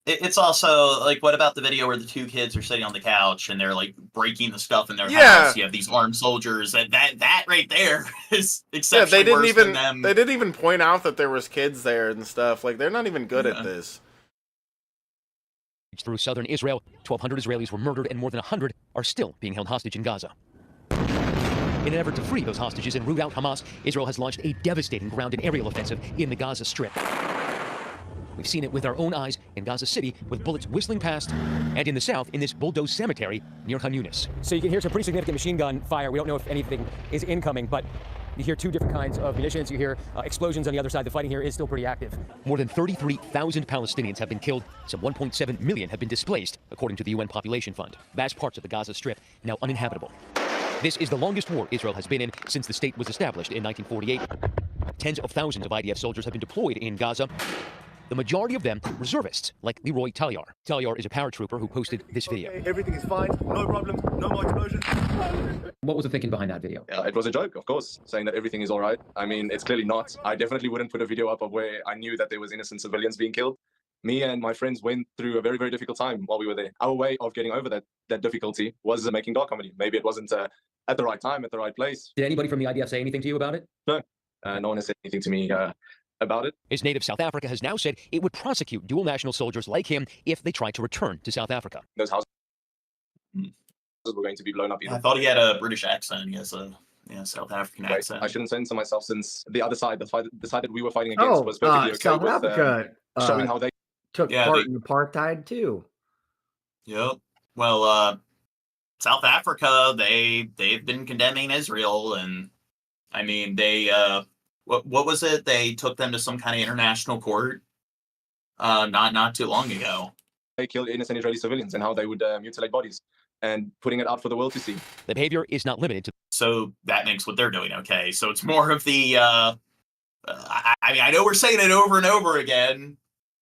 it's also like, what about the video where the two kids are sitting on the couch and they're like breaking the stuff in their house? You have these armed soldiers, and that right there is exceptionally worse than them. They didn't even point out that there was kids there and stuff. Like, they're not even good at this. Through southern Israel, 1,200 Israelis were murdered and more than 100 are still being held hostage in Gaza. In an effort to free those hostages and root out Hamas, Israel has launched a devastating ground and aerial offensive in the Gaza Strip. We've seen it with our own eyes in Gaza City, with bullets whistling past, and in the south, in this bulldozed cemetery near Khan Yunis. So you can hear some pretty significant machine gun fire. We don't know if anything is incoming, but you hear two different kinds of munitions. You hear explosions on the other side. The fighting here is still pretty active. More than 33,000 Palestinians have been killed. Some 1.7 million have been displaced, according to the UN Population Fund. Vast parts of the Gaza Strip now uninhabitable. This is the longest war Israel has been in since the state was established in 1948. Tens of thousands of IDF soldiers have been deployed in Gaza. The majority of them reservists, like Leroy Talyar. Talyar is a paratrooper who posted this video. Okay, everything is fine, no problem, no more explosions. What was the thinking behind that video? It was a joke, of course, saying that everything is all right. I mean, it's clearly not. I definitely wouldn't put a video up of where I knew that there was innocent civilians being killed. Me and my friends went through a very, very difficult time while we were there. Our way of getting over that difficulty was making dark comedy. Maybe it wasn't at the right time, at the right place. Did anybody from the IDF say anything to you about it? No, no one has said anything to me about it. His native South Africa has now said it would prosecute dual national soldiers like him if they tried to return to South Africa. Those houses were going to be blown up. I thought he had a British accent. He has a South African accent. I shouldn't censor myself, since the other side, the side that we were fighting against, was perfectly okay South with Africa showing how they took part in apartheid too. Yep. Well, South Africa, they've been condemning Israel, and I mean they what was it? They took them to some kind of international court not too long ago. They killed innocent Israeli civilians and how they would mutilate bodies and putting it out for the world to see. The behavior is not limited to. So that makes what they're doing okay. So it's more of the. I mean, I know we're saying it over and over again,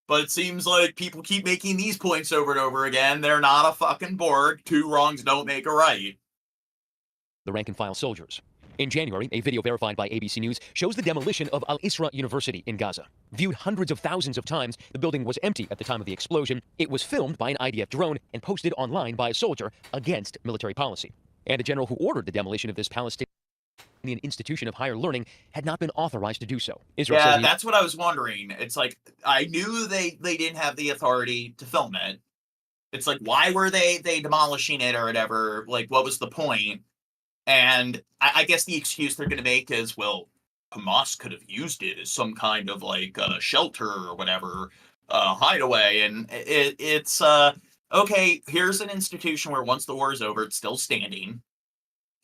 but it seems like people keep making these points over and over again. They're not a fucking Borg. Two wrongs don't make a right. The rank and file soldiers. In January, a video verified by ABC News shows the demolition of Al-Isra University in Gaza. Viewed hundreds of thousands of times, the building was empty at the time of the explosion. It was filmed by an IDF drone and posted online by a soldier against military policy. And a general who ordered the demolition of this Palestinian institution of higher learning had not been authorized to do so. Israel says that's what I was wondering. It's like, I knew they didn't have the authority to film it. It's like, why were they demolishing it or whatever? Like, what was the point? And I guess the excuse they're going to make is, well, Hamas could have used it as some kind of like shelter or whatever, hideaway. And it's okay, here's an institution where once the war is over, it's still standing.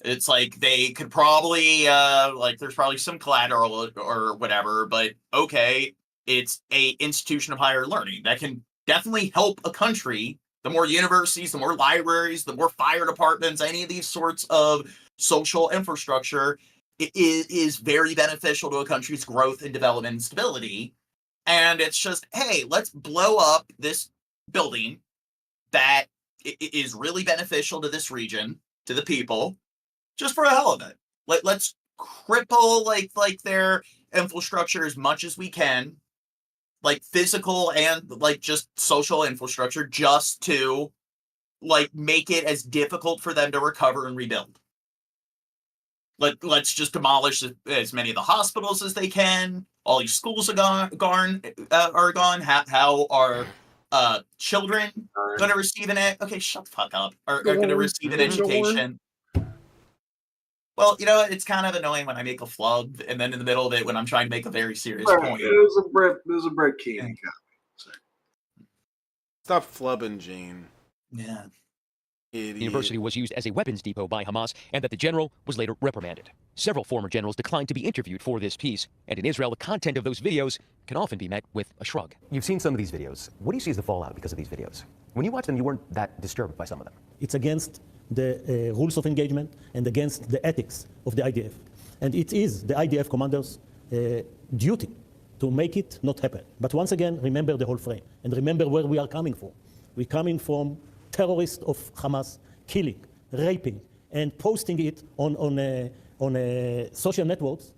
It's like they could probably, there's probably some collateral or whatever, but okay, it's a institution of higher learning that can definitely help a country. The more universities, the more libraries, the more fire departments, any of these sorts of social infrastructure is very beneficial to a country's growth and development and stability. And it's just, hey, let's blow up this building that is really beneficial to this region, to the people, just for the hell of it. Let's cripple like their infrastructure as much as we can, like physical and like just social infrastructure, just to like make it as difficult for them to recover and rebuild. let's just demolish as many of the hospitals as they can. All these schools are gone. How are children going to receive an okay? Shut the fuck up. Are going to receive an education? Well, you know, it's kind of annoying when I make a flub, and then in the middle of it, when I'm trying to make a very serious point. It was a Brett Keenan comment. Stop flubbing, Gene. Yeah. Idiot. The university was used as a weapons depot by Hamas, and that the general was later reprimanded. Several former generals declined to be interviewed for this piece, and in Israel, the content of those videos can often be met with a shrug. You've seen some of these videos. What do you see as the fallout because of these videos? When you watch them, you weren't that disturbed by some of them. It's against the rules of engagement and against the ethics of the IDF. And it is the IDF commanders' duty to make it not happen. But once again, remember the whole frame and remember where we are coming from. We're coming from terrorists of Hamas killing, raping, and posting it on social networks.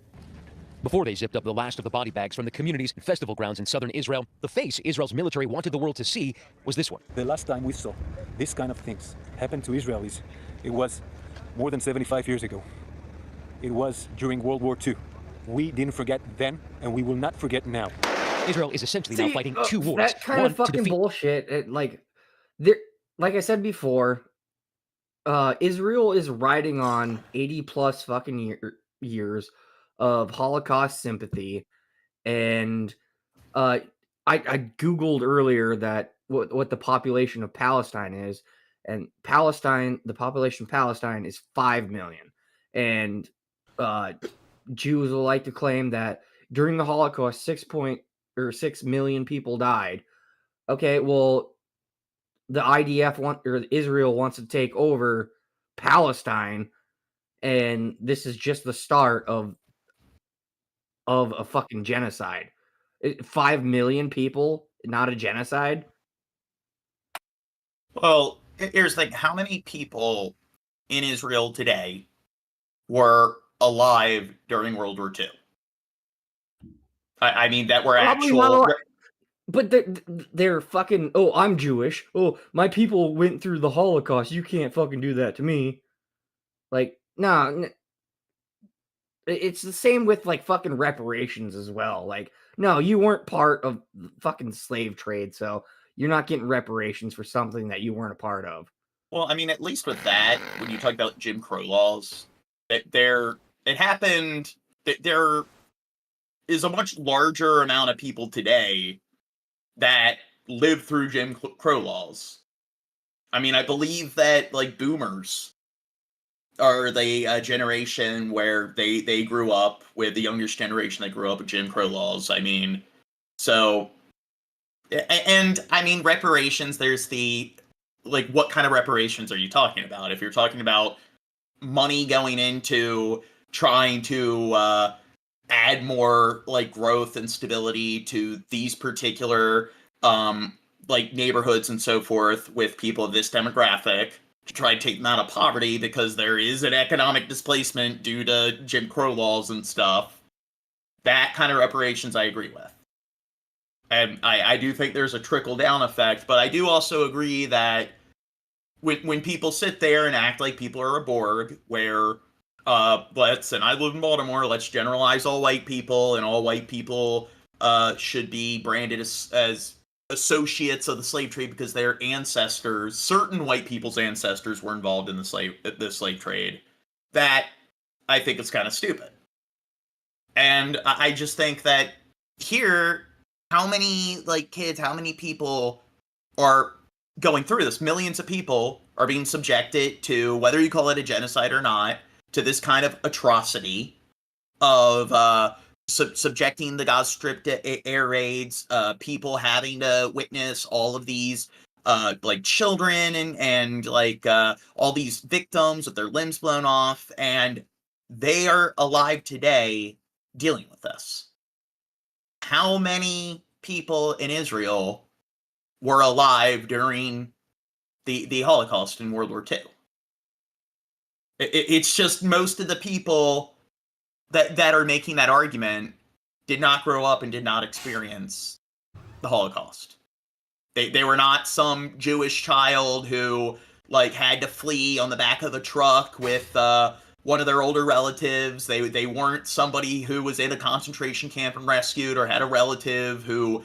Before they zipped up the last of the body bags from the communities and festival grounds in southern Israel, the face Israel's military wanted the world to see was this one. The last time we saw this kind of things happen to Israelis, it was more than 75 years ago. It was during World War II. We didn't forget then, and we will not forget now. Israel is essentially now fighting two wars. That kind one of fucking to defeat bullshit. Like I said before, Israel is riding on 80 plus fucking years of Holocaust sympathy, and I googled earlier that what the population of Palestine is, and the population of Palestine is 5 million, and Jews will like to claim that during the Holocaust 6 million people died. Okay, well, the IDF Israel wants to take over Palestine, and this is just the start of a fucking genocide. 5 million people, not a genocide? Well, here's the thing. How many people in Israel today were alive during World War II? I mean, that were actual... But they're fucking, oh, I'm Jewish. Oh, my people went through the Holocaust. You can't fucking do that to me. Like, nah. It's the same with, like, fucking reparations as well. Like, no, you weren't part of the fucking slave trade, so you're not getting reparations for something that you weren't a part of. Well, I mean, at least with that, when you talk about Jim Crow laws, it happened, there is a much larger amount of people today that lived through Jim Crow laws. I mean, I believe that, like, boomers are the generation where they grew up with the youngest generation that grew up with Jim Crow laws. I mean, so, and I mean, reparations, there's the, like, what kind of reparations are you talking about? If you're talking about money going into trying to add more, like, growth and stability to these particular, like, neighborhoods and so forth with people of this demographic, to try to take them out of poverty because there is an economic displacement due to Jim Crow laws and stuff. That kind of reparations I agree with. And I do think there's a trickle-down effect, but I do also agree that when people sit there and act like people are a Borg, where, and I live in Baltimore, let's generalize all white people, and all white people should be branded as associates of the slave trade because their ancestors, certain white people's ancestors, were involved in the slave trade. That, I think, is kind of stupid. And I just think that here, how many, like, kids, how many people are going through this? Millions of people are being subjected to, whether you call it a genocide or not, to this kind of atrocity of subjecting the Gaza Strip to air raids, people having to witness all of these, like, children and like, all these victims with their limbs blown off, and they are alive today dealing with this. How many people in Israel were alive during the Holocaust in World War II? It's just most of the people that are making that argument did not grow up and did not experience the Holocaust. They were not some Jewish child who, like, had to flee on the back of a truck with one of their older relatives. They weren't somebody who was in a concentration camp and rescued, or had a relative who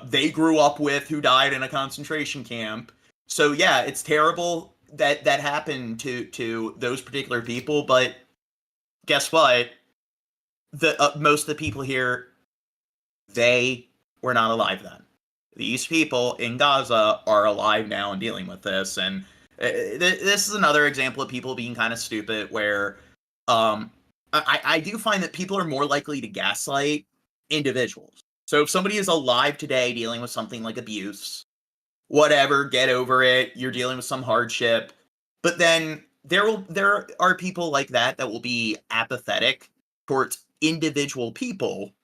they grew up with who died in a concentration camp. So yeah, it's terrible that that happened to those particular people. But guess what? The most of the people here, they were not alive then. These people in Gaza are alive now and dealing with this. And this is another example of people being kind of stupid, where I do find that people are more likely to gaslight individuals. So if somebody is alive today dealing with something like abuse, whatever, get over it, you're dealing with some hardship. But then there are people like that will be apathetic towards individual people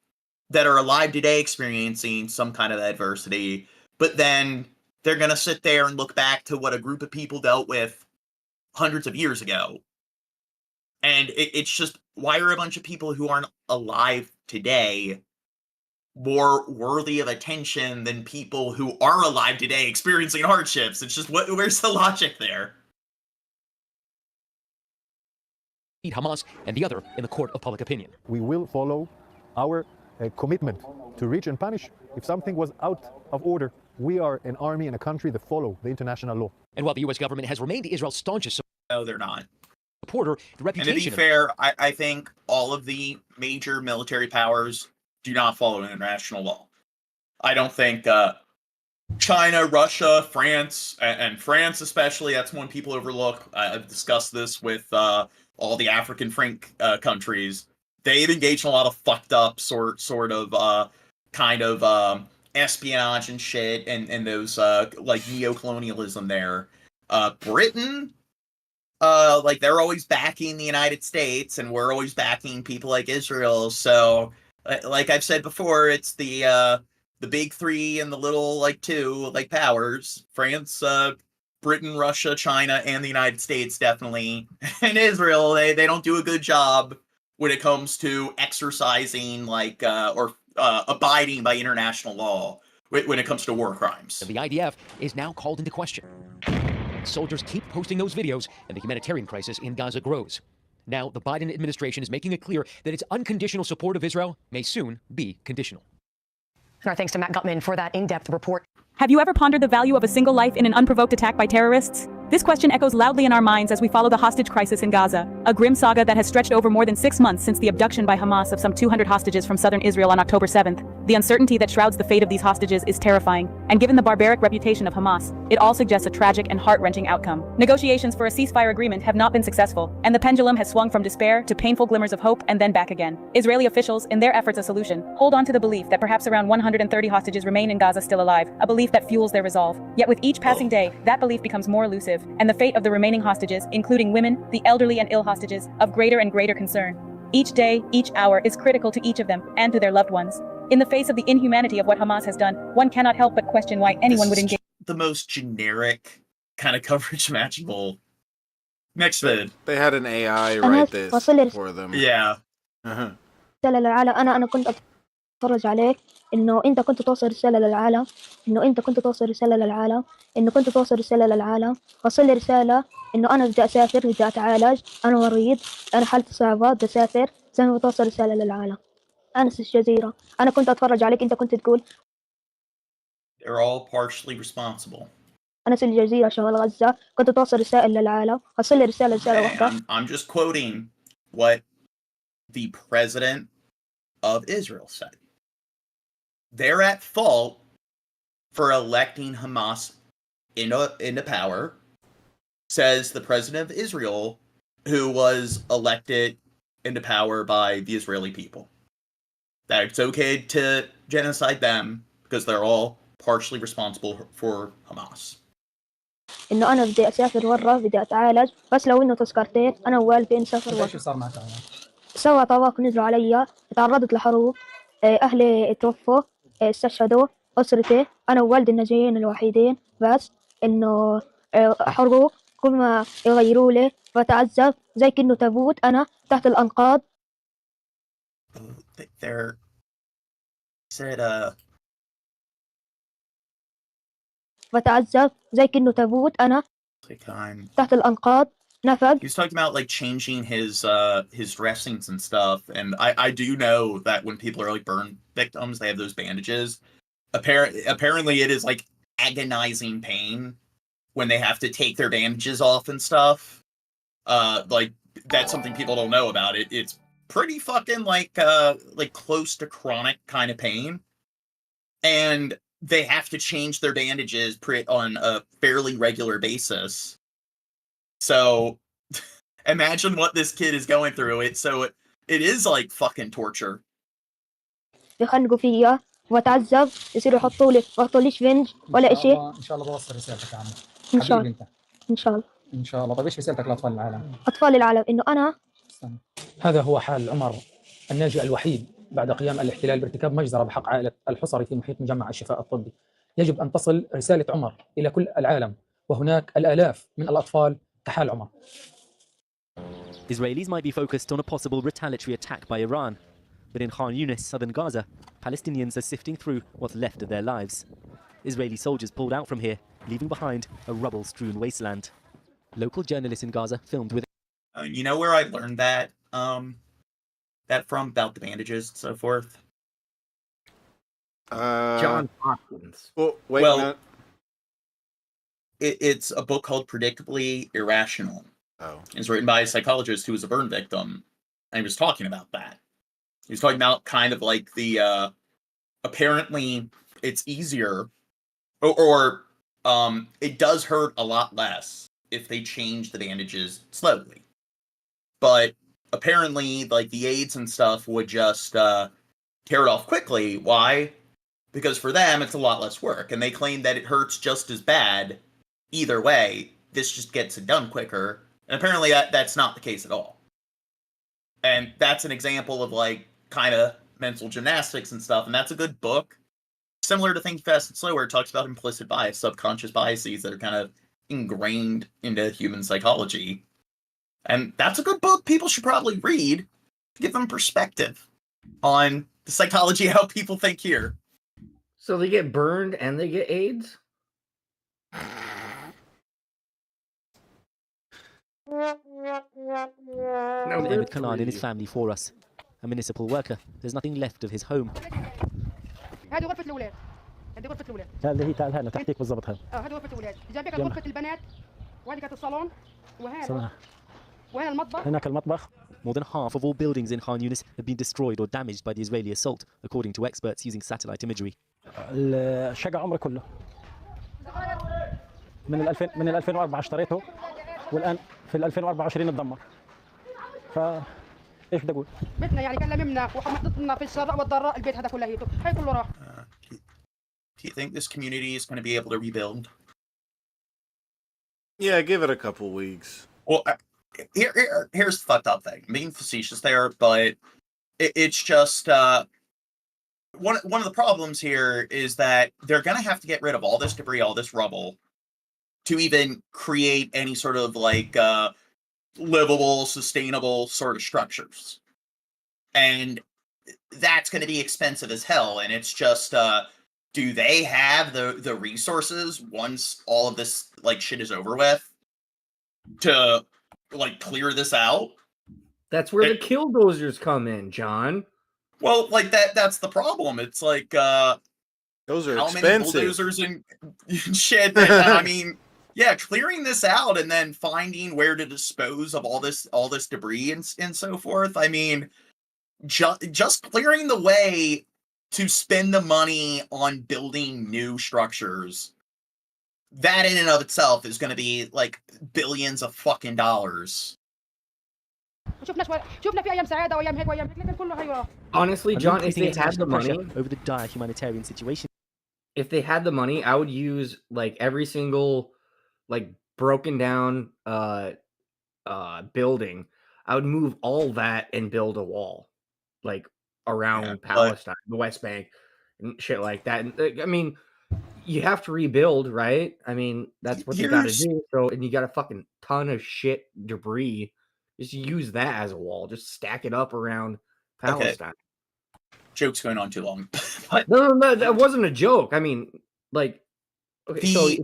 that are alive today experiencing some kind of adversity, but then they're going to sit there and look back to what a group of people dealt with hundreds of years ago. And it's just, why are a bunch of people who aren't alive today more worthy of attention than people who are alive today experiencing hardships? It's just, where's the logic there? Hamas and the other in the court of public opinion. We will follow our commitment to reach and punish if something was out of order. We are an army and a country that follow the international law. And while the U.S. government has remained Israel's staunchest No, they're not. supporter, the reputation And to be fair, I think all of the major military powers do not follow international law. I don't think China, Russia, France, and France especially, that's one people overlook. I've discussed this with all the African Frank countries. They've engaged in a lot of fucked up sort of kind of espionage and shit, and those like neo-colonialism there. Britain, like, they're always backing the United States, and we're always backing people like Israel. So, like I've said before, it's the big three and the little, like, two, like, powers. France, Britain, Russia, China, and the United States, definitely. And Israel, they don't do a good job when it comes to exercising, like, or abiding by international law when it comes to war crimes. The IDF is now called into question. Soldiers keep posting those videos, and the humanitarian crisis in Gaza grows. Now, the Biden administration is making it clear that its unconditional support of Israel may soon be conditional. Our thanks to Matt Gutman for that in-depth report. Have you ever pondered the value of a single life in an unprovoked attack by terrorists? This question echoes loudly in our minds as we follow the hostage crisis in Gaza, a grim saga that has stretched over more than 6 months since the abduction by Hamas of some 200 hostages from southern Israel on October 7th. The uncertainty that shrouds the fate of these hostages is terrifying, and given the barbaric reputation of Hamas, it all suggests a tragic and heart-wrenching outcome. Negotiations for a ceasefire agreement have not been successful, and the pendulum has swung from despair to painful glimmers of hope and then back again. Israeli officials, in their efforts a solution, hold on to the belief that perhaps around 130 hostages remain in Gaza still alive, a belief that fuels their resolve. Yet with each passing day, that belief becomes more elusive, and the fate of the remaining hostages, including women, the elderly and ill hostages, of greater and greater concern. Each day, each hour is critical to each of them and to their loved ones. In the face of the inhumanity of what Hamas has done, one cannot help but question why anyone would engage. The most generic kind of coverage imaginable. Next vid. They had an AI write this for them. Yeah. أنا كنت أتفرج عليك إنه أنت كنت توصل رسالة للعالم إنه أنت كنت توصل رسالة للعالم إنه كنت توصل رسالة للعالم وصل لي رسالة إنه أنا بدي أسافر بدي أتعالج أنا مريض أنا حالتي صعبة بدي أسافر زي ما بتوصل رسالة للعالم أنس الجزيرة أنا كنت أتفرج عليك أنت كنت تقول They're all partially responsible. أنس الجزيرة شمال غزة كنت توصل رسائل للعالم وصل لي رسالة واحدة. I'm just quoting what the president of Israel said. They're at fault for electing Hamas into power, says the president of Israel, who was elected into power by the Israeli people. That it's okay to genocide them because they're all partially responsible for Hamas. إنه أنا بدي أسافر برا بدي أتعالج بس لو إنه تذكرتين أنا ووالدي نسافر برا. شو صار معك؟ سوا طواق نزلوا علي تعرضت لحروب أهلي توفوا استشهدوا أسرتي أنا ووالدي الناجيين الوحيدين بس إنه حروب كل ما يغيروا لي بتعذب زي كأنه تابوت أنا تحت الأنقاض. They're said بتعذب زي كأنه تابوت أنا تحت الأنقاض نفق. He was talking about like changing his dressings and stuff, and I do know that when people are like burn victims, they have those bandages. Apparently, it is like agonizing pain when they have to take their bandages off and stuff. Like that's something people don't know about it. It's pretty fucking like close to chronic kind of pain, and they have to change their bandages on a fairly regular basis. So imagine what this kid is going through. It is like fucking torture. يخنقوا فيا واتعذب يصيروا يحطوا لي شفنج ولا شيء. ان شاء الله بوصل رسالتك يا عم. ان شاء حبيبي الله. انت. ان شاء الله. ان شاء الله. طيب ايش رسالتك لاطفال العالم؟ اطفال العالم انه انا هذا هو حال عمر الناجي الوحيد بعد قيام الاحتلال بارتكاب مجزرة بحق عائلة الحصري في محيط مجمع الشفاء الطبي. يجب أن تصل رسالة عمر إلى كل العالم، وهناك الآلاف من الأطفال كحال عمر. Israelis might be focused on a possible retaliatory attack by Iran, but in Khan Yunis, southern Gaza, Palestinians are sifting through what's left of their lives. Israeli soldiers pulled out from here, leaving behind a rubble-strewn wasteland. Local journalists in Gaza filmed with. You know where I learned that from, about the bandages and so forth? John Hopkins. Well, it's a book called Predictably Irrational. Oh. It's written by a psychologist who was a burn victim, and he was talking about that. He was talking about kind of like the apparently it's easier or it does hurt a lot less if they change the bandages slowly. But apparently like the aides and stuff would just tear it off quickly. Why? Because for them it's a lot less work, and they claim that it hurts just as bad either way. This just gets it done quicker. And apparently that's not the case at all. And that's an example of like kind of mental gymnastics and stuff. And that's a good book. Similar to Think Fast and Slow, where it talks about implicit bias, subconscious biases that are kind of ingrained into human psychology. And that's a good book people should probably read to give them perspective on the psychology of how people think here. So they get burned and they get AIDS? Emmett Canard and his family for us. A municipal worker. There's nothing left of his home. هذه غرفة الأولاد. هذه غرفة الأولاد. اللي هي تعال هنا تحتيك بالضبط هذا. هذه غرفة الأولاد. جنبك غرفة البنات. وهذه كانت الصالون. وهنا المطبخ. هناك المطبخ. More than half of all buildings in Khan Yunis have been destroyed or damaged by the Israeli assault, according to experts using satellite imagery. الشقة عمره كله. من 2004 اشتريته والآن في 2024 اتدمر. ايش بدي اقول؟ بيتنا يعني كان لممنا وحطتنا في السراء والضراء البيت هذا كله هي كله راح. Do you think this community is going to be able to rebuild? Yeah, give it a couple weeks. Well, here's the fucked up thing. I'm being facetious there, but it's just one of the problems here is that they're going to have to get rid of all this debris, all this rubble, to even create any sort of like livable, sustainable sort of structures. And that's going to be expensive as hell. And it's just, do they have the resources once all of this like shit is over with to like clear this out? That's where the killdozers come in, John. Well, like that's the problem. It's like those are how expensive. many bulldozers and shit. I mean, yeah, clearing this out and then finding where to dispose of all this debris and so forth. I mean, just clearing the way to spend the money on building new structures. That in and of itself is going to be like billions of fucking dollars. Honestly, John, if they had the money over the dire humanitarian situation, if they had the money, I would use like every single like broken down building. I would move all that and build a wall like around Palestine, the West Bank, and shit like that. And I mean, you have to rebuild, right? I mean, that's what you got to do. So, and you got a fucking ton of shit debris. Just use that as a wall. Just stack it up around Palestine. Okay. Joke's going on too long. No, that wasn't a joke. I mean, like, okay.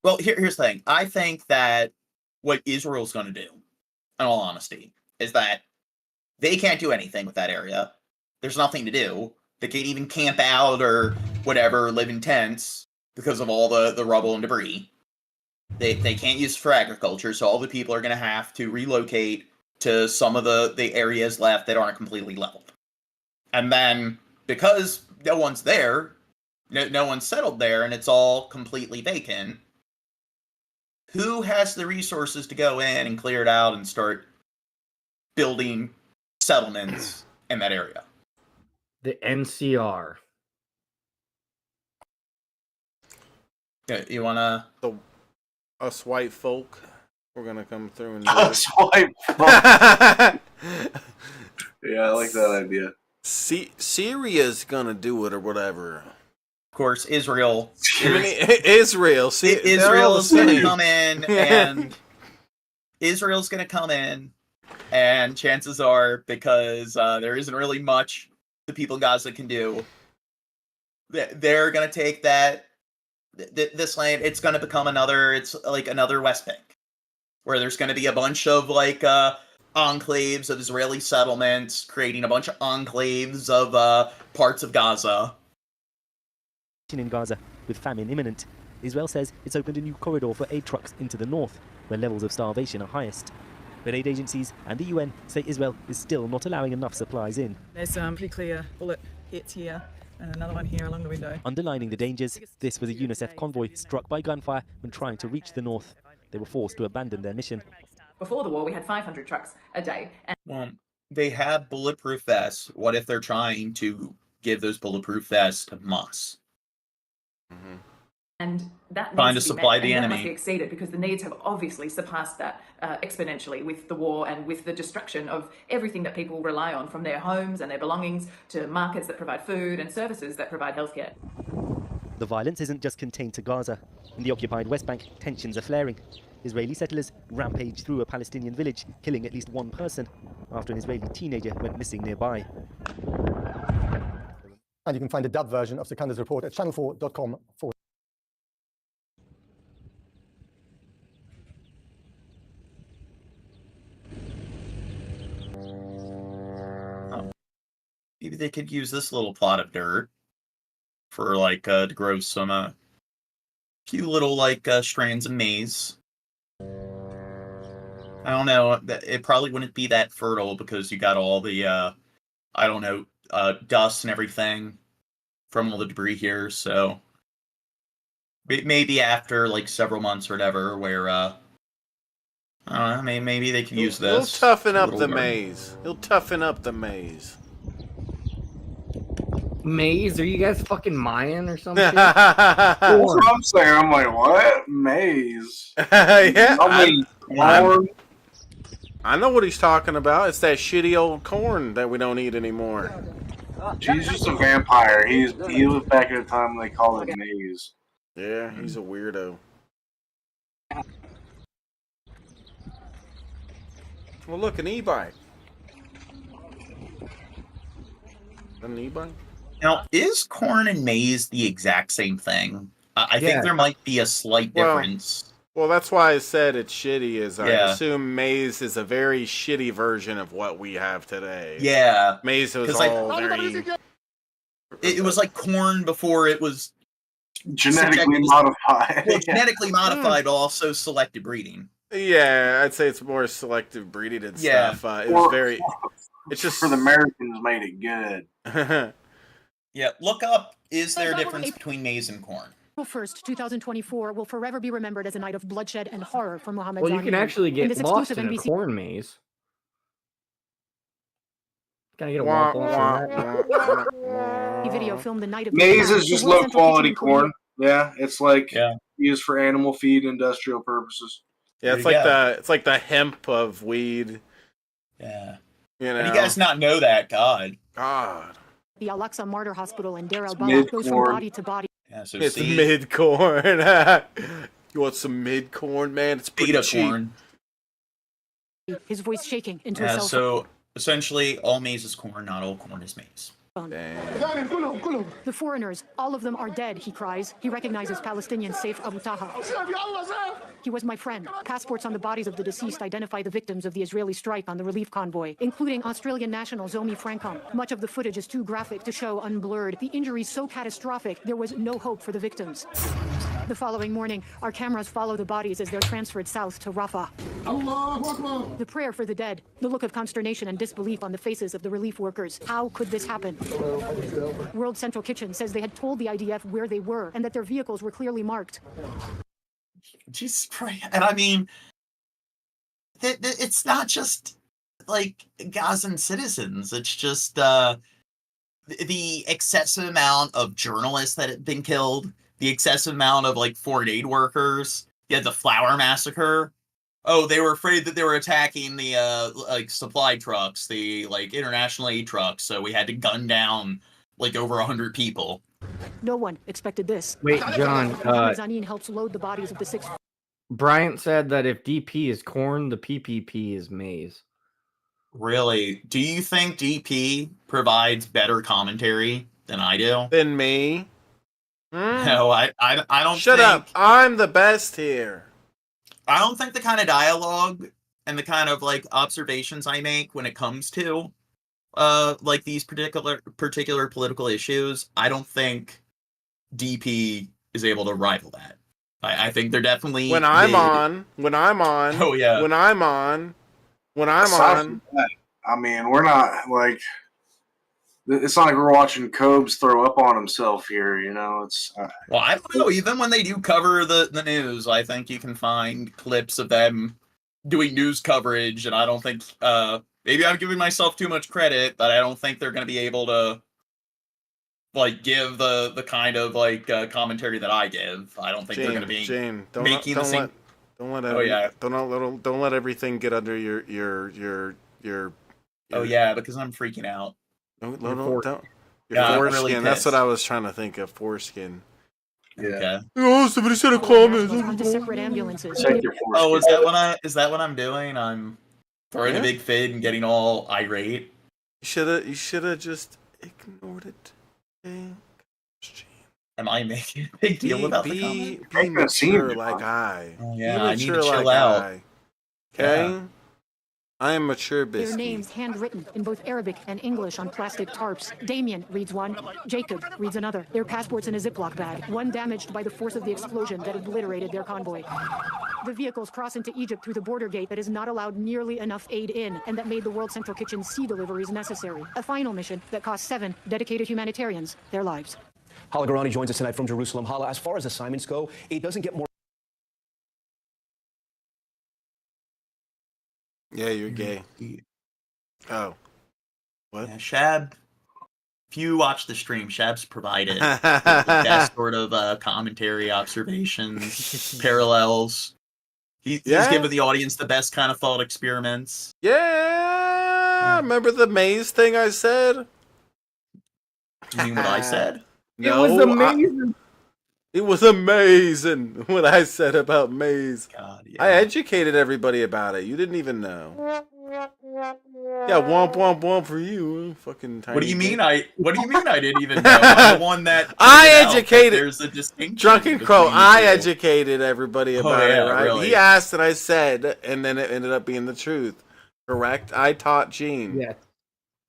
Well, here's the thing. I think that what Israel's going to do in all honesty, is that they can't do anything with that area. There's nothing to do. They can't even camp out or whatever, live in tents because of all the rubble and debris. They can't use it for agriculture, so all the people are going to have to relocate to some of the areas left that aren't completely leveled. And then, because no one's there, no one's settled there, and it's all completely vacant, who has the resources to go in and clear it out and start building settlements in that area? The NCR. Yeah, you wanna? Us white folk, we're gonna come through and Us white folk. Yeah, I like that idea. Syria's gonna do it or whatever. Of course, Israel. Israel. Israel's gonna come in, and Israel's gonna come in, and chances are, because there isn't really much the people in Gaza can do, they're gonna take this land. It's gonna become another West Bank, where there's gonna be a bunch of enclaves of Israeli settlements, creating a bunch of enclaves of parts of Gaza. In Gaza, with famine imminent, Israel says it's opened a new corridor for aid trucks into the north, where levels of starvation are highest. But aid agencies and the UN say Israel is still not allowing enough supplies in. There's some pretty clear bullet hits here, and another one here along the window. Underlining the dangers, this was a UNICEF convoy struck by gunfire when trying to reach the north. They were forced to abandon their mission. Before the war, we had 500 trucks a day. Well, they have bulletproof vests. What if they're trying to give those bulletproof vests to Hamas? Mm-hmm. And that trying to needs to be supply met, the and enemy. that must be exceeded, because the needs have obviously surpassed that exponentially with the war and with the destruction of everything that people rely on, from their homes and their belongings to markets that provide food and services that provide healthcare. The violence isn't just contained to Gaza. In the occupied West Bank, tensions are flaring. Israeli settlers rampage through a Palestinian village, killing at least one person after an Israeli teenager went missing nearby. And you can find a dubbed version of Sekunder's report at channel4.com. Maybe they could use this little plot of dirt for to grow some few little strands of maize. I don't know. It probably wouldn't be that fertile because you got all the dust and everything from all the debris here. So maybe after several months or whatever, where I don't know, maybe they could use this. He'll toughen up the maize. He'll toughen up the maize. Maize? Are you guys fucking Mayan or something? That's what I'm saying. I'm like, what? Maize? Yeah. Corn? I know what he's talking about. It's that shitty old corn that we don't eat anymore. He's just a vampire. He lived back at a time when they called it maize. Yeah, he's a weirdo. Well, look, an e-bike. An e-bike? Now, is corn and maize the exact same thing? I think there might be a slight difference. Well, that's why I said it's shitty, is I Yeah. assume maize is a very shitty version of what we have today. Yeah. Maize was 'Cause, all very... It was like corn before it was Genetically modified. Well, genetically modified, but also selective breeding. Yeah, I'd say it's more selective breeding and Yeah. stuff. It was very... It's just... For the Americans, made it good. Yeah, look up, is there a difference between maize and corn? April 1st, 2024 will forever be remembered as a night of bloodshed and horror for Mohammed. Well, you can actually get lost in a corn maze. Can I get a waffle? Video filmed the night of Maize is just low quality corn. Yeah, it's used for animal feed, industrial purposes. Yeah, it's like the hemp of weed. Yeah. You know. How do you guys not know that? God. The Al-Aqsa Martyr Hospital in Deir al-Balah goes from body to body. Yeah, so it's see, mid-corn. You want some mid-corn, man? It's pretty cheap. corn. His voice shaking into a Yeah, cell so essentially all maize is corn, not all corn is maize. The foreigners, all of them are dead, he cries. He recognizes Palestinian Saif Abu Taha. He was my friend. Passports on the bodies of the deceased identify the victims of the Israeli strike on the relief convoy, including Australian national Zomi Francom. Much of the footage is too graphic to show unblurred. The injuries so catastrophic, there was no hope for the victims. The following morning, our cameras follow the bodies as they're transferred south to Rafah. The prayer for the dead, the look of consternation and disbelief on the faces of the relief workers. How could this happen? World Central Kitchen says they had told the IDF where they were and that their vehicles were clearly marked. Jesus Christ. And I mean, it's not just like Gazan citizens. It's just the excessive amount of journalists that have been killed, the excessive amount of like foreign aid workers. You had the flour massacre. Oh, they were afraid that they were attacking the like supply trucks, the like international aid trucks. So we had to gun down like over 100 people. No one expected this. Wait, John. Zanin helps load the bodies of the 6. Bryant said that if DP is corn, the PPP is maize. Really? Do you think DP provides better commentary than I do? Than me? No, I don't. Shut up! I'm the best here. I don't think the kind of dialogue and the kind of like observations I make when it comes to like these particular political issues, I don't think DP is able to rival that. I think they're definitely when I'm on. Oh yeah. When I'm on. I mean, we're not like. It's not like we're watching Cobes throw up on himself here, you know. It's well, I don't know. Even when they do cover the news, I think you can find clips of them doing news coverage, and I don't think maybe I'm giving myself too much credit, but I don't think they're going to be able to like give the kind of like commentary that I give. I don't think they're going to be making the same. Don't let everything get under your. Oh yeah, because I'm freaking out. Don't. Your foreskin. Really that's what I was trying to think of. Foreskin. Yeah. Okay. Oh, somebody said a comment. Onto separate ambulances. Oh, is that what I'm doing? I'm throwing a big fit and getting all irate. You should have just ignored it. Okay. Am I making a big deal about the comment? Be mature like I. Oh, yeah, I need to chill out. Okay. Yeah. I am mature, Their names handwritten in both Arabic and English on plastic tarps. Damien reads one, Jacob reads another. Their passports in a Ziploc bag, one damaged by the force of the explosion that obliterated their convoy. The vehicles cross into Egypt through the border gate that has not allowed nearly enough aid in, and that made the World Central Kitchen sea deliveries necessary. A final mission that cost 7 dedicated humanitarians their lives. Hala Garani joins us tonight from Jerusalem. Hala, as far as assignments go, it doesn't get more. Yeah, you're gay. Oh. What? Yeah, Shab, if you watch the stream, Shab's provided the best sort of commentary, observations, parallels. He's given the audience the best kind of thought experiments. Yeah! Remember the maze thing I said? You mean what I said? No, it was amazing. It was amazing what I said about maize. God, yeah. I educated everybody about it. You didn't even know. Yeah, womp womp womp for you, fucking tiny. What do you mean I didn't even know? I'm the one that I educated. There's a distinction. Drunken Crow. I educated everybody about it. Right? Really? He asked and I said, and then it ended up being the truth. Correct. I taught Gene. Yeah.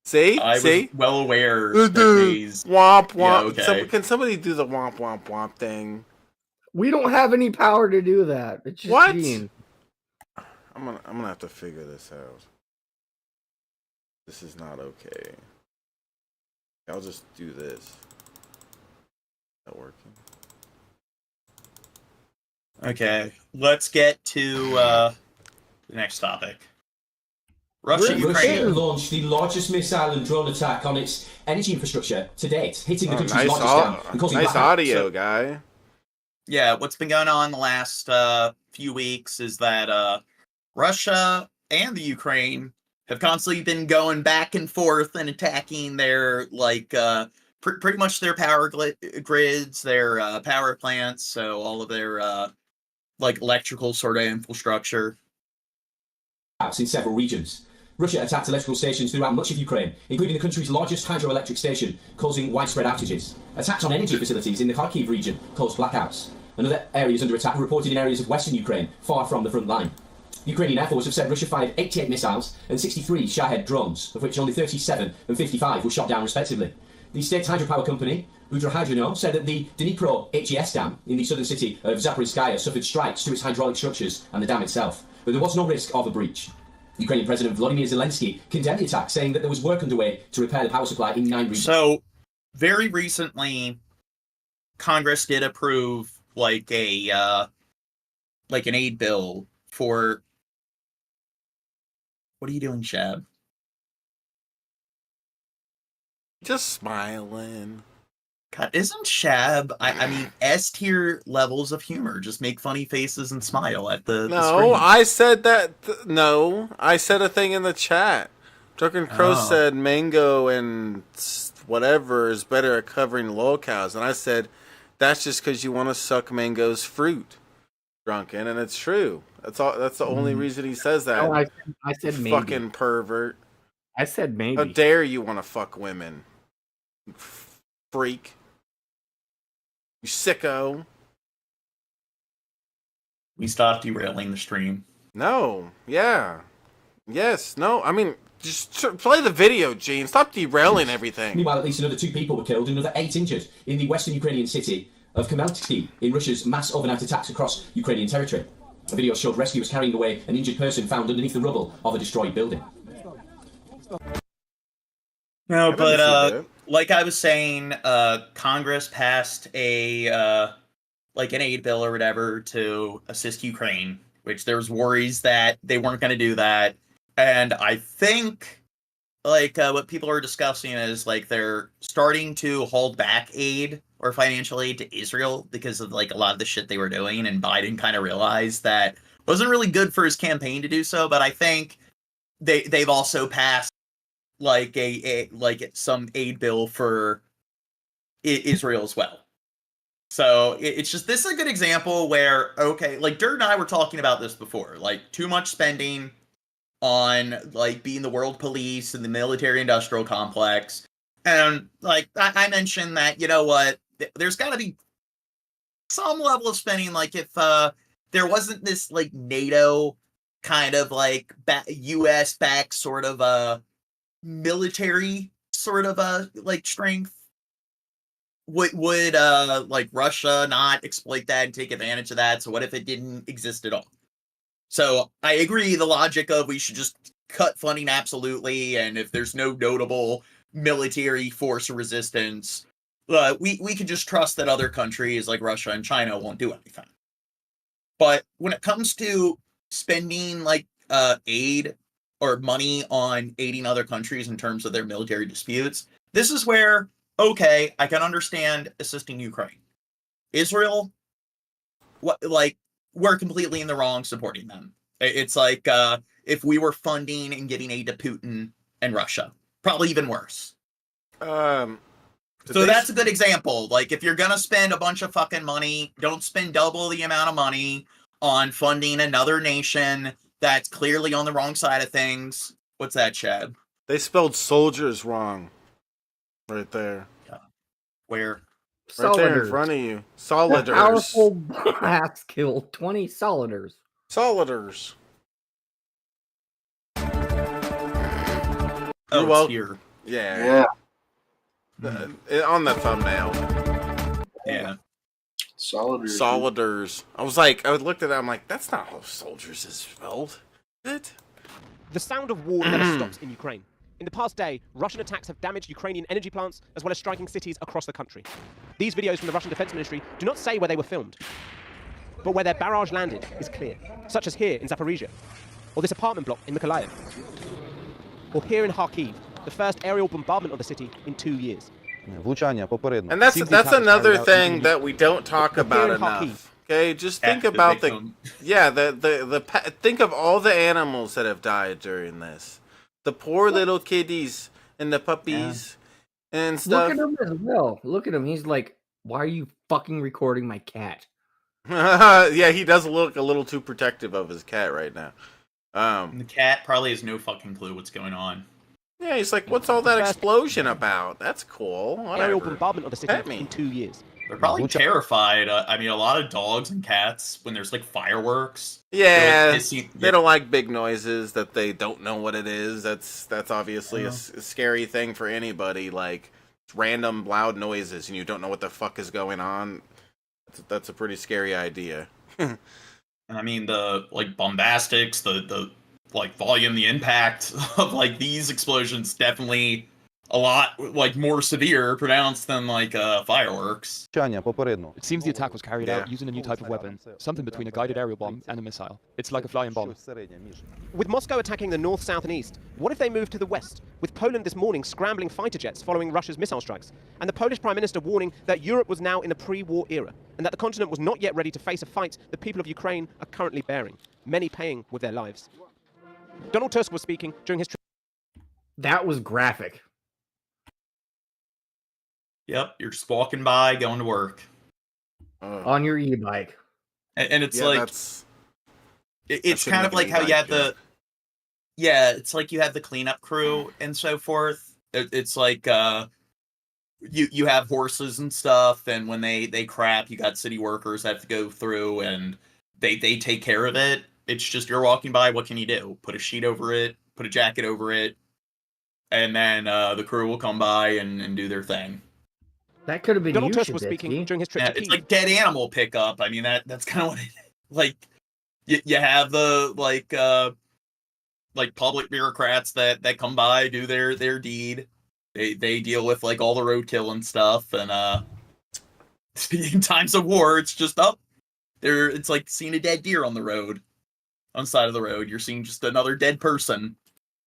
See? I was well aware that these womp womp. Yeah, okay. Can somebody do the womp womp womp thing? We don't have any power to do that. It's just What? Gene. I'm gonna have to figure this out. This is not okay. I'll just do this. Not working. Okay, let's get to the next topic. Russia launched the largest missile and drone attack on its energy infrastructure to date, hitting the country's largest dam and causing nice audio, guy. Yeah, what's been going on the last few weeks is that Russia and the Ukraine have constantly been going back and forth and attacking their pretty much their power grids, their power plants, so all of their electrical sort of infrastructure. In several regions. Russia attacked electrical stations throughout much of Ukraine, including the country's largest hydroelectric station, causing widespread outages. Attacks on energy facilities in the Kharkiv region caused blackouts. And other areas under attack were reported in areas of western Ukraine, far from the front line. The Ukrainian Air Force have said Russia fired 88 missiles and 63 Shahed drones, of which only 37 and 55 were shot down respectively. The state's hydropower company, Udrohydrono, said that the Dnipro HES dam in the southern city of Zaporizhzhia suffered strikes to its hydraulic structures and the dam itself, but there was no risk of a breach. Ukrainian President Volodymyr Zelensky condemned the attack, saying that there was work underway to repair the power supply in 9 regions. So, very recently, Congress did approve like an aid bill for. What are you doing, Shab? Just smiling. God, isn't Shab? I mean, S tier levels of humor. Just make funny faces and smile at the. No, I said that. No, I said a thing in the chat. Drunken Crow said mango and whatever is better at covering lolcows, and I said that's just because you want to suck mango's fruit, Drunken, and it's true. That's all. That's the only reason he says that. No, I said maybe. Fucking pervert. I said maybe. How dare you want to fuck women, freak. You sicko. We stopped derailing the stream. No. Yeah. Yes. No. I mean, just play the video, Gene. Stop derailing everything. Meanwhile, at least another 2 people were killed and another 8 injured in the western Ukrainian city of Khmelnytskyi in Russia's mass overnight attacks across Ukrainian territory. A video showed rescuers carrying away an injured person found underneath the rubble of a destroyed building. No, but like I was saying, Congress passed an aid bill or whatever to assist Ukraine, which there's worries that they weren't going to do that. And I think what people are discussing is they're starting to hold back aid or financial aid to Israel because of a lot of the shit they were doing. And Biden kind of realized that wasn't really good for his campaign to do so. But I think they've also passed some aid bill for Israel as well. So it's just, this is a good example where, okay, Dirt and I were talking about this before, too much spending on being the world police and the military industrial complex. And I mentioned that, you know what, there's got to be some level of spending. If there wasn't this NATO kind of US backed sort of a military sort of strength, would Russia not exploit that and take advantage of that? So what if it didn't exist at all? So I agree the logic of we should just cut funding absolutely, and if there's no notable military force or resistance, we can just trust that other countries like Russia and China won't do anything. But when it comes to spending aid or money on aiding other countries in terms of their military disputes, this is where, okay, I can understand assisting Ukraine. Israel, we're completely in the wrong supporting them. It's if we were funding and giving aid to Putin and Russia, probably even worse. So that's a good example. If you're gonna spend a bunch of fucking money, don't spend double the amount of money on funding another nation that's clearly on the wrong side of things. What's that, Chad? They spelled soldiers wrong. Right there. Yeah. Where? Right there in front of you. Soliders. A powerful blast killed 20 soliders. Soliders. Oh, well, here. Yeah. On the thumbnail. Yeah. Soliders. Soliders. I looked at that, I'm like, that's not how soldiers is spelled. It? The sound of war never stops in Ukraine. In the past day, Russian attacks have damaged Ukrainian energy plants as well as striking cities across the country. These videos from the Russian Defense Ministry do not say where they were filmed, but where their barrage landed is clear, such as here in Zaporizhzhia, or this apartment block in Mykolaiv, or here in Kharkiv, the first aerial bombardment of the city in 2 years. And that's another thing that we don't talk about enough. Okay, just think about think of all the animals that have died during this. The poor little kiddies and the puppies and stuff. Look at him as well. Look at him. He's like, why are you fucking recording my cat? Yeah, he does look a little too protective of his cat right now. The cat probably has no fucking clue what's going on. Yeah, he's like, what's all that explosion about? That's cool. Aerial Whatever. bombardment of the city in 2 years. They're probably terrified. I mean, a lot of dogs and cats, when there's like fireworks. Yeah, they're, like, they don't like big noises that they don't know what it is. That's obviously a scary thing for anybody. Like random loud noises and you don't know what the fuck is going on. That's a pretty scary idea. And I mean, the like bombastics, the like volume, the impact of like these explosions definitely a lot like more severe, pronounced than like fireworks. It seems the attack was carried out using a new type of weapon, something between a guided aerial bomb and a missile. It's like a flying bomb. With Moscow attacking the north, south, and east, what if they move to the west? With Poland this morning scrambling fighter jets following Russia's missile strikes, and the Polish Prime Minister warning that Europe was now in a pre-war era, and that the continent was not yet ready to face a fight the people of Ukraine are currently bearing, many paying with their lives. Donald Tusk was speaking during his trip. That was graphic. Yep, you're just walking by, going to work. On your e-bike. And it's Yeah, like... that's- It's shouldn't kind of make like an how you e-bike have the... Yeah, it's like you have the cleanup crew and so forth. It's like you have horses and stuff, and when they crap, you got city workers that have to go through, and they take care of it. It's just you're walking by, what can you do? Put a sheet over it, put a jacket over it, and then the crew will come by and do their thing. That could have been Donald you, Tusk was speaking during his trip Yeah, to it's Kyiv. like dead animal pickup. I mean, that's kind of what it is. Like, you have the, like public bureaucrats that come by, do their deed. They deal with, like, all the roadkill and stuff, and, in times of war, it's just it's like seeing a dead deer on the road. On the side of the road, you're seeing just another dead person.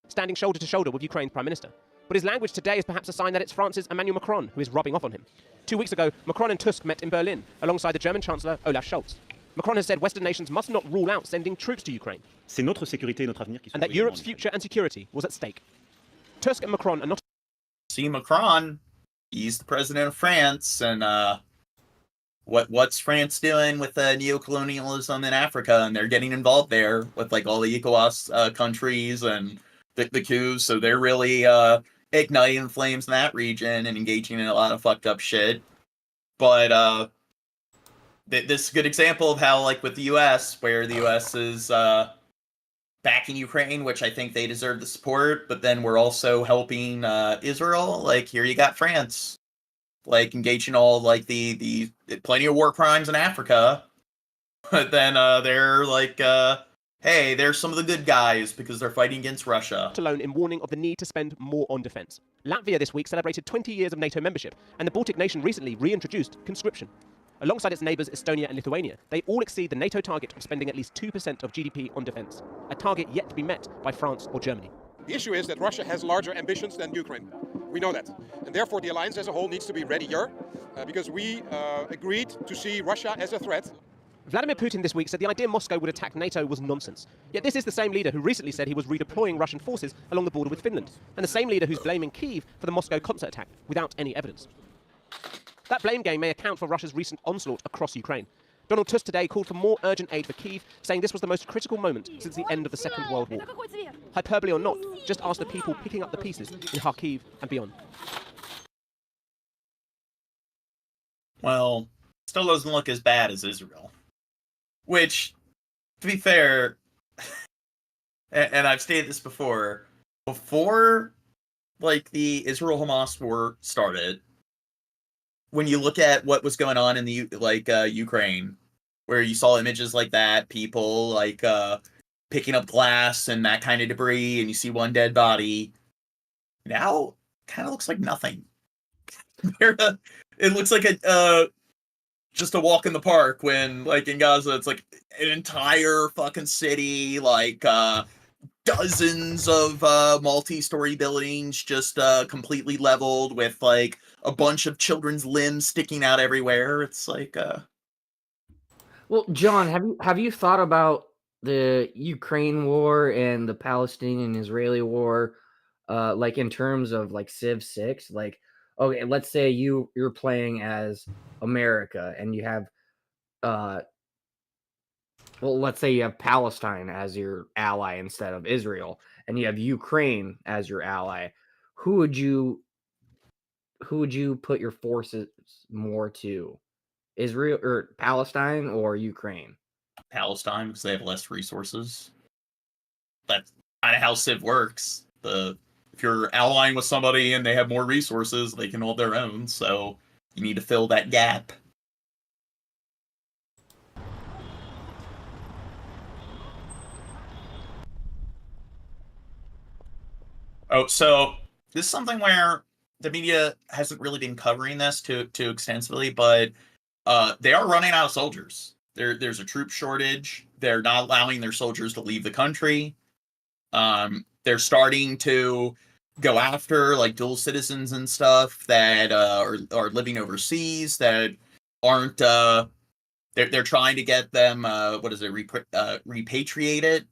Standing shoulder to shoulder with Ukraine's Prime Minister. But his language today is perhaps a sign that it's France's Emmanuel Macron who is rubbing off on him. 2 weeks ago, Macron and Tusk met in Berlin, alongside the German Chancellor Olaf Scholz. Macron has said Western nations must not rule out sending troops to Ukraine, and that Europe's future and security was at stake. Tusk and Macron are not... See, Macron, he's the president of France, and what's France doing with neocolonialism in Africa? And they're getting involved there with like all the ECOWAS countries and the coups, so they're really igniting flames in that region and engaging in a lot of fucked up shit. But this is a good example of how, like with the U.S., where the U.S. is backing Ukraine, which I think they deserve the support, but then we're also helping Israel. Like, here you got France, like engaging all like the plenty of war crimes in Africa, but then they're like, hey, they're some of the good guys because they're fighting against Russia. Alone in warning of the need to spend more on defence. Latvia this week celebrated 20 years of NATO membership, and the Baltic nation recently reintroduced conscription. Alongside its neighbours Estonia and Lithuania, they all exceed the NATO target of spending at least 2% of GDP on defence, a target yet to be met by France or Germany. The issue is that Russia has larger ambitions than Ukraine. We know that. And therefore the alliance as a whole needs to be readier, because we agreed to see Russia as a threat. Vladimir Putin this week said the idea Moscow would attack NATO was nonsense. Yet this is the same leader who recently said he was redeploying Russian forces along the border with Finland, and the same leader who's blaming Kyiv for the Moscow concert attack without any evidence. That blame game may account for Russia's recent onslaught across Ukraine. Donald Tusk today called for more urgent aid for Kyiv, saying this was the most critical moment since the end of the Second World War. Hyperbole or not, just ask the people picking up the pieces in Kharkiv and beyond. Well, still doesn't look as bad as Israel. Which, to be fair, and I've stated this before like the Israel-Hamas war started, when you look at what was going on in the Ukraine, where you saw images like that, people like picking up glass and that kind of debris, and you see one dead body, now kind of looks like nothing. It looks like just a walk in the park, when like in Gaza it's like an entire fucking city, like dozens of multi-story buildings just completely leveled with like a bunch of children's limbs sticking out everywhere. It's like Well, John, have you thought about the Ukraine war and the Palestinian-Israeli war, like in terms of like Civ 6? Like, okay, let's say you're playing as America and you have well, let's say you have Palestine as your ally instead of Israel, and you have Ukraine as your ally, who would you put your forces more to? Israel or Palestine or Ukraine? Palestine, because they have less resources. That's kind of how Civ works. If you're allying with somebody and they have more resources, they can hold their own. So you need to fill that gap. Oh, so this is something where the media hasn't really been covering this too extensively, but they are running out of soldiers. There's a troop shortage. They're not allowing their soldiers to leave the country. They're starting to go after like dual citizens and stuff that are living overseas that aren't. They're trying to get them repatriated,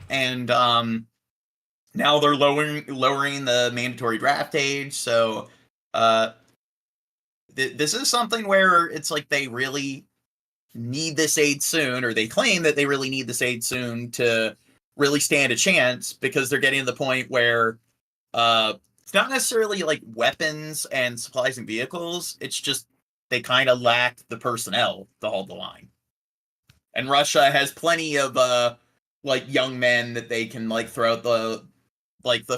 and now they're lowering the mandatory draft age. So this is something where it's like they really need this aid soon, or they claim that they really need this aid soon to really stand a chance, because they're getting to the point where it's not necessarily like weapons and supplies and vehicles. It's just they kind of lack the personnel to hold the line. And Russia has plenty of like young men that they can like throw out the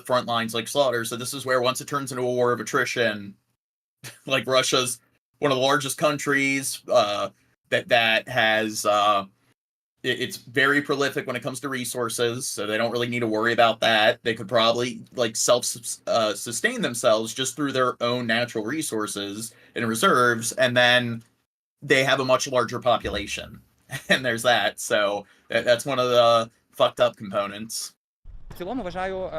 front lines like slaughter. So this is where once it turns into a war of attrition, like Russia's one of the largest countries that has it's very prolific when it comes to resources, so they don't really need to worry about that. They could probably like sustain themselves just through their own natural resources and reserves, and then they have a much larger population. And there's that. So that's one of the fucked up components. В цілому вважаю,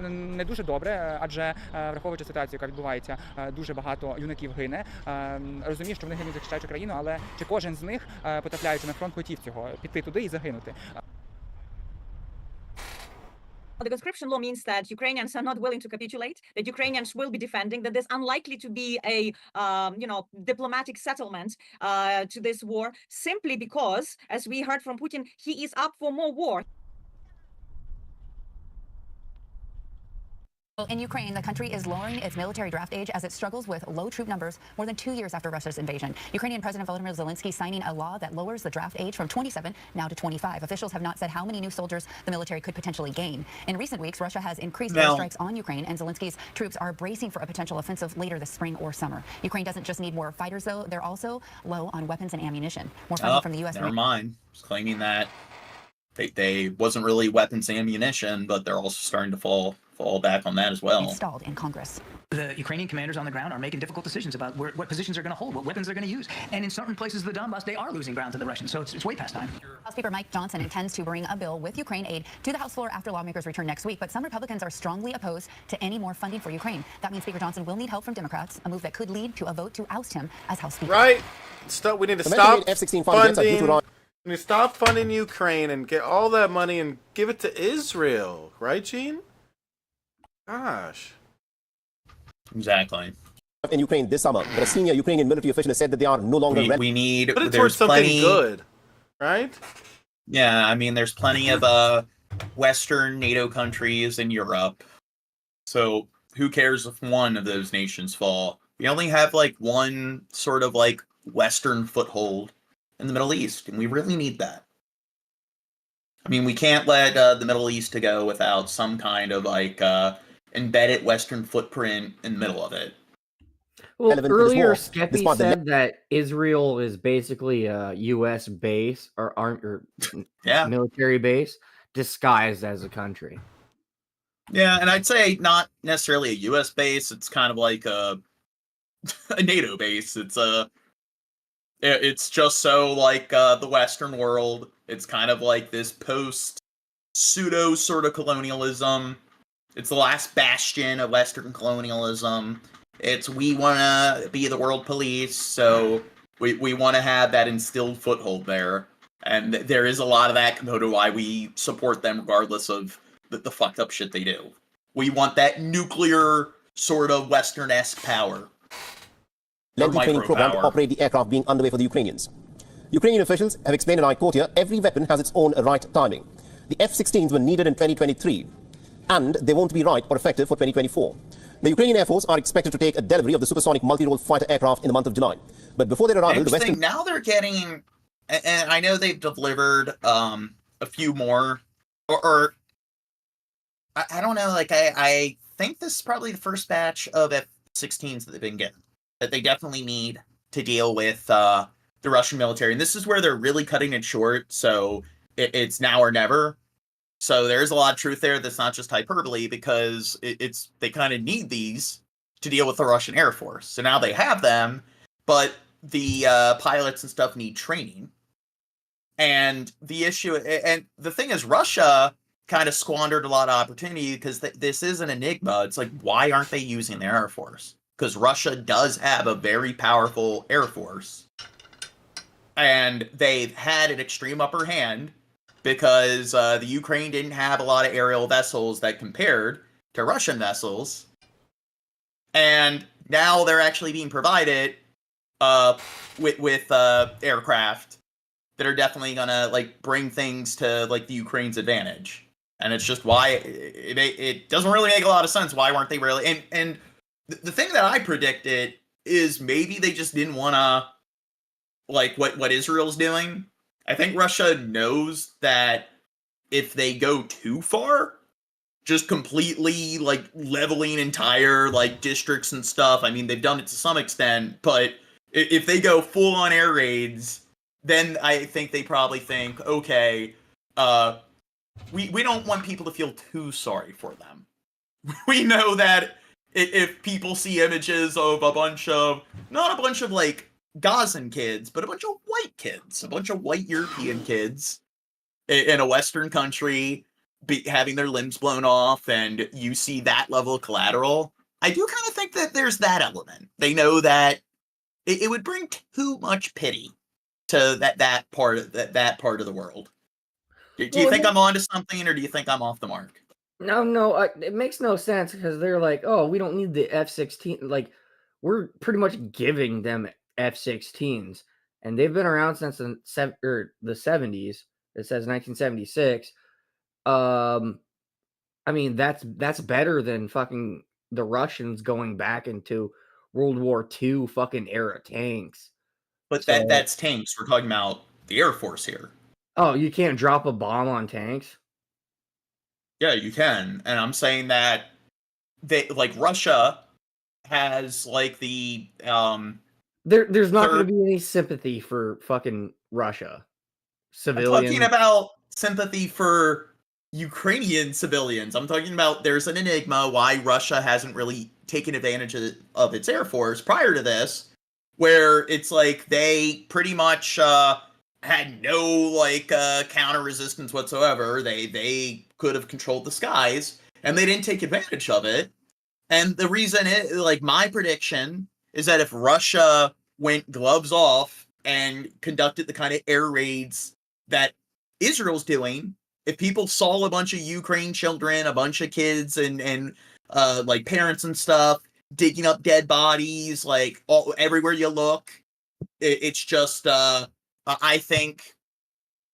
не дуже добре, адже враховуючи ситуацію, яка відбувається, дуже багато юнаків гине. Розумію, що вони гинуть захищаючи країну, але чи кожен з них, потрапляючи на фронт, хотів цього піти туди і загинути? The conscription law means that Ukrainians are not willing to capitulate, that Ukrainians will be defending, that there's unlikely to be a, diplomatic settlement to this war, simply because, as we heard from Putin, he is up for more war. In Ukraine, the country is lowering its military draft age as it struggles with low troop numbers more than 2 years after Russia's invasion. Ukrainian President Volodymyr Zelensky signing a law that lowers the draft age from 27 now to 25. Officials have not said how many new soldiers the military could potentially gain. In recent weeks, Russia has increased airstrikes on Ukraine, and Zelensky's troops are bracing for a potential offensive later this spring or summer. Ukraine doesn't just need more fighters, though. They're also low on weapons and ammunition. More funding from the U.S. Never mind. Just claiming that they wasn't really weapons and ammunition, but they're also starting to fall back on that as well. Installed in Congress. The Ukrainian commanders on the ground are making difficult decisions about what positions they're going to hold, what weapons they're going to use. And in certain places of the Donbass, they are losing ground to the Russians. So it's way past time. House Speaker Mike Johnson intends to bring a bill with Ukraine aid to the House floor after lawmakers return next week. But some Republicans are strongly opposed to any more funding for Ukraine. That means Speaker Johnson will need help from Democrats, a move that could lead to a vote to oust him as House Speaker. Right. We need to stop funding. We need to stop funding Ukraine and get all that money and give it to Israel. Right, Gene? Gosh. Exactly. In Ukraine this summer, but a senior Ukrainian military official has said that they are no longer ready. We need. Put it towards something good, right? Yeah, I mean, there's plenty of Western NATO countries in Europe. So who cares if one of those nations fall? We only have like one sort of like Western foothold in the Middle East, and we really need that. I mean, we can't let the Middle East to go without some kind of like embedded Western footprint in the middle of it. Well, earlier Skeppy said that Israel is basically a U.S. base or military base disguised as a country. Yeah, and I'd say not necessarily a U.S. base. It's kind of like a NATO base. It's just so like the Western world. It's kind of like this post-pseudo sort of colonialism. It's the last bastion of Western colonialism. We want to be the world police, so we want to have that instilled foothold there. And there is a lot of that component why we support them regardless of the fucked up shit they do. We want that nuclear sort of Western-esque power. Lengthy training program to operate the aircraft being underway for the Ukrainians. Ukrainian officials have explained, and I quote here, every weapon has its own right timing. The F-16s were needed in 2023, and they won't be right or effective for 2024. The Ukrainian Air Force are expected to take a delivery of the supersonic multi-role fighter aircraft in the month of July. But before their arrival, the Western... Now they're getting, and I know they've delivered a few more, or I don't know, like I think this is probably the first batch of F-16s that they've been getting, that they definitely need to deal with the Russian military. And this is where they're really cutting it short, so it's now or never. So there's a lot of truth there that's not just hyperbole, because they kind of need these to deal with the Russian Air Force. So now they have them, but the pilots and stuff need training. And the issue, and the thing is, Russia kind of squandered a lot of opportunity, because this is an enigma. It's like, why aren't they using their Air Force? Because Russia does have a very powerful Air Force. And they've had an extreme upper hand, because the Ukraine didn't have a lot of aerial vessels that compared to Russian vessels. And now they're actually being provided with aircraft that are definitely gonna like bring things to like the Ukraine's advantage. And it's just why it doesn't really make a lot of sense. Why weren't they really? And the thing that I predicted is maybe they just didn't want to like what Israel's doing. I think Russia knows that if they go too far, just completely like leveling entire like districts and stuff. I mean, they've done it to some extent, but if they go full on air raids, then I think they probably think, okay, we don't want people to feel too sorry for them. We know that if people see images of not a bunch of like Gazan kids, but a bunch of white kids, a bunch of white European kids in a Western country having their limbs blown off, and you see that level of collateral, I do kind of think that there's that element. They know that it would bring too much pity to that part of the world. Do you think I'm onto something, or do you think I'm off the mark? No, it makes no sense, because they're like, oh, we don't need the F-16. Like, we're pretty much giving them F-16s, and they've been around since the 70s. It says 1976. I mean, that's better than fucking the Russians going back into World War II fucking era tanks. But that's tanks. We're talking about the Air Force here. Oh, you can't drop a bomb on tanks? Yeah, you can. And I'm saying that Russia has like the There's not going to be any sympathy for fucking Russia. Civilians. I'm talking about sympathy for Ukrainian civilians. I'm talking about there's an enigma why Russia hasn't really taken advantage of its Air Force prior to this, where it's like they pretty much had no like counter resistance whatsoever. They could have controlled the skies, and they didn't take advantage of it. And the reason like my prediction is that if Russia went gloves off and conducted the kind of air raids that Israel's doing, if people saw a bunch of Ukraine children, a bunch of kids and like parents and stuff digging up dead bodies, like everywhere you look, it's just I think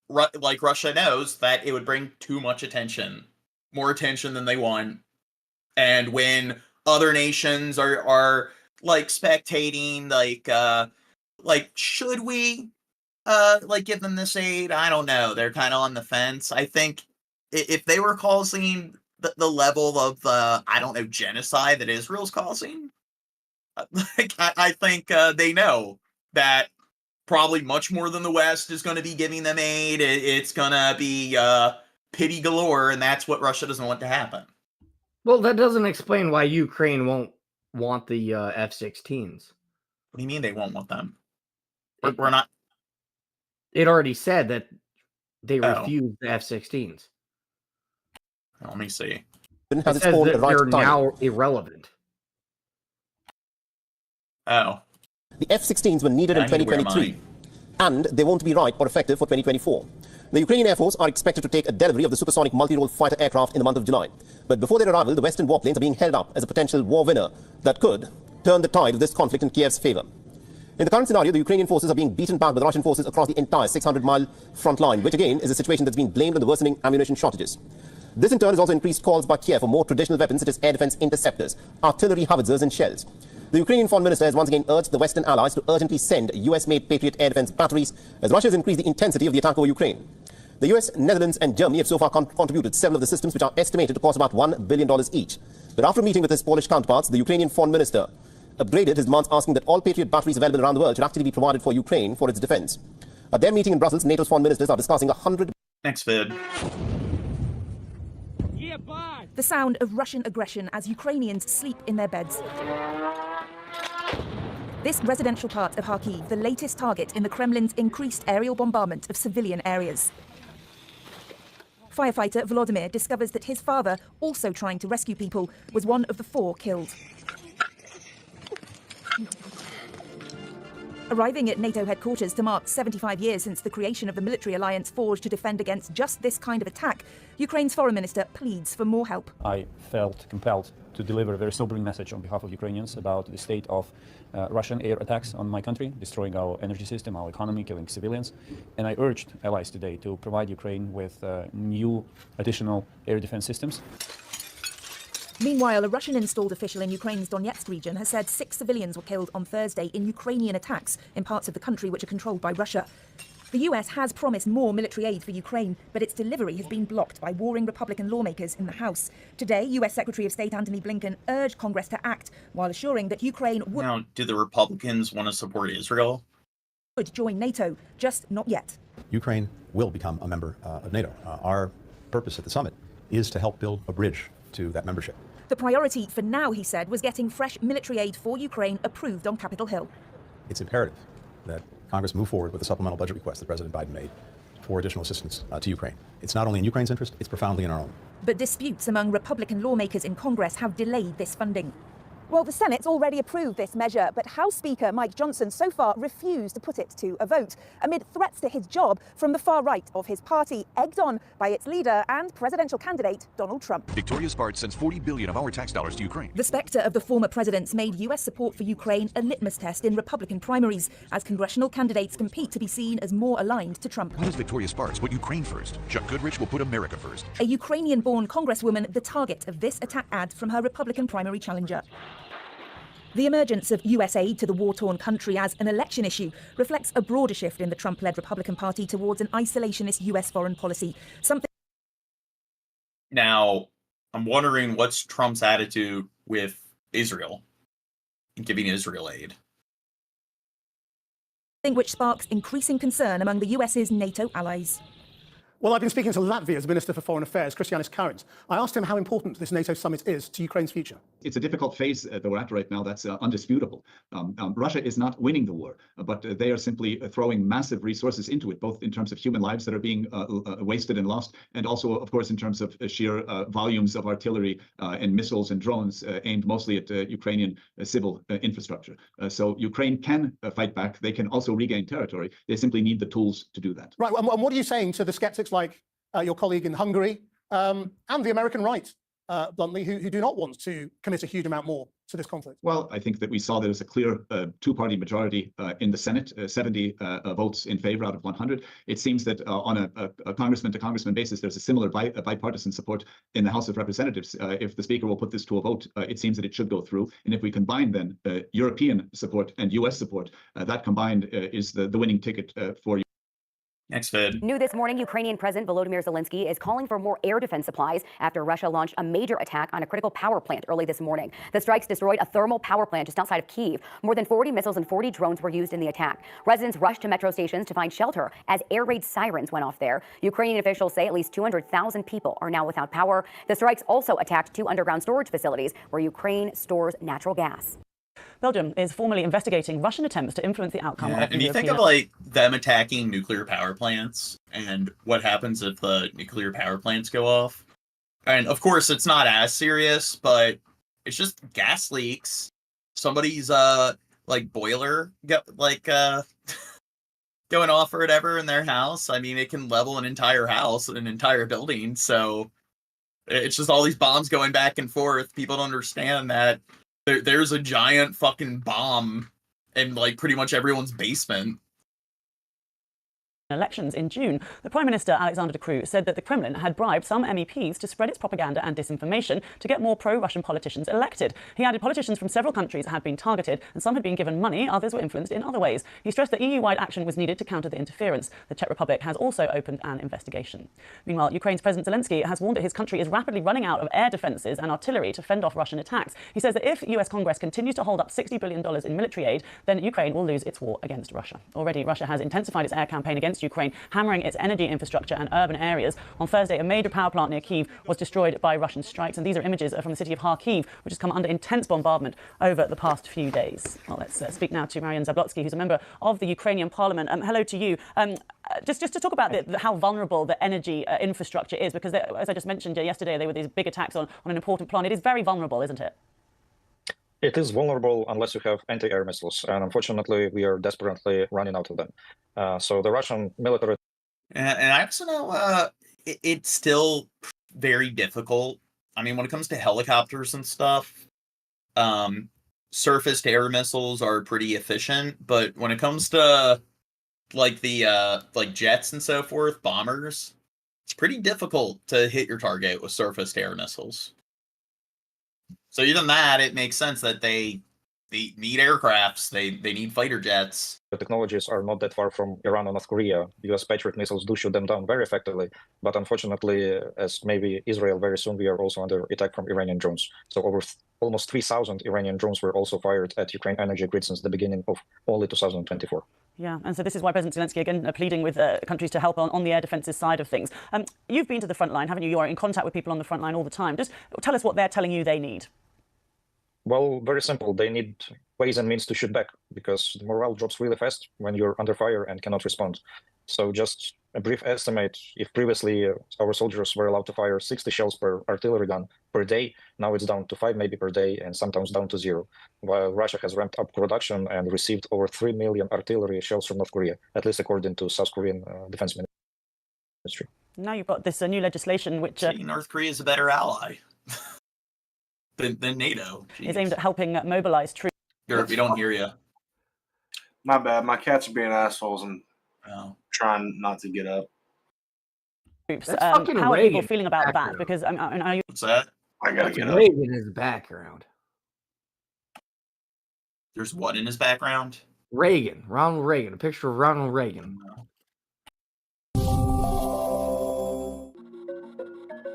like Russia knows that it would bring too much attention, more attention than they want. And when other nations are like spectating, like should we like give them this aid? I don't know. They're kind of on the fence. I think if they were causing the level of I don't know, genocide that Israel's causing, like I think they know that probably much more than the West is going to be giving them aid. It's going to be pity galore, and that's what Russia doesn't want to happen. Well, that doesn't explain why Ukraine won't want the F-16s. What do you mean they won't want them? We're not. It already said that they refused the F-16s. Let me see. It says that they're now irrelevant. Oh. The F-16s were needed in 2023, and they won't be right or effective for 2024. The Ukrainian Air Force are expected to take a delivery of the supersonic multi-role fighter aircraft in the month of July. But before their arrival, the Western warplanes are being held up as a potential war winner that could turn the tide of this conflict in Kiev's favor. In the current scenario, the Ukrainian forces are being beaten back by the Russian forces across the entire 600-mile front line, which again is a situation that's being blamed on the worsening ammunition shortages. This in turn has also increased calls by Kiev for more traditional weapons such as air defense interceptors, artillery howitzers and shells. The Ukrainian foreign minister has once again urged the Western allies to urgently send US-made Patriot air defense batteries as Russia has increased the intensity of the attack over Ukraine. The US, Netherlands and Germany have so far contributed several of the systems which are estimated to cost about $1 billion each. But after meeting with his Polish counterparts, the Ukrainian foreign minister upgraded his demands, asking that all Patriot batteries available around the world should actually be provided for Ukraine for its defense. At their meeting in Brussels, NATO's foreign ministers are discussing 100... Next vid. The sound of Russian aggression as Ukrainians sleep in their beds. This residential part of Kharkiv, the latest target in the Kremlin's increased aerial bombardment of civilian areas. Firefighter Volodymyr discovers that his father, also trying to rescue people, was one of the 4 killed. Arriving at NATO headquarters to mark 75 years since the creation of the military alliance forged to defend against just this kind of attack, Ukraine's foreign minister pleads for more help. I felt compelled to deliver a very sobering message on behalf of Ukrainians about the state of Russian air attacks on my country, destroying our energy system, our economy, killing civilians. And I urged allies today to provide Ukraine with new additional air defense systems. Meanwhile, a Russian-installed official in Ukraine's Donetsk region has said 6 civilians were killed on Thursday in Ukrainian attacks in parts of the country which are controlled by Russia. The US has promised more military aid for Ukraine, but its delivery has been blocked by warring Republican lawmakers in the House. Today, US Secretary of State Antony Blinken urged Congress to act while assuring that Ukraine would... Now, do the Republicans want to support Israel? ...would join NATO, just not yet. Ukraine will become a member of NATO. Our purpose at the summit is to help build a bridge to that membership. The priority for now, he said, was getting fresh military aid for Ukraine approved on Capitol Hill. It's imperative that Congress move forward with the supplemental budget request that President Biden made for additional assistance to Ukraine. It's not only in Ukraine's interest, it's profoundly in our own. But disputes among Republican lawmakers in Congress have delayed this funding. Well, the Senate's already approved this measure, but House Speaker Mike Johnson so far refused to put it to a vote, amid threats to his job from the far right of his party, egged on by its leader and presidential candidate, Donald Trump. Victoria's part sends $40 billion of our tax dollars to Ukraine. The spectre of the former president's made US support for Ukraine a litmus test in Republican primaries, as congressional candidates compete to be seen as more aligned to Trump. Why does Victoria's Parts put Ukraine first? Chuck Goodrich will put America first. A Ukrainian-born congresswoman, the target of this attack ad from her Republican primary challenger. The emergence of US aid to the war-torn country as an election issue reflects a broader shift in the Trump-led Republican Party towards an isolationist US foreign policy. Something. Now, I'm wondering what's Trump's attitude with Israel and giving Israel aid. Which sparks increasing concern among the US's NATO allies. Well, I've been speaking to Latvia's Minister for Foreign Affairs, Kristianis Karins. I asked him how important this NATO summit is to Ukraine's future. It's a difficult phase that we're at right now. That's undisputable. Russia is not winning the war, but they are simply throwing massive resources into it, both in terms of human lives that are being wasted and lost, and also, of course, in terms of sheer volumes of artillery and missiles and drones aimed mostly at Ukrainian civil infrastructure. So Ukraine can fight back. They can also regain territory. They simply need the tools to do that. Right. And what are you saying to the skeptics like your colleague in Hungary and the American right, bluntly, who do not want to commit a huge amount more to this conflict? Well, I think that we saw there's a clear two-party majority in the Senate, 70 votes in favor out of 100. It seems that on a congressman-to-congressman basis, there's a similar bipartisan support in the House of Representatives. If the Speaker will put this to a vote, it seems that it should go through. And if we combine then European support and U.S. support, that combined is the winning ticket for Next vid. New this morning, Ukrainian President Volodymyr Zelensky is calling for more air defense supplies after Russia launched a major attack on a critical power plant early this morning. The strikes destroyed a thermal power plant just outside of Kyiv. More than 40 missiles and 40 drones were used in the attack. Residents rushed to metro stations to find shelter as air raid sirens went off there. Ukrainian officials say at least 200,000 people are now without power. The strikes also attacked 2 underground storage facilities where Ukraine stores natural gas. Belgium is formally investigating Russian attempts to influence the outcome of the And you think of like them attacking nuclear power plants and what happens if the nuclear power plants go off. And of course it's not as serious, but it's just gas leaks. Somebody's like boiler going off or whatever in their house. I mean, it can level an entire house, an entire building. So it's just all these bombs going back and forth. People don't understand that there's a giant fucking bomb in like pretty much everyone's basement. Elections in June, the Prime Minister Alexander De Croo said that the Kremlin had bribed some MEPs to spread its propaganda and disinformation to get more pro-Russian politicians elected. He added politicians from several countries had been targeted and some had been given money, others were influenced in other ways. He stressed that EU-wide action was needed to counter the interference. The Czech Republic has also opened an investigation. Meanwhile, Ukraine's President Zelensky has warned that his country is rapidly running out of air defences and artillery to fend off Russian attacks. He says that if US Congress continues to hold up $60 billion in military aid, then Ukraine will lose its war against Russia. Already, Russia has intensified its air campaign against Ukraine, hammering its energy infrastructure and urban areas. On Thursday, a major power plant near Kyiv was destroyed by Russian strikes, and these are images from the city of Kharkiv, which has come under intense bombardment over the past few days. Well, let's speak now to Marian Zablotsky, who's a member of the Ukrainian parliament. Hello to you. Just to talk about how vulnerable the energy infrastructure is, because as I just mentioned yesterday, there were these big attacks on an important plant. It is very vulnerable, isn't it? It is vulnerable unless you have anti-air missiles, and unfortunately, we are desperately running out of them. So the Russian military... And I also know it's still very difficult. I mean, when it comes to helicopters and stuff, surface-to-air missiles are pretty efficient, but when it comes to like the like jets and so forth, bombers, it's pretty difficult to hit your target with surface-to-air missiles. So even that, it makes sense that they need aircrafts, they need fighter jets. The technologies are not that far from Iran or North Korea. US Patriot missiles do shoot them down very effectively, but unfortunately, as maybe Israel very soon, we are also under attack from Iranian drones. So over almost 3,000 Iranian drones were also fired at Ukraine energy grid since the beginning of only 2024. Yeah, and so this is why President Zelensky, again, pleading with countries to help on the air defences side of things. You've been to the front line, haven't you? You are in contact with people on the front line all the time. Just tell us what they're telling you they need. Well, very simple. They need ways and means to shoot back, because the morale drops really fast when you're under fire and cannot respond. So just a brief estimate, if previously our soldiers were allowed to fire 60 shells per artillery gun per day, now it's down to 5 maybe per day, and sometimes down to 0, while Russia has ramped up production and received over 3 million artillery shells from North Korea, at least according to South Korean defense ministry. Now you've got this new legislation which... North Korea is a better ally than NATO. Jeez. Is aimed at helping mobilize troops. Europe, we don't hear you. My bad. My cats are being assholes and trying not to get up. How are people feeling about that? Because are you... What's that? I gotta get up. Reagan in his background. There's what in his background? Reagan. Ronald Reagan. A picture of Ronald Reagan.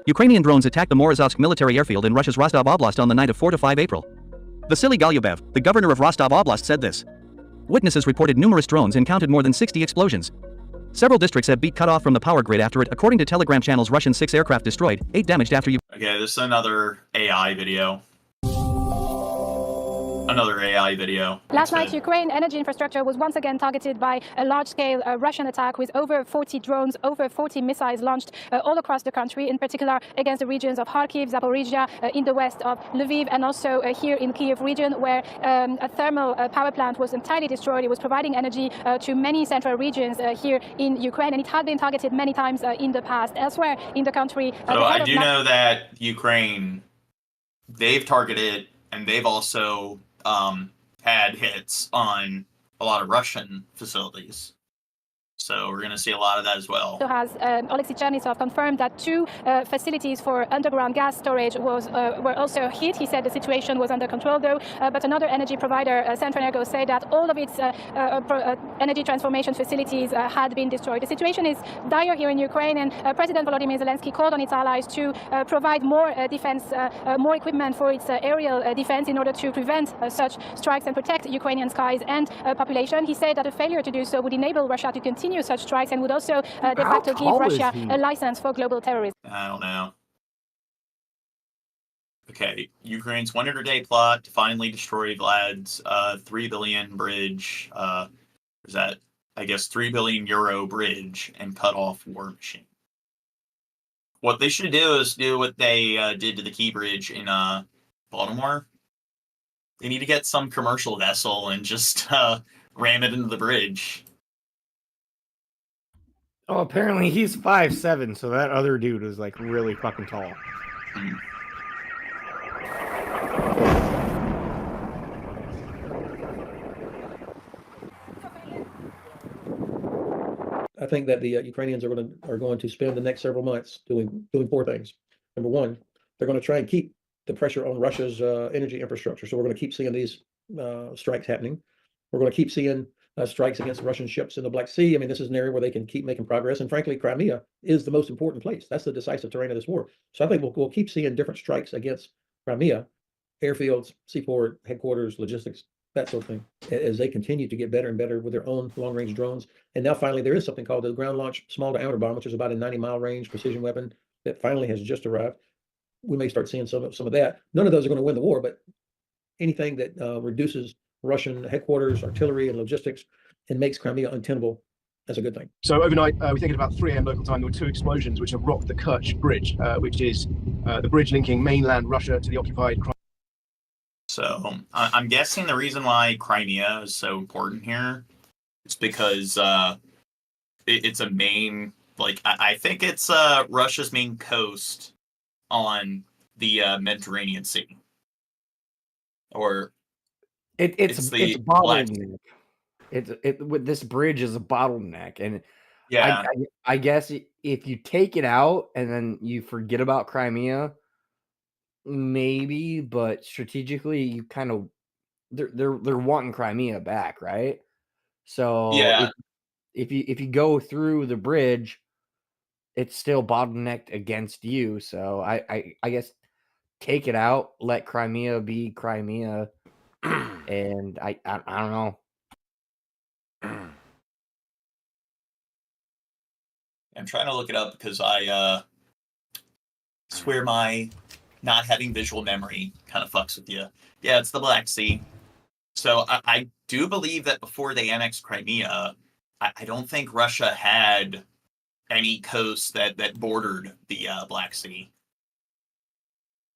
Ukrainian drones attacked the Morozovsk military airfield in Russia's Rostov Oblast on the night of 4 to 5 April. Vasily Galyubev, the governor of Rostov Oblast, said this. Witnesses reported numerous drones and counted more than 60 explosions. Several districts have been cut off from the power grid after it, according to Telegram channels. Russian 6 aircraft destroyed, 8 damaged after you... Okay, this is another AI video. Another AI video. Last night, Ukraine energy infrastructure was once again targeted by a large-scale Russian attack with over 40 drones, over 40 missiles launched all across the country, in particular against the regions of Kharkiv, Zaporizhia, in the west of Lviv, and also here in Kyiv region, where a thermal power plant was entirely destroyed. It was providing energy to many central regions here in Ukraine, and it had been targeted many times in the past. Elsewhere in the country... So I do know that Ukraine, they've targeted, and they've also... had hits on a lot of Russian facilities. So we're going to see a lot of that as well. So has Oleksiy Chernysov confirmed that 2 facilities for underground gas storage were also hit. He said the situation was under control, though. But another energy provider, Centrenergo, said that all of its energy transformation facilities had been destroyed. The situation is dire here in Ukraine, and President Volodymyr Zelensky called on its allies to provide more defense, more equipment for its aerial defense in order to prevent such strikes and protect Ukrainian skies and population. He said that a failure to do so would enable Russia to continue such strikes and would also de facto give Russia a license for global terrorism. I don't know. Okay, Ukraine's 100-day plot to finally destroy Vlad's 3 billion bridge, is that, I guess, 3 billion euro bridge and cut off war machine. What they should do is do what they did to the Key Bridge in Baltimore. They need to get some commercial vessel and just ram it into the bridge. Oh, apparently he's 5'7", so that other dude is like really fucking tall. think that the Ukrainians are going to spend the next several months doing 4 things. Number one, they're going to try and keep the pressure on Russia's energy infrastructure. So we're going to keep seeing these strikes happening. We're going to keep seeing strikes against Russian ships in the Black Sea. I mean, this is an area where they can keep making progress. And frankly, Crimea is the most important place. That's the decisive terrain of this war. So I think we'll keep seeing different strikes against Crimea, airfields, seaport, headquarters, logistics, that sort of thing, as they continue to get better and better with their own long-range drones. And now finally, there is something called the ground-launched small-diameter bomb, which is about a 90-mile range precision weapon that finally has just arrived. We may start seeing some of that. None of those are going to win the war, but anything that reduces Russian headquarters, artillery, and logistics and makes Crimea untenable, that's a good thing. So overnight, we think at about 3 a.m. local time, there were 2 explosions which have rocked the Kerch Bridge, which is the bridge linking mainland Russia to the occupied Crimea. So I'm guessing the reason why Crimea is so important here is because it's a main, like, I think it's Russia's main coast on the Mediterranean Sea. Or it's the bottleneck. With this bridge is a bottleneck, and yeah, I guess if you take it out and then you forget about Crimea, maybe, but strategically you kind of they're wanting Crimea back, right? So yeah, if you go through the bridge, it's still bottlenecked against you. So I guess take it out, let Crimea be Crimea, and I don't know. I'm trying to look it up because I swear my not having visual memory kind of fucks with you. Yeah, it's the Black Sea. So I do believe that before they annexed Crimea, I don't think Russia had any coast that bordered the Black Sea.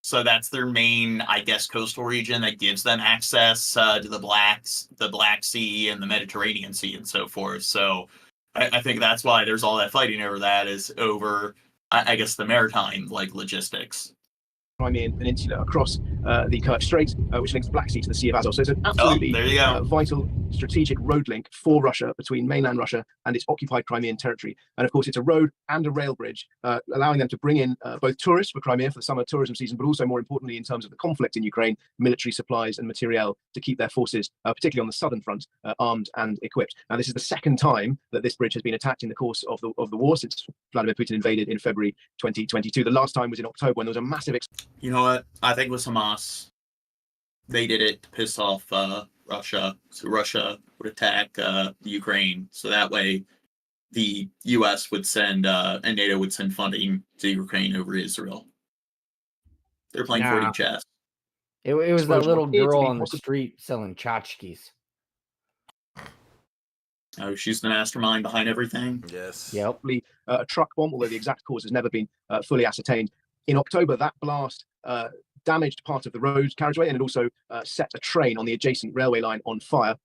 So that's their main, I guess, coastal region that gives them access to the Black Sea and the Mediterranean Sea and so forth. So I think that's why there's all that fighting over that, is over, I guess, the maritime logistics. Crimean Peninsula across the Kerch Strait, which links the Black Sea to the Sea of Azov. So it's an absolutely vital strategic road link for Russia between mainland Russia and its occupied Crimean territory. And of course, it's a road and a rail bridge, allowing them to bring in both tourists for Crimea for the summer tourism season, but also more importantly, in terms of the conflict in Ukraine, military supplies and materiel to keep their forces, particularly on the southern front, armed and equipped. Now, this is the second time that this bridge has been attacked in the course of the war since Vladimir Putin invaded in February 2022. The last time was in October when there was a massive You know what? I think with Hamas, they did it to piss off Russia. So Russia would attack Ukraine. So that way the U.S. would send and NATO would send funding to Ukraine over Israel. They're playing 4D chess. It was that little girl on the street selling tchotchkes. Oh, she's the mastermind behind everything? Yes. Yep. A truck bomb, although the exact cause has never been fully ascertained. In October, that blast damaged part of the road carriageway, and it also set a train on the adjacent railway line on fire.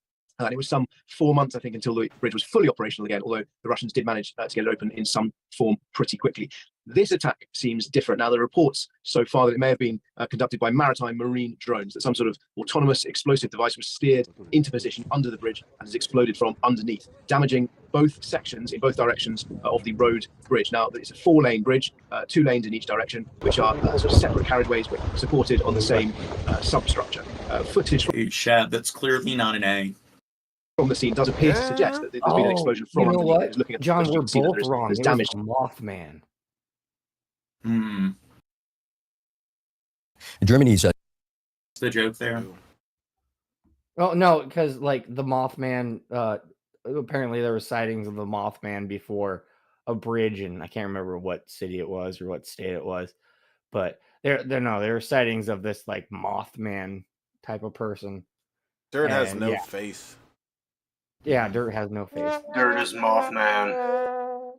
And it was some 4 months, I think, until the bridge was fully operational again, although the Russians did manage to get it open in some form pretty quickly. This attack seems different. Now, there are reports so far that it may have been conducted by maritime marine drones, that some sort of autonomous explosive device was steered into position under the bridge and has exploded from underneath, damaging both sections in both directions of the road bridge. Now, it's a 4-lane bridge, 2 lanes in each direction, which are sort of separate carriageways but supported on the same substructure. Footage from that's clearly not an A. From the scene does appear to suggest that there's been an explosion from underneath. What? Looking at John, we're both wrong. There's It damage. was Mothman. Germany's the joke there. Oh no, because the Mothman. Apparently, there were sightings of the Mothman before a bridge, and I can't remember what city it was or what state it was, but there were sightings of this Mothman type of person. Dirt has no face. Yeah, Dirt has no face. Dirt is Mothman.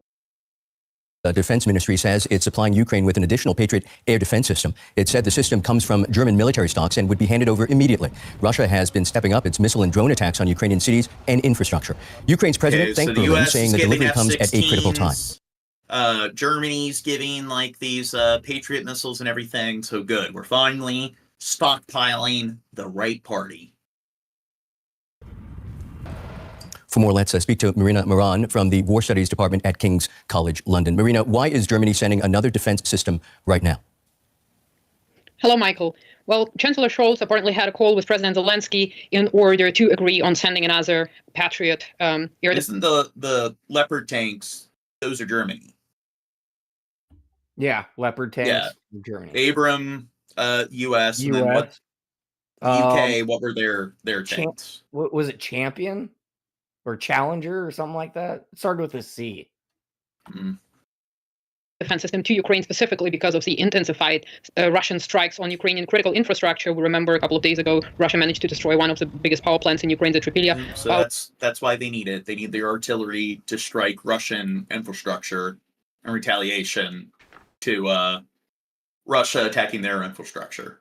The defense ministry says it's supplying Ukraine with an additional Patriot air defense system. It said the system comes from German military stocks and would be handed over immediately. Russia has been stepping up its missile and drone attacks on Ukrainian cities and infrastructure. Ukraine's president thanked Berlin, saying the delivery comes at a critical time. Germany's giving these Patriot missiles and everything. So good. We're finally stockpiling the right party. For more, let's speak to Marina Moran from the War Studies Department at King's College London. Marina, why is Germany sending another defense system right now? Hello, Michael. Well, Chancellor Scholz apparently had a call with President Zelensky in order to agree on sending another Patriot air. Isn't the Leopard tanks, those are Germany? Yeah, Leopard tanks from Germany. Abram, US, and then what? UK, what were their tanks? What was it, Champion? Or Challenger or something like that? It started with a C. Defense system to Ukraine specifically because of the intensified Russian strikes on Ukrainian critical infrastructure. We remember a couple of days ago, Russia managed to destroy one of the biggest power plants in Ukraine, the Tripilia. So that's why they need it. They need their artillery to strike Russian infrastructure in retaliation to Russia attacking their infrastructure.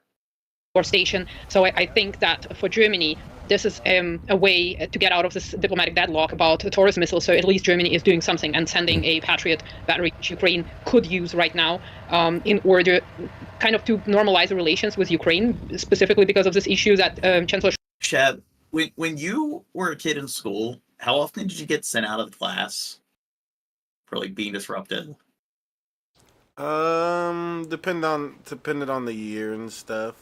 Station. So I think that for Germany, this is a way to get out of this diplomatic deadlock about the Taurus missiles. So at least Germany is doing something and sending a Patriot battery which Ukraine could use right now in order kind of to normalize the relations with Ukraine, specifically because of this issue that Chancellor Shab, when you were a kid in school, how often did you get sent out of the class for like being disrupted? Depended on the year and stuff.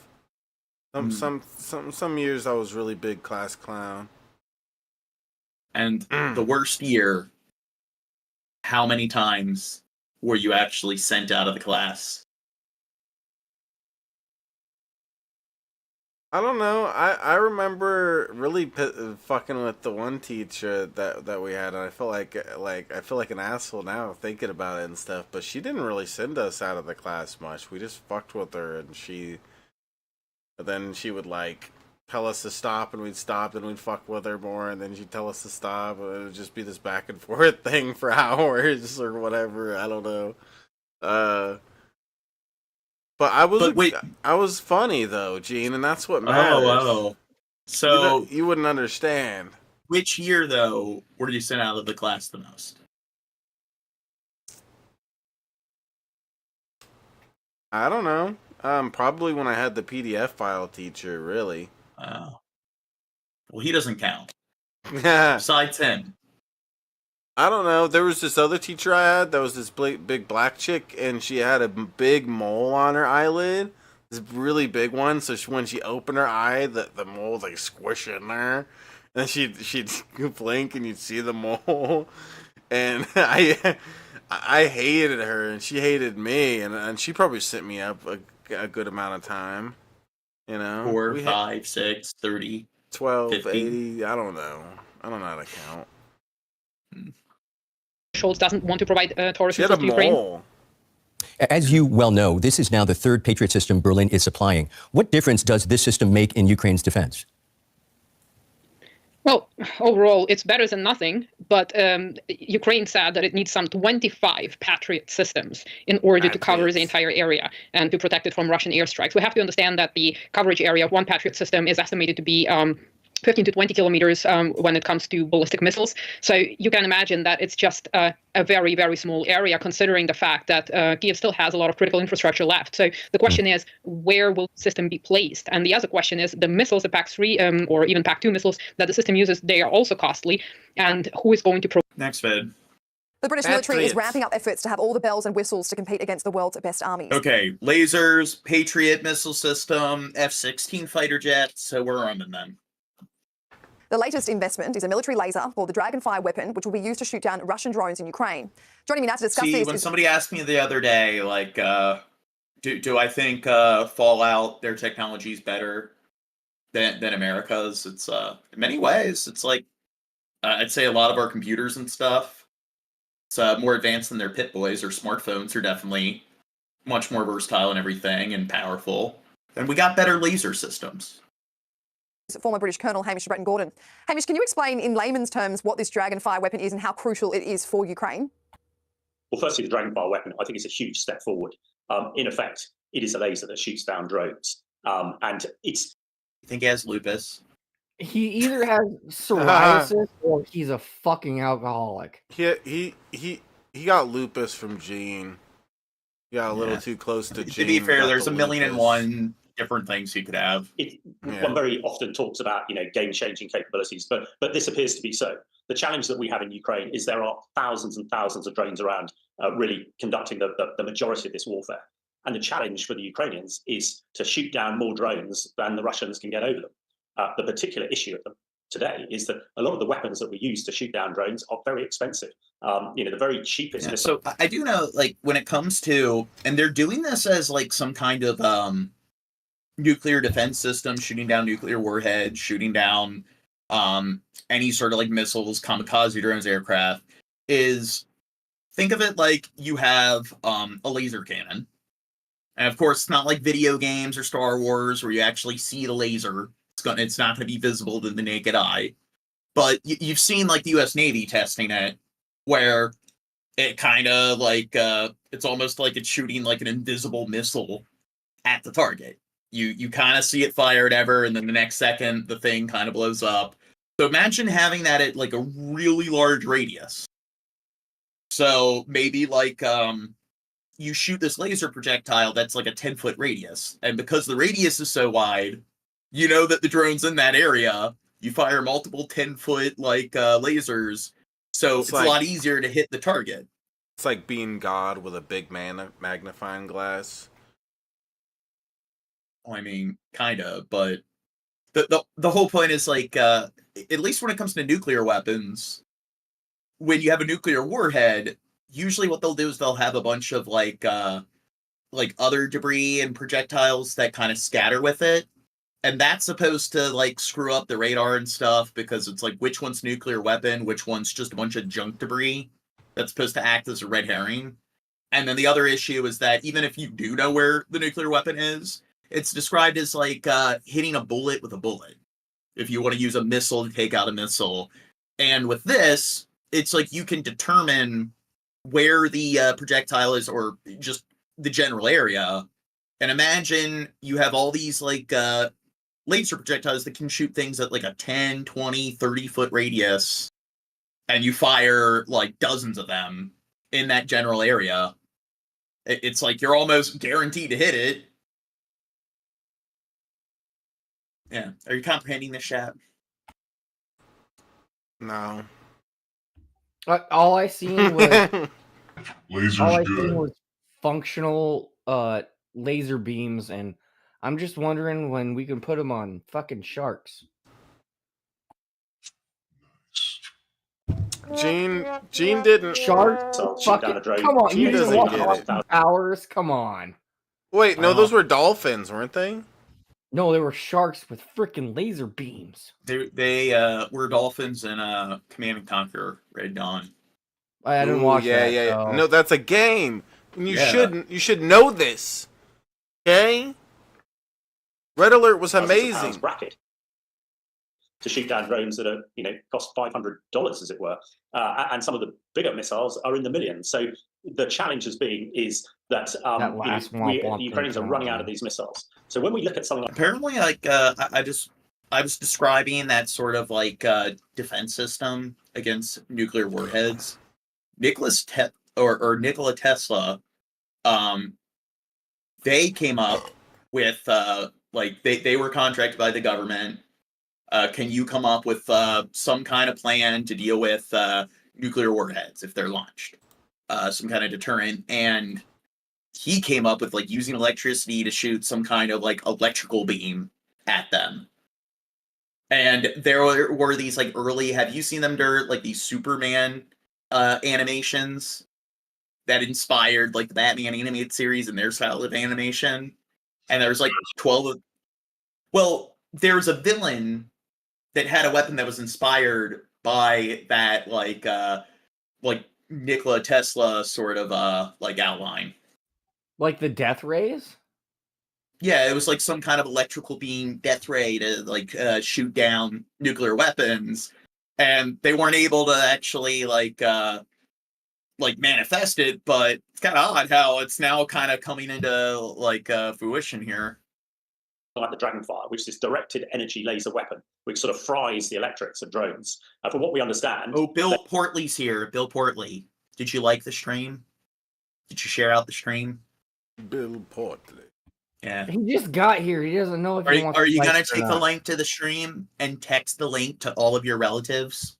Some years I was really big class clown. And the worst year, how many times were you actually sent out of the class? I don't know. I remember really fucking with the one teacher that we had, and I feel like I feel like an asshole now thinking about it and stuff. But she didn't really send us out of the class much. We just fucked with her, and then she would like tell us to stop, and we'd stop, and we'd fuck with her more, and then she'd tell us to stop. It would just be this back and forth thing for hours or whatever. I don't know. But I was funny though, Gene, and that's what matters. Oh. So you wouldn't understand. Which year though were you sent out of the class the most? I don't know. Probably when I had the PDF file teacher, really. Oh. Well, he doesn't count. Besides him. I don't know. There was this other teacher I had that was this big black chick, and she had a big mole on her eyelid. This really big one. So when she opened her eye, the mole was like squish in there. And then she'd blink, and you'd see the mole. And I hated her, and she hated me, and she probably sent me up a good amount of time. You know? 4, 5, 6, 30, 12, 50. 80. I don't know. I don't know how to count. Scholz doesn't want to provide Taurus missiles to Ukraine. As you well know, this is now the third Patriot system Berlin is supplying. What difference does this system make in Ukraine's defense? Well, overall, it's better than nothing, but Ukraine said that it needs some 25 Patriot systems in order to cover the entire area and to protect it from Russian airstrikes. We have to understand that the coverage area of one Patriot system is estimated to be 15 to 20 kilometers when it comes to ballistic missiles. So you can imagine that it's just a very, very small area, considering the fact that Kiev still has a lot of critical infrastructure left. So the question is, where will the system be placed? And the other question is, the missiles, the PAC-3 or even PAC-2 missiles that the system uses, they are also costly. And who is going to provide? Next, Fed. The British military is ramping up efforts to have all the bells and whistles to compete against the world's best armies. Okay, lasers, Patriot missile system, F-16 fighter jets, so we're arming them. The latest investment is a military laser called the Dragonfire weapon, which will be used to shoot down Russian drones in Ukraine. Joining me now to discuss this when somebody asked me the other day, like, do I think Fallout, their technology is better than America's? It's in many ways, it's like I'd say a lot of our computers and stuff, it's more advanced than their Pit Boys or smartphones are definitely much more versatile and everything and powerful. And we got better laser systems. Former British Colonel Hamish Breton Gordon. Hamish, can you explain in layman's terms what this Dragonfire weapon is and how crucial it is for Ukraine? Well, firstly, the Dragonfire weapon, I think it's a huge step forward. In effect, it is a laser that shoots down drones. And it's... You think he has lupus? He either has psoriasis or he's a fucking alcoholic. He got lupus from Gene. He got a little too close to Gene. To be fair, there's a million and one different things you could have. One very often talks about, game-changing capabilities, but this appears to be so. The challenge that we have in Ukraine is there are thousands and thousands of drones around, really conducting the majority of this warfare. And the challenge for the Ukrainians is to shoot down more drones than the Russians can get over them. The particular issue of them today is that a lot of the weapons that we use to shoot down drones are very expensive. The very cheapest. So I do know, like, when it comes to, and they're doing this as like some kind of nuclear defense system, shooting down nuclear warheads, shooting down any sort of like missiles, kamikaze drones, aircraft, is, think of it like you have a laser cannon. And of course, it's not like video games or Star Wars where you actually see the laser. It's not going to be visible to the naked eye. But you've seen like the U.S. Navy testing it, where it kind of like, it's almost like it's shooting like an invisible missile at the target. You kind of see it fired ever, and then the next second, the thing kind of blows up. So imagine having that at like a really large radius. So maybe like, you shoot this laser projectile that's like a 10-foot radius. And because the radius is so wide, you know that the drone's in that area. You fire multiple 10-foot like lasers. So it's like, a lot easier to hit the target. It's like being God with a big magnifying glass. I mean, kind of, but the whole point is like, at least when it comes to nuclear weapons, when you have a nuclear warhead, usually what they'll do is they'll have a bunch of like other debris and projectiles that kind of scatter with it. And that's supposed to like screw up the radar and stuff, because it's like, which one's nuclear weapon, which one's just a bunch of junk debris that's supposed to act as a red herring. And then the other issue is that even if you do know where the nuclear weapon is, it's described as like hitting a bullet with a bullet, if you want to use a missile to take out a missile. And with this, it's like you can determine where the projectile is, or just the general area. And imagine you have all these like laser projectiles that can shoot things at like a 10, 20, 30-foot radius, and you fire like dozens of them in that general area. It's like you're almost guaranteed to hit it. Yeah. Are you comprehending this, chat? No. All I seen was Laser's good. was functional laser beams, and I'm just wondering when we can put them on fucking sharks. Gene didn't. Sharks? Fucking, come on, Gene you doesn't want get it. powers? Come on. Wait, no, those were dolphins, weren't they? No, they were sharks with freaking laser beams. They were dolphins in Command and Conquer: Red Dawn. I didn't watch that. Yeah. So. No, that's a game. You should know this. Okay? Red Alert was amazing. Bracket to shoot down drones that are, cost $500, as it were, and some of the bigger missiles are in the millions. So the challenge is that the Ukrainians are running out of these missiles. So when we look at something like, apparently, like I was describing that sort of like defense system against nuclear warheads. Nikola Tesla, they came up with they were contracted by the government. Can you come up with some kind of plan to deal with nuclear warheads if they're launched? Some kind of deterrent. And he came up with like using electricity to shoot some kind of like electrical beam at them. And there were these like early, have you seen them, Dirt? Like these Superman animations that inspired like the Batman animated series and their style of animation. And there was like 12 of, well, there was a villain that had a weapon that was inspired by that like Nikola Tesla sort of like outline. Like the death rays? Yeah, it was like some kind of electrical beam death ray to like shoot down nuclear weapons, and they weren't able to actually like manifest it. But it's kind of odd how it's now kind of coming into like fruition here. Like the Dragonfire, which is this directed energy laser weapon, which sort of fries the electrics of drones. From what we understand. Oh, Bill Portley's here. Bill Portley, did you like the stream? Did you share out the stream? Bill Portley. Yeah. He just got here. He doesn't know if he wants Are to you like gonna it or take the not. link to the stream and text the link to all of your relatives?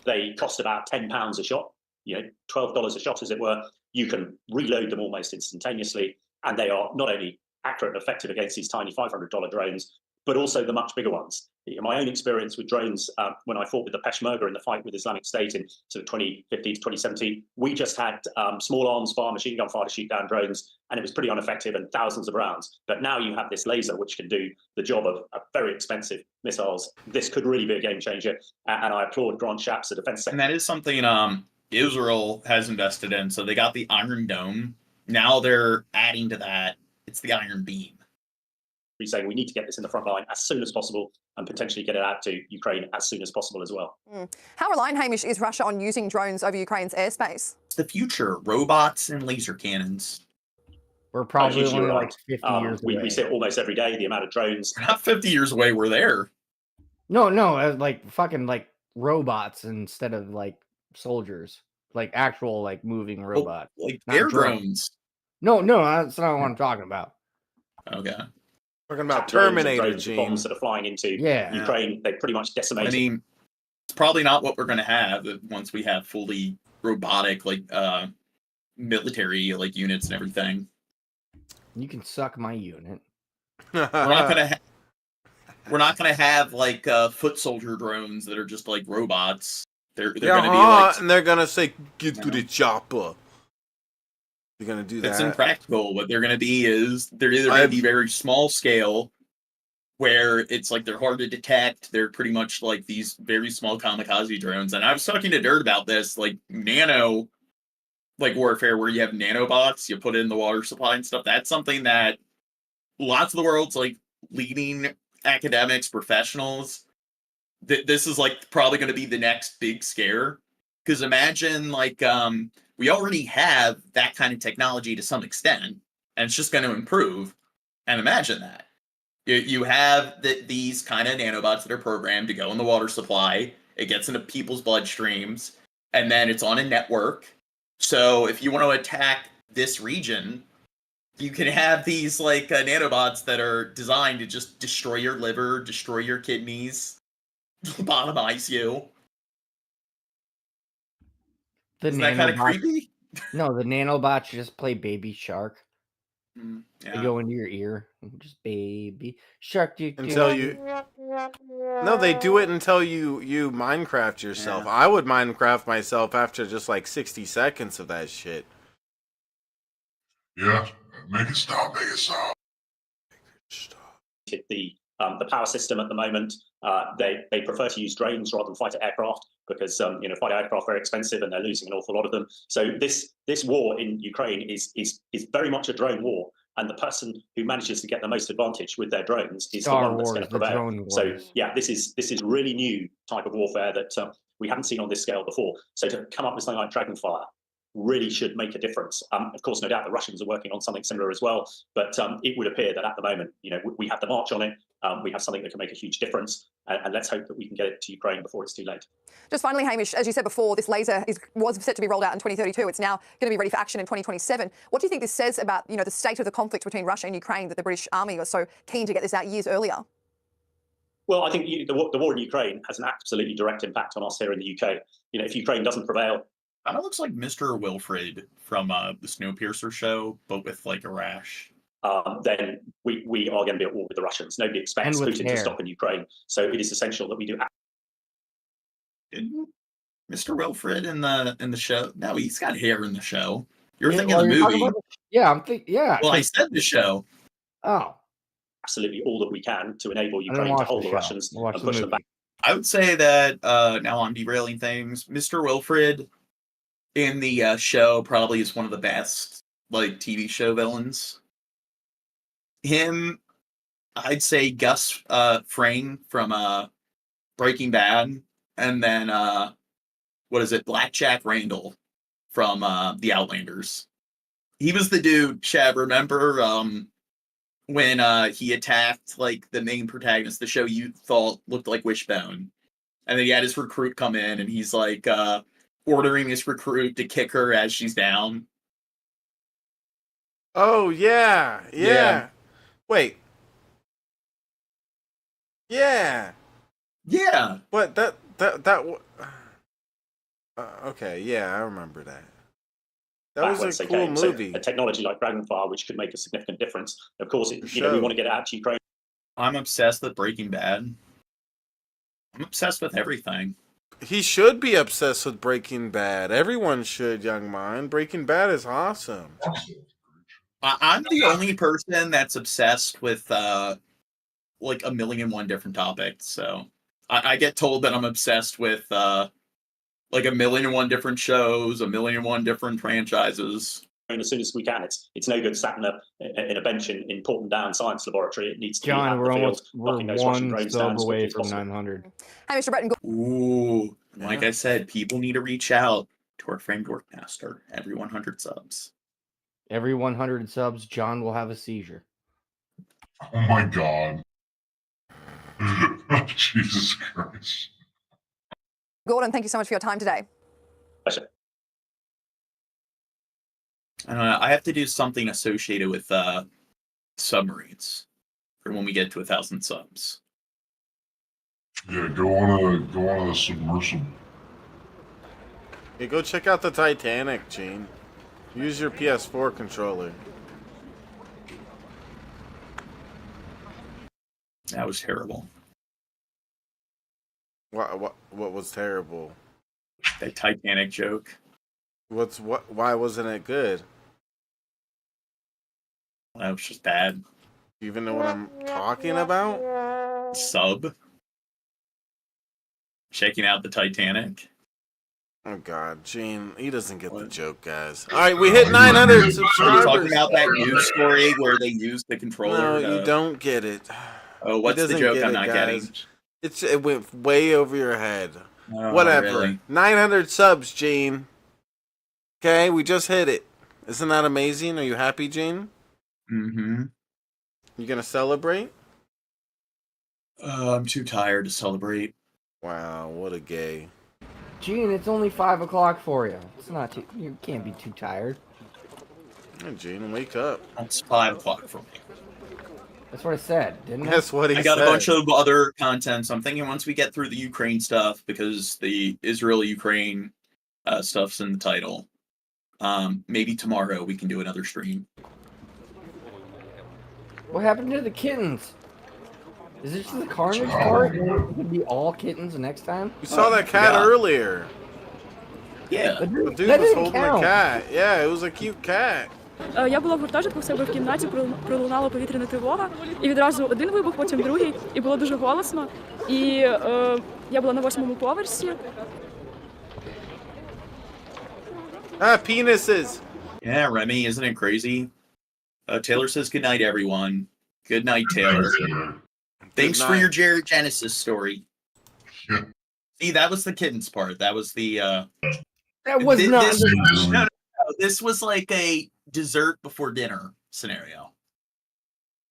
They cost about £10 a shot, $12 a shot, as it were. You can reload them almost instantaneously, and they are not only accurate and effective against these tiny $500 drones, but also the much bigger ones. In my own experience with drones, when I fought with the Peshmerga in the fight with Islamic State in sort of 2015 to 2017, we just had small arms fire, machine gun fire to shoot down drones, and it was pretty ineffective and thousands of rounds. But now you have this laser, which can do the job of very expensive missiles. This could really be a game changer, and I applaud Grant Shapps, the defense secretary. And that is something Israel has invested in. So they got the Iron Dome. Now they're adding to that. It's the Iron Beam. He's saying we need to get this in the front line as soon as possible and potentially get it out to Ukraine as soon as possible as well. How reliant, Hamish, is Russia on using drones over Ukraine's airspace? It's the future. Robots and laser cannons. We're probably Usually only you're like 50 years away. We see it almost every day, the amount of drones. We're not 50 years away. We're there. No, like fucking like robots instead of like soldiers, like actual like moving robots, like not air drones. No, that's not what I'm talking about. Okay. Talking about Drones and Terminator, drones with Gene. bombs that are flying into Ukraine. They pretty much decimated. I mean, it's probably not what we're going to have once we have fully robotic, like, military, like, units and everything. You can suck my unit. We're not gonna have like foot soldier drones that are just like robots. They're gonna be like, and they're gonna say, "Get to the chopper." You're gonna do that. It's impractical. What they're gonna be is they're either gonna be very small scale, where it's like they're hard to detect. They're pretty much like these very small kamikaze drones. And I was talking to Dirt about this, like nano, like warfare, where you have nanobots, you put it in the water supply and stuff. That's something that lots of the world's like leading academics, professionals, this is like probably going to be the next big scare. Because imagine like we already have that kind of technology to some extent, and it's just going to improve. And imagine that you have these kind of nanobots that are programmed to go in the water supply. It gets into people's bloodstreams, and then it's on a network. So if you want to attack this region, you can have these like nanobots that are designed to just destroy your liver, destroy your kidneys, lobotomize you. Isn't that kind of creepy? No, the nanobots just play Baby Shark. Yeah. They go into your ear and just Baby Shark. Until you. No, they do it until you Minecraft yourself. Yeah. I would Minecraft myself after just like 60 seconds of that shit. Yeah, make it stop, make it stop. The power system at the moment, they prefer to use drones rather than fighter aircraft because fighter aircraft are very expensive and they're losing an awful lot of them. So this war in Ukraine is very much a drone war, and the person who manages to get the most advantage with their drones is the one that's going to prevail. So yeah, this is really new type of warfare that we haven't seen on this scale before. So to come up with something like Dragonfire really should make a difference. Of course, no doubt the Russians are working on something similar as well, but it would appear that at the moment, we have the march on it. We have something that can make a huge difference, and let's hope that we can get it to Ukraine before it's too late. Just finally, Hamish, as you said before, this laser was set to be rolled out in 2032. It's now going to be ready for action in 2027. What do you think this says about the state of the conflict between Russia and Ukraine, that the British Army was so keen to get this out years earlier? Well, I think the war in Ukraine has an absolutely direct impact on us here in the UK. If Ukraine doesn't prevail, kind of looks like Mr. Wilfred from the Snowpiercer show, but with like a rash. Then we are going to be at war with the Russians. Nobody expects Putin to stop in Ukraine, so it is essential that we do. Didn't Mr. Wilfred in the show? No, he's got hair in the show. You're thinking of the movie. Yeah. Well, I said the show. Oh. Absolutely all that we can to enable Ukraine to hold the Russians and push them back. I would say that now I'm derailing things. Mr. Wilfred in the show probably is one of the best like TV show villains. Him, I'd say Gus Fring from Breaking Bad, and then Blackjack Randall from The Outlanders. He was the dude, Chad, remember when he attacked like the main protagonist, the show you thought looked like Wishbone, and then he had his recruit come in and he's like ordering his recruit to kick her as she's down. Oh yeah. Wait. Yeah. Yeah. What okay, yeah, I remember that. That was a cool movie. A technology like Dragonfire, which could make a significant difference. Of course, we want to get it out to Ukraine. I'm obsessed with Breaking Bad. I'm obsessed with everything. He should be obsessed with Breaking Bad. Everyone should, young mind. Breaking Bad is awesome. I'm the only person that's obsessed with like a million and one different topics. So I get told that I'm obsessed with like a million and one different shows, a million and one different franchises. And as soon as we can, it's no good sat in a bench in Portland Down Science Laboratory. It needs to be out in the field, knocking those Russian drones down as quickly as possible. 900. Hey, Mr. Breton. Ooh, like I said, people need to reach out to our framed work master every 100 subs. Every 100 subs, John will have a seizure. Oh my god. Jesus Christ. Gordon, thank you so much for your time today. Pleasure. I have to do something associated with submarines for when we get to 1,000 subs. Yeah, go on a submersible. Hey, go check out the Titanic, Gene. Use your PS4 controller. That was terrible. What was terrible? That Titanic joke. Why wasn't it good? That was just bad. You even know what I'm talking about? Sub. Checking out the Titanic. Oh God, Gene, he doesn't get the joke, guys. All right, we hit 900 subscribers. Are you talking about that news story where they used the controller? No, you don't get it. Oh, what's the joke I'm not getting? It went way over your head. Oh, Whatever. Really? 900 subs, Gene. Okay, we just hit it. Isn't that amazing? Are you happy, Gene? Mm-hmm. You gonna celebrate? I'm too tired to celebrate. Wow, what a gay. Gene, it's only 5 o'clock for you. It's not too. You can't be too tired. Hey, Gene, wake up. It's 5 o'clock for me. That's what I said, didn't I? That's what he said. I got a bunch of other content, so I'm thinking once we get through the Ukraine stuff, because the Israel-Ukraine stuff's in the title, maybe tomorrow we can do another stream. What happened to the kittens? Is this the carnage part? Will it be all kittens next time? We saw that cat earlier. Yeah. The dude was holding a cat. Yeah, it was a cute cat. Я була в гуртожитку в себе в кімнаті, пролунала повітряна тривога, і відразу один вибух, потім другий, і було дуже голосно. І я була на 8-му поверсі. Penises. Yeah, Remy, isn't it crazy? Taylor says good night, everyone. Good night, Taylor. Thanks for your Jared Genesis story. See, that was the kittens part. That was the That was not no, this was like a dessert before dinner scenario.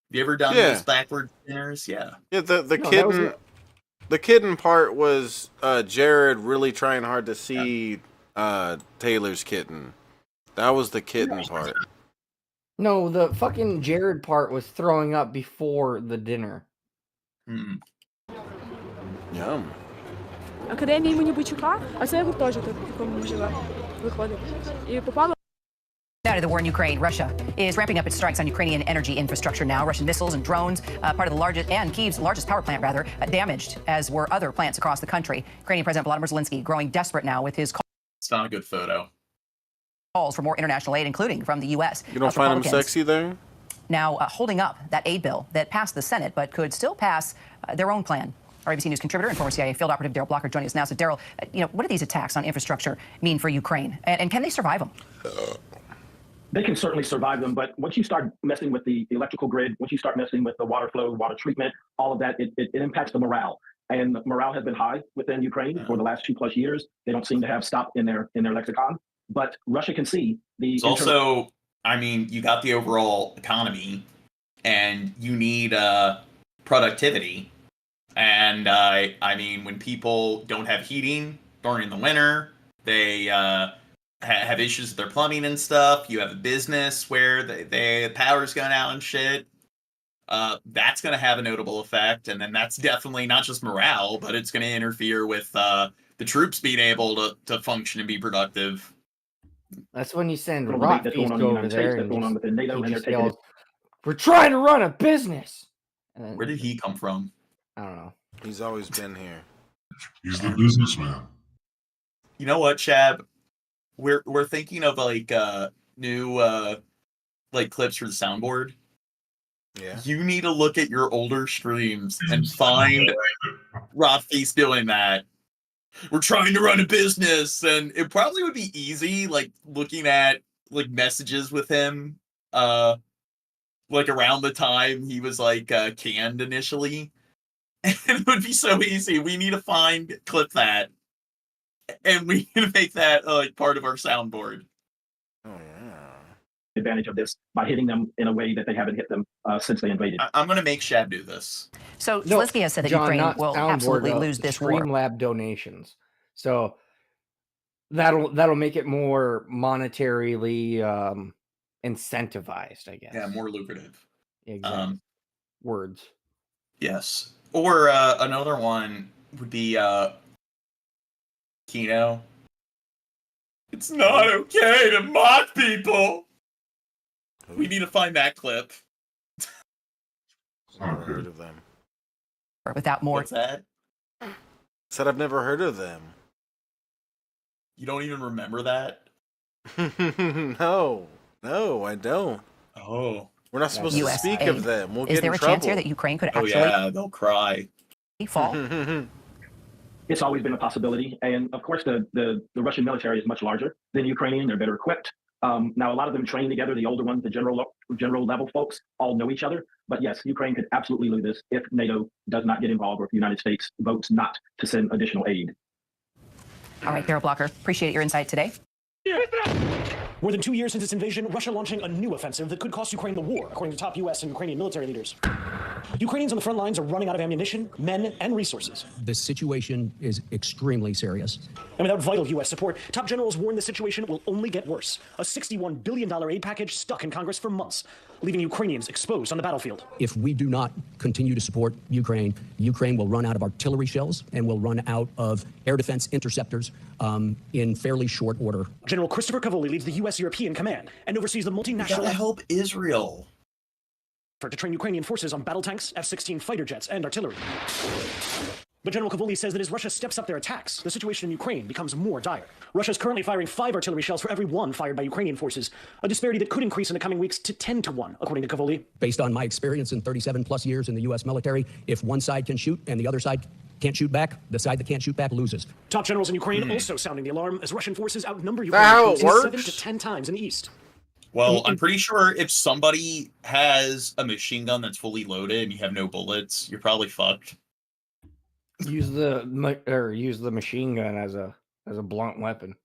Have you ever done those backward dinners? Yeah. Yeah, the kitten part was Jared really trying hard to see Taylor's kitten. That was the kitten part. No, the fucking Jared part was throwing up before the dinner. Yum. Академія імені Бичука, а це гуртожиток, в якому ми живемо, виходить. І попало. Out of the war in Ukraine, Russia is ramping up its strikes on Ukrainian energy infrastructure now. Russian missiles and drones, part of the largest, and Kyiv's largest power plant, rather, damaged, as were other plants across the country. Ukrainian President Volodymyr Zelensky growing desperate now with his It's not a good photo. calls for more international aid, including from the U.S. You don't find him sexy there? Now holding up that aid bill that passed the Senate, but could still pass their own plan. Our ABC News contributor and former CIA field operative Daryl Blocker joining us now. So, Daryl, what do these attacks on infrastructure mean for Ukraine, and can they survive them? They can certainly survive them, but once you start messing with the electrical grid, once you start messing with the water flow, water treatment, all of that, it impacts the morale. And morale has been high within Ukraine for the last 2+ years. They don't seem to have stopped in their lexicon. But Russia can see the. It's also, I mean, you got the overall economy, and you need productivity. And I mean, when people don't have heating during the winter, they have issues with their plumbing and stuff. You have a business where the power's going out and shit. That's going to have a notable effect, and then that's definitely not just morale, but it's going to interfere with the troops being able to function and be productive. That's when you send Little rock debate that's going feast on in the over United there States, that's and going on within NATO, he and they're just taking yells, it. "We're trying to run a business." And Where did he come from? I don't know. He's always been here. He's the businessman. You know what, Chab? We're thinking of like new like clips for the soundboard. Yeah. You need to look at your older streams and find Rob Feast doing that. We're trying to run a business, and it probably would be easy, like looking at like messages with him, like around the time he was like canned initially. And it would be so easy. We need to clip that, and we need to make that like part of our soundboard. Oh yeah. Advantage of this by hitting them in a way that they haven't hit them since they invaded. I'm going to make Shab do this. So Zelensky has said that John, Ukraine not will soundboard, absolutely lose this war. StreamLab donations. So that'll make it more monetarily incentivized, I guess. Yeah, more lucrative. Exactly. Words. Yes. Or another one would be Kino. It's not okay to mock people. We need to find that clip. Never heard of them. Without more. What's that? Said I've never heard of them. You don't even remember that? No, I don't. Oh. We're not supposed to USA. speak of them. We'll Is get there in a trouble. chance here that Ukraine could Oh actually yeah, they'll cry. fall? It's always been a possibility, and of course, the Russian military is much larger than the Ukrainian. They're better equipped. Now, a lot of them train together. The older ones, the general level folks, all know each other. But yes, Ukraine could absolutely lose this if NATO does not get involved or if the United States votes not to send additional aid. All right, Carol Blocker, appreciate your insight today. More than 2 years since its invasion, Russia launching a new offensive that could cost Ukraine the war, according to top U.S. and Ukrainian military leaders. Ukrainians on the front lines are running out of ammunition, men, and resources. The situation is extremely serious. And without vital U.S. support, top generals warn the situation will only get worse. A $61 billion aid package stuck in Congress for months, leaving Ukrainians exposed on the battlefield. If we do not continue to support Ukraine, Ukraine will run out of artillery shells and will run out of air defense interceptors in fairly short order. General Christopher Cavoli leads the U.S. European Command and oversees the multinational... gotta help Israel. ...to train Ukrainian forces on battle tanks, F-16 fighter jets, and artillery. But General Cavoli says that as Russia steps up their attacks, the situation in Ukraine becomes more dire. Russia is currently firing 5 artillery shells for every 1 fired by Ukrainian forces, a disparity that could increase in the coming weeks to 10 to 1, according to Cavoli. Based on my experience in 37 plus years in the U.S. military, if one side can shoot and the other side can't shoot back, the side that can't shoot back loses. Top generals in Ukraine also sounding the alarm as Russian forces outnumber Ukrainian forces 7 to 10 times in the east. Well, I'm pretty sure if somebody has a machine gun that's fully loaded and you have no bullets, you're probably fucked. Use the machine gun as a blunt weapon.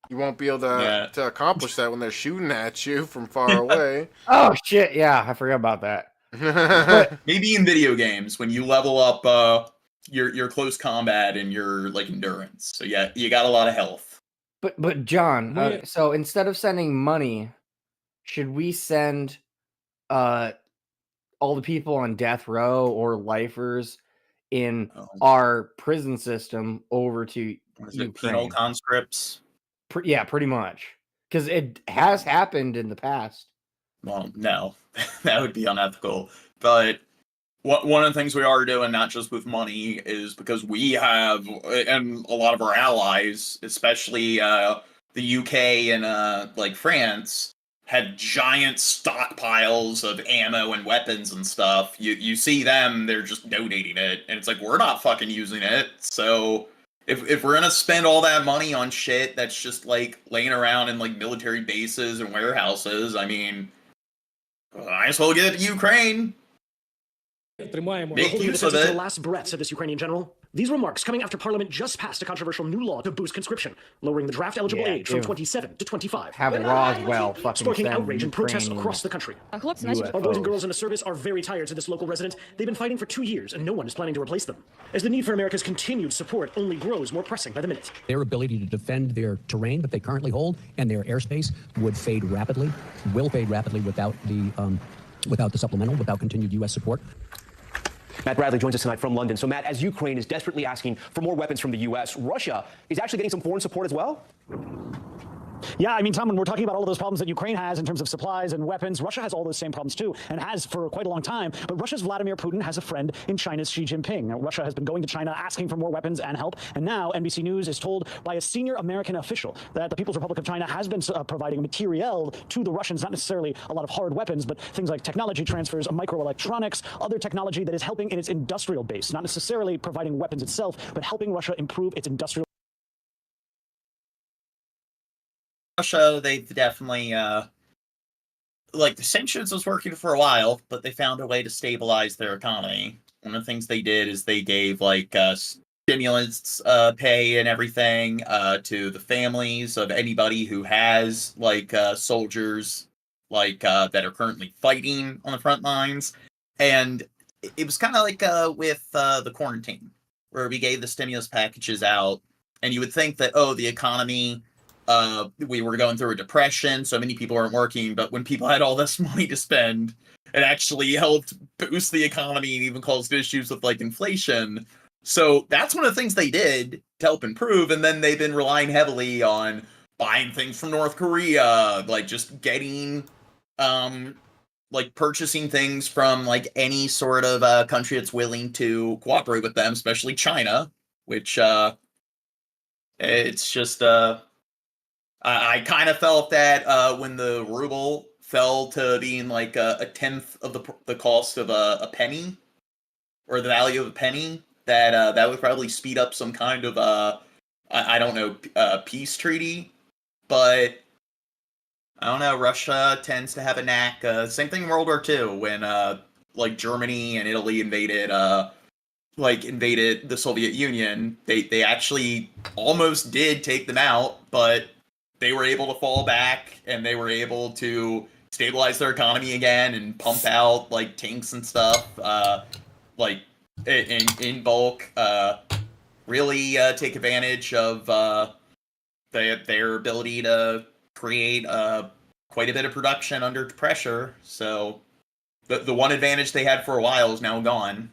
You won't be able to accomplish that when they're shooting at you from far away. Oh shit! Yeah, I forgot about that. But maybe in video games when you level up your close combat and your like endurance. So yeah, you got a lot of health. But John, so instead of sending money, should we send all the people on death row or lifers in our prison system over to Ukraine? Penal conscripts? Yeah, pretty much. Because it has happened in the past. Well, no, that would be unethical. But one of the things we are doing, not just with money, is because we have, and a lot of our allies, especially the UK and like France, had giant stockpiles of ammo and weapons and stuff. You see them, they're just donating it, and it's like, we're not fucking using it. So if we're gonna spend all that money on shit that's just like laying around in like military bases and warehouses, I mean, might as well give it to Ukraine. Make use of it. The last breaths of this Ukrainian general. These remarks coming after Parliament just passed a controversial new law to boost conscription, lowering the draft eligible age from 27 to 25. Have Roswell fucking sparking send outrage and protests Ukrainian across the country. UFOs. Our boys and girls in the service are very tired, said this local resident. They've been fighting for 2 years, and no one is planning to replace them. As the need for America's continued support only grows more pressing by the minute. Their ability to defend their terrain that they currently hold and their airspace will fade rapidly without the supplemental, without continued U.S. support. Matt Bradley joins us tonight from London. So, Matt, as Ukraine is desperately asking for more weapons from the U.S., Russia is actually getting some foreign support as well? Yeah, I mean, Tom, when we're talking about all of those problems that Ukraine has in terms of supplies and weapons, Russia has all those same problems too, and has for quite a long time. But Russia's Vladimir Putin has a friend in China's Xi Jinping. Now, Russia has been going to China asking for more weapons and help, and now NBC News is told by a senior American official that the People's Republic of China has been providing materiel to the Russians, not necessarily a lot of hard weapons, but things like technology transfers, microelectronics, other technology that is helping in its industrial base, not necessarily providing weapons itself, but helping Russia improve its industrial. Russia, they've definitely, like, the sanctions was working for a while, but they found a way to stabilize their economy. One of the things they did is they gave, like, stimulus pay and everything to the families of anybody who has, like, soldiers, like, that are currently fighting on the front lines. And it was kind of like with the quarantine, where we gave the stimulus packages out, and you would think that, oh, the economy... we were going through a depression, so many people weren't working, but when people had all this money to spend, it actually helped boost the economy and even caused issues with, like, inflation. So that's one of the things they did to help improve, and then they've been relying heavily on buying things from North Korea, like, just getting, like, purchasing things from, like, any sort of country that's willing to cooperate with them, especially China, which, it's just, I kind of felt that when the ruble fell to being like a tenth of the cost of a penny, or the value of a penny, that that would probably speed up some kind of I don't know, peace treaty. But I don't know. Russia tends to have a knack. Same thing in World War II when like Germany and Italy invaded the Soviet Union. They actually almost did take them out, but they were able to fall back, and they were able to stabilize their economy again and pump out, like, tanks and stuff, like, in bulk, really take advantage of their ability to create quite a bit of production under pressure. So the one advantage they had for a while is now gone.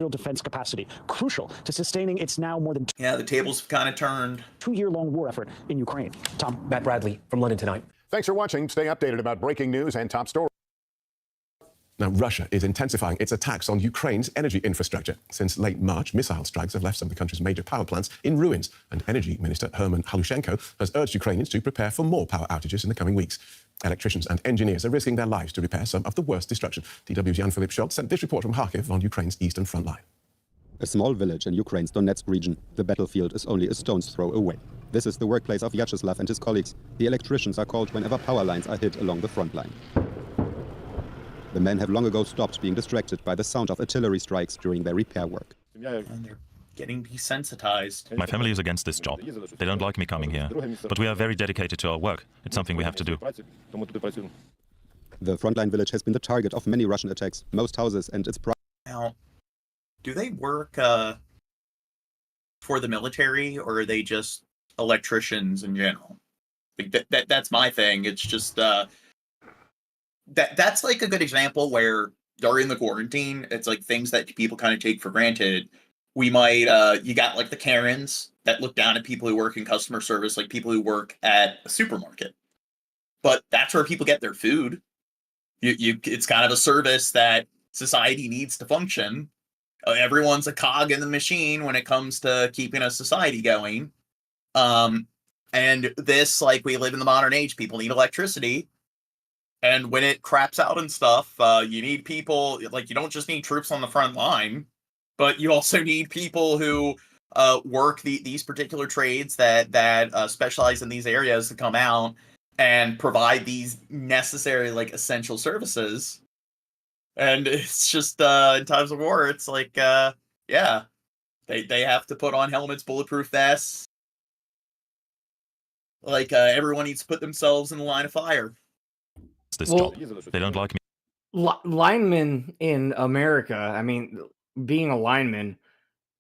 Defense capacity, crucial to sustaining its now more than the tables have kind of turned. 2-year-long war effort in Ukraine. Tom. Matt Bradley from London tonight. Thanks for watching. Stay updated about breaking news and top stories. Now, Russia is intensifying its attacks on Ukraine's energy infrastructure. Since late March, missile strikes have left some of the country's major power plants in ruins, and Energy Minister Herman Halushenko has urged Ukrainians to prepare for more power outages in the coming weeks. Electricians and engineers are risking their lives to repair some of the worst destruction. DW's Jan-Philipp Schultz sent this report from Kharkiv on Ukraine's eastern front line. A small village in Ukraine's Donetsk region. The battlefield is only a stone's throw away. This is the workplace of Vyacheslav and his colleagues. The electricians are called whenever power lines are hit along the front line. The men have long ago stopped being distracted by the sound of artillery strikes during their repair work. And they're getting desensitized. My family is against this job. They don't like me coming here. But we are very dedicated to our work. It's something we have to do. The Frontline village has been the target of many Russian attacks. Most houses and its... Now, do they work for the military, or are they just electricians in general? Like that's my thing. It's just... That's like a good example where during the quarantine, it's like things that people kind of take for granted. We might, you got like the Karens that look down at people who work in customer service, like people who work at a supermarket. But that's where people get their food. It's kind of a service that society needs to function. Everyone's a cog in the machine when it comes to keeping a society going. And this, like, we live in the modern age, people need electricity. And when it craps out and stuff, you need people, like, you don't just need troops on the front line, but you also need people who work these particular trades that specialize in these areas to come out and provide these necessary, like, essential services. And it's just, in times of war, it's like, yeah, They have to put on helmets, bulletproof vests. Like everyone needs to put themselves in the line of fire. This Well- job. They don't like me. Linemen in America, I mean, being a lineman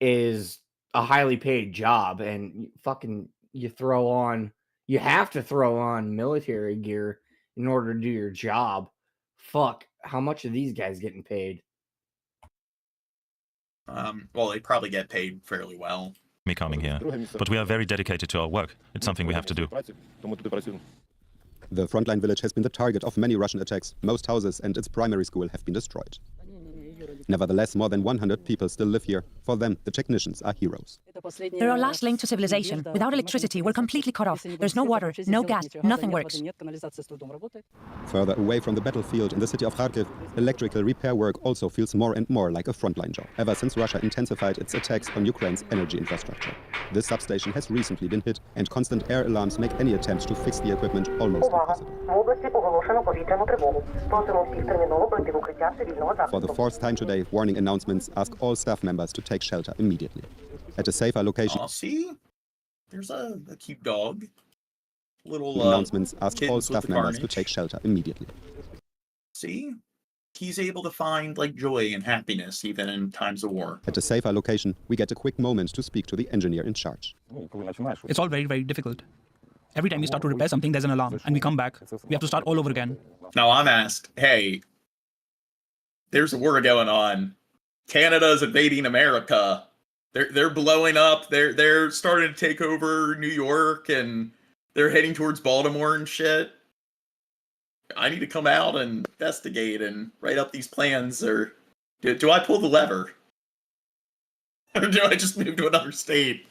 is a highly paid job, and you have to throw on military gear in order to do your job. Fuck, how much are these guys getting paid? Well, they probably get paid fairly well. Me coming here, but we are very dedicated to our work. It's something we have to do. The Frontline village has been the target of many Russian attacks. Most houses and its primary school have been destroyed. Nevertheless, more than 100 people still live here. For them, the technicians are heroes. They're our last link to civilization. Without electricity, we're completely cut off. There's no water, no gas, nothing works. Further away from the battlefield in the city of Kharkiv, electrical repair work also feels more and more like a frontline job, ever since Russia intensified its attacks on Ukraine's energy infrastructure. This substation has recently been hit, and constant air alarms make any attempts to fix the equipment almost impossible. For the fourth time today, warning announcements ask all staff members to take shelter immediately. At a safer location. Oh, see? There's a cute dog. Little announcements ask all staff members to take shelter immediately. See? He's able to find like joy and happiness even in times of war. At a safer location, we get a quick moment to speak to the engineer in charge. It's all very, very difficult. Every time we start to repair something, there's an alarm, and we come back. We have to start all over again. Now I'm asked, hey, there's a war going on. Canada's invading America. They're blowing up. They're starting to take over New York, and they're heading towards Baltimore and shit. I need to come out and investigate and write up these plans, or do I pull the lever? Or do I just move to another state?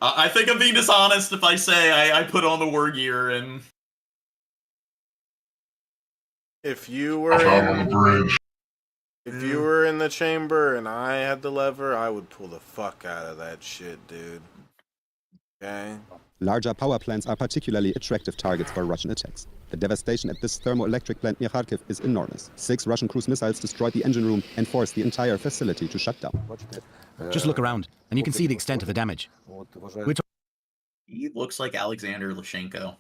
I think I'm being dishonest if I say I put on the war gear and... If you were in the chamber and I had the lever, I would pull the fuck out of that shit, dude. Okay? Larger power plants are particularly attractive targets for Russian attacks. The devastation at this thermoelectric plant near Kharkiv is enormous. 6 Russian cruise missiles destroyed the engine room and forced the entire facility to shut down. Just look around, and you can see the extent of the damage. He looks like Alexander Lushenko.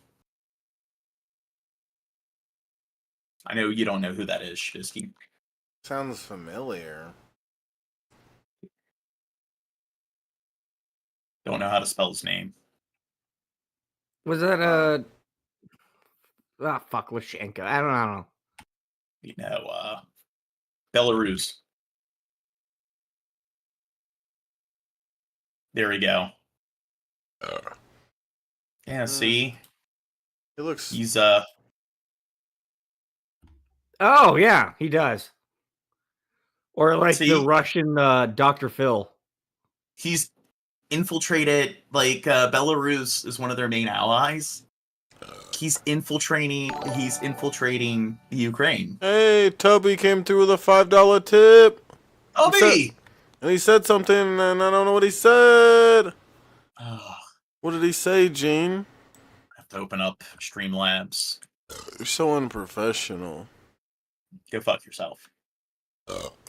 I know you don't know who that is, Shisky. Sounds familiar. Don't know how to spell his name. Was that fuck Lushenko? I don't know. You know, Belarus. There we go. Yeah, see? It looks... He's, Oh, yeah, he does. Or like see? the Russian Dr. Phil. He's infiltrated, like, Belarus is one of their main allies. He's infiltrating the Ukraine. Hey, Tubby came through with a $5 tip. Tubby! And he said something, and I don't know what he said. What did he say, Gene? I have to open up StreamLabs. You're so unprofessional. Go fuck yourself.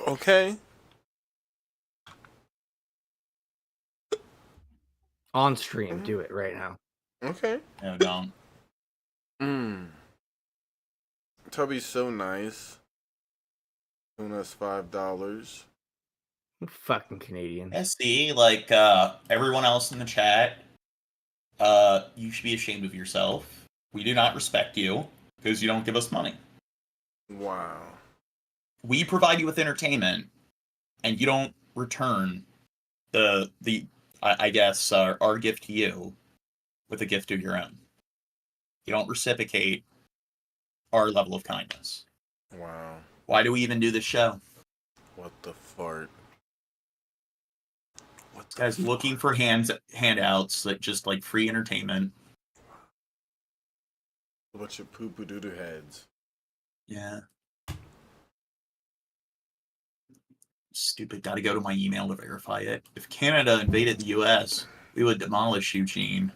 Okay. On stream, do it right now. Okay. No, don't. Tubby's so nice. Giving us $5. Fucking Canadian. Yeah, see, like, everyone else in the chat, you should be ashamed of yourself. We do not respect you because you don't give us money. Wow. We provide you with entertainment, and you don't return I guess, our gift to you with a gift of your own. You don't reciprocate our level of kindness. Wow. Why do we even do this show? What the fart? This guy's looking for handouts that just like free entertainment. A bunch of poo-poo-doo-doo heads. Yeah. Stupid, gotta go to my email to verify it. If Canada invaded the US, we would demolish you, Gene.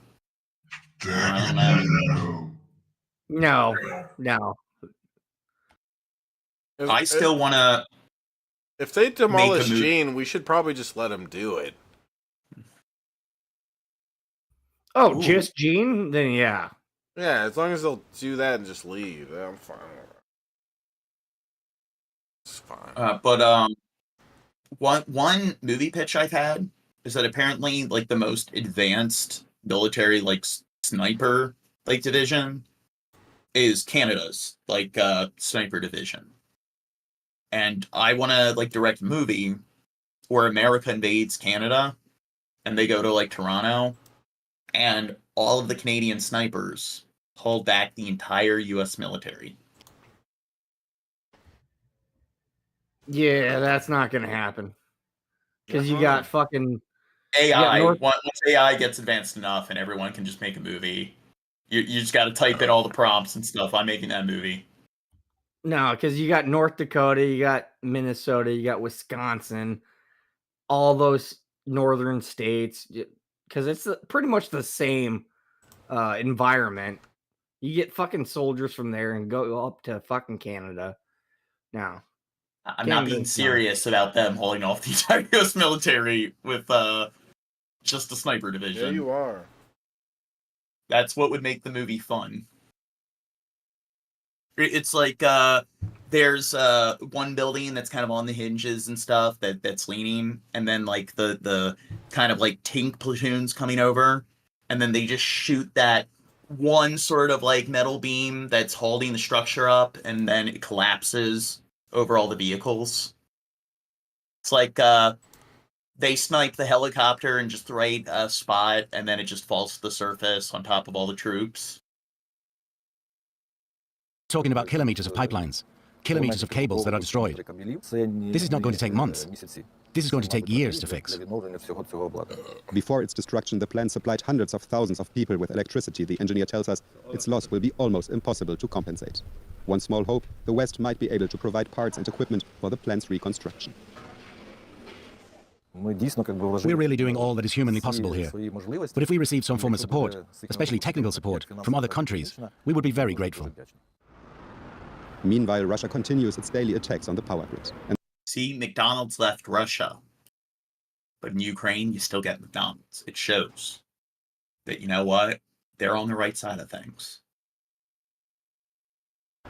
No. I still wanna If they demolish Gene, we should probably just let him do it. Oh, just Gene? Then yeah. Yeah, as long as they'll do that and just leave, I'm fine. It's fine. But one movie pitch I've had is that apparently like the most advanced military like sniper like division is Canada's like sniper division. And I want to like direct a movie where America invades Canada and they go to like Toronto and all of the Canadian snipers hold back the entire US military. Yeah, that's not going to happen. Because you got fucking... AI. Once AI gets advanced enough and everyone can just make a movie, you just got to type in all the prompts and stuff. I'm making that movie. No, because you got North Dakota, you got Minnesota, you got Wisconsin, all those northern states, because it's pretty much the same environment. You get fucking soldiers from there and go up to fucking Canada. Now, I'm not being serious about them holding off the entire U.S. military with just the sniper division. Yeah, you are. That's what would make the movie fun. It's like there's one building that's kind of on the hinges and stuff that's leaning, and then like the kind of like tank platoons coming over, and then they just shoot that one sort of like metal beam that's holding the structure up, and then it collapses over all the vehicles. It's like they snipe the helicopter in just the right spot, and then it just falls to the surface on top of all the troops. Talking about kilometers of pipelines, kilometers of cables that are destroyed. This is not going to take months. This is going to take years to fix. Before its destruction, the plant supplied hundreds of thousands of people with electricity. The engineer tells us its loss will be almost impossible to compensate. One small hope, the West might be able to provide parts and equipment for the plant's reconstruction. We're really doing all that is humanly possible here. But if we receive some form of support, especially technical support, from other countries, we would be very grateful. Meanwhile, Russia continues its daily attacks on the power grid. See, McDonald's left Russia. But in Ukraine, you still get McDonald's. It shows that, you know what? They're on the right side of things.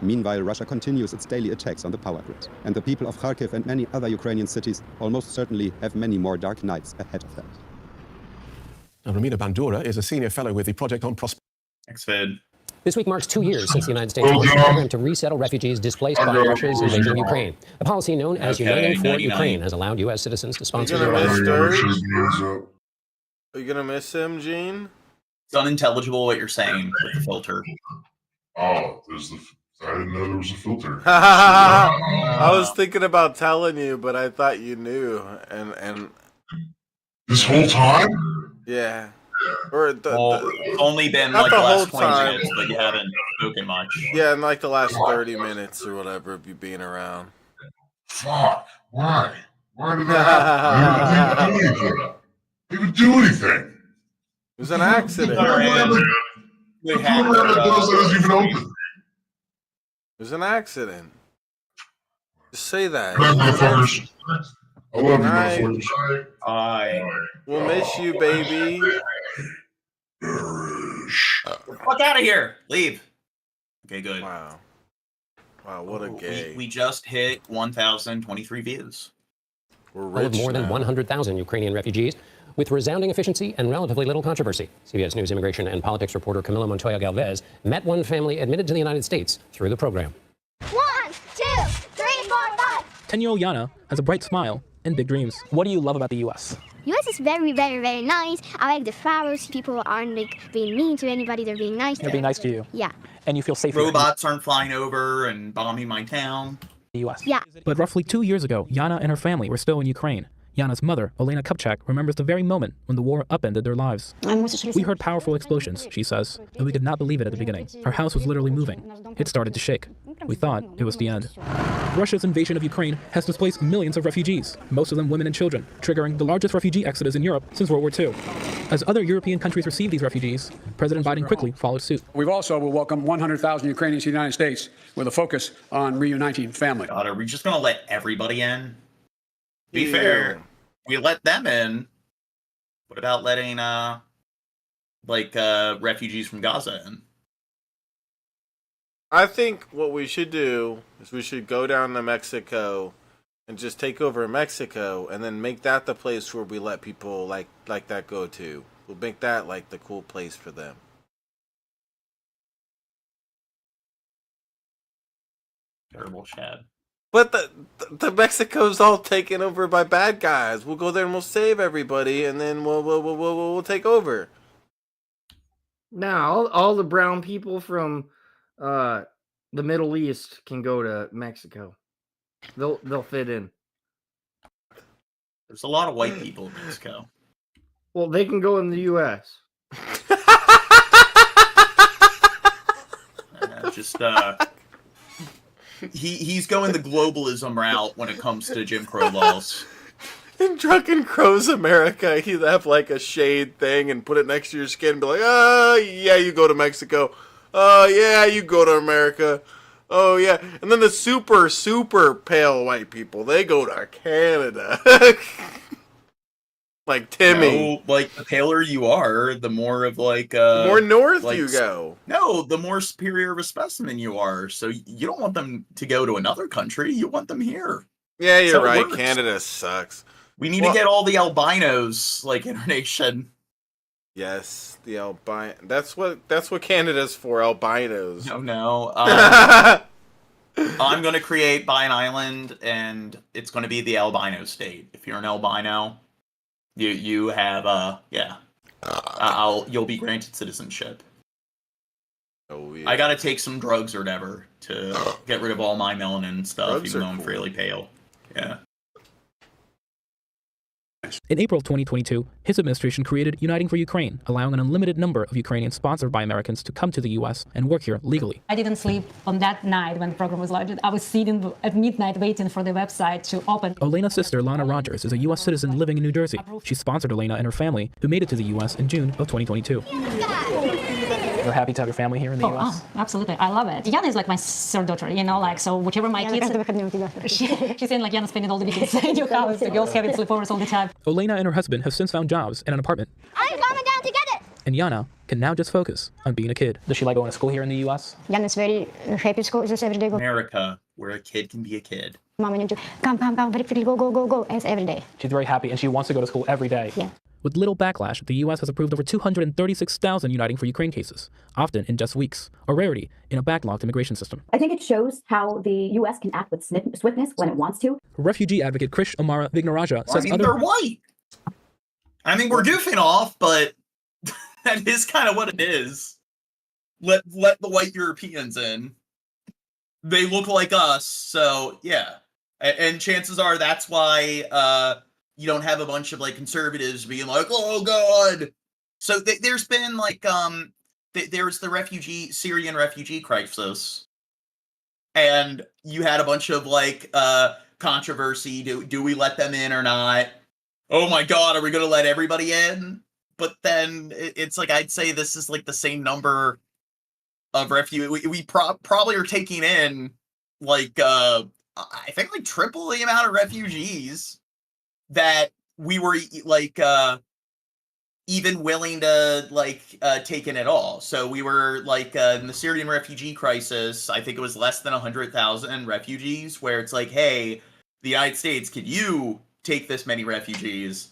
Meanwhile, Russia continues its daily attacks on the power grid. And the people of Kharkiv and many other Ukrainian cities almost certainly have many more dark nights ahead of them. Romina Bandura is a senior fellow with the Project on Prosperity. Thanks, Fed. This week marks 2 years since the United States launched a program to resettle refugees displaced by Russia's invasion of Ukraine. A policy known as Uniting for Ukraine has allowed U.S. citizens to sponsor their own. Are you going to miss him, Gene? It's unintelligible what you're saying with the filter. Oh, I didn't know there was a filter. I was thinking about telling you, but I thought you knew. And this whole time? Yeah. Or only been like the last 20 minutes, but you haven't spoken much. Yeah, in like the last 30 minutes or whatever of you being around. Fuck. Why? Why did that happen? He didn't do anything. It was an accident. The cooler isn't even open. It was an accident. Just say that. Motherfuckers. I love you, motherfuckers. We'll miss you, baby. Fuck out of here. Leave. Okay, good. Wow. Wow, what a gay. We just hit 1,023 views. We're With more than 100,000 Ukrainian refugees, with resounding efficiency and relatively little controversy. CBS News immigration and politics reporter Camila Montoya Galvez met one family admitted to the United States through the program. 1, 2, 3, 4, 5. 10-year-old Yana has a bright smile and big dreams. What do you love about the U.S.? U.S. is very, very, very nice. I like the flowers. People aren't like being mean to anybody. They're being nice. They're being nice to you. Yeah. And you feel safe. Robots aren't flying over and bombing my town. The U.S. Yeah. But roughly 2 years ago, Yana and her family were still in Ukraine. Yana's mother, Olena Kupchak, remembers the very moment when the war upended their lives. We heard powerful explosions, she says, and we could not believe it at the beginning. Our house was literally moving. It started to shake. We thought it was the end. Russia's invasion of Ukraine has displaced millions of refugees, most of them women and children, triggering the largest refugee exodus in Europe since World War II. As other European countries receive these refugees, President Biden quickly followed suit. We've also will welcome 100,000 Ukrainians to the United States with a focus on reuniting family. God, are we just going to let everybody in? Be fair, we let them in. What about letting refugees from Gaza in? I think what we should do is we should go down to Mexico and just take over Mexico, and then make that the place where we let people like that go to. We'll make that like the cool place for them. Terrible, Chad. But the Mexico's all taken over by bad guys. We'll go there and we'll save everybody, and then we'll take over. Now, all the brown people from the Middle East can go to Mexico. They'll fit in. There's a lot of white people in Mexico. Well, they can go in the U.S. He's going the globalism route when it comes to Jim Crow laws. In Drunken Crow's America, he'd have like a shade thing and put it next to your skin and be like, oh, yeah, you go to Mexico. Oh, yeah, you go to America. Oh, yeah. And then the super, super pale white people, they go to Canada. Like Timmy. No, like, the paler you are, the more of like... the more north you go. No, the more superior of a specimen you are. So you don't want them to go to another country. You want them here. Yeah, you're right. Canada sucks. We need to get all the albinos, like, in our nation. Yes, the albino. That's what Canada's for, albinos. No. I'm going to create by an island, and it's going to be the albino state. If you're an albino, you have you'll be granted citizenship. Oh yeah. I got to take some drugs or whatever to get rid of all my melanin and stuff, Drugs even are though I'm cool. fairly pale. Yeah. In April of 2022, his administration created Uniting for Ukraine, allowing an unlimited number of Ukrainians sponsored by Americans to come to the U.S. and work here legally. I didn't sleep on that night when the program was launched. I was sitting at midnight waiting for the website to open. Elena's sister, Lana Rogers, is a U.S. citizen living in New Jersey. She sponsored Elena and her family, who made it to the U.S. in June of 2022. You're happy to have your family here in the U.S.? Oh, absolutely. I love it. Yana is like my third daughter, so whichever my kids... She's saying, Yana spending all the weekends in your house. The girls having sleepovers all the time. Elena and her husband have since found jobs and an apartment. I'm coming down to get it. And Yana can now just focus on being a kid. Does she like going to school here in the U.S.? Yana is very happy at school. Just every day go. America, where a kid can be a kid. Mom, I need to come, very quickly, go. It's every day. She's very happy and she wants to go to school every day. Yeah. With little backlash, the U.S. has approved over 236,000 Uniting for Ukraine cases, often in just weeks, a rarity in a backlogged immigration system. I think it shows how the U.S. can act with swiftness when it wants to. Refugee advocate Krish Amara Vignaraja says they're white. I mean, we're goofing off, but that is kind of what it is. Let the white Europeans in. They look like us, so yeah. And chances are that's why you don't have a bunch of like conservatives being like, "Oh God." So there's been like there's the Syrian refugee crisis, and you had a bunch of like controversy. Do we let them in or not? Oh my God, are we going to let everybody in? But then it's like, I'd say this is like the same number of refugees. We probably are taking in like, I think like triple the amount of refugees that we were like, even willing to like take in at all. So we were like in the Syrian refugee crisis, I think it was less than 100,000 refugees, where it's like, hey, the United States, could you take this many refugees?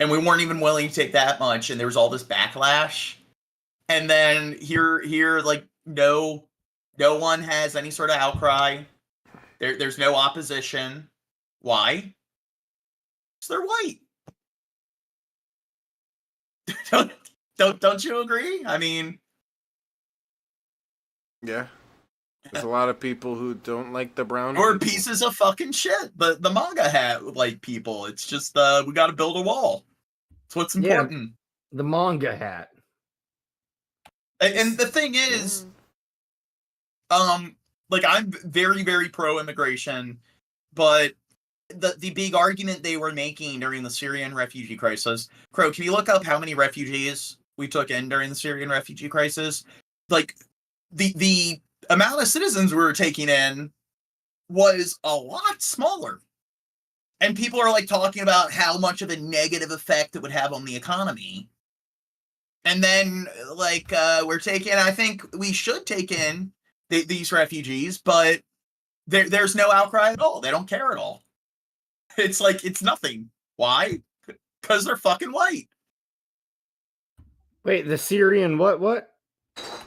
And we weren't even willing to take that much, and there was all this backlash. And then here like no one has any sort of outcry. There's no opposition. Why? Because they're white. Don't you agree? I mean, yeah. There's a lot of people who don't like the brown or people. Pieces of fucking shit. The manga hat like people. It's just we got to build a wall. That's what's important. Yeah, the manga hat. And the thing is, like I'm very, very pro immigration, but the big argument they were making during the Syrian refugee crisis. Crow, can you look up how many refugees we took in during the Syrian refugee crisis? Like the amount of citizens we were taking in was a lot smaller And people are like talking about how much of a negative effect it would have on the economy. And then like I think we should take in these refugees, but there's no outcry at all. They don't care at all. It's like, it's nothing. Why? Because they're fucking white. Wait, the Syrian what?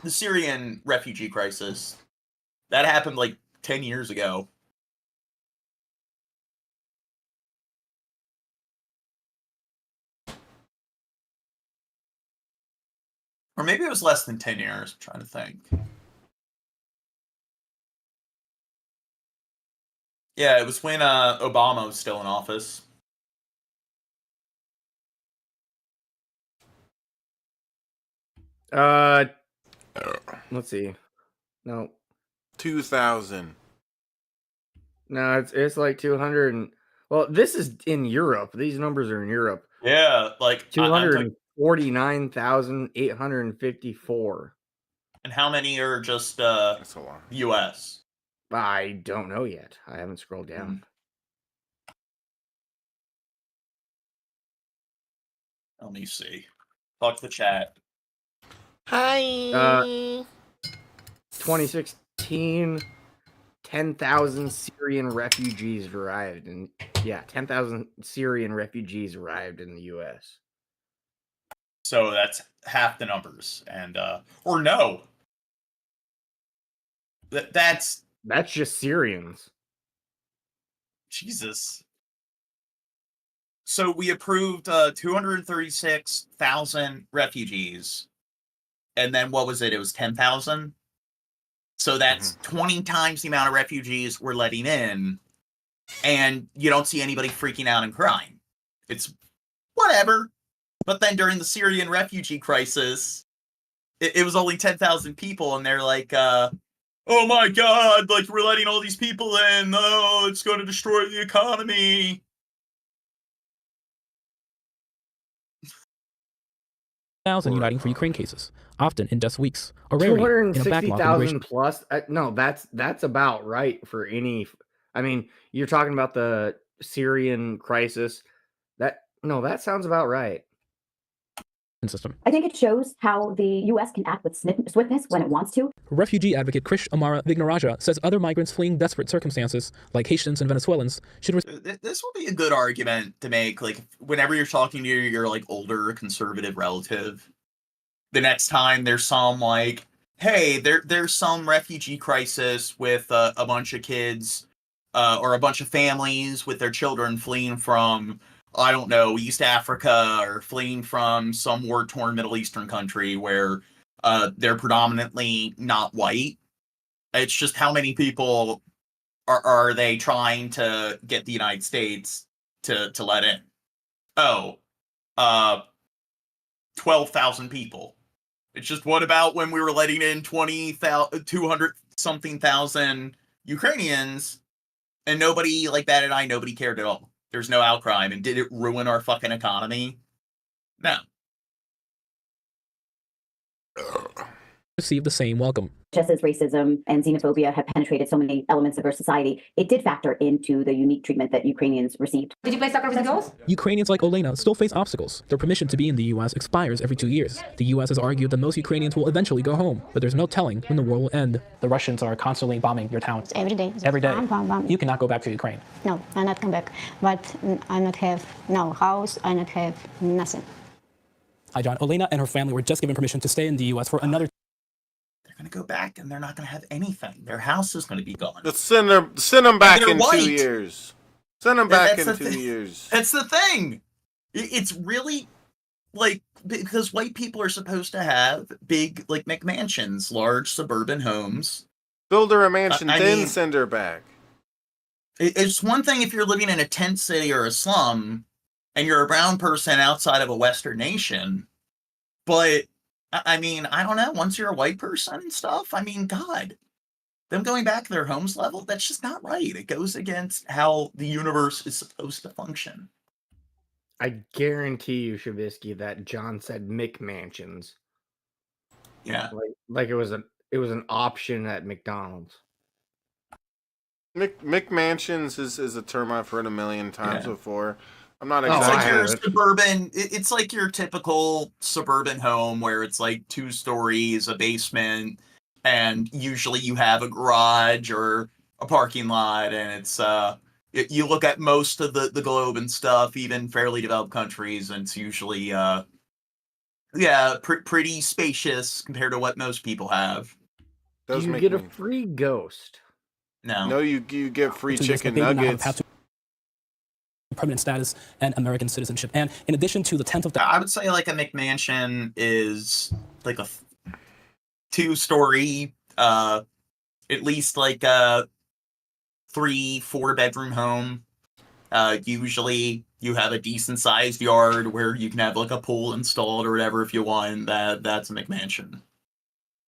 The Syrian refugee crisis. That happened like 10 years ago. Or maybe it was less than 10 years. I'm trying to think. Yeah, it was when Obama was still in office. Let's see. No. 2000. No, it's like 200 and well, this is in Europe. These numbers are in Europe. Yeah, like 249,854. And how many are just That's a lot. US? I don't know yet. I haven't scrolled down. Let me see. Talk to the chat. Hi. 2016, 10,000 Syrian refugees arrived in 10,000 Syrian refugees arrived in the US. So that's half the numbers. And or no. That's just Syrians. Jesus. So we approved 236,000 refugees. And then what was it? It was 10,000. So that's 20 times the amount of refugees we're letting in. And you don't see anybody freaking out and crying. It's whatever. But then during the Syrian refugee crisis, it was only 10,000 people. And they're like, oh my God, like we're letting all these people in. Oh, it's going to destroy the economy. Thousand uniting for Ukraine cases, often in just weeks, a rarity in a backlog of 260,000 plus. No, that's about right for any. I mean, you're talking about the Syrian crisis. That sounds about right. System. I think it shows how the U.S. can act with swiftness when it wants to. Refugee advocate Krish Amara Vignaraja says other migrants fleeing desperate circumstances, like Haitians and Venezuelans, should. This would be a good argument to make, like, whenever you're talking to your like older conservative relative, the next time there's some like, hey, there's some refugee crisis with a bunch of kids, or a bunch of families with their children fleeing from, I don't know, East Africa, or fleeing from some war-torn Middle Eastern country where they're predominantly not white. It's just how many people are they trying to get the United States to let in? 12,000 people. It's just, what about when we were letting in 200-something thousand Ukrainians, and nobody like that and nobody cared at all? There's no outcry, and did it ruin our fucking economy? No. Receive the same welcome. Just as racism and xenophobia have penetrated so many elements of our society, it did factor into the unique treatment that Ukrainians received. Did you play soccer with the girls? Ukrainians like Olena still face obstacles. Their permission to be in the U.S. expires every 2 years. The U.S. has argued that most Ukrainians will eventually go home, but there's no telling when the war will end. The Russians are constantly bombing your town. Every day. Every day. Bomb. You cannot go back to Ukraine. No, I not come back. But I not have no house. I not have nothing. Hi, John. Olena and her family were just given permission to stay in the U.S. for another. They're going to go back, and they're not going to have anything. Their house is going to be gone. Let's send them back in white. 2 years. Send them back in 2 years. That's the thing. It's really, like, because white people are supposed to have big, like, McMansions, large suburban homes. Build her a mansion, then send her back. It's one thing if you're living in a tent city or a slum, and you're a brown person outside of a Western nation, but I mean, I don't know, once you're a white person and stuff, I mean, God, them going back to their homes level, that's just not right. It goes against how the universe is supposed to function. I guarantee you, Shabisky, that John said McMansions. Yeah. Like it was an option at McDonald's. McMansions is a term I've heard a million times before. I'm not It's exactly. like your suburban. It's like your typical suburban home where it's like 2 stories, a basement, and usually you have a garage or a parking lot, and it's you look at most of the globe and stuff, even fairly developed countries, and it's usually pretty spacious compared to what most people have. Do you get a free ghost? No, you get free To this, chicken that they do not have a nuggets. path to permanent status and American citizenship. And in addition to the 10th of I would say like a McMansion is like a 2-story, at least like a 3-4 bedroom home. Usually you have a decent sized yard where you can have like a pool installed or whatever if you want. That's a McMansion.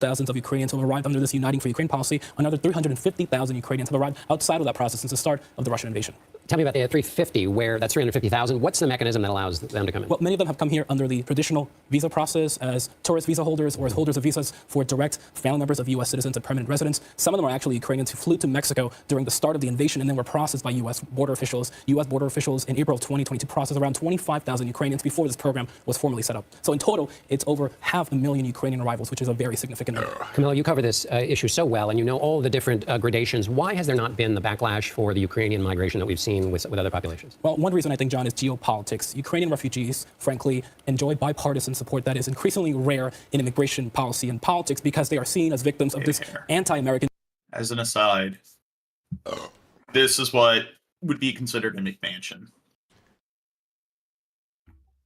thousands of Ukrainians who have arrived under this Uniting for Ukraine policy. Another 350,000 Ukrainians have arrived outside of that process since the start of the Russian invasion. Tell me about the 350, where that's 350,000. What's the mechanism that allows them to come in? Well, many of them have come here under the traditional visa process as tourist visa holders or as holders of visas for direct family members of U.S. citizens and permanent residents. Some of them are actually Ukrainians who flew to Mexico during the start of the invasion and then were processed by U.S. border officials. U.S. border officials in April of 2022 processed around 25,000 Ukrainians before this program was formally set up. So in total, it's over 500,000 Ukrainian arrivals, which is a very significant number. Camilla, you cover this issue so well, and you know all the different gradations. Why has there not been the backlash for the Ukrainian migration that we've seen with other populations? Well, one reason I think, John, is geopolitics. Ukrainian refugees, frankly, enjoy bipartisan support that is increasingly rare in immigration policy and politics because they are seen as victims of this anti-American. As an aside, this is what would be considered a McMansion.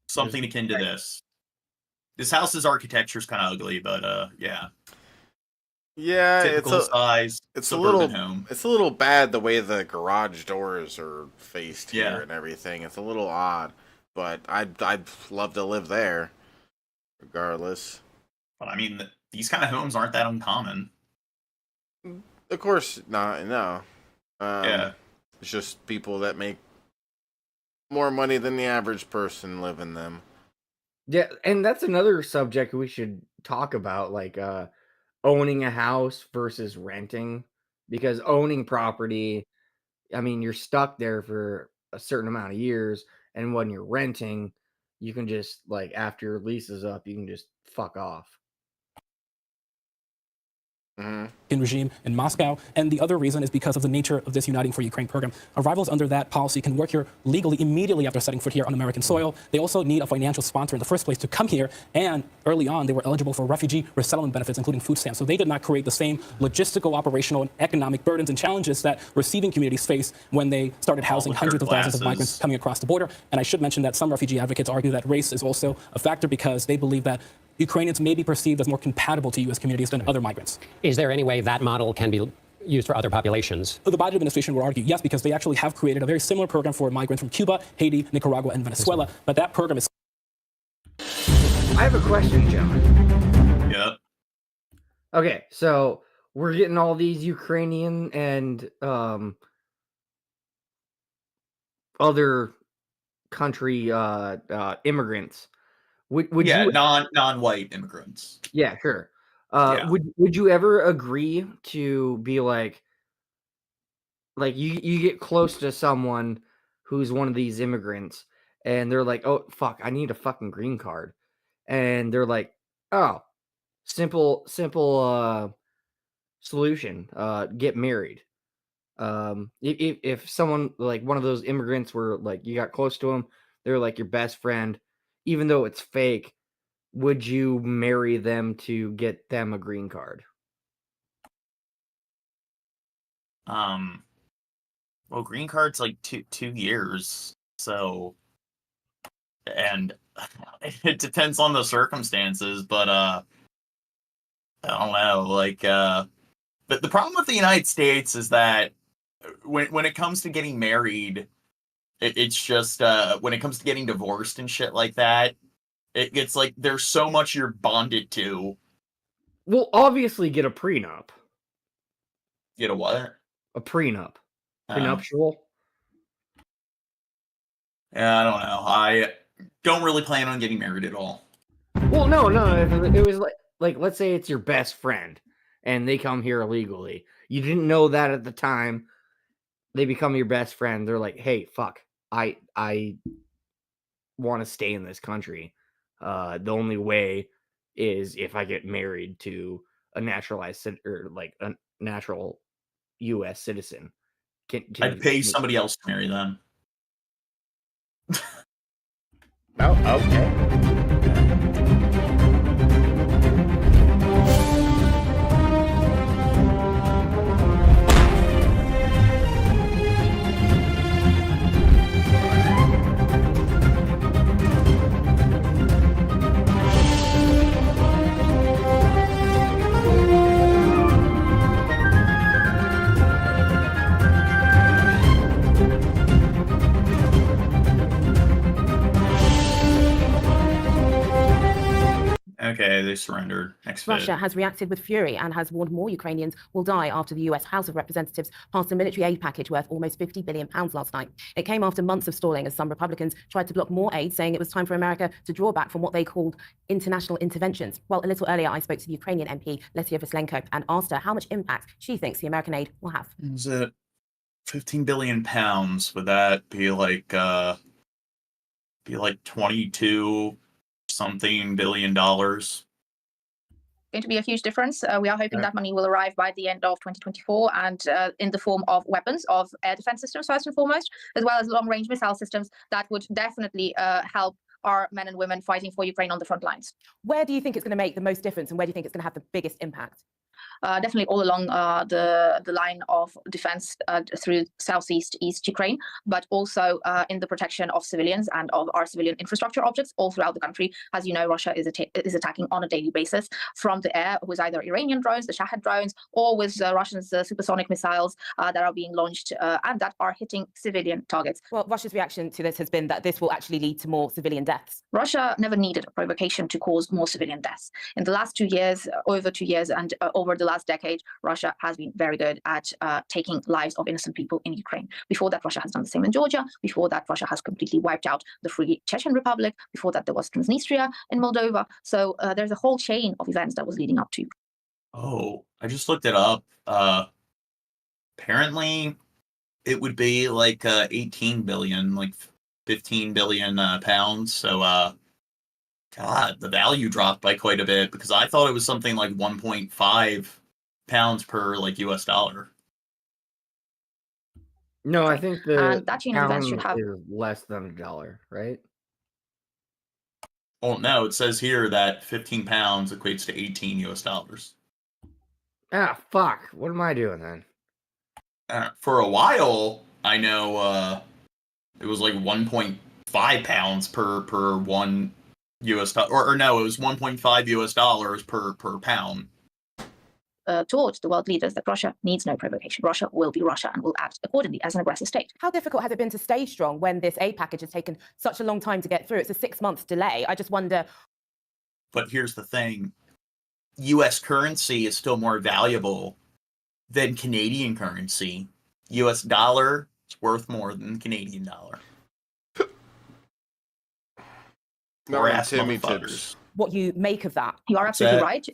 Something akin to this. This house's architecture is kind of ugly, but yeah. Yeah, Typical size. It's suburban home. It's a little bad the way the garage doors are faced here Yeah. and everything. It's a little odd, but I'd love to live there, regardless. But I mean, these kind of homes aren't that uncommon. Of course not. No. Yeah. It's just people that make more money than the average person live in them. Yeah, and that's another subject we should talk about, like owning a house versus renting, because owning property, I mean, you're stuck there for a certain amount of years, and when you're renting, you can just, like, after your lease is up, you can just fuck off. Regime in Moscow. And the other reason is because of the nature of this Uniting for Ukraine program. Arrivals under that policy can work here legally immediately after setting foot here on American soil. They also need a financial sponsor in the first place to come here. And early on, they were eligible for refugee resettlement benefits, including food stamps. So they did not create the same logistical, operational, and economic burdens and challenges that receiving communities face when they started housing hundreds of thousands of migrants coming across the border. And I should mention that some refugee advocates argue that race is also a factor because they believe that Ukrainians may be perceived as more compatible to U.S. communities than other migrants. Is there any way that model can be used for other populations? The Biden administration would argue yes, because they actually have created a very similar program for migrants from Cuba, Haiti, Nicaragua, and Venezuela. But that program is. I have a question, John. Yeah. Okay, so we're getting all these Ukrainian and other country immigrants. Would yeah, you, non-white immigrants. Yeah, sure. Would you ever agree to be like you get close to someone who's one of these immigrants and they're like, oh fuck, I need a fucking green card, and they're like, oh, simple solution, get married. If someone like one of those immigrants were like, you got close to them, they're like your best friend, even though it's fake, would you marry them to get them a green card? Well, green card's like two years, so, and it depends on the circumstances, but I don't know, like, but the problem with the United States is that when it comes to getting married, it's just when it comes to getting divorced and shit like that, it's like there's so much you're bonded to. Well, obviously get a prenup. Get a what? A prenup. Prenuptial. Yeah, I don't know. I don't really plan on getting married at all. Well, no. It was like let's say it's your best friend and they come here illegally. You didn't know that at the time, they become your best friend. They're like, hey, fuck, I want to stay in this country. The only way is if I get married to a naturalized or like a natural U.S. citizen. I'd pay somebody else to marry them. Oh, okay. Okay, they surrendered. Next vid. Russia has reacted with fury and has warned more Ukrainians will die after the US House of Representatives passed a military aid package worth almost £50 billion last night. It came after months of stalling as some Republicans tried to block more aid, saying it was time for America to draw back from what they called international interventions. Well, a little earlier, I spoke to the Ukrainian MP, Lesia Vaslenko, and asked her how much impact she thinks the American aid will have. Is it 15 billion pounds? Would that be like 22 something $billion? Going to be a huge difference. We are hoping that money will arrive by the end of 2024 and in the form of weapons, of air defense systems first and foremost, as well as long-range missile systems that would definitely help our men and women fighting for Ukraine on the front lines. Where do you think it's going to make the most difference, and where do you think it's going to have the biggest impact? Definitely all along the line of defense through southeast East Ukraine, but also in the protection of civilians and of our civilian infrastructure objects all throughout the country. As you know, Russia is attacking on a daily basis from the air with either Iranian drones, the Shahed drones, or with Russians' supersonic missiles that are being launched and that are hitting civilian targets. Well, Russia's reaction to this has been that this will actually lead to more civilian deaths. Russia never needed a provocation to cause more civilian deaths. In the last 2 years, over 2 years, and over the last decade, Russia has been very good at taking lives of innocent people in Ukraine. Before that, Russia has done the same in Georgia. Before that, Russia has completely wiped out the Free Chechen Republic. Before that, there was Transnistria in Moldova. So there's a whole chain of events that was leading up to. Oh, I just looked it up. Apparently, it would be like 18 billion, like 15 billion pounds. So, God, the value dropped by quite a bit because I thought it was something like 1.5 pounds per like US dollar. No, I think the that chain of events should have is less than $1, right? Oh no, it says here that 15 pounds equates to 18 US dollars. Ah, fuck. What am I doing then? For a while, I know it was like 1.5 pounds per 1 US dollar, or no, it was 1.5 US dollars per pound. Towards the world leaders that Russia needs no provocation. Russia will be Russia and will act accordingly as an aggressive state. How difficult has it been to stay strong when this aid package has taken such a long time to get through? It's a 6-month delay. I just wonder. But here's the thing. US currency is still more valuable than Canadian currency. US dollar is worth more than Canadian dollar. Or ask motherfuckers. What you make of that? You are absolutely right.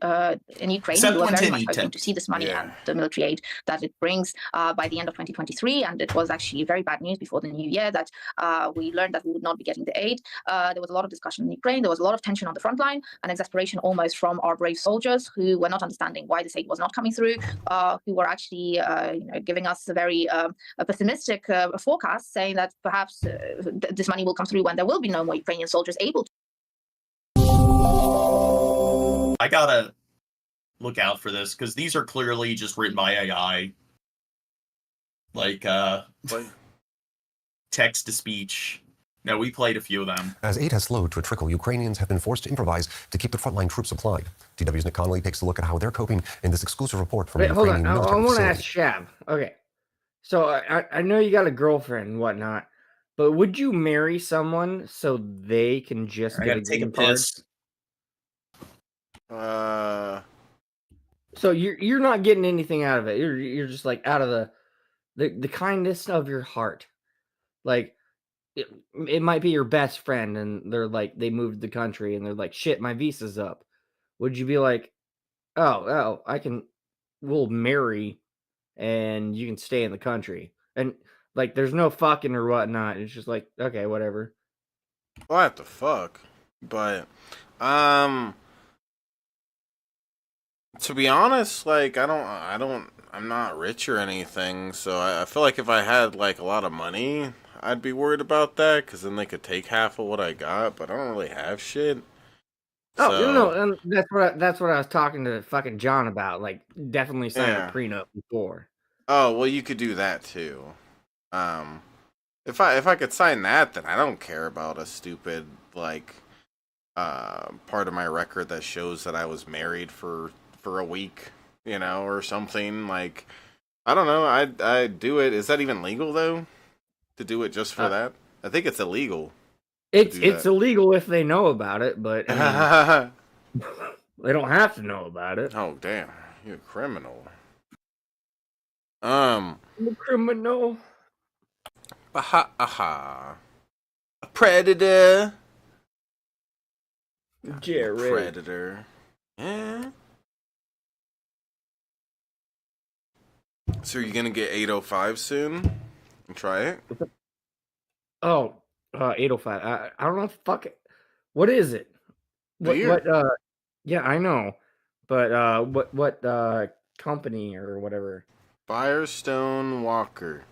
In Ukraine, we were very much hoping to see this money Yeah. and the military aid that it brings by the end of 2023. And it was actually very bad news before the new year that we learned that we would not be getting the aid. There was a lot of discussion in Ukraine. There was a lot of tension on the front line and exasperation almost from our brave soldiers who were not understanding why this aid was not coming through, who were actually giving us a very pessimistic forecast, saying that perhaps this money will come through when there will be no more Ukrainian soldiers able to. I gotta look out for this because these are clearly just written by AI. Like text to speech. No, we played a few of them. As aid has slowed to a trickle, Ukrainians have been forced to improvise to keep the frontline troops supplied. DW's Nick Connolly takes a look at how they're coping in this exclusive report from Wait, hold on. Ukrainian I military want to facility. ask Shab. Okay. So I know you got a girlfriend and whatnot, but would you marry someone so they can just I get gotta a take a green card? piss. So you're not getting anything out of it. You're just like out of the kindness of your heart. Like it might be your best friend and they're like they moved the country and they're like, shit, my visa's up. Would you be like, oh, we'll marry and you can stay in the country? And like, there's no fucking or whatnot. It's just like, okay, whatever. Well, I have to fuck, but to be honest, like I'm not rich or anything, so I feel like if I had like a lot of money, I'd be worried about that, because then they could take half of what I got, but I don't really have shit. Oh, So, no, and that's what I was talking to fucking John about. Like, definitely sign Yeah. a prenup before. Oh, well, you could do that too. If I could sign that, then I don't care about a stupid like part of my record that shows that I was married for a week, or something. Like, I don't know. I'd do it. Is that even legal though? To do it just for that? I think it's illegal. It's illegal if they know about it, but I mean, they don't have to know about it. Oh damn, you're a criminal. I'm a criminal. Aha, aha. A predator. Jared. Predator. Yeah. So are you gonna get 805 soon? And try it? Oh, 805. I don't know. Fuck it. What is it? Beer. Yeah, I know. But what company or whatever? Firestone Walker.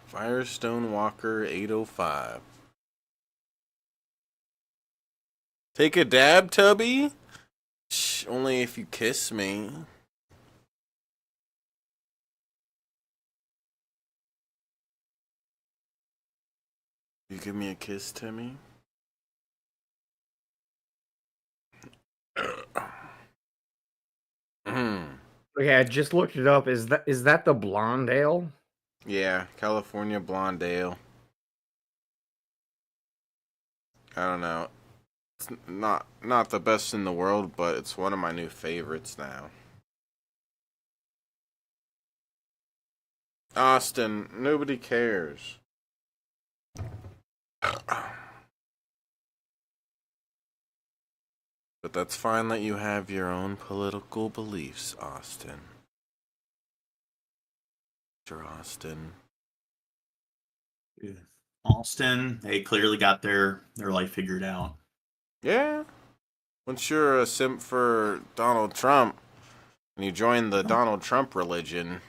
Firestone Walker 805. Take a dab, Tubby? Shh, only if you kiss me. You give me a kiss, Timmy? Okay, I just looked it up. Is that the blonde ale? Yeah, California Blonde Ale. I don't know. It's not the best in the world, but it's one of my new favorites now. Austin, nobody cares. But that's fine that you have your own political beliefs, Austin. Mr. Austin. Austin, they clearly got their life figured out. Yeah. Once you're a simp for Donald Trump and you join the Donald Trump religion,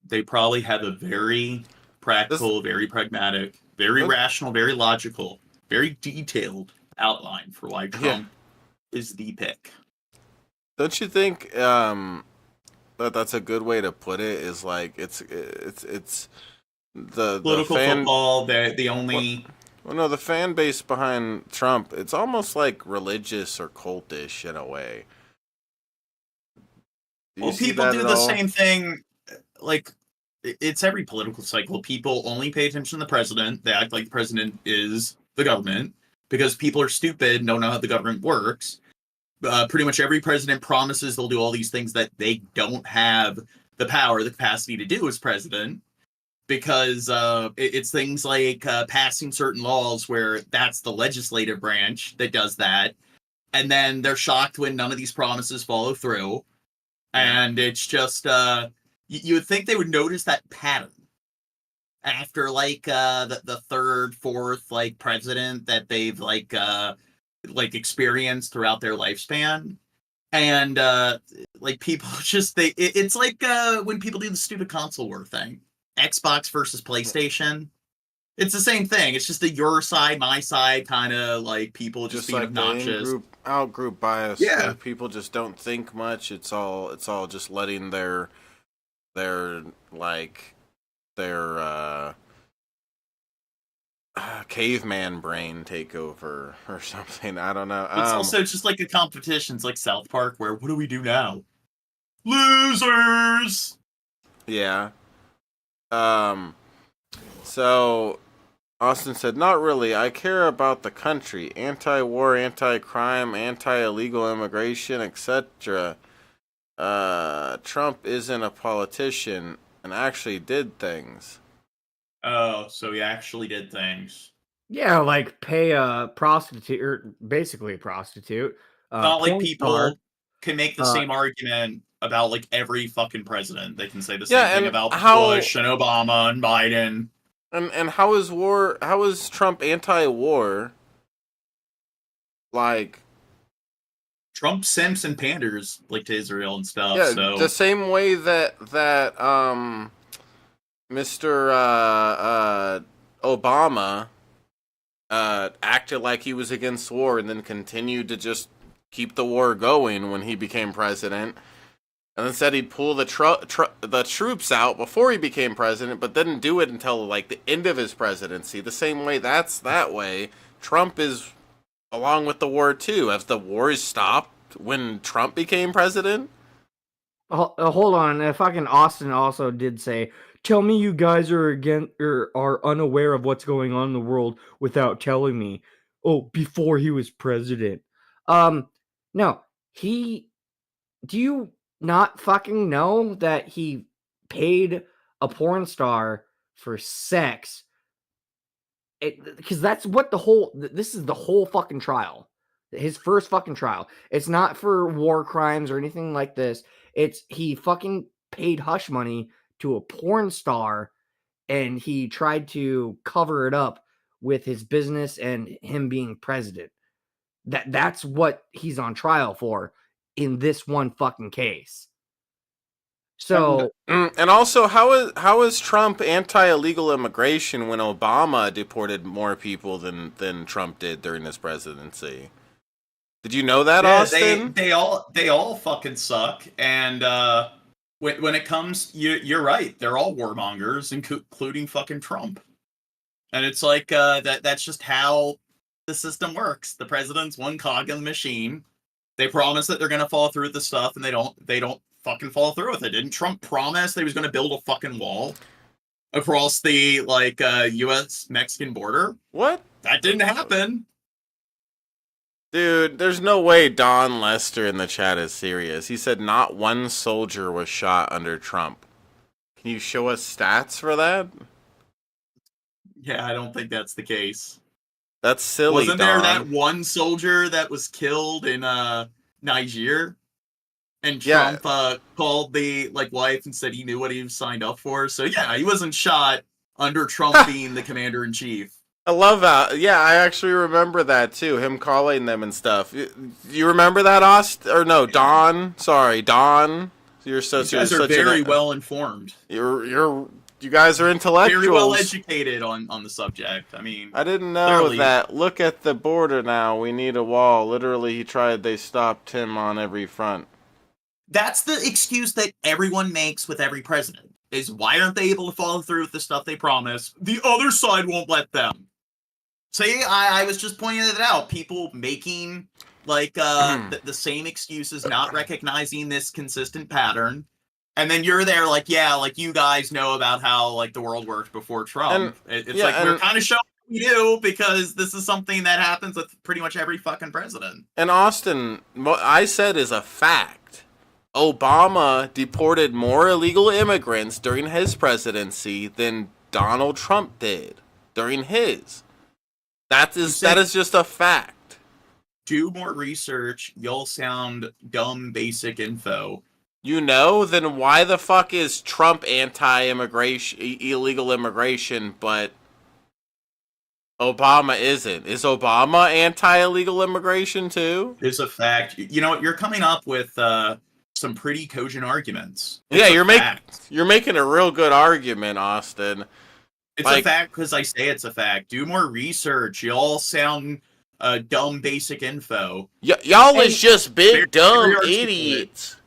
They probably have a very practical, very pragmatic, very rational, very logical, very detailed outline for why Trump is the pick. don't you think that's a good way to put it? Is like it's the Political fan, football. The only well, no, the fan base behind Trump. It's almost like religious or cultish in a way. Well, people do the same thing. Like, it's every political cycle. People only pay attention to the president. They act like the president is the government because people are stupid and don't know how the government works. Pretty much every president promises they'll do all these things that they don't have the power, the capacity to do as president, because it's things like passing certain laws where that's the legislative branch that does that. And then they're shocked when none of these promises follow through. And it's just... you would think they would notice that pattern after like the third, fourth like president that they've like experienced throughout their lifespan, and like people just it's like when people do the stupid console war thing, Xbox versus PlayStation. It's the same thing. It's just the your side, my side kind of like people just being like obnoxious. The out-group bias. Yeah. Like, people just don't think much. It's all just letting their caveman brain take over or something. I don't know. It's also just like a competition. It's like South Park, where what do we do now? Losers. Yeah. So Austin said, "Not really. I care about the country, anti-war, anti-crime, anti-illegal immigration, etc. Trump isn't a politician and actually did things." Oh, so he actually did things. Yeah, like pay a prostitute, or basically a prostitute. Not like porn people star. can make the same argument about like every fucking president. They can say the same thing about how, Bush and Obama and Biden. And how is Trump anti-war? Like, Trump simps and panders like to Israel and stuff. yeah, so the same way that Mr. Obama acted like he was against war and then continued to just keep the war going when he became president, and then said he'd pull the troops out before he became president, but didn't do it until like the end of his presidency. The same way that way, Trump is along with the war too. Have the wars stopped when Trump became president? Hold on, fucking Austin also did say, "Tell me you guys are unaware of what's going on in the world without telling me." Oh, before he was president. No, do you not fucking know that he paid a porn star for sex? Because that's what this is the whole fucking trial. His first fucking trial. It's not for war crimes or anything like this. He fucking paid hush money to a porn star, and he tried to cover it up with his business and him being president. That's what he's on trial for in this one fucking case. So, and also, how is Trump anti-illegal immigration when Obama deported more people than Trump did during his presidency? Did you know that, Austin? They all fucking suck. And when it comes, you're right. They're all warmongers, including fucking Trump. And it's like that's just how the system works. The president's one cog in the machine. They promise that they're gonna follow through with the stuff, and they don't fucking follow through with it. Didn't Trump promise that he was gonna build a fucking wall across the U.S.-Mexican border? What? That didn't happen. Dude, there's no way Don Lester in the chat is serious. He said not one soldier was shot under Trump. Can you show us stats for that? Yeah, I don't think that's the case. That's silly, Wasn't there that one soldier that was killed in Niger? And Trump called the wife and said he knew what he was signed up for. So yeah, he wasn't shot under Trump being the commander-in-chief. I love that. Yeah, I actually remember that too. Him calling them and stuff. You remember that, Austin? Or no, Don? Sorry, Don. You guys are very well informed. You guys are intellectuals. Very well educated on the subject. I mean, I didn't know that. Look at the border now. We need a wall. Literally, they stopped him on every front. That's the excuse that everyone makes with every president. Is why aren't they able to follow through with the stuff they promise? The other side won't let them. See, I was just pointing it out. People making the same excuses, not recognizing this consistent pattern. And then you're there you guys know about how the world worked before Trump. We're kind of showing we do because this is something that happens with pretty much every fucking president. And Austin, what I said is a fact. Obama deported more illegal immigrants during his presidency than Donald Trump did during his. That is just a fact. Do more research. You'll sound dumb basic info. You know, then why the fuck is Trump anti-immigration, illegal immigration, but Obama isn't? Is Obama anti-illegal immigration too? It's a fact. You know what? You're coming up with some pretty cogent arguments. You're making a real good argument, Austin. It's a fact because I say it's a fact. Do more research. Y'all sound dumb basic info. Y'all is just big dumb idiots.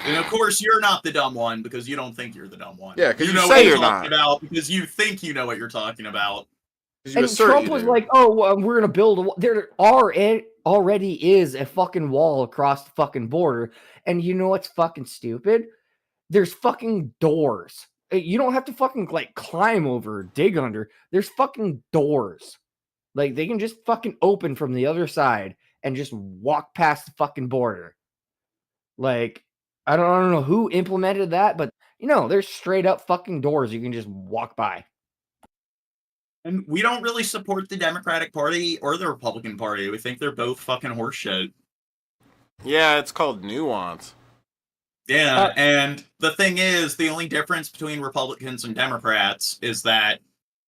And of course, you're not the dumb one because you don't think you're the dumb one. Yeah, because you know say what you're talking not. About because you think you know what you're talking about. And Trump was like, "Oh, we're gonna build a wall." There already is a fucking wall across the fucking border, and you know what's fucking stupid? There's fucking doors. You don't have to fucking climb over, dig under. There's fucking doors. They can just fucking open from the other side and just walk past the fucking border. I don't know who implemented that, but there's straight up fucking doors you can just walk by. And we don't really support the Democratic Party or the Republican Party. We think they're both fucking horseshit. Yeah, it's called nuance. Yeah, and the thing is, the only difference between Republicans and Democrats is that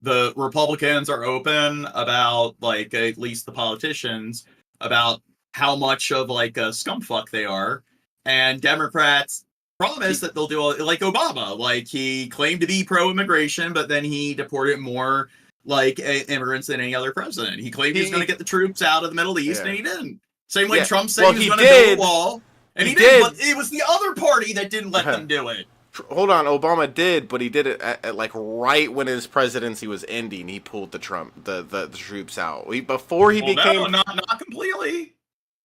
the Republicans are open about, like, at least the politicians, about how much of, like, a scumfuck they are, and Democrats promise that they'll do, like Obama. Like, he claimed to be pro-immigration, but then he deported more, like, immigrants than any other president. He claimed he was going to get the troops out of the Middle East, and he didn't. Same way Trump said he was going to build a wall. And he did, but it was the other party that didn't let them do it. Hold on, Obama did, but he did it at like right when his presidency was ending. He pulled the troops out. Before he became no, not completely.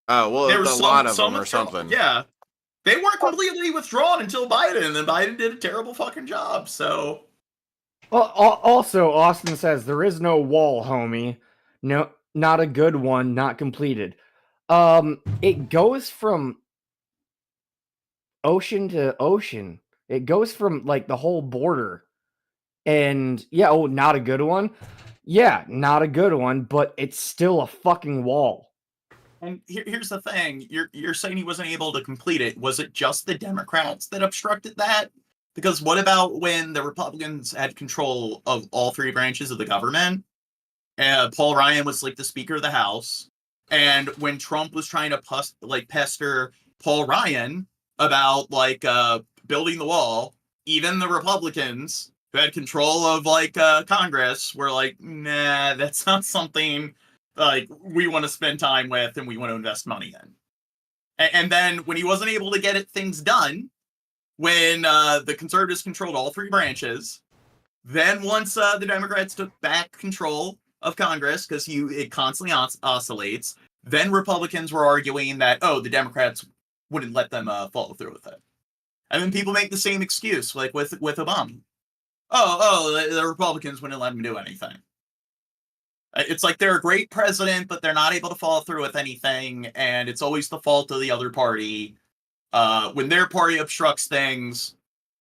Oh well, There a was lot of some them or something. Yeah, they weren't completely withdrawn until Biden, and then Biden did a terrible fucking job. So, well, also Austin says there is no wall, homie. No, not a good one, not completed. It goes from ocean to ocean. It goes from like the whole border. And yeah, not a good one. Yeah, not a good one, but it's still a fucking wall. and here's the thing: you're saying he wasn't able to complete it. Was it just the Democrats that obstructed that? Because what about when the Republicans had control of all three branches of the government? Paul Ryan was like the Speaker of the House, and when Trump was trying to pester Paul Ryan about building the wall, even the Republicans who had control of Congress were like, nah, that's not something we want to spend time with and we want to invest money in. And then when he wasn't able to get things done, when the conservatives controlled all three branches, then once the Democrats took back control of Congress, because it constantly oscillates, then Republicans were arguing that, the Democrats wouldn't let them follow through with it. And then people make the same excuse, like with Obama. The Republicans wouldn't let him do anything. It's like they're a great president, but they're not able to follow through with anything, and it's always the fault of the other party. When their party obstructs things,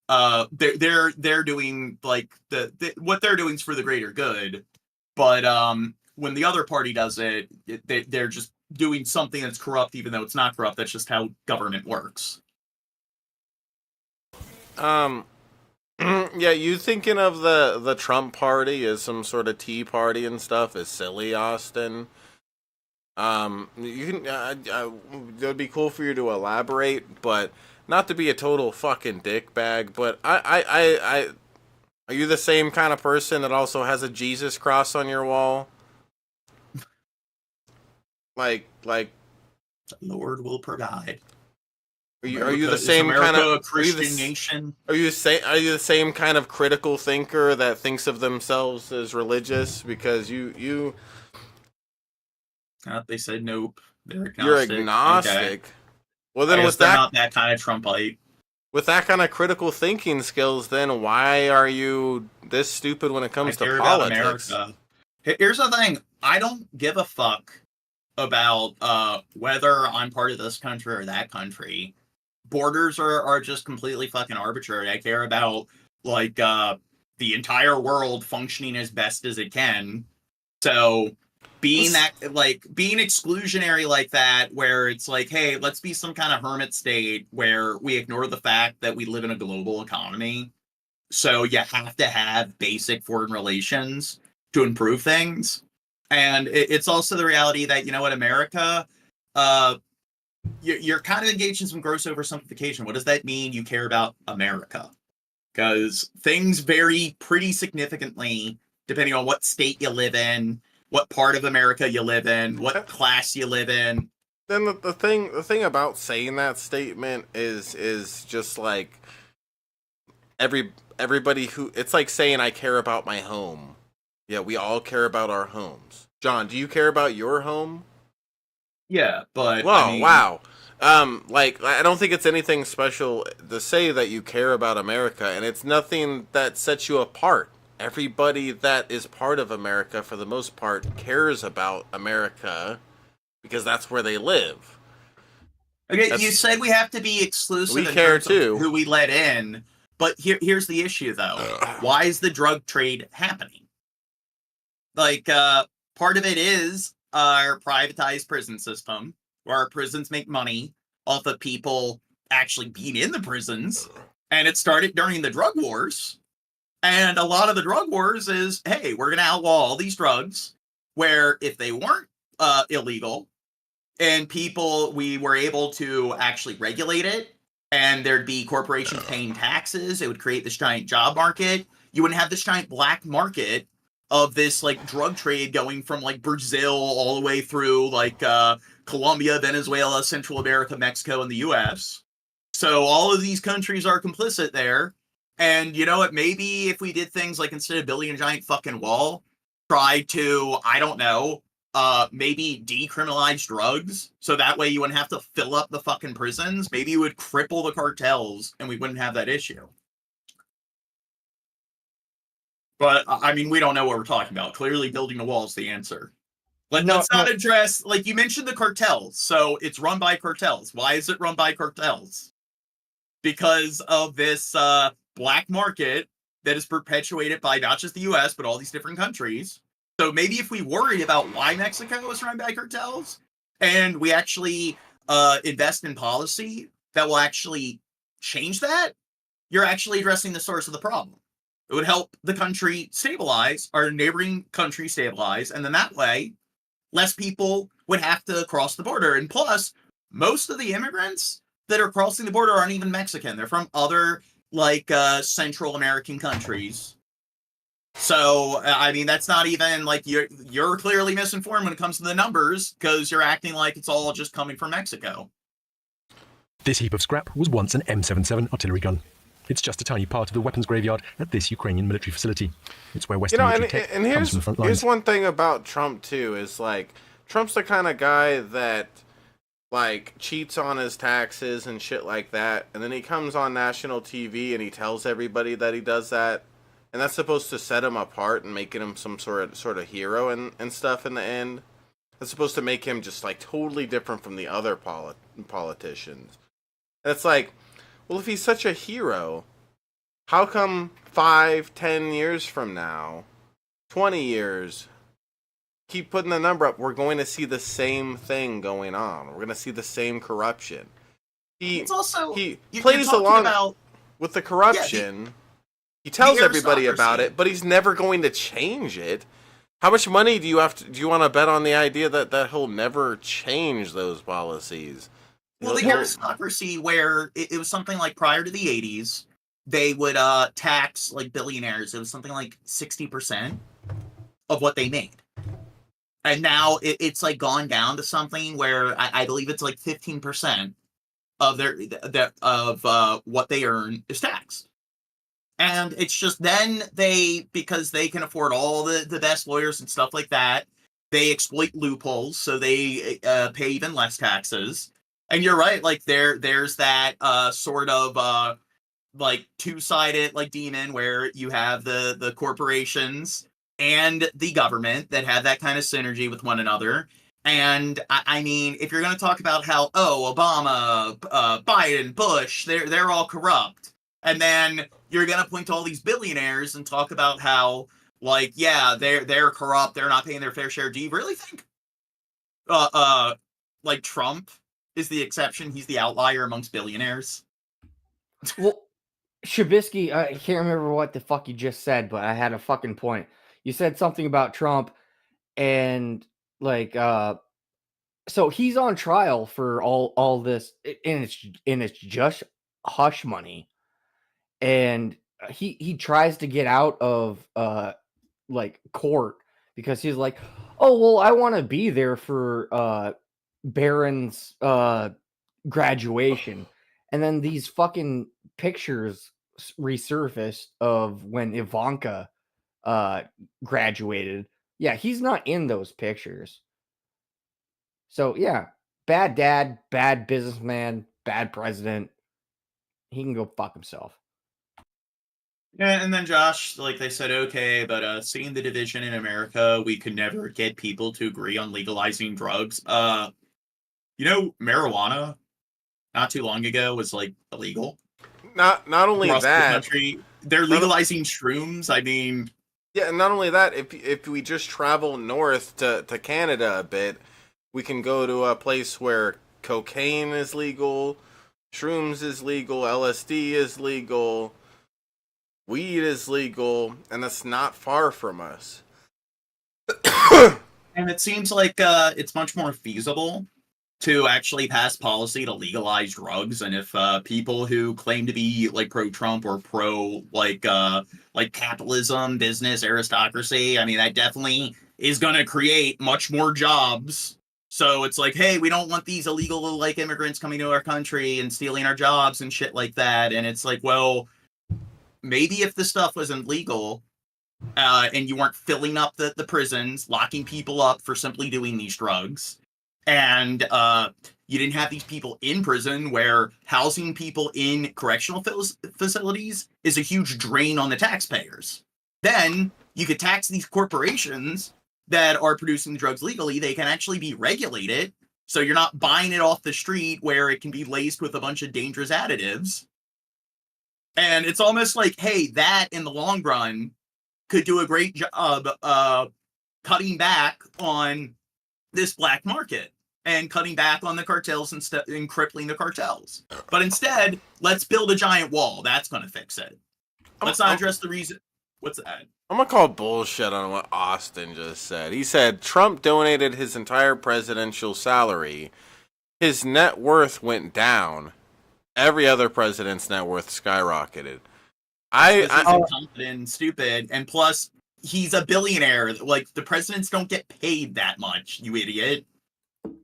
they're doing what they're doing is for the greater good. But when the other party does it, they're just doing something that's corrupt, even though it's not corrupt. That's just how government works. Yeah, you thinking of the Trump party as some sort of Tea Party and stuff is silly, Austin. You can it would be cool for you to elaborate, but not to be a total fucking dickbag. But I are you the same kind of person that also has a Jesus cross on your wall? Like the Lord will provide. Are you the same kind of Christian nation? Are you the same kind of critical thinker that thinks of themselves as religious? Because you they said nope. They're agnostic. You're agnostic. Okay. Well, then with that not that kind of Trumpite. With that kind of critical thinking skills, then why are you this stupid when it comes to politics? America. Here's the thing: I don't give a fuck about whether I'm part of this country or that country. Borders are just completely fucking arbitrary. I care about the entire world functioning as best as it can. So being exclusionary like that, where it's like, hey, let's be some kind of hermit state where we ignore the fact that we live in a global economy. So you have to have basic foreign relations to improve things. And it's also the reality that, America, you're kind of engaged in some gross oversimplification. What does that mean you care about America? Because things vary pretty significantly depending on what state you live in, what part of America you live in, what class you live in. Then the thing about saying that statement is just like everybody who, it's like saying I care about my home. Yeah, we all care about our homes. John, do you care about your home? Yeah, but wow. I don't think it's anything special to say that you care about America, and it's nothing that sets you apart. Everybody that is part of America, for the most part, cares about America because that's where they live. Okay, you said we have to be exclusive. We care too. Who we let in, but here's the issue though. Why is the drug trade happening? Part of it is our privatized prison system, where our prisons make money off of people actually being in the prisons. And it started during the drug wars. And a lot of the drug wars is, hey, we're going to outlaw all these drugs where if they weren't illegal and we were able to actually regulate it, and there'd be corporations paying taxes, it would create this giant job market. You wouldn't have this giant black market of this like drug trade going from like Brazil all the way through like Colombia, Venezuela, Central America, Mexico, and the US. So all of these countries are complicit there. And you know what? Maybe if we did things like instead of building a giant fucking wall, try to, I don't know, maybe decriminalize drugs. So that way you wouldn't have to fill up the fucking prisons. Maybe you would cripple the cartels and we wouldn't have that issue. But, I mean, we don't know what we're talking about. Clearly, building a wall is the answer. Let's not address, like, you mentioned the cartels. So, it's run by cartels. Why is it run by cartels? Because of this black market that is perpetuated by not just the U.S., but all these different countries. So, maybe if we worry about why Mexico is run by cartels, and we actually invest in policy that will actually change that, you're actually addressing the source of the problem. It would help the country stabilize, our neighboring country stabilize, and then that way, less people would have to cross the border. And plus, most of the immigrants that are crossing the border aren't even Mexican. They're from other, like, Central American countries. So, I mean, that's not even, like, you're clearly misinformed when it comes to the numbers, because you're acting like it's all just coming from Mexico. This heap of scrap was once an M77 artillery gun. It's just a tiny part of the weapons graveyard at this Ukrainian military facility. It's where Western military tech comes from the front lines. Here's one thing about Trump, too, is, like, Trump's the kind of guy that, like, cheats on his taxes and shit like that, and then he comes on national TV and he tells everybody that he does that, and that's supposed to set him apart and making him some sort of hero and stuff in the end. That's supposed to make him just, like, totally different from the other politicians. And it's like, well, if he's such a hero, how come 5, 10 years from now, 20 years, keep putting the number up, we're going to see the same thing going on. We're going to see the same corruption. He plays along with the corruption. Yeah, he tells everybody about it, but he's never going to change it. How much money do you want to bet on the idea that he'll never change those policies? Well, the aristocracy, where it was something like prior to the 80s, they would tax like billionaires. It was something like 60% of what they made. And now it's like gone down to something where I believe it's like 15% of what they earn is taxed. And it's just then because they can afford all the best lawyers and stuff like that, they exploit loopholes, so they pay even less taxes. And you're right, like there's that sort of like two-sided like demon where you have the corporations and the government that have that kind of synergy with one another. And I mean, if you're going to talk about how Obama, Biden, Bush, they're all corrupt, and then you're going to point to all these billionaires and talk about how like they're corrupt, they're not paying their fair share. Do you really think like Trump is the exception? He's the outlier amongst billionaires. Well, Shabisky, I can't remember what the fuck you just said, but I had a fucking point. You said something about Trump and like so he's on trial for all this, and it's just hush money. And he tries to get out of like court because he's like, "Oh, well, I want to be there for Barron's graduation." And then these fucking pictures resurfaced of when Ivanka graduated. Yeah, he's not in those pictures. So yeah, bad dad, bad businessman, bad president. He can go fuck himself. Yeah, and then Josh, like they said, okay, but seeing the division in America, we could never get people to agree on legalizing drugs. You know, marijuana not too long ago was like illegal. Not only across that, the country. They're legalizing shrooms. I mean, yeah, and not only that, if we just travel north to Canada a bit, we can go to a place where cocaine is legal, Shrooms is legal, LSD is legal, weed is legal, and that's not far from us. And it seems like it's much more feasible to actually pass policy to legalize drugs. And if people who claim to be like pro-Trump or pro like capitalism, business, aristocracy, I mean, that definitely is going to create much more jobs. So it's like, hey, we don't want these illegal like immigrants coming to our country and stealing our jobs and shit like that. And it's like, well, maybe if the stuff wasn't legal, and you weren't filling up the prisons, locking people up for simply doing these drugs, and you didn't have these people in prison, where housing people in correctional facilities is a huge drain on the taxpayers. Then you could tax these corporations that are producing the drugs legally. They can actually be regulated, so you're not buying it off the street where it can be laced with a bunch of dangerous additives. And it's almost like, hey, that in the long run could do a great job cutting back on this black market and cutting back on the cartels and crippling the cartels. But instead, let's build a giant wall. That's going to fix it. Let's not address the reason. What's that? I'm going to call bullshit on what Austin just said. He said Trump donated his entire presidential salary. His net worth went down. Every other president's net worth skyrocketed. He's incompetent and stupid, and plus he's a billionaire. Like, the presidents don't get paid that much, you idiot.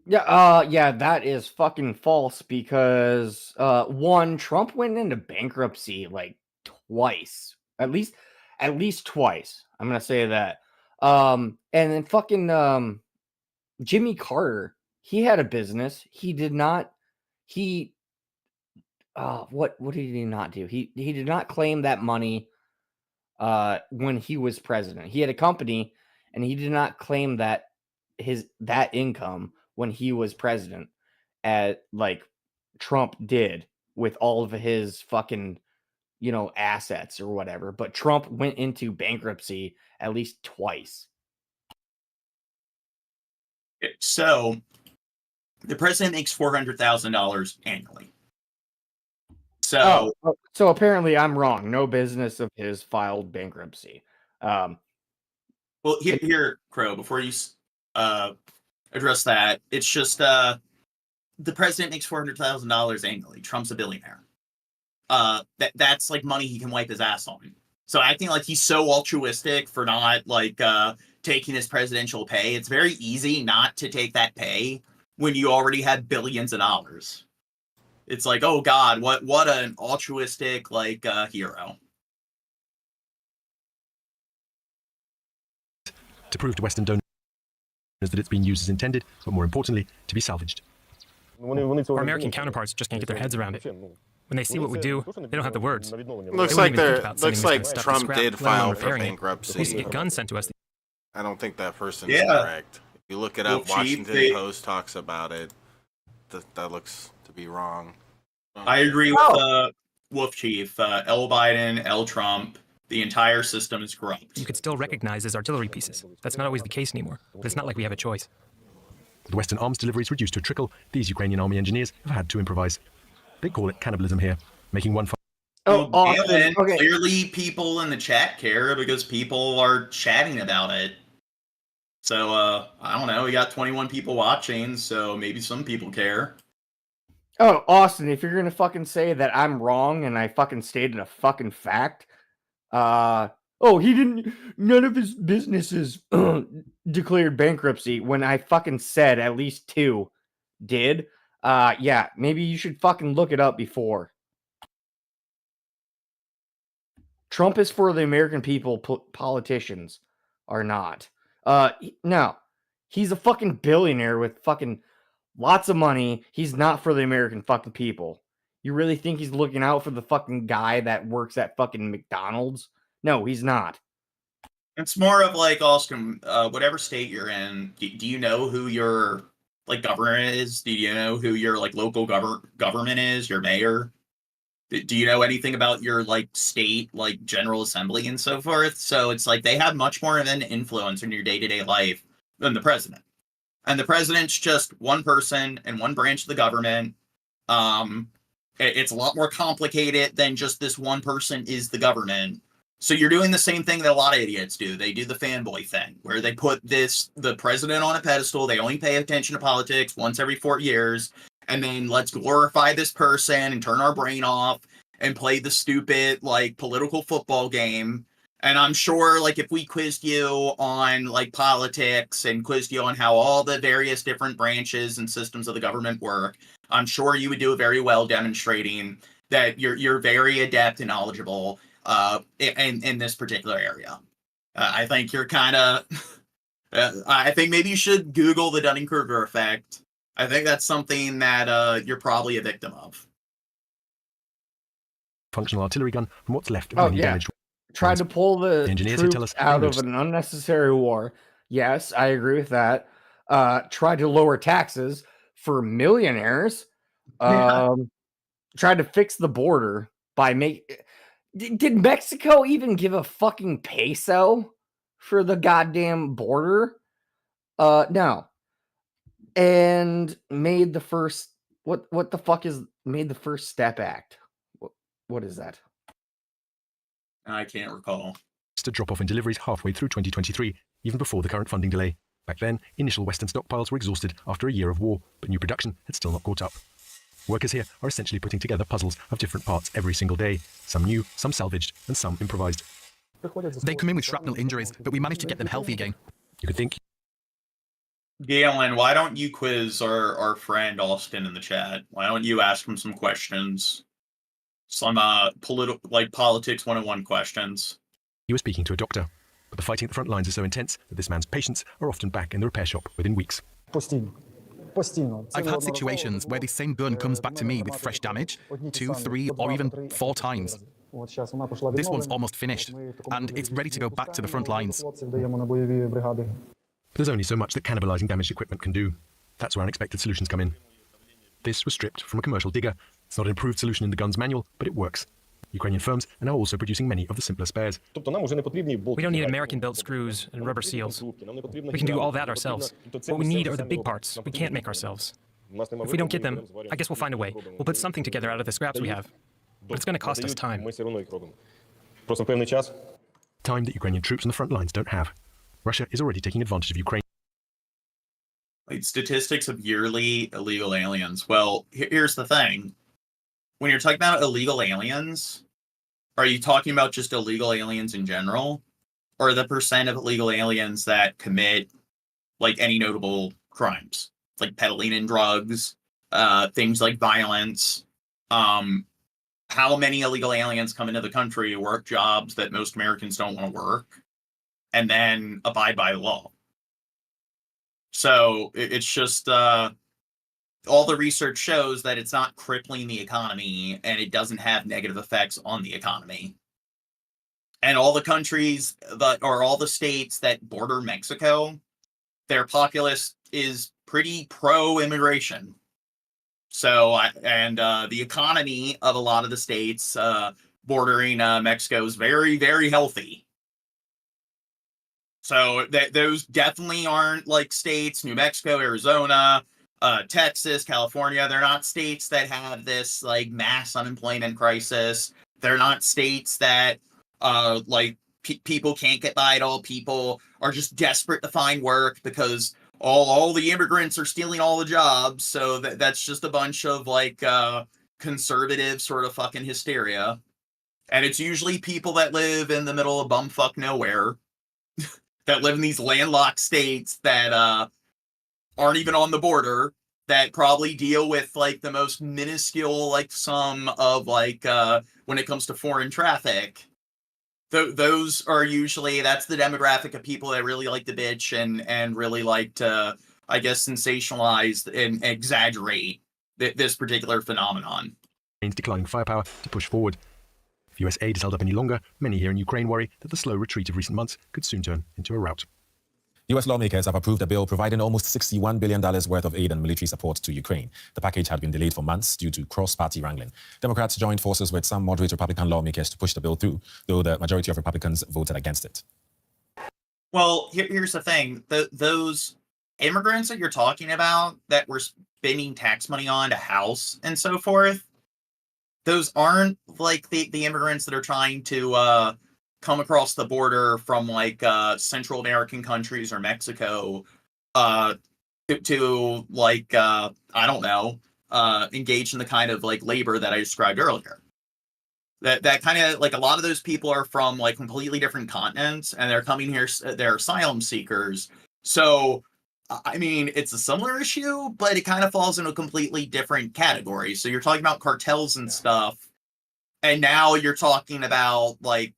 Yeah, that is fucking false, because one, Trump went into bankruptcy like twice. At least twice. I'm gonna say that. And then fucking Jimmy Carter, he had a business. He did not what did he not do? He did not claim that money when he was president. He had a company, and he did not claim that income when he was president, like Trump did with all of his fucking, assets or whatever. But Trump went into bankruptcy at least twice. So the president makes $400,000 annually. So apparently I'm wrong. No business of his filed bankruptcy. Well, here, Crow, before you address that, it's just the president makes $400,000 annually. Trump's a billionaire. That's like money he can wipe his ass on. So acting like he's so altruistic for not like taking his presidential pay, it's very easy not to take that pay when you already have billions of dollars. It's like, oh God, what an altruistic like hero. To prove to Western donors that it's been used as intended, but more importantly, to be salvaged. Our American counterparts just can't get their heads around it. When they see what we do, they don't have the words. Looks like Trump did file for bankruptcy. We used to get guns sent to us. I don't think that person is correct. If you look it up, Washington Post talks about it. That looks to be wrong. I agree with Wolf Chief. L. Biden, L. Trump, the entire system is corrupt. You could still recognize as artillery pieces. That's not always the case anymore, but it's not like we have a choice. With Western arms deliveries reduced to a trickle, these Ukrainian army engineers have had to improvise. They call it cannibalism here, making one... Okay. Clearly people in the chat care because people are chatting about it. So, I don't know, we got 21 people watching, so maybe some people care. Oh, Austin, if you're gonna fucking say that I'm wrong and I fucking stated a fucking fact, none of his businesses declared bankruptcy when I fucking said at least 2 did, yeah, maybe you should fucking look it up before. Trump is for the American people, politicians are not. No, he's a fucking billionaire with fucking lots of money. He's not for the American fucking people. You really think he's looking out for the fucking guy that works at fucking McDonald's? No, he's not. It's more of like, Austin, whatever state you're in, do you know who your like governor is? Do you know who your like local government is? Your mayor? Do you know anything about your like state, like General Assembly and so forth? So it's like they have much more of an influence in your day-to-day life than the president. And the president's just one person and one branch of the government. It's a lot more complicated than just this one person is the government. So you're doing the same thing that a lot of idiots do. They do the fanboy thing, where they put the president on a pedestal. They only pay attention to politics once every 4 years. And then let's glorify this person and turn our brain off and play the stupid, like, political football game. And I'm sure, like, if we quizzed you on, like, politics and quizzed you on how all the various different branches and systems of the government work, I'm sure you would do very well demonstrating that you're very adept and knowledgeable in this particular area. I think you're kind of... I think maybe you should Google the Dunning-Kruger effect. I think that's something that you're probably a victim of. Functional artillery gun from what's left of many damaged. Tried to pull the engineers troops tell us out of an unnecessary war. Yes, I agree with that. Tried to lower taxes for millionaires. Tried to fix the border by Did Mexico even give a fucking peso for the goddamn border? No. And made the first what the fuck is made the First Step Act? What is that? I can't recall. To drop off in deliveries halfway through 2023, even before the current funding delay. Back then, initial Western stockpiles were exhausted after a year of war, but new production had still not caught up. Workers here are essentially putting together puzzles of different parts every single day, some new, some salvaged, and some improvised. They come in with shrapnel injuries, but we managed to get them healthy again. You could think. Galen, why don't you quiz our friend Austin in the chat? Why don't you ask him some questions? Some politics 101 questions. He was speaking to a doctor, but the fighting at the front lines is so intense that this man's patients are often back in the repair shop within weeks. I've had situations where the same gun comes back to me with fresh damage, 2, 3, or even 4 times. This one's almost finished, and it's ready to go back to the front lines. There's only so much that cannibalizing damaged equipment can do. That's where unexpected solutions come in. This was stripped from a commercial digger. It's not an improved solution in the gun's manual, but it works. Ukrainian firms are now also producing many of the simpler spares. We don't need American-built screws and rubber seals. We can do all that ourselves. What we need are the big parts we can't make ourselves. If we don't get them, I guess we'll find a way. We'll put something together out of the scraps we have. But it's going to cost us time. Time that Ukrainian troops on the front lines don't have. Russia is already taking advantage of Ukraine. Like statistics of yearly illegal aliens. Well, here's the thing. When you're talking about illegal aliens, are you talking about just illegal aliens in general? Or the percent of illegal aliens that commit, like, any notable crimes? Like peddling in drugs, things like violence. How many illegal aliens come into the country, work jobs that most Americans don't want to work, and then abide by the law? So it's just... all the research shows that it's not crippling the economy and it doesn't have negative effects on the economy. And all the countries or all the states that border Mexico, their populace is pretty pro-immigration. So, the economy of a lot of the states bordering Mexico is very, very healthy. So those definitely aren't like states, New Mexico, Arizona, Texas, California. They're not states that have this like mass unemployment crisis. They're not states that people can't get by at all. People are just desperate to find work because all the immigrants are stealing all the jobs. So that's just a bunch of like conservative sort of fucking hysteria. And it's usually people that live in the middle of bumfuck nowhere that live in these landlocked states that aren't even on the border, that probably deal with like the most minuscule like sum of like when it comes to foreign traffic. Those are usually, that's the demographic of people that really like to bitch and really like to, I guess, sensationalize and exaggerate this particular phenomenon. Declining firepower to push forward. If US aid is held up any longer, many here in Ukraine worry that the slow retreat of recent months could soon turn into a rout. U.S. lawmakers have approved a bill providing almost $61 billion worth of aid and military support to Ukraine. The package had been delayed for months due to cross-party wrangling. Democrats joined forces with some moderate Republican lawmakers to push the bill through, though the majority of Republicans voted against it. Well, here's the thing. Those immigrants that you're talking about that we're spending tax money on to house and so forth, those aren't like the immigrants that are trying to come across the border from like Central American countries or Mexico to like I don't know, engage in the kind of like labor that I described earlier. That kind of like a lot of those people are from like completely different continents and they're coming here, they're asylum seekers. So I mean, it's a similar issue, but it kind of falls in a completely different category. So you're talking about cartels and stuff, and now you're talking about like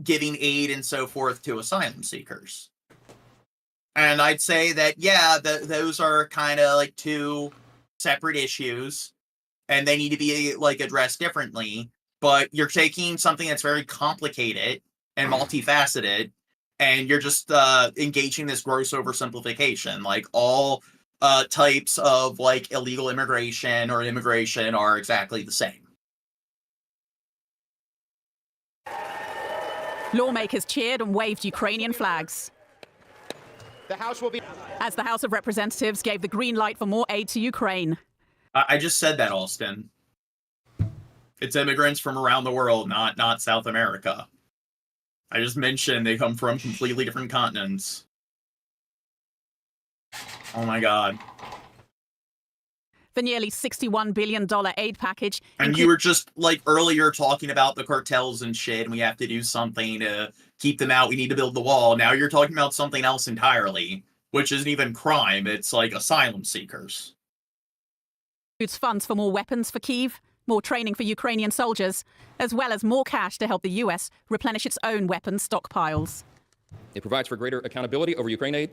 giving aid and so forth to asylum seekers. And I'd say that, yeah, those are kind of like two separate issues, and they need to be like addressed differently. But you're taking something that's very complicated and multifaceted, and you're just engaging this gross oversimplification. Like all types of like illegal immigration or immigration are exactly the same. Lawmakers cheered and waved Ukrainian flags. The House will be... As the House of Representatives gave the green light for more aid to Ukraine. I just said that, Austin. It's immigrants from around the world, not South America. I just mentioned they come from completely different continents. Oh my God. The nearly $61 billion aid package. And you were just like earlier talking about the cartels and shit, and we have to do something to keep them out. We need to build the wall. Now you're talking about something else entirely, which isn't even crime. It's like asylum seekers. Includes funds for more weapons for Kyiv, more training for Ukrainian soldiers, as well as more cash to help the US replenish its own weapons stockpiles. It provides for greater accountability over Ukraine aid.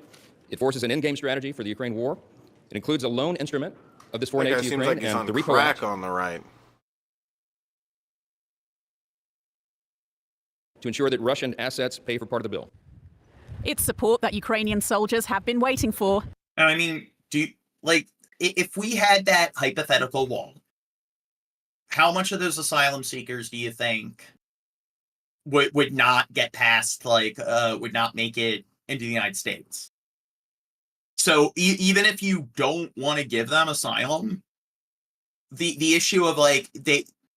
It forces an in-game strategy for the Ukraine war. It includes a loan instrument of this foreign aid to seems Ukraine like he's and on the repo crack act on the right. to ensure that Russian assets pay for part of the bill. It's support that Ukrainian soldiers have been waiting for. I mean, if we had that hypothetical wall, how much of those asylum seekers do you think would not get past, would not make it into the United States? So even if you don't want to give them asylum, the issue of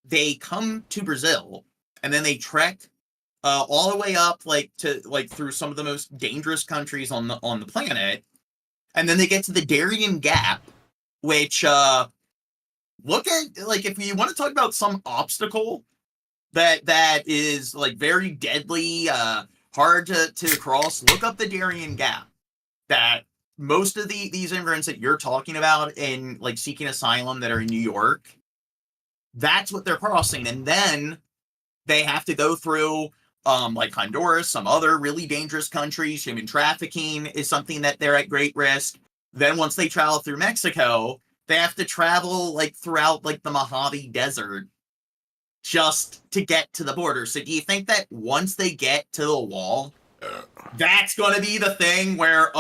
they come to Brazil and then they trek all the way up through some of the most dangerous countries on the planet, and then they get to the Darien Gap, which look at if you want to talk about some obstacle that is very deadly, hard to cross, look up the Darien Gap. That most of these immigrants that you're talking about in seeking asylum that are in New York, that's what they're crossing, and then they have to go through Honduras, some other really dangerous countries. Human trafficking is something that they're at great risk. Then once they travel through Mexico, they have to travel throughout the Mojave Desert just to get to the border. So do you think that once they get to the wall, that's going to be the thing where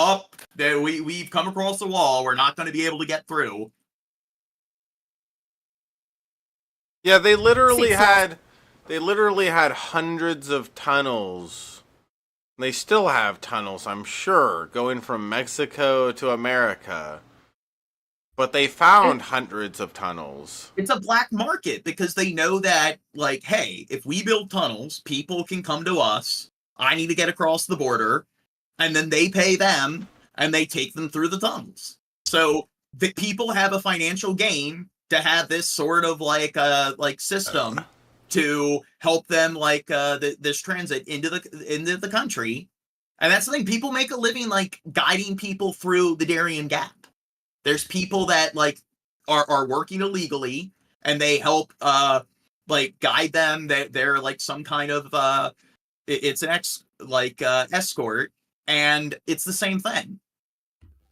we've come across the wall, we're not going to be able to get through? Yeah, they literally had hundreds of tunnels. They still have tunnels, I'm sure, going from Mexico to America. But they found hundreds of tunnels. It's a black market because they know that, hey, if we build tunnels, people can come to us. I need to get across the border. And then they pay them and they take them through the tunnels. So the people have a financial gain to have this sort of system to help them this transit into the country. And that's the thing. People make a living guiding people through the Darien Gap. There's people that are working illegally and they help guide them. They're some kind of it's an escort, and it's the same thing.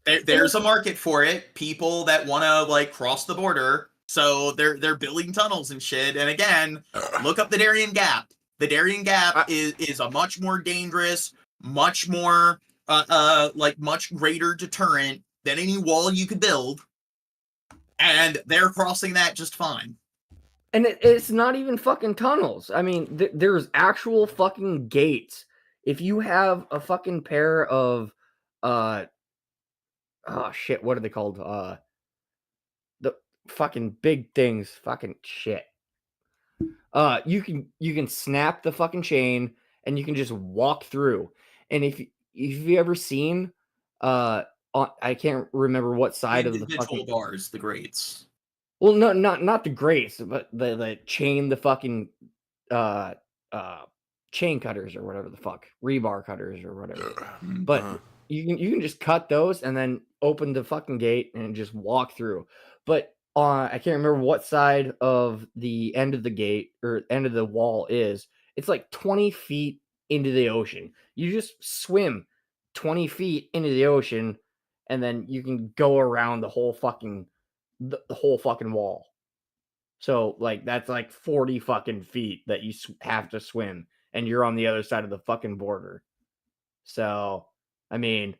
There's a market for it. People that want to cross the border, so they're building tunnels and shit. And again, look up the Darien Gap. The Darien Gap is a much more dangerous, much more much greater deterrent than any wall you could build, and they're crossing that just fine. And it's not even fucking tunnels. I mean, there's actual fucking gates. If you have a fucking pair of, what are they called? The fucking big things, fucking shit. you can snap the fucking chain and you can just walk through. And if you ever seen, I can't remember what side of the fucking bars, the grates. Well, no, not the grates, but the chain, the fucking chain cutters or whatever the fuck, rebar cutters or whatever. But you can just cut those and then open the fucking gate and just walk through. But I can't remember what side of the end of the gate or end of the wall is. It's like 20 feet into the ocean. You just swim 20 feet into the ocean, and then you can go around the whole fucking wall. So like that's like 40 fucking feet that you have to swim, and you're on the other side of the fucking border. So I mean,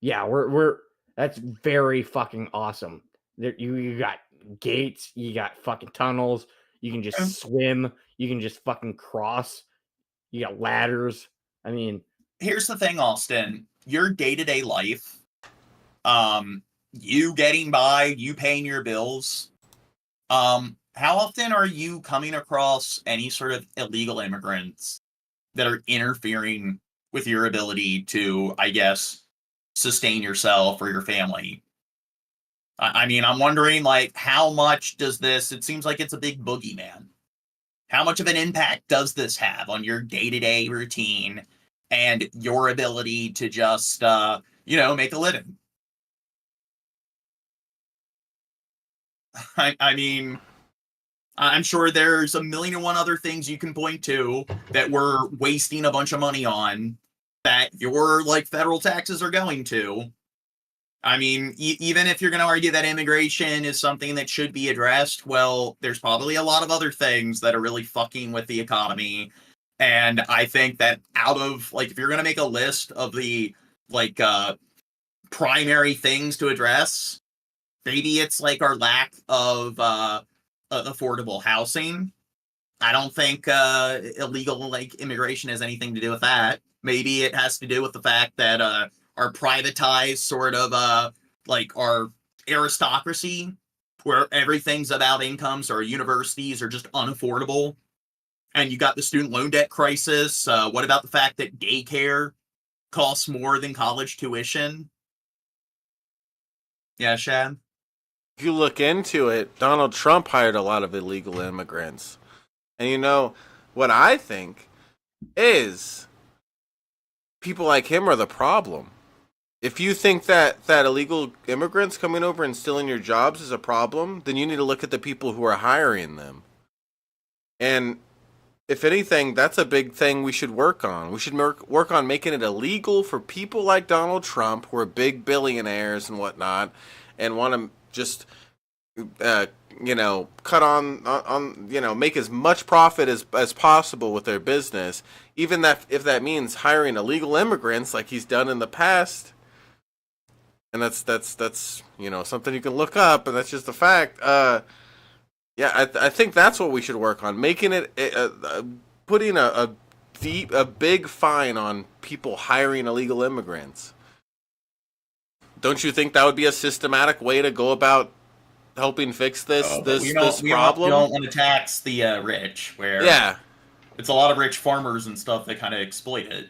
yeah, we're that's very fucking awesome. You got gates, you got fucking tunnels, you can just swim, you can just fucking cross, you got ladders. I mean, here's the thing, Austin. Your day-to-day life, you getting by, you paying your bills, how often are you coming across any sort of illegal immigrants that are interfering with your ability to, I guess, sustain yourself or your family? I mean, I'm wondering, like, how much does this, it seems like it's a big boogeyman. How much of an impact does this have on your day-to-day routine and your ability to just, make a living? I mean, I'm sure there's a million and one other things you can point to that we're wasting a bunch of money on that your, like, federal taxes are going to. I mean, even if you're going to argue that immigration is something that should be addressed, well, there's probably a lot of other things that are really fucking with the economy. And I think that out of, like, if you're going to make a list of the, like, primary things to address, maybe it's, like, our lack of affordable housing. I don't think illegal, like, immigration has anything to do with that. Maybe it has to do with the fact that our privatized sort of like our aristocracy, where everything's about incomes, or universities are just unaffordable, and you got the student loan debt crisis. What about the fact that daycare costs more than college tuition? Yeah, Shad? If you look into it, Donald Trump hired a lot of illegal immigrants. And you know, what I think is people like him are the problem. If you think that illegal immigrants coming over and stealing your jobs is a problem, then you need to look at the people who are hiring them. And if anything, that's a big thing we should work on. We should work on making it illegal for people like Donald Trump, who are big billionaires and whatnot, and want to just, cut on, make as much profit as possible with their business, even if that means hiring illegal immigrants like he's done in the past. And that's something you can look up, and that's just a fact. I think that's what we should work on, making it putting a big fine on people hiring illegal immigrants. Don't you think that would be a systematic way to go about helping fix this problem? We don't want to tax the rich, where it's a lot of rich farmers and stuff that kind of exploit it.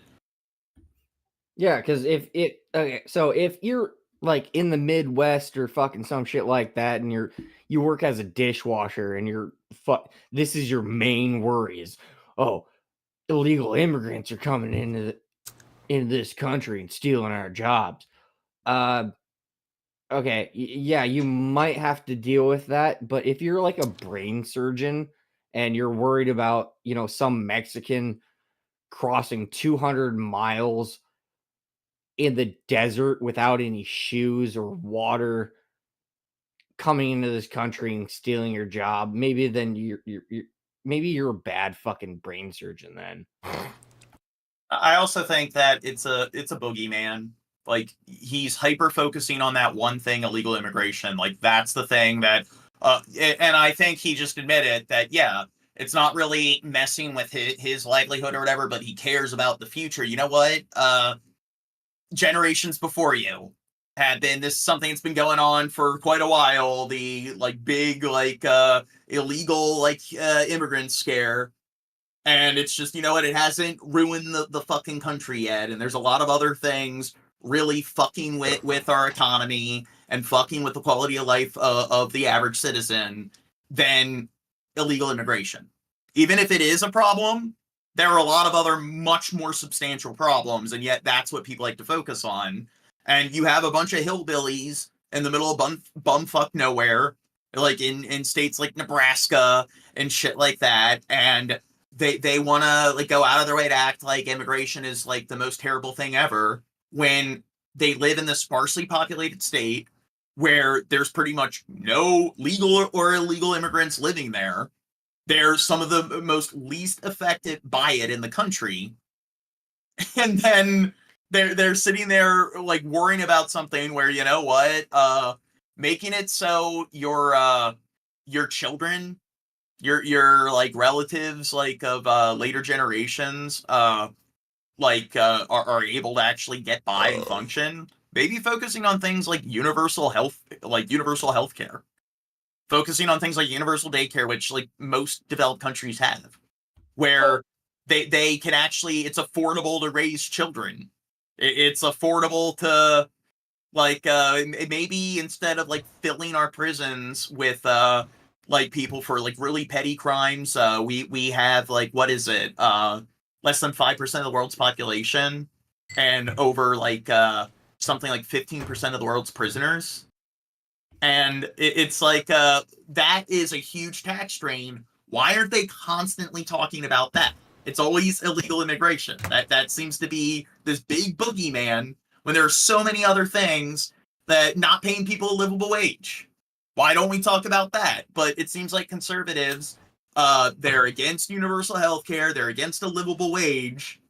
Yeah, because if you're like in the Midwest or fucking some shit like that, and you work as a dishwasher, and this is your main worries. Oh, illegal immigrants are coming into this country and stealing our jobs. Okay, yeah, you might have to deal with that, but if you're like a brain surgeon and you're worried about, some Mexican crossing 200 miles in the desert without any shoes or water, coming into this country and stealing your job, maybe then you're a bad fucking brain surgeon then. I also think that it's a boogeyman. Like, he's hyper focusing on that one thing, illegal immigration. Like, that's the thing that, and I think he just admitted that, yeah, it's not really messing with his livelihood or whatever, but he cares about the future. You know what? Generations before you, had been, this is something that's been going on for quite a while, the like big like illegal like immigrant scare. And it's just, you know what, it hasn't ruined the fucking country yet. And there's a lot of other things really fucking with our economy and fucking with the quality of life of the average citizen than illegal immigration. Even if it is a problem, there are a lot of other much more substantial problems, and yet that's what people like to focus on. And you have a bunch of hillbillies in the middle of bumfuck nowhere, like in states like Nebraska and shit like that, and they want to like go out of their way to act like immigration is like the most terrible thing ever, when they live in this sparsely populated state where there's pretty much no legal or illegal immigrants living there. They're some of the most least affected by it in the country. And then they're sitting there like worrying about something where, you know what, making it so your children, your like relatives like of later generations are able to actually get by and function. Maybe focusing on things like universal health care. Focusing on things like universal daycare, which like most developed countries have, where they can actually, it's affordable to raise children. It's affordable to like maybe instead of like filling our prisons with like people for like really petty crimes, we have like, what is it, less than 5% of the world's population and over like something like 15% of the world's prisoners. And it's like, that is a huge tax strain. Why aren't they constantly talking about that? It's always illegal immigration. That seems to be this big boogeyman when there are so many other things, that not paying people a livable wage. Why don't we talk about that? But it seems like conservatives, they're against universal health care, they're against a livable wage.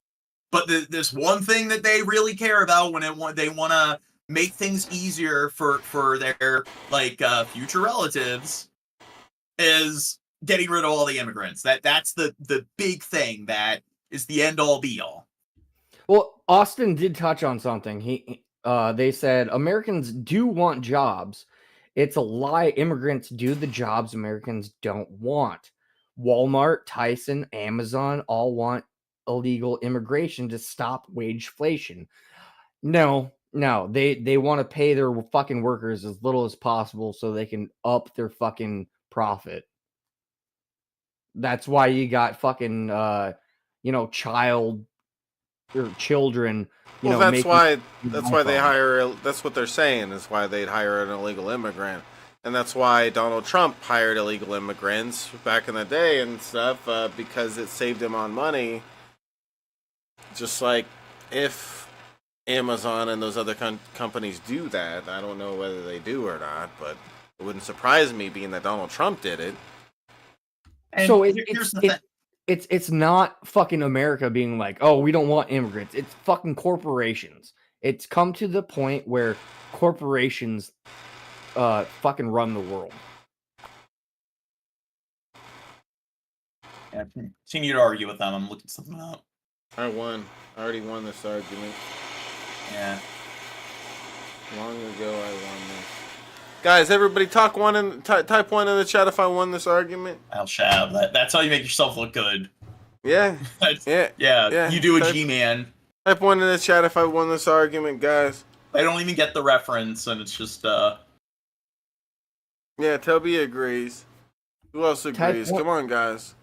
But this one thing that they really care about when they want to make things easier for their like future relatives is getting rid of all the immigrants. That's the big thing that is the end all be all. Well, Austin did touch on something. They said Americans do want jobs. It's a lie. Immigrants do the jobs Americans don't want. Walmart, Tyson, Amazon all want illegal immigration to stop wageflation. No, they want to pay their fucking workers as little as possible so they can up their fucking profit. That's why you got fucking children. That's why they hire. That's what they're saying is why they'd hire an illegal immigrant, and that's why Donald Trump hired illegal immigrants back in the day and stuff, because it saved him on money. Just like if Amazon and those other companies do that, I don't know whether they do or not, but it wouldn't surprise me, being that Donald Trump did it. And so it's not fucking America being like, oh, we don't want immigrants. It's fucking corporations. It's come to the point where corporations fucking run the world. Yeah, continue to argue with them. I'm looking something up. I already won this argument. Yeah. Long ago I won this. Guys, everybody type one in the chat if I won this argument. I'll shab. That's how you make yourself look good. Yeah. Yeah. You do a G-man. Type one in the chat if I won this argument, guys. I don't even get the reference, and it's just Yeah, Toby agrees. Who else agrees? Come on, guys.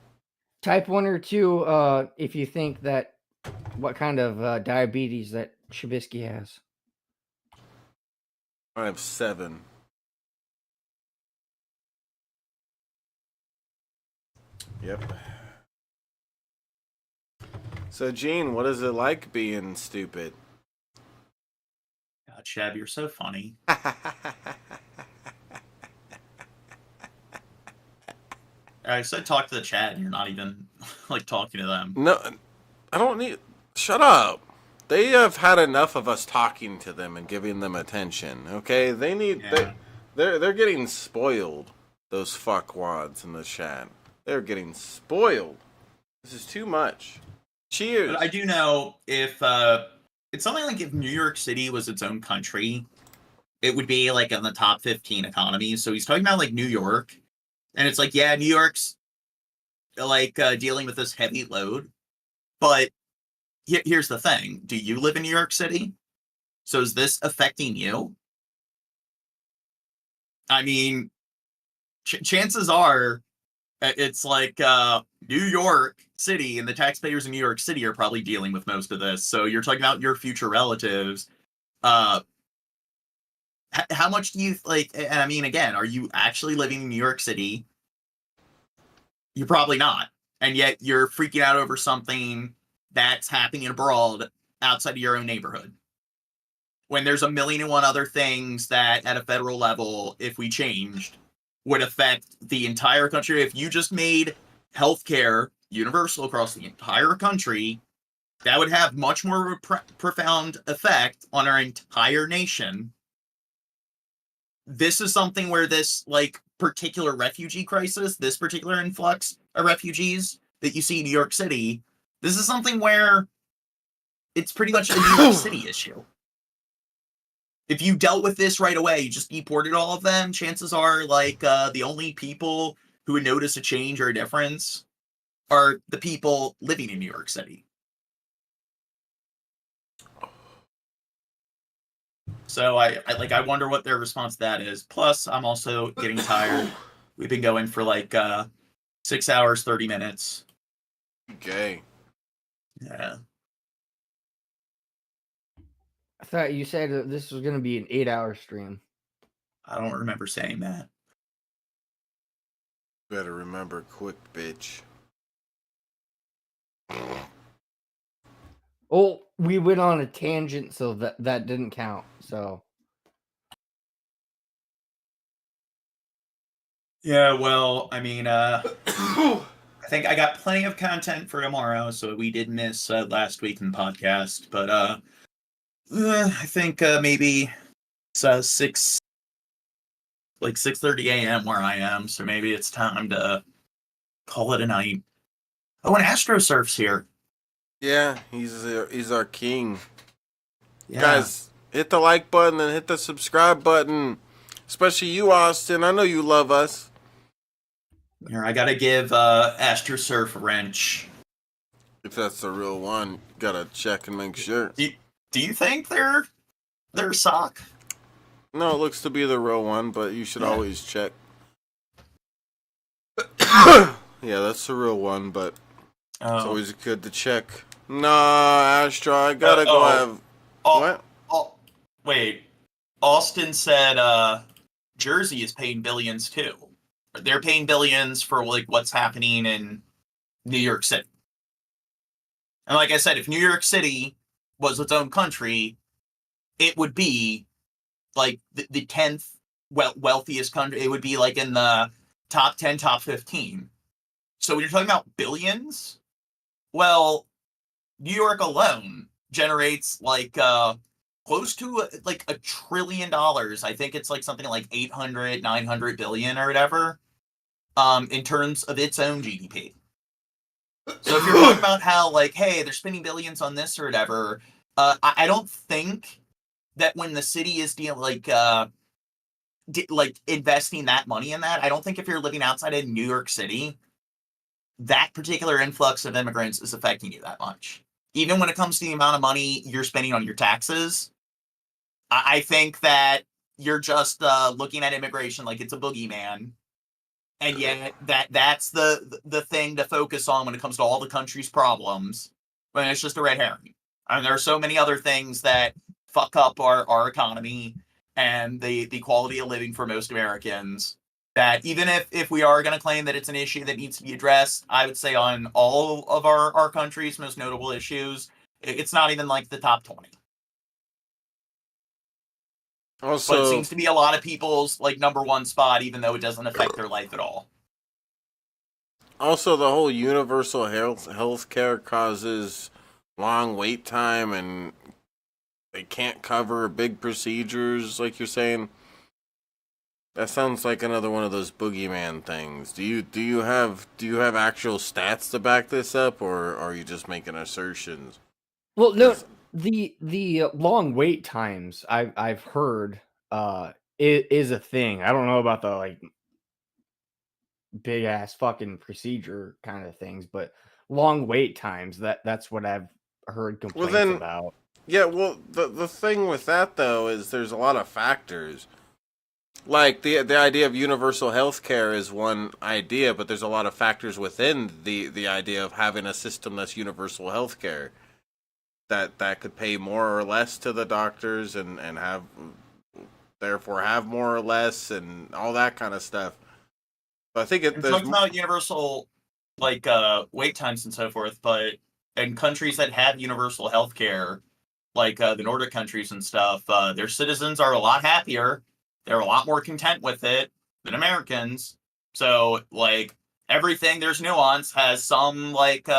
Type 1 or 2 if you think that what kind of diabetes that Shabisky has. I have 7. Yep. So, Gene, what is it like being stupid? God, Shab, you're so funny. I said talk to the chat, and you're not even like talking to them. No, I don't need. Shut up. They have had enough of us talking to them and giving them attention. Okay, they need. Yeah. They're getting spoiled. Those fuckwads in the chat. They're getting spoiled. This is too much. Cheers. But I do know if it's something like if New York City was its own country, it would be like in the top 15 economies. So he's talking about like New York, and it's like, yeah, New York's like dealing with this heavy load, but here's the thing: do you live in New York City? So is this affecting you? I mean, chances are it's like New York City, and the taxpayers in New York City are probably dealing with most of this. So you're talking about your future relatives. How much do you like? And I mean, again, are you actually living in New York City? You're probably not. And yet you're freaking out over something that's happening abroad outside of your own neighborhood. When there's a million and one other things that at a federal level, if we changed, would affect the entire country. If you just made healthcare universal across the entire country, that would have much more profound effect on our entire nation. This is something where this like particular refugee crisis, this particular influx of refugees that you see in New York City, this is something where it's pretty much a New York City issue. If you dealt with this right away, you just deported all of them, chances are like the only people who would notice a change or a difference are the people living in New York City. So I wonder what their response to that is. Plus, I'm also getting tired. We've been going for like 6 hours, 30 minutes. Okay. Yeah. I thought you said that this was going to be an 8-hour stream. I don't remember saying that. Better remember quick, bitch. Oh, we went on a tangent, so that didn't count. So Yeah, well, I mean, I think I got plenty of content for tomorrow, so we did miss last week in the podcast, but I think maybe it's 6:30 a.m. where I am, so maybe it's time to call it a night. Oh, and AstroSurf's here. Yeah, he's our king. Yeah. Guys, hit the like button and hit the subscribe button. Especially you, Austin. I know you love us. Here, I gotta give AstroSurf a wrench. If that's the real one, gotta check and make sure. Do you think they're sock? No, it looks to be the real one, but you should always check. Yeah, that's the real one, but it's always good to check. Nah, Astro, I gotta go have... What? Oh, wait. Austin said Jersey is paying billions too. They're paying billions for like what's happening in New York City. And like I said, if New York City was its own country, it would be like the 10th wealthiest country. It would be like in the top 10, top 15. So when you're talking about billions, well, New York alone generates like close to like $1 trillion. I think it's like something like 800, 900 billion or whatever, in terms of its own GDP. So if you're talking about how like, hey, they're spending billions on this or whatever, I don't think that when the city is like investing that money in that, I don't think if you're living outside of New York City, that particular influx of immigrants is affecting you that much. Even when it comes to the amount of money you're spending on your taxes, I think that you're just looking at immigration like it's a boogeyman. And yet that's the thing to focus on when it comes to all the country's problems, when it's just a red herring. I mean, there are so many other things that fuck up our economy and the quality of living for most Americans, that even if we are going to claim that it's an issue that needs to be addressed, I would say on all of our country's most notable issues, it's not even like the top 20. Also, but it seems to be a lot of people's like number one spot, even though it doesn't affect their life at all. Also, the whole universal health care causes long wait time, and they can't cover big procedures, like you're saying. That sounds like another one of those boogeyman things. Do you have actual stats to back this up, or are you just making assertions? Well, no, the long wait times I've heard is a thing. I don't know about the like big ass fucking procedure kind of things, but long wait times, that's what I've heard complaints about. Yeah, well, the thing with that though is there's a lot of factors. Like the idea of universal health care is one idea, but there's a lot of factors within the idea of having a system that's universal health care that could pay more or less to the doctors and have therefore have more or less and all that kind of stuff. So I think We're talking about universal like wait times and so forth, but in countries that have universal health care, like the Nordic countries and stuff, their citizens are a lot happier. They're a lot more content with it than Americans. So, like, everything, there's nuance, has some, like,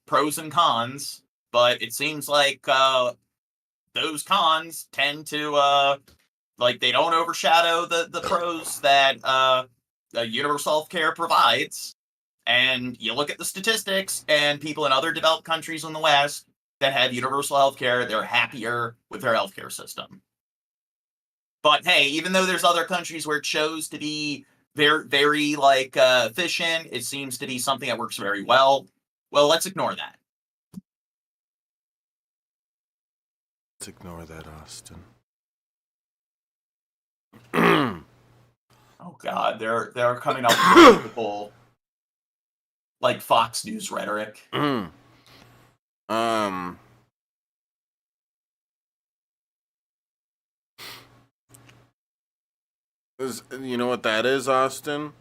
pros and cons, but it seems like those cons tend to, like, they don't overshadow the pros that universal healthcare provides. And you look at the statistics, and people in other developed countries in the West that have universal healthcare, they're happier with their healthcare system. But hey, even though there's other countries where it shows to be very, very like efficient, it seems to be something that works very well. Well, let's ignore that. Let's ignore that, Austin. Oh God, they're coming up with multiple, like Fox News rhetoric. You know what that is, Austin?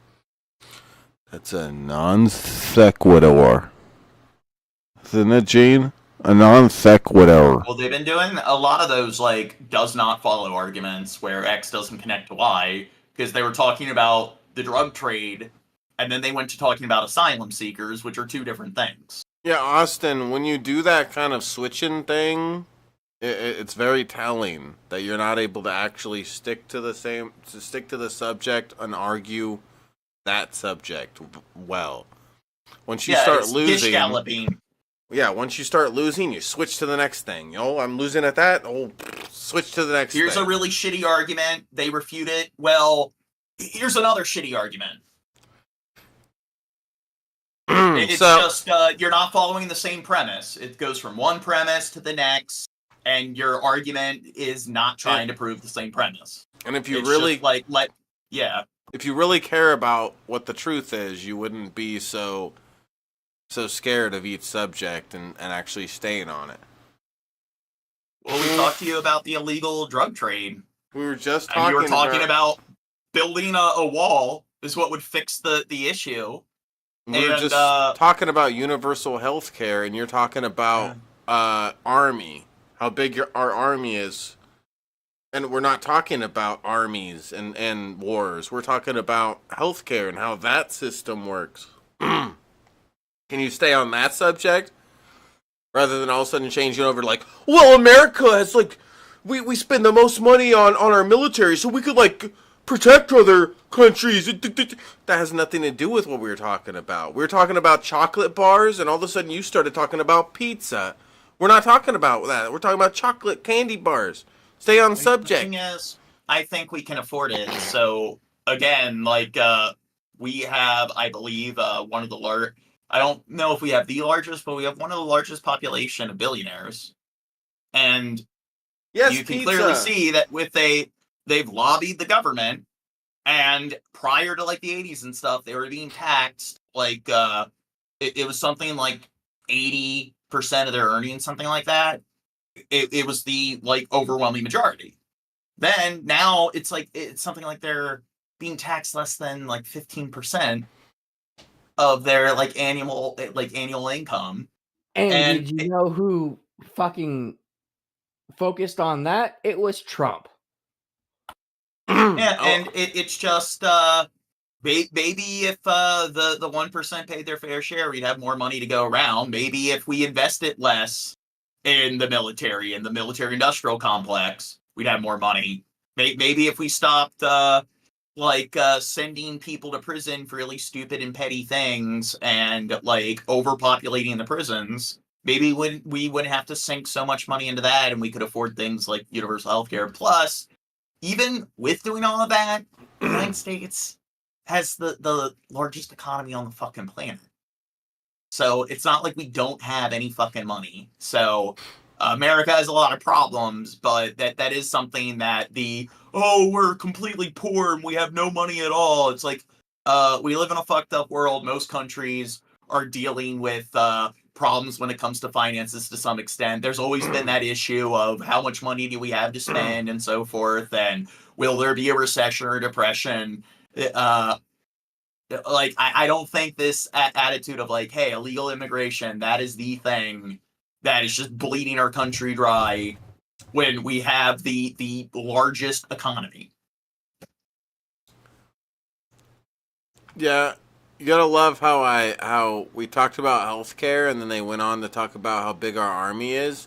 That's a non sequitur. Isn't it, Gene? A non sequitur. Well, they've been doing a lot of those, like, does not follow arguments where X doesn't connect to Y, because they were talking about the drug trade, and then they went to talking about asylum seekers, which are two different things. Yeah, Austin, when you do that kind of switching thing, it's very telling that you're not able to actually stick to the subject and argue that subject well. Once you start losing, once you start losing, you switch to the next thing. I'm losing at that. Switch to the next. Here's thing. a really shitty argument. They refute it. Well, here's another shitty argument. It's just you're not following the same premise. It goes from one premise to the next. And your argument is not trying to prove the same premise. And if you It's really just if you really care about what the truth is, you wouldn't be so scared of each subject and actually staying on it. Well, we talked to you about the illegal drug trade. We were just talking. You were talking about building a wall is what would fix the issue. We were just talking about universal health care, and you're talking about army. How big our army is. And we're not talking about armies and wars. We're talking about healthcare and how that system works. Can you stay on that subject? Rather than all of a sudden changing over to like, well, America has like, we spend the most money on our military, so we could like protect other countries. That has nothing to do with what we were talking about. We were talking about chocolate bars, and all of a sudden you started talking about pizza. We're not talking about that. We're talking about chocolate candy bars. Stay on subject. The thing is, I think we can afford it. So again, like we have, I believe, one of the I don't know if we have the largest, but we have one of the largest population of billionaires. And yes, you can clearly see that they've lobbied the government, and prior to like the 80s and stuff, they were being taxed like it was something like 80% of their earnings, something like that. It was the like overwhelming majority. Then now it's something like they're being taxed less than like 15% of their like annual income. And did you know who fucking focused on that? It was Trump. Yeah, and it's just maybe if the 1% paid their fair share, we'd have more money to go around. Maybe if we invested less in the military and the military-industrial complex, we'd have more money. Maybe if we stopped sending people to prison for really stupid and petty things and like overpopulating the prisons, maybe we wouldn't have to sink so much money into that, and we could afford things like universal healthcare. Plus, even with doing all of that, the United States has the largest economy on the fucking planet. So it's not like we don't have any fucking money. So America has a lot of problems, but that is something that we're completely poor and we have no money at all. It's like we live in a fucked up world. Most countries are dealing with problems when it comes to finances to some extent. There's always been that issue of how much money do we have to spend and so forth, and will there be a recession or depression? I don't think this attitude of like, hey, illegal immigration, that is the thing that is just bleeding our country dry when we have the largest economy. Yeah, you gotta love how we talked about healthcare, and then they went on to talk about how big our army is,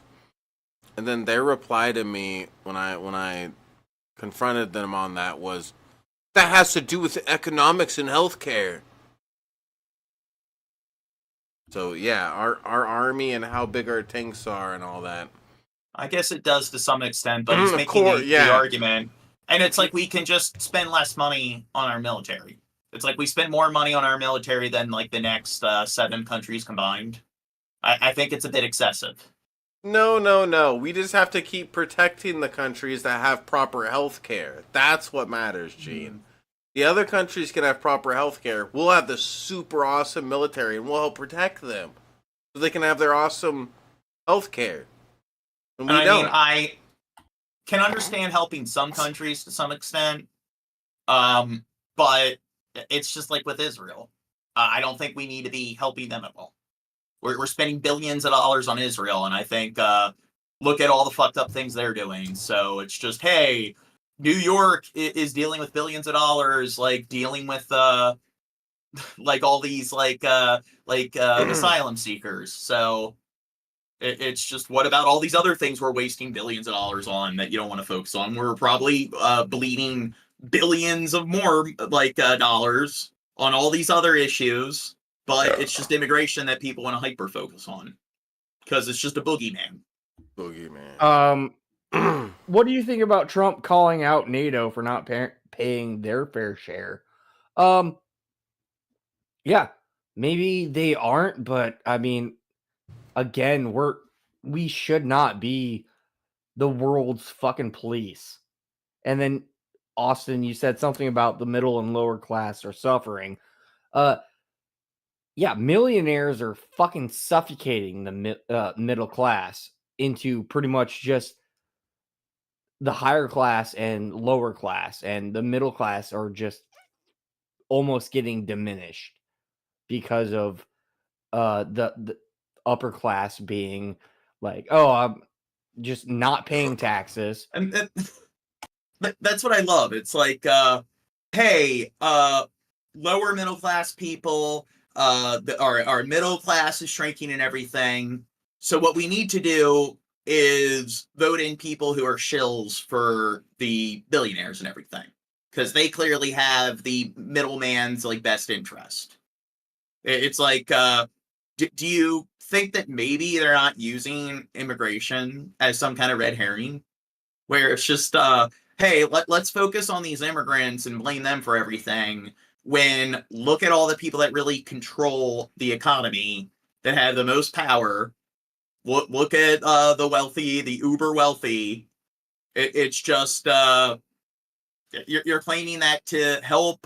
and then their reply to me when I confronted them on that was, that has to do with economics and healthcare. So yeah, our army and how big our tanks are and all that. I guess it does to some extent, but he's making the argument. And it's like we can just spend less money on our military. It's like we spend more money on our military than like the next 7 countries combined. I think it's a bit excessive. No. We just have to keep protecting the countries that have proper health care. That's what matters, Gene. The other countries can have proper health care. We'll have the super awesome military, and we'll help protect them so they can have their awesome health care. And we don't. Mean, I can understand helping some countries to some extent, but it's just like with Israel. I don't think we need to be helping them at all. We're spending billions of dollars on Israel, and I think look at all the fucked up things they're doing. So it's just, hey, New York is dealing with billions of dollars, like dealing with like all these asylum seekers. So it's just, what about all these other things we're wasting billions of dollars on that you don't want to focus on? We're probably bleeding billions of more dollars on all these other issues, but it's just immigration that people want to hyper focus on because it's just a boogeyman. What do you think about Trump calling out NATO for not paying their fair share? Yeah, maybe they aren't, but I mean, again, we should not be the world's fucking police. And then, Austin, you said something about the middle and lower class are suffering. Yeah, millionaires are fucking suffocating the middle class into pretty much just the higher class and lower class, and the middle class are just almost getting diminished because of the upper class being like, oh, I'm just not paying taxes. And that's what I love. It's like, hey, lower middle class people, our middle class is shrinking and everything. So what we need to do is vote in people who are shills for the billionaires and everything, because they clearly have the middleman's best interest. It's like, do you think that maybe they're not using immigration as some kind of red herring, where it's just, hey, let's focus on these immigrants and blame them for everything, when look at all the people that really control the economy, that have the most power. Look at the wealthy, the uber wealthy. It's just, you're claiming that to help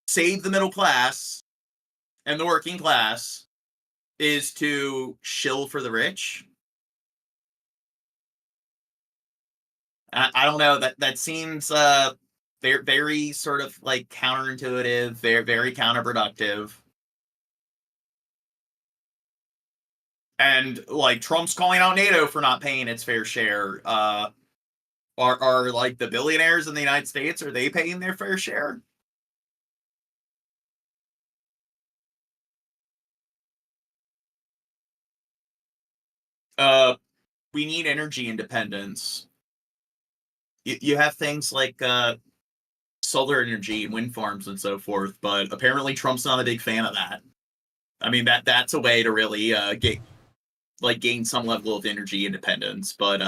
save the middle class and the working class is to shill for the rich. I don't know, that seems very, very sort of counterintuitive, very, very counterproductive. And Trump's calling out NATO for not paying its fair share. Are the billionaires in the United States, are they paying their fair share? We need energy independence. You have things like solar energy and wind farms and so forth, but apparently Trump's not a big fan of that. I mean, that's a way to really gain some level of energy independence, but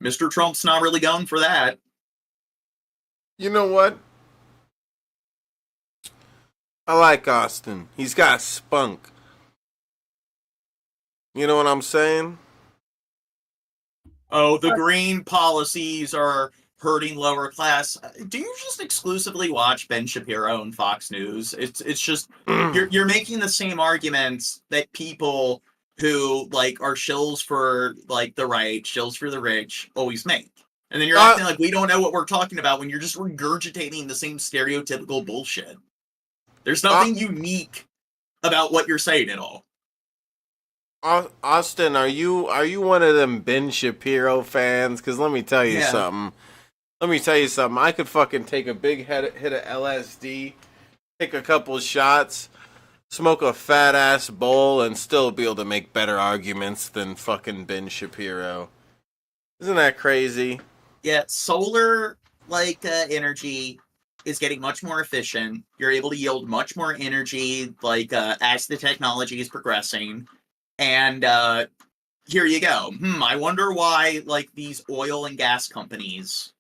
Mr. Trump's not really going for that. You know what? I like Austin. He's got spunk. You know what I'm saying? Oh, the green policies are hurting lower class. Do you just exclusively watch Ben Shapiro and Fox News? It's just you're making the same arguments that people who like are shills for like the right, shills for the rich, always make. And then you're acting like we don't know what we're talking about when you're just regurgitating the same stereotypical bullshit. There's nothing unique about what you're saying at all. Austin, are you one of them Ben Shapiro fans? Because let me tell you something. I could fucking take a big hit of LSD, take a couple shots, smoke a fat ass bowl, and still be able to make better arguments than fucking Ben Shapiro. Isn't that crazy? Yeah, solar energy is getting much more efficient. You're able to yield much more energy as the technology is progressing. And here you go. I wonder why these oil and gas companies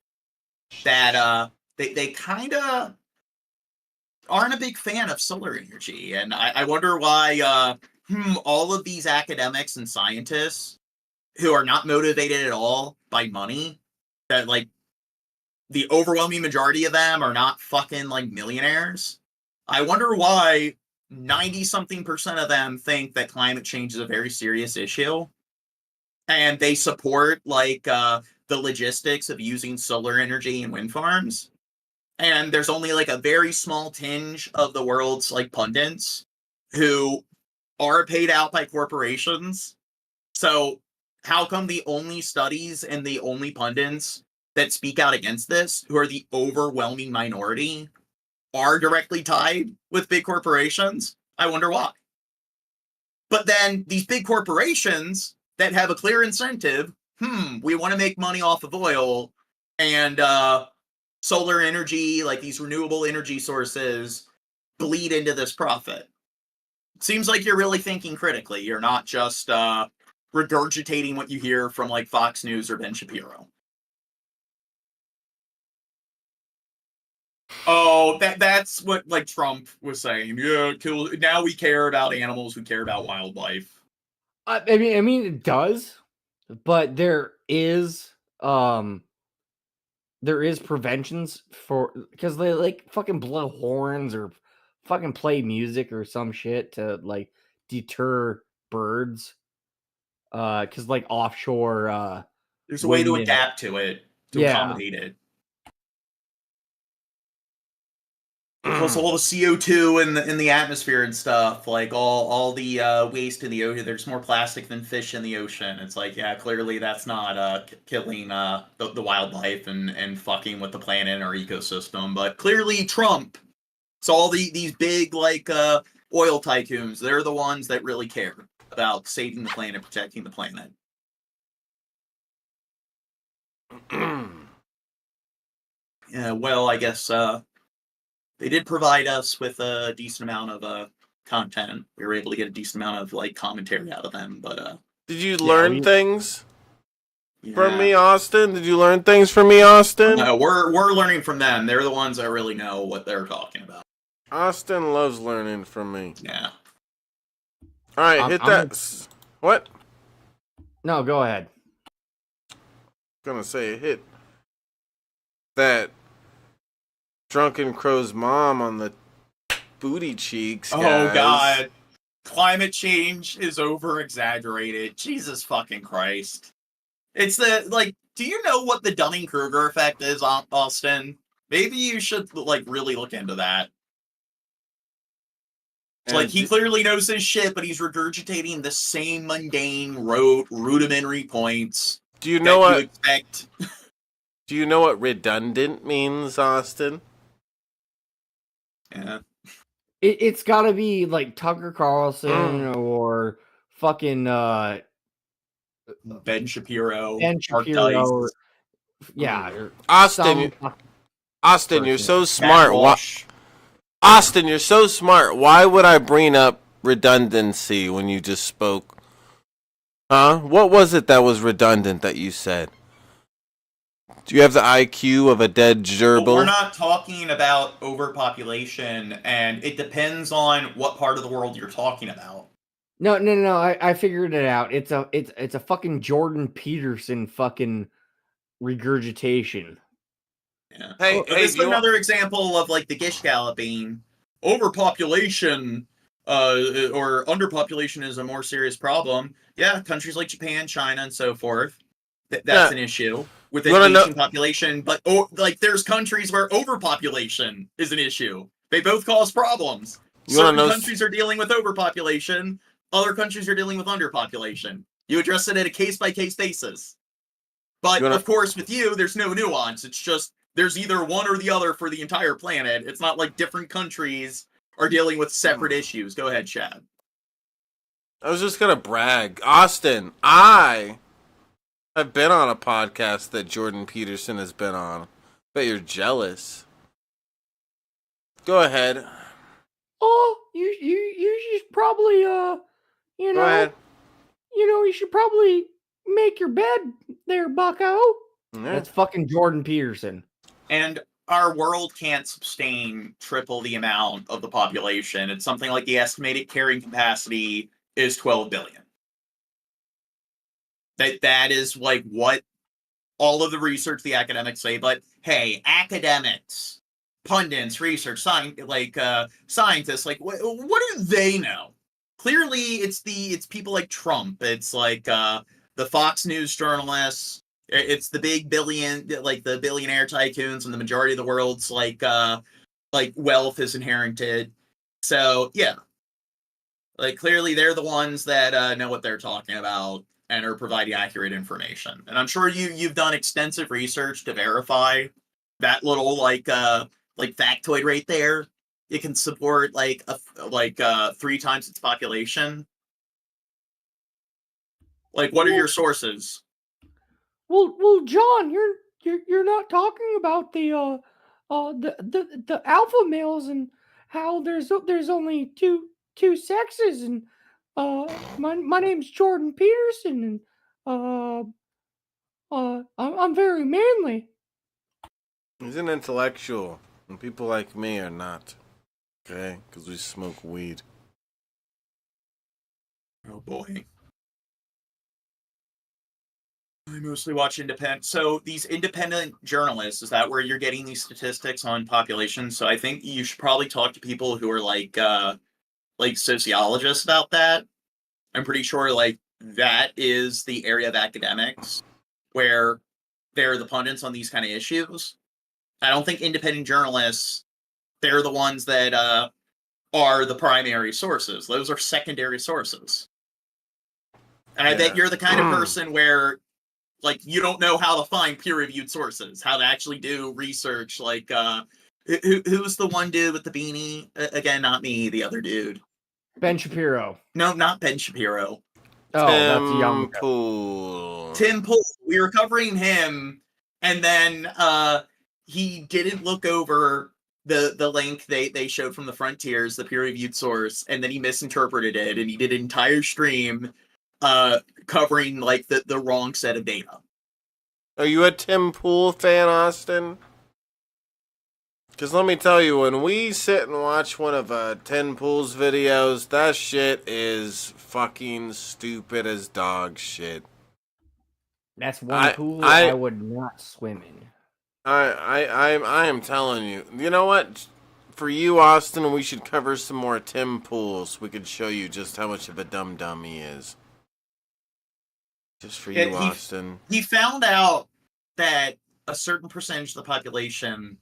that they kind of aren't a big fan of solar energy. And I wonder why all of these academics and scientists who are not motivated at all by money, that the overwhelming majority of them are not fucking millionaires. I wonder why 90-something% of them think that climate change is a very serious issue, and they support the logistics of using solar energy and wind farms. And there's only a very small tinge of the world's pundits who are paid out by corporations. So how come the only studies and the only pundits that speak out against this, who are the overwhelming minority, are directly tied with big corporations? I wonder why. But then these big corporations that have a clear incentive, we want to make money off of oil and solar energy, these renewable energy sources, bleed into this profit. Seems like you're really thinking critically. You're not just regurgitating what you hear from Fox News or Ben Shapiro. Oh, that's what Trump was saying. Yeah, kill. Now we care about animals. We care about wildlife. I mean, it does, but there is preventions for, because they fucking blow horns or fucking play music or some shit to deter birds. Because offshore, there's a way to adapt to it, to accommodate it. Plus all the CO2 in the atmosphere and stuff, all the waste in the ocean. There's more plastic than fish in the ocean. It's clearly that's not killing the wildlife and fucking with the planet and our ecosystem. But clearly Trump, it's all these big oil tycoons. They're the ones that really care about saving the planet, protecting the planet. Yeah, well, I guess they did provide us with a decent amount of content. We were able to get a decent amount of commentary out of them. But did you learn things from me, Austin? Did you learn things from me, Austin? No, we're learning from them. They're the ones that really know what they're talking about. Austin loves learning from me. Yeah. All right, hit that. What? No, go ahead. Gonna say hit that Drunken Crow's mom on the booty cheeks, guys. Oh, God. Climate change is over-exaggerated. Jesus fucking Christ. It's do you know what the Dunning-Kruger effect is, Austin? Maybe you should, really look into that. It's he clearly knows his shit, but he's regurgitating the same mundane, rudimentary points. Do you know what? You expect. Do you know what redundant means, Austin? Yeah. It's got to be Tucker Carlson or fucking Ben Shapiro. Ben Shapiro. Austin, you're so smart. Austin, you're so smart. Why would I bring up redundancy when you just spoke? Huh? What was it that was redundant that you said? Do you have the IQ of a dead gerbil? But we're not talking about overpopulation, and it depends on what part of the world you're talking about. No. I figured it out. It's a fucking Jordan Peterson fucking regurgitation. Yeah. Hey, this is another example of like the gish galloping. Overpopulation or underpopulation is a more serious problem. Yeah, countries like Japan, China, and so forth. That's an issue with the Asian population. But there's countries where overpopulation is an issue. They both cause problems. Certain countries are dealing with overpopulation. Other countries are dealing with underpopulation. You address it at a case-by-case basis. But, of course, with you, there's no nuance. It's just there's either one or the other for the entire planet. It's not like different countries are dealing with separate issues. Go ahead, Chad. I was just going to brag. Austin, I've been on a podcast that Jordan Peterson has been on. Bet you're jealous. Go ahead. Oh, you should probably Go ahead. you should probably make your bed there, bucko. Yeah. That's fucking Jordan Peterson. And our world can't sustain triple the amount of the population. It's something like the estimated carrying capacity is 12 billion. That is like what all of the research the academics say. But hey, academics, pundits, research, scientists, like what do they know? Clearly, it's people like Trump. It's like the Fox News journalists. It's the big the billionaire tycoons, and the majority of the world's like wealth is inherited. So yeah, like clearly they're the ones that know what they're talking about and are providing accurate information. And I'm sure you've done extensive research to verify that little factoid right there. It can support 3 times its population. Like, what are your sources? Well, John, you're not talking about the alpha males and how there's only two sexes, and my name's Jordan Peterson, and I'm very manly. He's an intellectual, and people like me are not. Okay? Because we smoke weed. Oh boy. I mostly watch independent. So these independent journalists, is that where you're getting these statistics on population? So I think you should probably talk to people who are like sociologists about that. I'm pretty sure that is the area of academics where they're the pundits on these kind of issues. I don't think independent journalists, they're the ones that are the primary sources. Those are secondary sources. And I bet you're the kind of person where you don't know how to find peer-reviewed sources, how to actually do research. Who's the one dude with the beanie? Again, not me, the other dude. Ben Shapiro. No, not Ben Shapiro. Oh, that's a young Poole. Tim Poole. We were covering him, and then he didn't look over the link they showed from the Frontiers, the peer-reviewed source, and then he misinterpreted it, and he did an entire stream covering the wrong set of data. Are you a Tim Poole fan, Austin? Because let me tell you, when we sit and watch one of Tim Poole's videos, that shit is fucking stupid as dog shit. That's one pool I would not swim in. I am telling you. You know what? For you, Austin, we should cover some more Tim Pools. We could show you just how much of a dum-dum he is. Just for you, Austin. He found out that a certain percentage of the population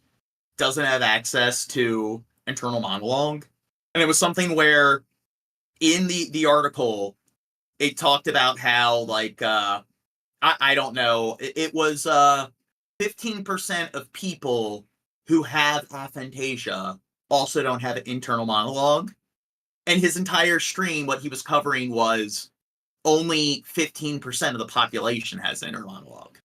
doesn't have access to internal monologue. And it was something where in the article, it talked about how, I don't know, it was 15% of people who have aphantasia also don't have an internal monologue. And his entire stream, what he was covering was only 15% of the population has inner monologue.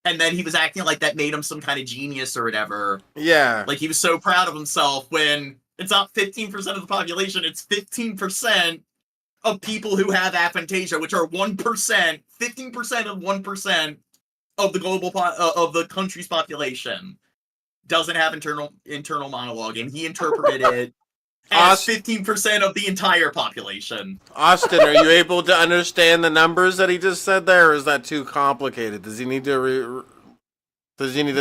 And then he was acting like that made him some kind of genius or whatever. Yeah. Like he was so proud of himself when it's not 15% of the population, it's 15% of people who have aphantasia, which are 1%, 15% of 1%. of the of the country's population doesn't have internal monologue, and he interpreted it as 15% of the entire population. Austin, are you able to understand the numbers that he just said there, or is that too complicated? Does he need to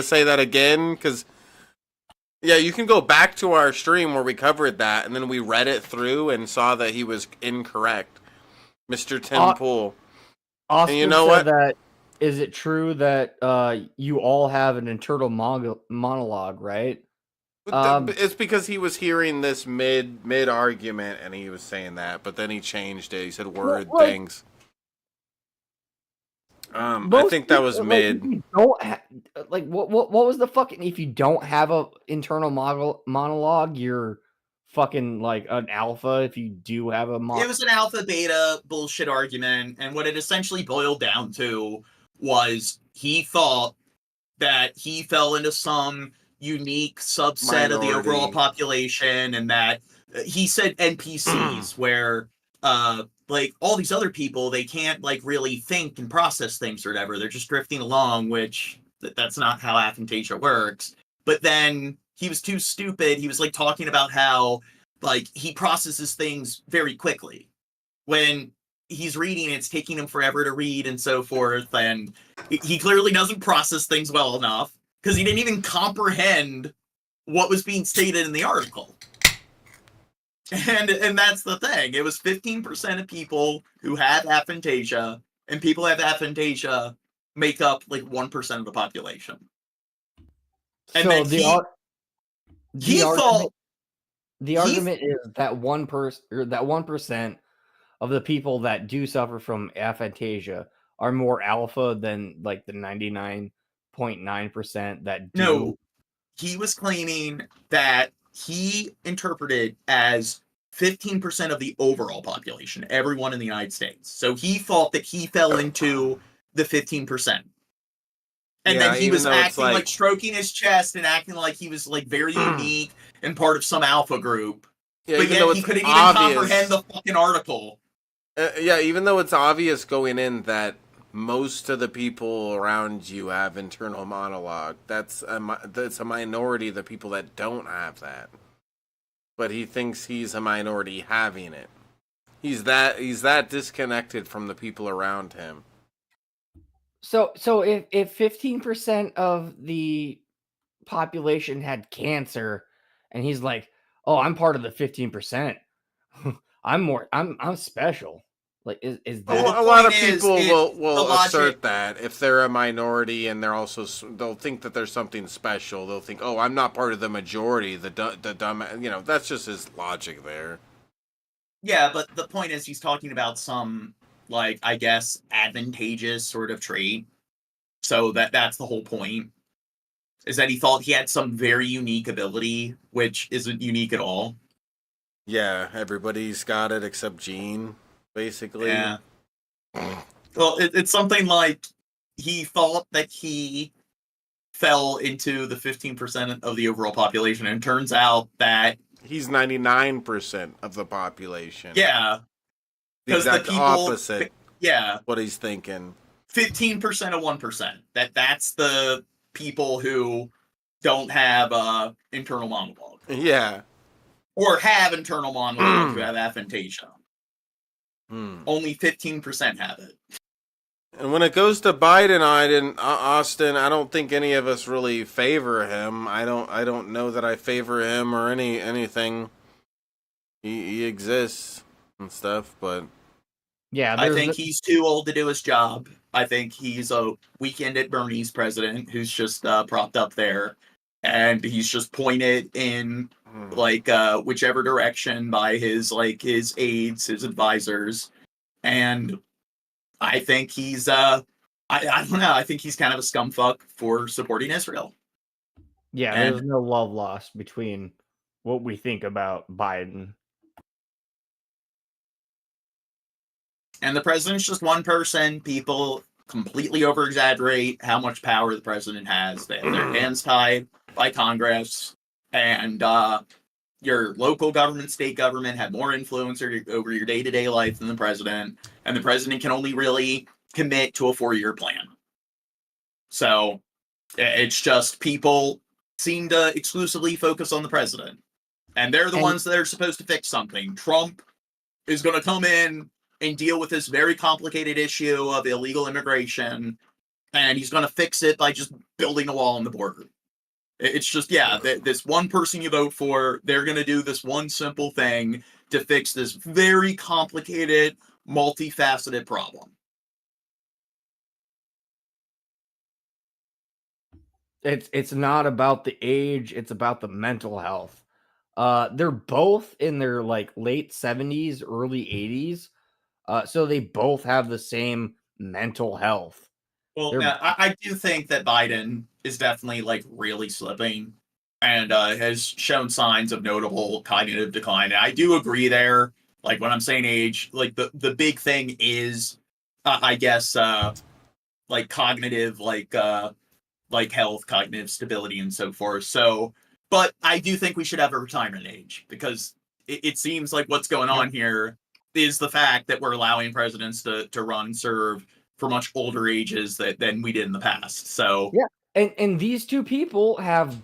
say that again? Because yeah, you can go back to our stream where we covered that, and then we read it through and saw that he was incorrect, Mr. Tim Pool. Austin and you know said what? that. Is it true that you all have an internal monologue, right? It's because he was hearing this mid argument, and he was saying that, but then he changed it. He said word things. I think that was mid. What was the fucking? If you don't have a internal monologue, you're fucking like an alpha. If you do have a It was an alpha beta bullshit argument, and what it essentially boiled down to was he thought that he fell into some unique subset of the overall population, and that he said NPCs where like all these other people, they can't like really think and process things or whatever. They're just drifting along, which that's not how aphantasia works. But then he was too stupid. He was like talking about how like he processes things very quickly. When he's reading, it's taking him forever to read and so forth. And he clearly doesn't process things well enough because he didn't even comprehend what was being stated in the article. And that's the thing. It was 15% of people who have aphantasia, and people who have aphantasia make up like 1% of the population. And so then the argument is that 1% of the people that do suffer from aphantasia are more alpha than like the 99.9% that do. No, he was claiming that he interpreted as 15% of the overall population, everyone in the United States. So he thought that he fell into the 15%. And then he was acting like stroking his chest and acting like he was like very unique and part of some alpha group. Yeah, but yet he couldn't even comprehend the fucking article. Yeah, even though it's obvious going in that most of the people around you have internal monologue, that's a minority of the people that don't have that. But he thinks he's a minority having it. He's that disconnected from the people around him. So if 15% of the population had cancer, and he's like, "Oh, I'm part of the 15%. I'm special." Like, is that a lot of people will assert that if they're a minority, and they'll think that there's something special. They'll think, "Oh, I'm not part of the majority." The dumb, that's just his logic there. Yeah, but the point is, he's talking about some, like, I guess, advantageous sort of trait. So that's the whole point. Is that he thought he had some very unique ability, which isn't unique at all. Yeah, everybody's got it except Gene. Basically, yeah. Well, it's something like he thought that he fell into the 15% of the overall population, and it turns out that he's 99% of the population. Yeah, because the people, opposite. Yeah, what he's thinking. 15% of 1%. That's the people who don't have internal monologue. Yeah, or have internal monologue who have aphantasia. Only 15% have it. And when it goes to Biden, Austin, I don't think any of us really favor him. I don't know that I favor him or anything. He exists and stuff, but yeah, I think he's too old to do his job. I think he's a weekend at Bernie's president who's just propped up there, and he's just pointed in like whichever direction by his aides, his advisors, and I think he's I don't know. I think he's kind of a scumfuck for supporting Israel. Yeah, there's no love lost between what we think about Biden. And the president's just one person. People completely over-exaggerate how much power the president has. They have their hands tied by Congress. And your local government, state government have more influence over your day-to-day life than the president. And the president can only really commit to a 4-year plan. So it's just people seem to exclusively focus on the president. And they're the ones that are supposed to fix something. Trump is going to come in and deal with this very complicated issue of illegal immigration, and he's going to fix it by just building a wall on the border. It's just, this one person you vote for, they're going to do this one simple thing to fix this very complicated, multifaceted problem. It's not about the age, it's about the mental health. They're both in their like late 70s, early 80s. So they both have the same mental health. Well, now, I do think that Biden is definitely like really slipping and has shown signs of notable cognitive decline. And I do agree there. Like when I'm saying age, like the big thing is, I guess, like cognitive, like health, cognitive stability, and so forth. So, but I do think we should have a retirement age because it seems like what's going on here is the fact that we're allowing presidents to run and serve for much older ages than we did in the past. So yeah, and these two people have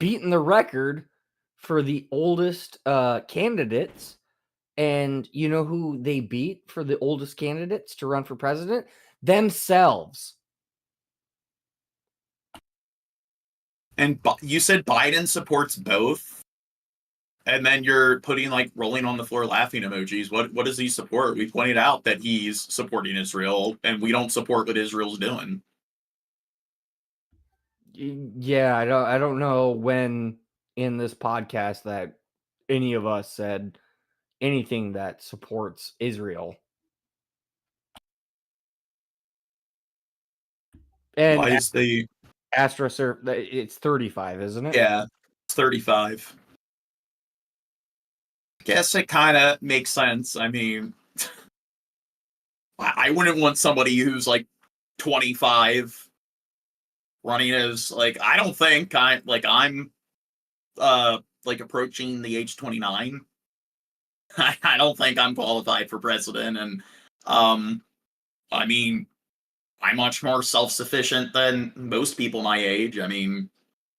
beaten the record for the oldest candidates. And you know who they beat for the oldest candidates to run for president? Themselves. And you said Biden supports both, and then you're putting like rolling on the floor laughing emojis. What does he support? We pointed out that he's supporting Israel, and we don't support what Israel's doing. Yeah, I don't know when in this podcast that any of us said anything that supports Israel. And why is the AstroSurf? It's 35, isn't it? Yeah, it's 35. Guess it kind of makes sense. I mean, I wouldn't want somebody who's like 25 running as like I don't think I'm like approaching the age 29. I don't think I'm qualified for president, and I mean, I'm much more self-sufficient than most people my age. I mean,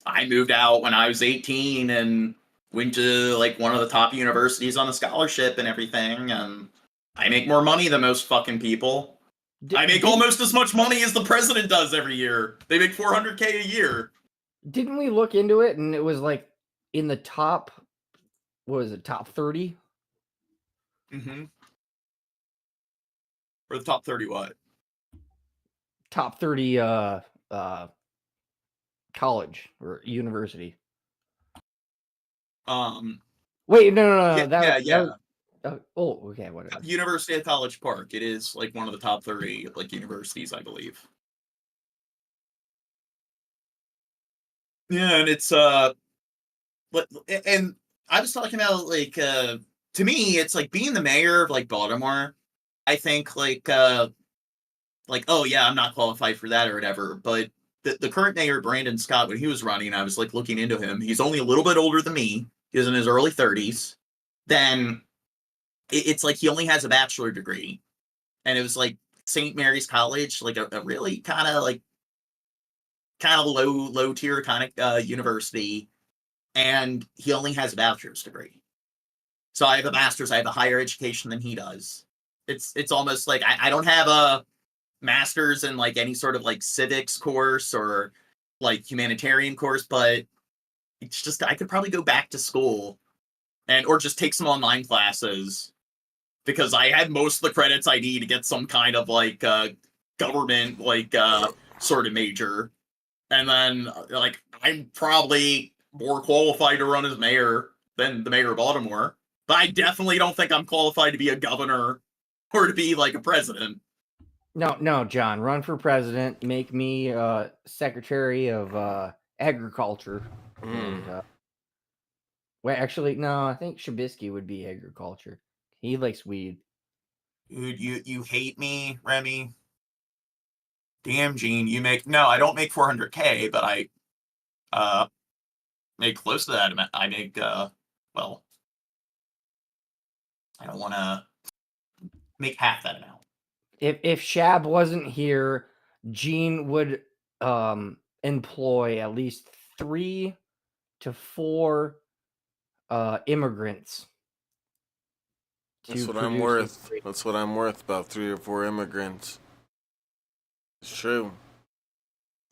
I moved out when I was 18 and went to like one of the top universities on a scholarship and everything, and I make more money than most fucking people. I make almost as much money as the president does every year. They make $400K a year. Didn't we look into it and it was like in the top, what was it, top 30? Mm-hmm. Or the top 30 what? Top 30 college or university. Wait, no. Yeah. Okay, whatever. University of College Park. It is like one of the top 30 like universities, I believe. Yeah, and it's and I was talking about like to me it's like being the mayor of like Baltimore. I think like oh yeah, I'm not qualified for that or whatever, but the current mayor, Brandon Scott, when he was running, I was like looking into him. He's only a little bit older than me. He's in his early 30s. Then it's like he only has a bachelor degree, and it was like St. Mary's College, like a really kind of low tier kind of university, and he only has a bachelor's degree. So I have a master's. I have a higher education than he does. It's almost like I don't have a master's in like any sort of like civics course or like humanitarian course, but it's just I could probably go back to school or just take some online classes because I had most of the credits I need to get some kind of like government like sort of major. And then like I'm probably more qualified to run as mayor than the mayor of Baltimore, but I definitely don't think I'm qualified to be a governor or to be like a president. No, John, run for president. Make me secretary of agriculture. And, wait, actually, no, I think Shabisky would be agriculture. He likes weed. Dude, you hate me, Remy? Damn, Gene, I don't make 400K, but I make close to that. I make well, I don't want to make half that amount. If Shab wasn't here, Gene would employ at least 3 to 4 immigrants. That's what I'm worth. That's what I'm worth, about 3 or 4 immigrants. It's true.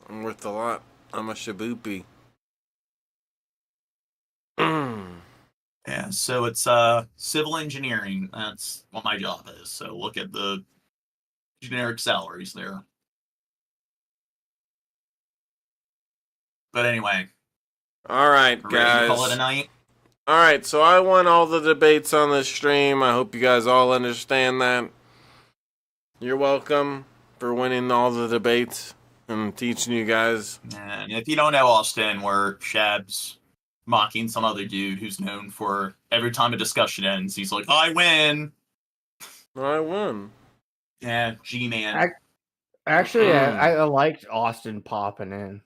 I'm worth a lot. I'm a shaboopy. Yeah, so it's civil engineering. That's what my job is. So look at the generic salaries there. But anyway. All right, Ready to guys. call it a night? All right, so I won all the debates on this stream. I hope you guys all understand that. You're welcome for winning all the debates and teaching you guys. And if you don't know Austin, where Shab's mocking some other dude who's known for every time a discussion ends, he's like, I win. I won. Yeah, G-Man. Actually, I liked Austin popping in.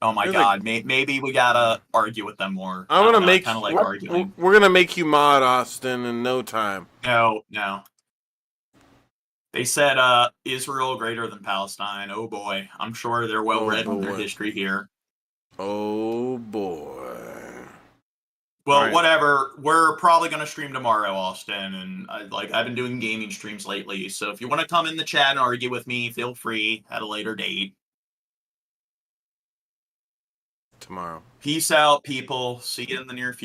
Oh my God! Maybe we gotta argue with them more. I'm gonna make. Kind of like arguing. We're gonna make you mod, Austin, in no time. No. They said Israel greater than Palestine. Oh boy, I'm sure they're well read on their history here. Oh boy. Well, right. Whatever. We're probably gonna stream tomorrow, Austin, and I've been doing gaming streams lately. So if you want to come in the chat and argue with me, feel free at a later date. Tomorrow. Peace out, people. See you in the near future.